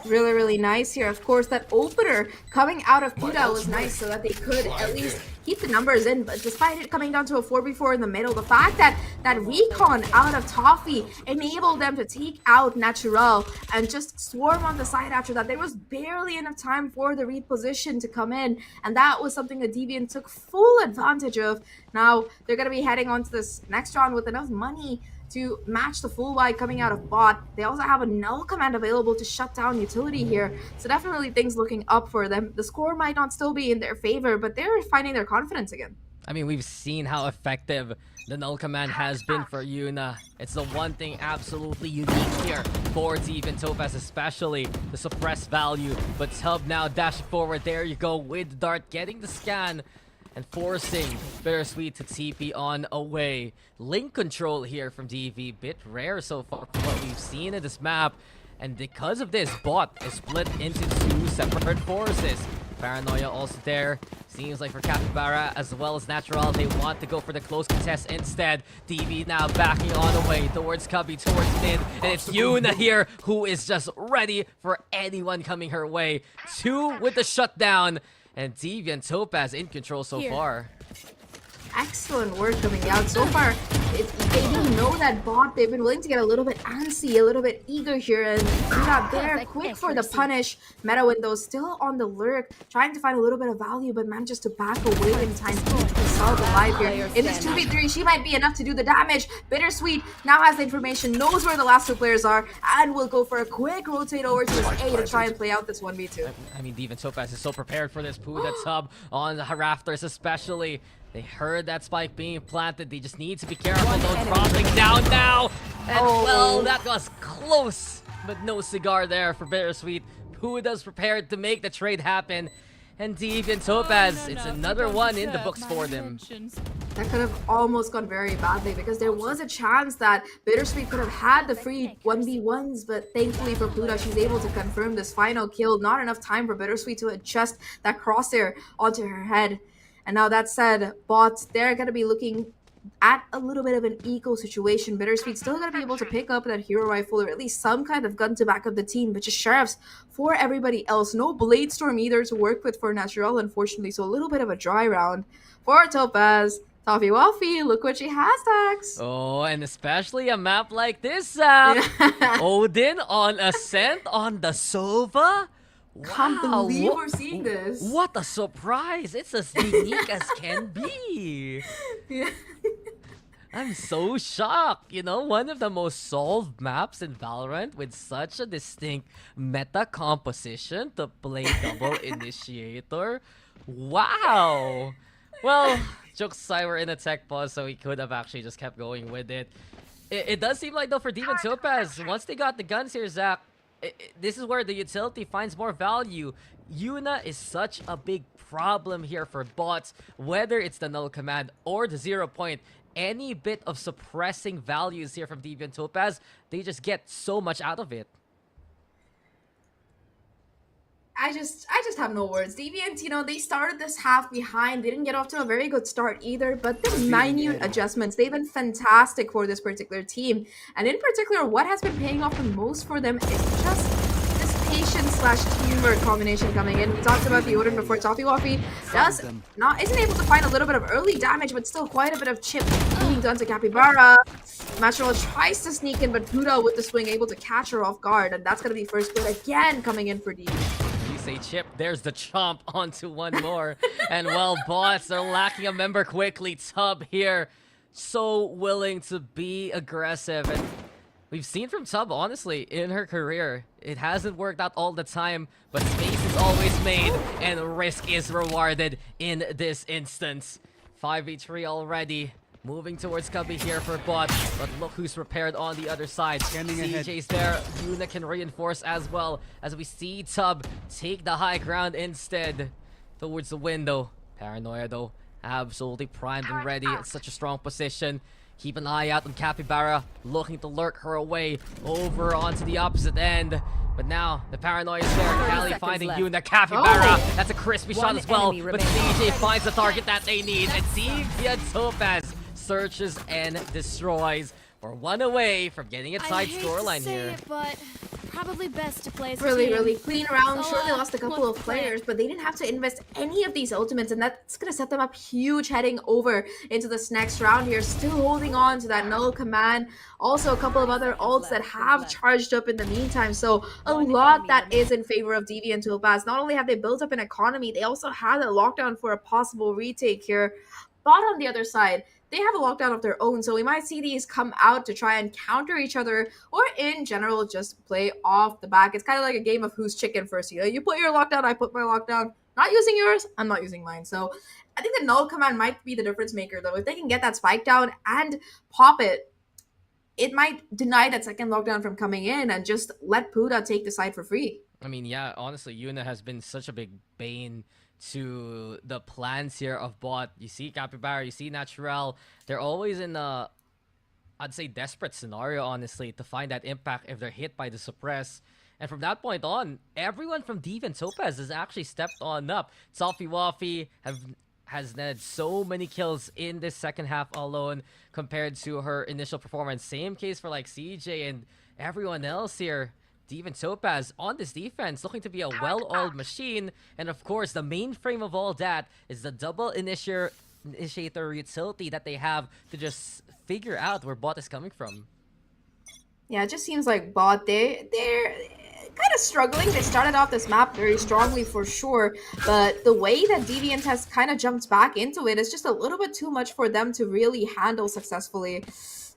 Really, really nice here. Of course, that opener coming out of Kuda was nice so that they could at least keep the numbers in. But despite it coming down to a 4v4 in the middle, the fact that that recon out of Toffee enabled them to take out Natural and just swarm on the side after that, there was barely enough time for the reposition to come in. And that was something that Deviant took full advantage of. Now, they're going to be heading on to this next round with enough money to match the full wide coming out of bot. They also have a null command available to shut down utility here. So definitely things looking up for them. The score might not still be in their favor, but they're finding their confidence again. I mean, we've seen how effective the null command has been for Yuna. It's the one thing absolutely unique here for Deviant Topaz, especially the suppress value. But Tub now dashing forward. There you go with Dart, getting the scan and forcing Bittersweet to TP on away. Link control here from DV, bit rare so far from what we've seen in this map. And because of this, bot is split into two separate forces. Paranoia also there. Seems like for Capybara as well as Natural, they want to go for the close contest instead. DV now backing on away towards Cubby, towards mid. And it's Yuna here who is just ready for anyone coming her way. Two with the shutdown. And Deviant Topaz in control so far. Excellent work coming out so far. They do know that bot. They've been willing to get a little bit antsy, a little bit eager here, and they're not there. Quick for the punish. Meta Window still on the lurk, trying to find a little bit of value, but manages to back away in time to keep Assault alive here. In this 2v3, she might be enough to do the damage. Bittersweet now has the information, knows where the last two players are, and will go for a quick rotate over to his A to try and play out this 1v2. I mean, Deviant Topaz is so prepared for this. Poo that's up on the rafters especially. They heard that spike being planted. They just need to be careful. No dropping down now. And well, that was close. But no cigar there for Bittersweet. Puda's prepared to make the trade happen. And Deviant Topaz, it's another one in the books for them. That could have almost gone very badly because there was a chance that Bittersweet could have had the free 1v1s, but thankfully for Puda, she's able to confirm this final kill. Not enough time for Bittersweet to adjust that crosshair onto her head. And now that said, bots, they're going to be looking at a little bit of an eco situation. Bittersweet still going to be able to pick up that hero rifle or at least some kind of gun to back up the team, but just sheriffs for everybody else. No Blade Storm either to work with for Natural, unfortunately, so a little bit of a dry round for Topaz. Toffee Waffy, look what she has, Daks. Oh, and especially a map like this, Sam. Odin on Ascent on the Sova. Can't believe Wow, we're seeing this. What a surprise! It's as unique as can be. Yeah. I'm so shocked. You know, one of the most solved maps in Valorant with such a distinct meta composition to play double initiator. Wow. Well, jokes aside, we're in a tech pause, so we could have actually just kept going with it. It does seem like, though, for Deviant Topaz, once they got the guns here, Zach, this is where the utility finds more value. Yuna is such a big problem here for bots, whether it's the null command or the 0 point. Any bit of suppressing values here from Deviant Topaz, they just get so much out of it. I just have no words. Deviant, you know, they started this half behind. They didn't get off to a very good start either, but the minute adjustments, they've been fantastic for this particular team. And in particular, what has been paying off the most for them is just this patience/teamwork combination coming in. We talked about the Odin before. Toffee Waffy isn't able to find a little bit of early damage, but still quite a bit of chip being done to Capybara. Natural tries to sneak in, but Puda with the swing able to catch her off guard, and that's gonna be first blood again coming in for Deviant. Say chip, there's the chomp onto one more. And well, bots are lacking a member quickly. Tub here, so willing to be aggressive. And we've seen from Tub, honestly, in her career, it hasn't worked out all the time, but space is always made and risk is rewarded in this instance. 5v3 already. Moving towards Cubby here for bot, but look who's prepared on the other side. CJ's there, Yuna can reinforce as well as we see Tub take the high ground instead towards the window. Paranoia though, absolutely primed and ready. It's such a strong position. Keep an eye out on Capybara, looking to lurk her away over onto the opposite end. But now, the Paranoia is there. Callie finding Yuna. Capybara, that's a crispy shot as well. But CJ finds the target that they need. And Deviant Topaz searches and destroys. We're one away from getting a tight scoreline here. But probably best to play as a Really, team. really clean round. So, Sure, they lost a couple of players, but they didn't have to invest any of these ultimates, and that's going to set them up huge heading over into this next round here. Still holding on to that null command. Also, a couple of other ults that have charged up in the meantime. So, a lot that is in favor of Deviant Topaz. Not only have they built up an economy, they also had a lockdown for a possible retake here. Bot on the other side, they have a lockdown of their own. So we might see these come out to try and counter each other, or in general, just play off the back. It's kind of like a game of who's chicken first. You know, you put your lockdown, I put my lockdown. Not using yours, I'm not using mine. So I think the null command might be the difference maker, though. If they can get that spike down and pop it, it might deny that second lockdown from coming in and just let Puda take the side for free. I mean, yeah, honestly, Yuna has been such a big bane to the plans here of BOTT. You see Capybara, you see Natural. They're always in a, I'd say, desperate scenario, honestly, to find that impact if they're hit by the suppress. And from that point on, everyone from Deviant Topaz has actually stepped on up. Sophie Waffy has netted so many kills in this second half alone compared to her initial performance. Same case for like CJ and everyone else here. Deviant Topaz on this defense looking to be a well-oiled machine. And of course, the main frame of all that is the double initiator utility that they have to just figure out where BOTT is coming from. Yeah, it just seems like BOTT, they're kind of struggling. They started off this map very strongly for sure, but the way that Deviant has kind of jumped back into it is just a little bit too much for them to really handle successfully.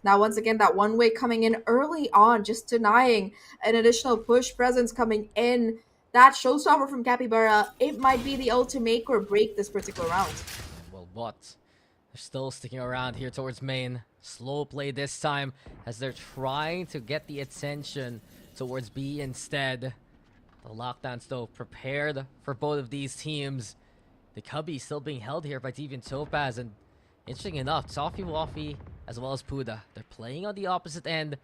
Now, once again, that one way coming in early on, just denying an additional push presence coming in. That showstopper from Capybara, it might be the ultimate make or break this particular round. Well, BOTT, they're still sticking around here towards main. Slow play this time as they're trying to get the attention towards B instead. The lockdowns, though, prepared for both of these teams. The Cubby still being held here by Deviant Topaz, and interesting enough, Sophie Waffy as well as Puda, they're playing on the opposite end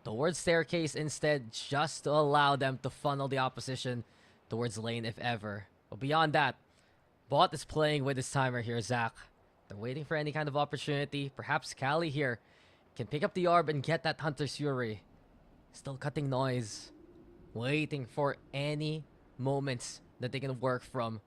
towards staircase instead, just to allow them to funnel the opposition towards lane if ever. But beyond that, BOTT is playing with his timer here, Zahk. They're waiting for any kind of opportunity. Perhaps Kali here can pick up the orb and get that Hunter's Fury. Still cutting noise, waiting for any moments that they can work from.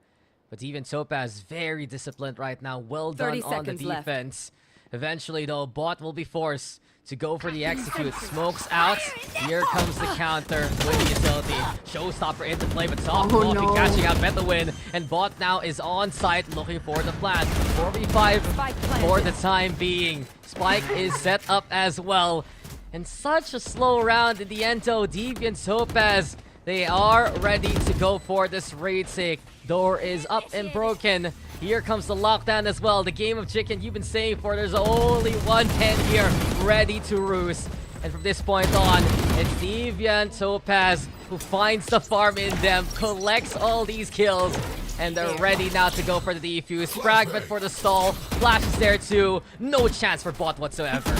But even Topaz, very disciplined right now. Well done on the defense. Eventually, though, BOTT will be forced to go for the execute. Smokes out. Here comes the counter with the utility. Showstopper into play, but Soft Waffy catching out Veto win. And BOTT now is on site looking for the plant. 4v5 for the time being. Spike is set up as well. And such a slow round in the end, though. Deviant Topaz, they are ready to go for this raid take. Door is up and broken. Here comes the lockdown as well. The game of chicken you've been saying for. There's only one pen here ready to roost. And from this point on, it's Deviant Topaz who finds the farm in them, collects all these kills, and they're ready now to go for the defuse. Fragment for the stall. Flash is there too. No chance for BOTT whatsoever.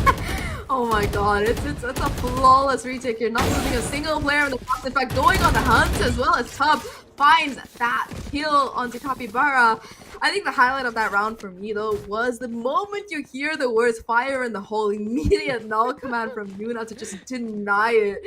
Oh my god, it's a flawless retake. You're not losing a single player in the box. In fact, going on the hunt as well as Tub finds that kill onto Capybara. I think the highlight of that round for me, though, was the moment you hear the words fire in the hole, immediate null command from Yuna to just deny it.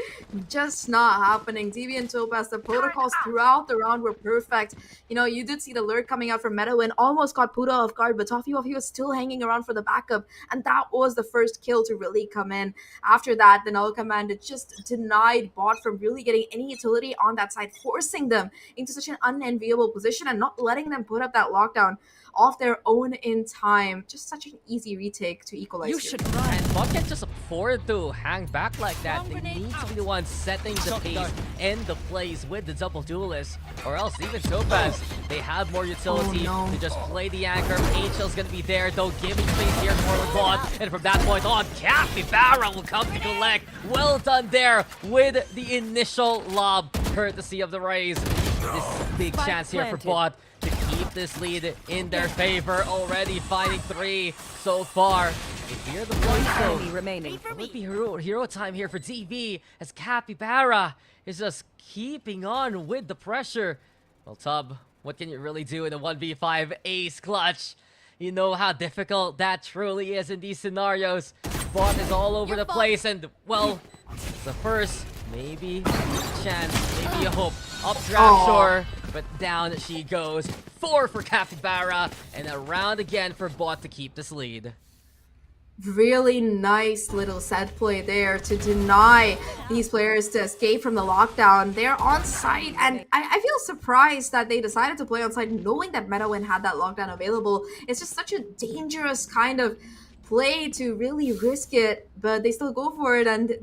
Just not happening. Deviant Topaz, the protocols throughout the round were perfect. You know, you did see the lurk coming out from Meta and almost got Puda off guard, but Toffee Waffy was still hanging around for the backup, and that was the first kill to really come in. After that, the null command, it just denied BOTT from really getting any utility on that side, forcing them into such an unenviable position and not letting them put up that lockdown off their own in time. Just such an easy retake to equalize. You should run. And BOTT can't just afford to hang back like that. They need to be the ones setting the pace and the plays with the double duelist, or else even Topaz, they have more utility to just play the anchor. Angel's gonna be there though, giving space here for the BOTT, and from that point on, Capybara will come to collect. Well done there with the initial lob, courtesy of the Rays. This big chance here for BOTT to keep this lead in their favor. Already finding 3 so far. You hear the voice though. Enemy remaining. It would be hero time here for DV as Capybara is just keeping on with the pressure. Well, Tub, what can you really do in a 1v5 ace clutch? You know how difficult that truly is in these scenarios. BOTT is all over the place, and well, it's the first maybe chance, maybe a hope. Up draft, sure, but down she goes. 4 for Capybara, and a round again for BOTT to keep this lead. Really nice little set play there to deny these players to escape from the lockdown. They're on site, and I feel surprised that they decided to play on site knowing that MetaWin had that lockdown available. It's just such a dangerous kind of play to really risk it, but they still go for it, and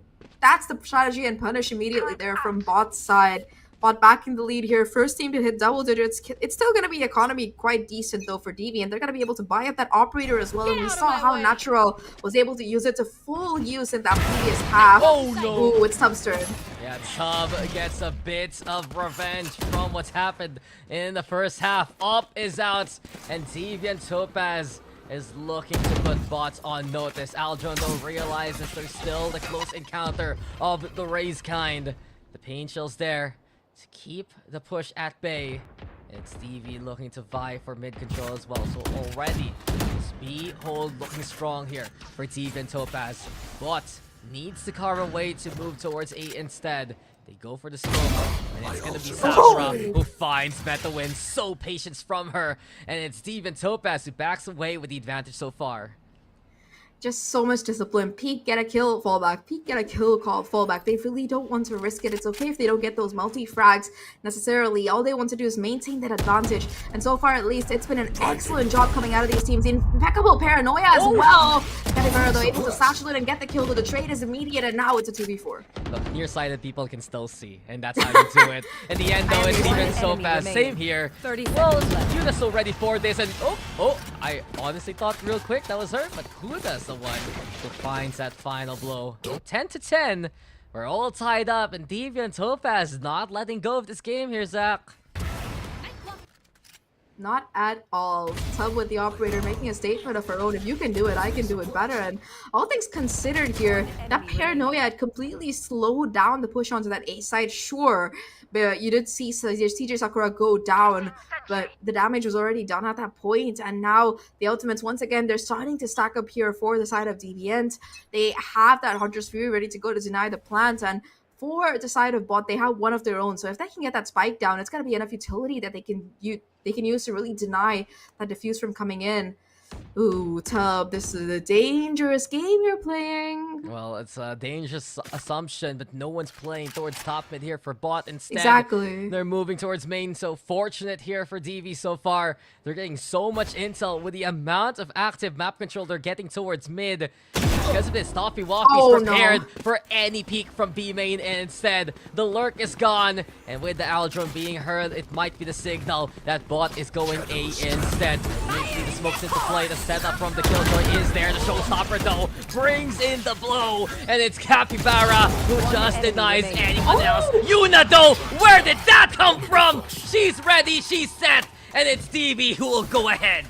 that's the strategy and punish immediately there from BOTT's side. BOTT back in the lead here. First team to hit double digits. It's still going to be economy quite decent though for Deviant. They're going to be able to buy up that operator as well. And we saw how Natural was able to use it to full use in that previous half. Oh no! Ooh, it's Tub's turn. Yeah, Tub gets a bit of revenge from what's happened in the first half. Op is out, and Deviant Topaz is looking to put bots on notice. Aldron though realizes there's still the close encounter of the Raze kind. The pain chills there to keep the push at bay. It's DV looking to vie for mid control as well. So already, speed hold looking strong here for Deviant Topaz. But needs to carve a way to move towards A instead. They go for the smoke, and it's gonna be Sakura who finds Meta win. So patience from her, and it's Deviant Topaz who backs away with the advantage so far. Just so much discipline. Peek, get a kill, fall back. Peek, get a kill, call, fall back. They really don't want to risk it. It's okay if they don't get those multi-frags necessarily. All they want to do is maintain that advantage. And so far, at least, it's been an excellent job coming out of these teams. Impeccable paranoia as well. Category, though, able to satchel it and get the kill. The trade is immediate, and now it's a 2v4. Look, nearsighted people can still see, and that's how you do it. In the end, though, it's Deviant Topaz. Same here. 30 Well, seconds left. Yuna's so ready for this, and I honestly thought real quick that was her, but Huda's the one who finds that final blow. 10 to 10. We're all tied up, and Deviant Topaz not letting go of this game here, Zahk. Not at all. Tub with the operator making a statement of her own. If you can do it, I can do it better. And all things considered here, that paranoia had completely slowed down the push onto that A side, sure. But you did see CJ Sakura go down, but the damage was already done at that point. And now the ultimates, once again, they're starting to stack up here for the side of Deviant. They have that Hunter's Fury ready to go to deny the plant. And for the side of bot, they have one of their own. So if they can get that spike down, it's going to be enough utility that they can use to really deny that diffuse from coming in. Ooh, Tub, this is a dangerous game you're playing. Well, it's a dangerous assumption, but no one's playing towards top mid here for bot. Instead, Exactly. they're moving towards main. So fortunate here for DV so far. They're getting so much intel with the amount of active map control they're getting towards mid. Because of this, Toffee Walkie's prepared for any peek from B main, and instead, the lurk is gone. And with the Aldron being heard, it might be the signal that bot is going A instead. Maybe the smoke's into play. The setup from the Killjoy is there. The showstopper, though, brings in the blow. And it's Capybara who just denies anyone else. Yuna, though, where did that come from? She's ready, she's set, and it's DV who will go ahead.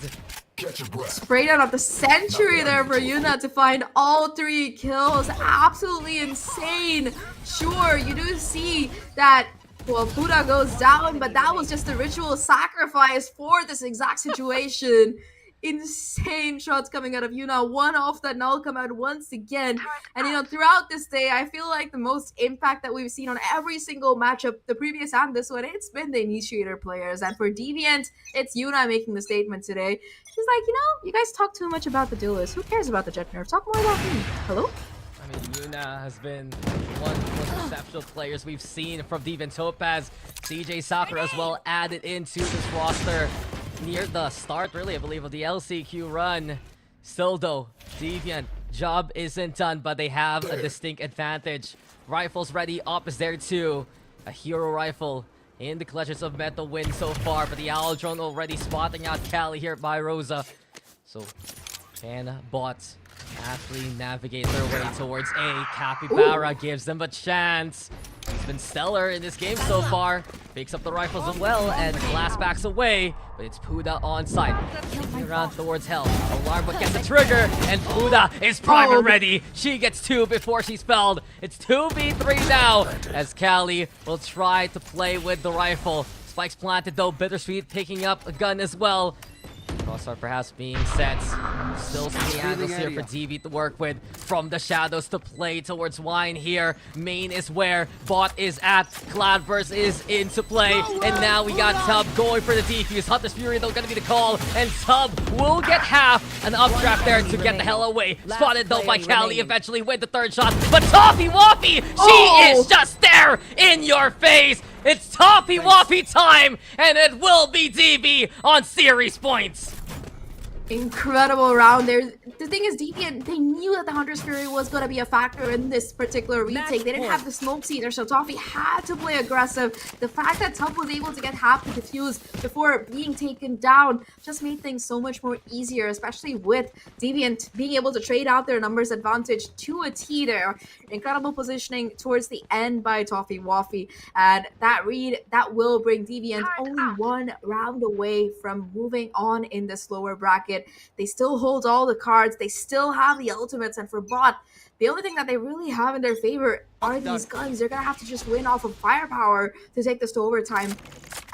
Sprayed out of the century there for Yuna to find all 3 kills. Absolutely insane. Sure, you do see that, well, Buddha goes down, but that was just a ritual sacrifice for this exact situation. Insane shots coming out of Yuna. One off that null come out once again. And you know, throughout this day, I feel like the most impact that we've seen on every single matchup, the previous and this one, it's been the initiator players. And for Deviant, it's Yuna making the statement today. She's like, you know, you guys talk too much about the duelist. Who cares about the jet nerf? Talk more about me. Hello? I mean, Yuna has been one of the most exceptional players we've seen from Deviant Topaz. CJ Sakura as well added into this roster near the start, really, I believe, of the LCQ run. Still, though, Deviant, job isn't done, but they have a distinct advantage. Rifles ready, Op is there too. A hero rifle in the clutches of Meta win so far, but the Aldron already spotting out Cali here by Rosa. So, can bot actually navigate their way towards A? Capybara gives them a chance. He's been stellar in this game so far. Picks up the rifles as well, and Glass backs away. But it's Puda on site. Looking around towards Hell. Alarm but gets the trigger, and Puda is primer ready. She gets 2 before she's felled. It's 2v3 now, as Cali will try to play with the rifle. Spikes planted though, Bittersweet picking up a gun as well. Crossfire perhaps being set. Still some angles here for DV to work with. From the shadows to play towards Wine here. Main is where bot is at. Cloudburst is into play. And now we got Tub going for the defuse. Hunter's Fury though gonna be the call. And Tub will get half an updraft there to get the hell away. Spotted though by Cali eventually with the 3rd shot. But Toffee Waffy, she is just there in your face. It's Toffee Waffy time, and it will be DV on series points. Incredible round there. The thing is, Deviant, they knew that the Hunter's Fury was going to be a factor in this particular retake. They didn't have the smokes either, so Toffee had to play aggressive. The fact that Tubb was able to get half the defuse before being taken down just made things so much more easier, especially with Deviant being able to trade out their numbers advantage to a T there. Incredible positioning towards the end by Toffee Waffy. And that read, that will bring Deviant only one round away from moving on in this lower bracket. They still hold all the cards. They still have the ultimates. And for BOTT, the only thing that they really have in their favor are these guns. They're going to have to just win off of firepower to take this to overtime.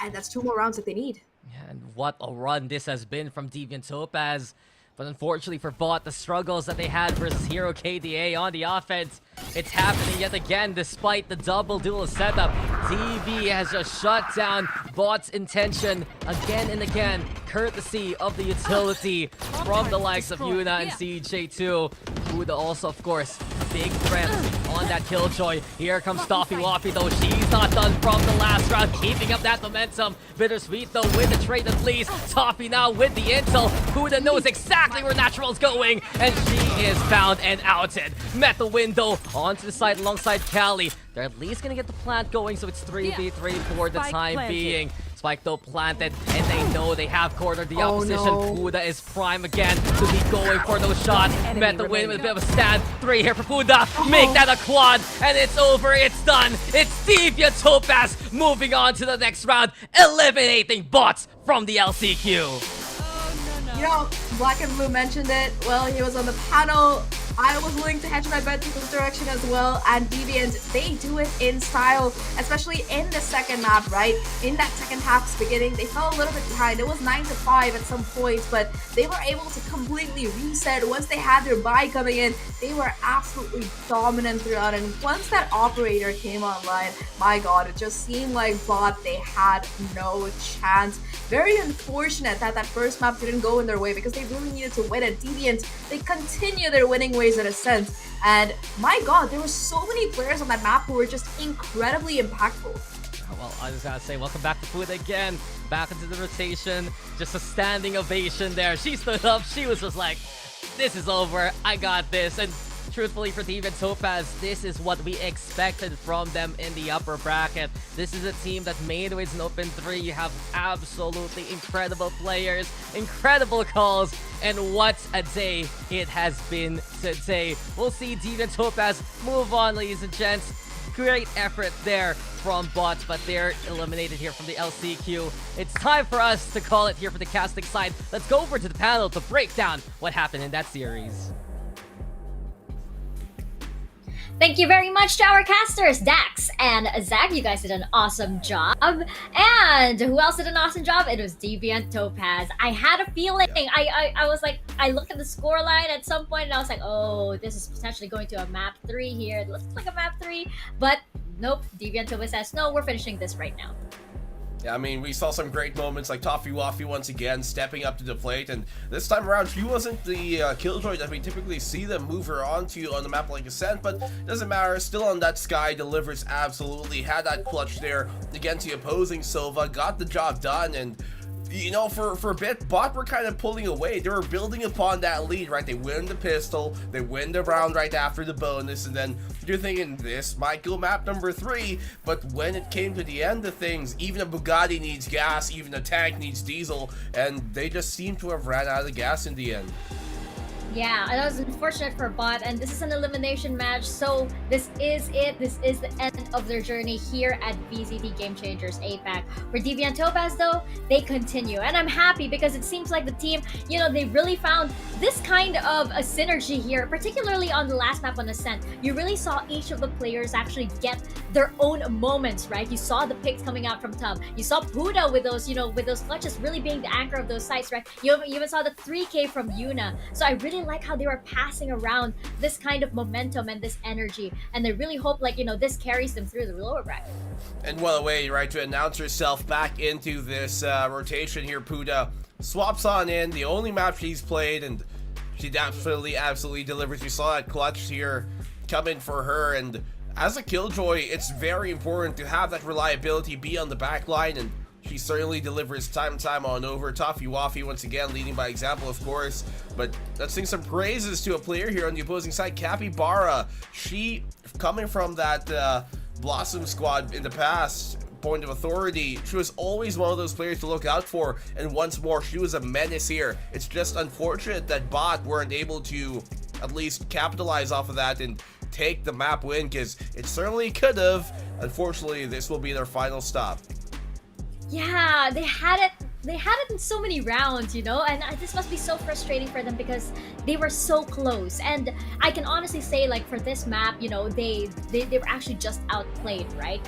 And that's 2 more rounds that they need. Yeah, and what a run this has been from Deviant Topaz. But unfortunately for BOTT, the struggles that they had versus Hero KDA on the offense, it's happening yet again despite the double duel setup. DV has just shut down BOTT's intention again and again, courtesy of the utility from the likes of Yuna and CJ2. Huda also, of course, big threat on that Killjoy. Here comes Toffee Waffy though. She's not done from the last round, keeping up that momentum. Bittersweet though with the trade at least. Toffee now with the intel. Huda knows exactly where Natural's going, and she is found and outed. Met the window onto the side alongside Cali. They're at least gonna get the plant going, so it's 3v3 for the time being. Spike though planted, and they know they have cornered the opposition. Huda is prime again to be going for those shots. Met the win with a bit of a stand. 3 here for Huda. Make that a quad, and it's over. It's done. It's Deviant Topaz moving on to the next round, eliminating BOTT from the LCQ. You know, Blackenblue mentioned it. Well, he was on the panel. I was willing to hedge my bet to this direction as well, and Deviant, they do it in style, especially in the second map, right? In that second half's beginning, they fell a little bit behind. It was 9-5 at some points, but they were able to completely reset. Once they had their buy coming in, they were absolutely dominant throughout, and once that operator came online, my god, it just seemed like BOTT, they had no chance. Very unfortunate that that first map didn't go in their way because they really needed to win it. Deviant, they continue their winning ways in a sense, and my god, there were so many players on that map who were just incredibly impactful. Well, I just gotta say, welcome back to Food again. Back into the rotation. Just a standing ovation there. She stood up. She was just like, this is over. I got this. And truthfully, for Deviant Topaz, this is what we expected from them in the upper bracket. This is a team that made waves in Open 3. You have absolutely incredible players, incredible calls, and what a day it has been today. We'll see Deviant Topaz move on, ladies and gents. Great effort there from BOTT, but they're eliminated here from the LCQ. It's time for us to call it here for the casting side. Let's go over to the panel to break down what happened in that series. Thank you very much to our casters, Daks and Zahk. You guys did an awesome job. And who else did an awesome job? It was Deviant Topaz. I had a feeling. I was like, I looked at the scoreline at some point and I was like, oh, this is potentially going to a map 3 here. It looks like a map 3, but nope. Deviant Topaz says, no, we're finishing this right now. Yeah, I mean, we saw some great moments like Toffee Waffy once again stepping up to the plate, and this time around she wasn't the killjoy that we typically see them move her onto on the map like Ascent, but doesn't matter, still on that sky, delivers absolutely, had that clutch there against the opposing Sova, got the job done, and you know, for a bit, BOTT were kind of pulling away. They were building upon that lead, right? They win the pistol, they win the round right after the bonus, and then you're thinking, this might go map number 3, but when it came to the end of things, even a Bugatti needs gas, even a tank needs diesel, and they just seem to have ran out of gas in the end. Yeah, that was unfortunate for BOTT, and this is an elimination match, so this is it. This is the end of their journey here at VCT Game Changers APAC. For Deviant Topaz, though, they continue, and I'm happy because it seems like the team, you know, they really found this kind of a synergy here, particularly on the last map on Ascent. You really saw each of the players actually get their own moments, right? You saw the picks coming out from Tubb. You saw Buddha with those, you know, with those clutches really being the anchor of those sites, right? You even saw the 3K from Yuna. So I really like how they were passing around this kind of momentum and this energy, and I really hope, like, you know, this carries them through the lower bracket. And what a way, right, to announce herself back into this rotation here. Puda swaps on in, the only map she's played, and she absolutely delivers. We saw that clutch here come in for her, and as a killjoy, it's very important to have that reliability be on the back line, and She certainly delivers time and time on over. Toffee Waffy once again leading by example, of course. But let's sing some praises to a player here on the opposing side, Capybara. She, coming from that Blossom squad in the past, point of authority, she was always one of those players to look out for, and once more she was a menace here. It's just unfortunate that BOTT weren't able to at least capitalize off of that and take the map win, because it certainly could have. Unfortunately, this will be their final stop. Yeah, they had it in so many rounds, you know, and this must be so frustrating for them because they were so close. And I can honestly say, like, for this map, you know, they were actually just outplayed, right?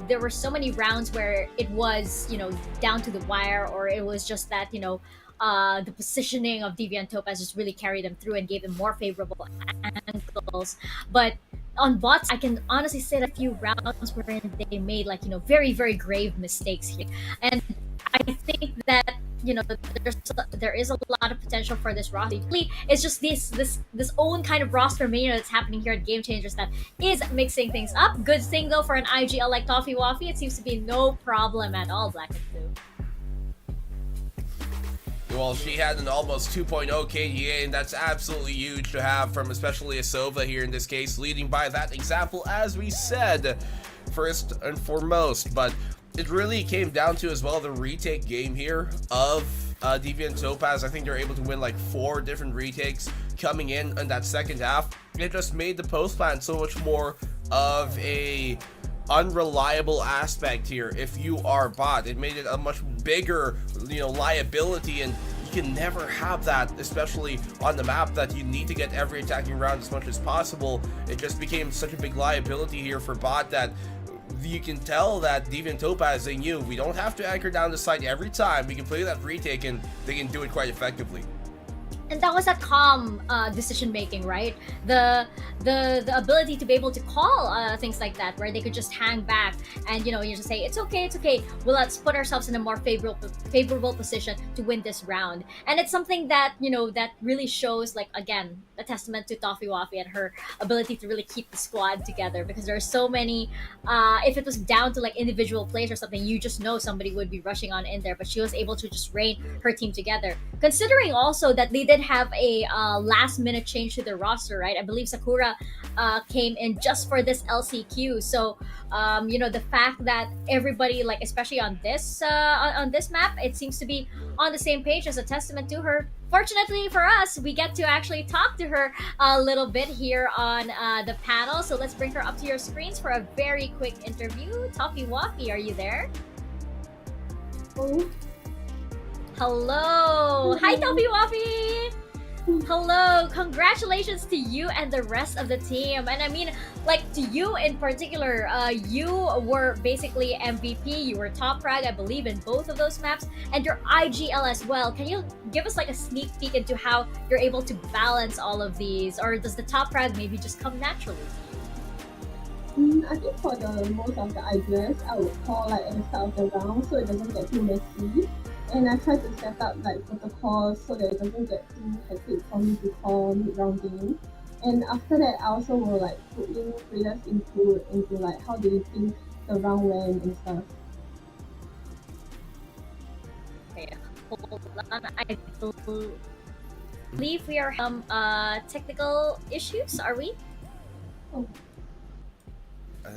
There were so many rounds where it was, you know, down to the wire, or it was just that, you know, the positioning of Deviant Topaz just really carried them through and gave them more favorable angles. But on bots, I can honestly say that a few rounds wherein they made, like, you know, very, very grave mistakes here. And I think that, you know, there is a lot of potential for this roster. It's just this own kind of roster mania that's happening here at Game Changers that is mixing things up. Good thing though for an IGL like Toffee Waffy, it seems to be no problem at all, Blackenblue. Well, she had an almost 2.0 KDA, and that's absolutely huge to have from especially a Sova here in this case, leading by that example, as we said, first and foremost. But it really came down to as well the retake game here of Deviant Topaz. I think they're able to win like 4 different retakes coming in that second half. It just made the post plan so much more of a unreliable aspect here. If you are BOTT, it made it a much bigger, you know, liability, and you can never have that, especially on the map that you need to get every attacking round as much as possible. It just became such a big liability here for BOTT that you can tell that Deviant Topaz, they knew we don't have to anchor down the site every time. We can play that retake and they can do it quite effectively. And that was that calm decision making, right? The ability to be able to call things like that, where they could just hang back and, you know, you just say it's okay. Well, let's put ourselves in a more favorable position to win this round. And it's something that, you know, that really shows, like, again, a testament to Toffee Waffy and her ability to really keep the squad together, because there are so many. If it was down to like individual plays or something, you just know somebody would be rushing on in there, but she was able to just rein her team together. Considering also that they did have a last minute change to their roster, right? I believe Sakura came in just for this LCQ. So you know, the fact that everybody, like, especially on this map, it seems to be on the same page is a testament to her. Fortunately for us, we get to actually talk to her a little bit here on the panel. So let's bring her up to your screens for a very quick interview. Toffee Waffy, are you there? Oh. Hello. Hi, Toffee Waffy. Hello. Congratulations to you and the rest of the team. And I mean, like, to you in particular, you were basically MVP. You were top frag, I believe, in both of those maps, and your IGL as well. Can you give us like a sneak peek into how you're able to balance all of these, or does the top frag maybe just come naturally to you? I think for the most of the ideas, I would call like at the start of the round so it doesn't get too messy. And I try to set up like protocols so that it doesn't get too hectic for me to call mid-round game. And after that, I also will like put in players' input into like how they think the round went and stuff. Okay, hold on. I believe we are technical issues. Are we? Oh. I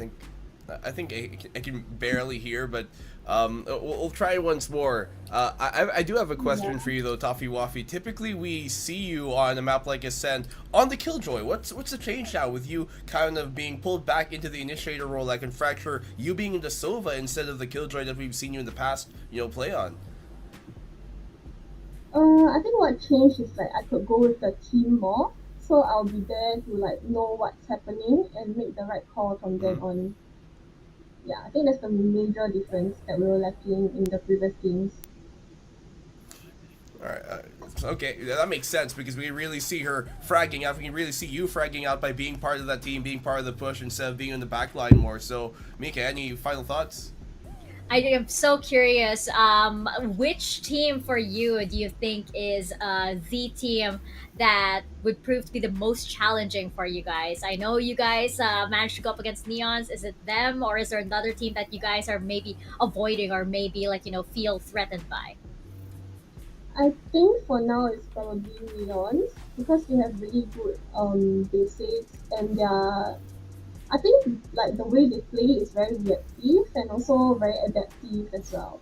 think I can barely hear, but we'll try once more. I do have a question for you though, Toffee Waffy. Typically, we see you on a map like Ascent on the Killjoy. What's the change now with you kind of being pulled back into the initiator role, like in Fracture, you being in the Sova instead of the Killjoy that we've seen you in the past, you know, play on? I think what changed is like I could go with the team more, so I'll be there to like know what's happening and make the right call from then on. Yeah, I think that's the major difference that we were lacking in the previous games. Alright, okay, that makes sense because we really see her fragging out. We can really see you fragging out by being part of that team, being part of the push instead of being in the back line more. So, Mika, any final thoughts? I am so curious. Which team for you do you think is the team that would prove to be the most challenging for you guys? I know you guys managed to go up against Neons. Is it them, or is there another team that you guys are maybe avoiding, or maybe like feel threatened by? I think for now it's probably Neons because they have really good basics and their I think like the way they play is very reactive and also very adaptive as well.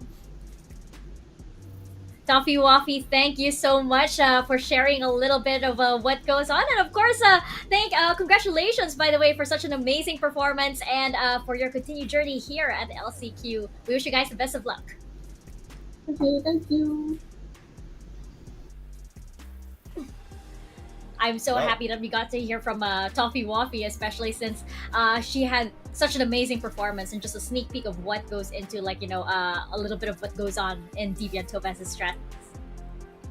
Toffee Waffy, thank you so much for sharing a little bit of what goes on, and of course, congratulations by the way for such an amazing performance and for your continued journey here at LCQ. We wish you guys the best of luck. Okay, thank you. I'm so Wow. happy that we got to hear from Toffee Waffy, especially since she had such an amazing performance and just a sneak peek of what goes into a little bit of what goes on in Deviant Topaz's strategies.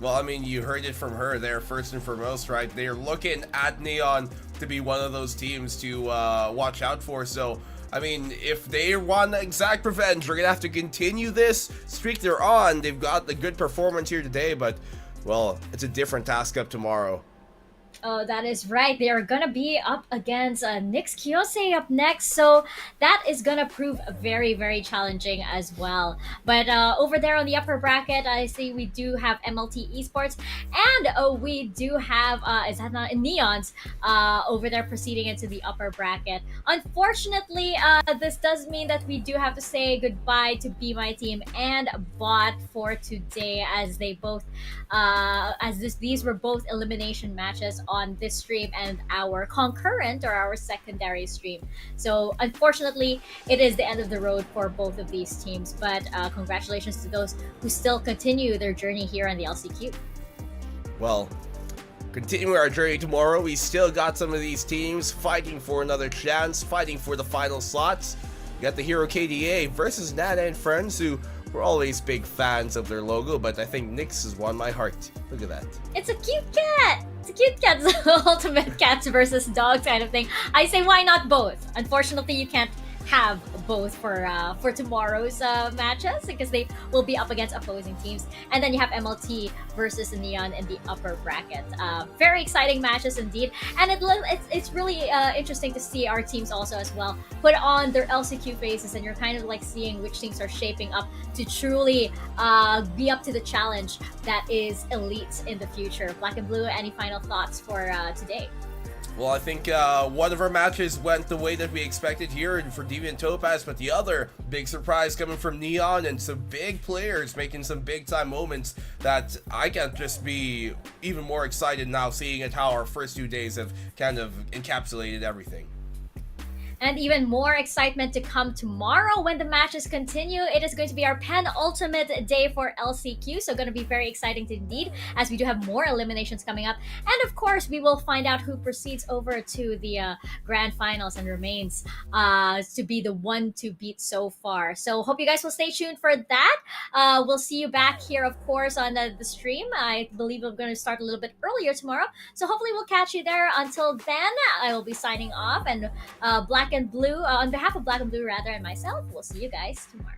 Well, I mean, you heard it from her there first and foremost, right? They're looking at Neon to be one of those teams to watch out for. So, I mean, if they want exact revenge, we're going to have to continue this streak they're on. They've got the good performance here today, but, well, it's a different task up tomorrow. Oh, that is right. They are gonna be up against Nyx Kiyose up next, so that is gonna prove very, very challenging as well. But over there on the upper bracket, I see we do have MLT Esports, and we do have is that not Neons over there proceeding into the upper bracket. Unfortunately, this does mean that we do have to say goodbye to Be My Team and BOTT for today, as they both these were both elimination matches on this stream and our concurrent or our secondary stream. So unfortunately, it is the end of the road for both of these teams. But congratulations to those who still continue their journey here on the LCQ. Well, continuing our journey tomorrow, we still got some of these teams fighting for another chance, fighting for the final slots. We got the Hero KDA versus Nana and friends, who we're always big fans of their logo, but I think Nyx has won my heart. Look at that. It's a cute cat. It's a cute cat. It's ultimate cats versus dogs kind of thing. I say why not both? Unfortunately, you can't have both for tomorrow's matches because they will be up against opposing teams. And then you have MLT versus Neon in the upper bracket. Very exciting matches indeed, and it's really interesting to see our teams also as well put on their LCQ faces, and you're kind of like seeing which teams are shaping up to truly be up to the challenge that is elite in the future. Blackenblue, any final thoughts for today? Well, I think one of our matches went the way that we expected here for Deviant Topaz, but the other big surprise coming from Neon and some big players making some big time moments that I can just be even more excited now seeing at how our first 2 days have kind of encapsulated everything. And even more excitement to come tomorrow when the matches continue. It is going to be our penultimate day for LCQ, so going to be very exciting indeed, as we do have more eliminations coming up. And of course, we will find out who proceeds over to the grand finals and remains to be the one to beat so far. So hope you guys will stay tuned for that. We'll see you back here, of course, on the stream. I believe we're going to start a little bit earlier tomorrow, so hopefully we'll catch you there. Until then, I will be signing off, and Black and Blue, on behalf of Black and Blue rather, and myself, we'll see you guys tomorrow.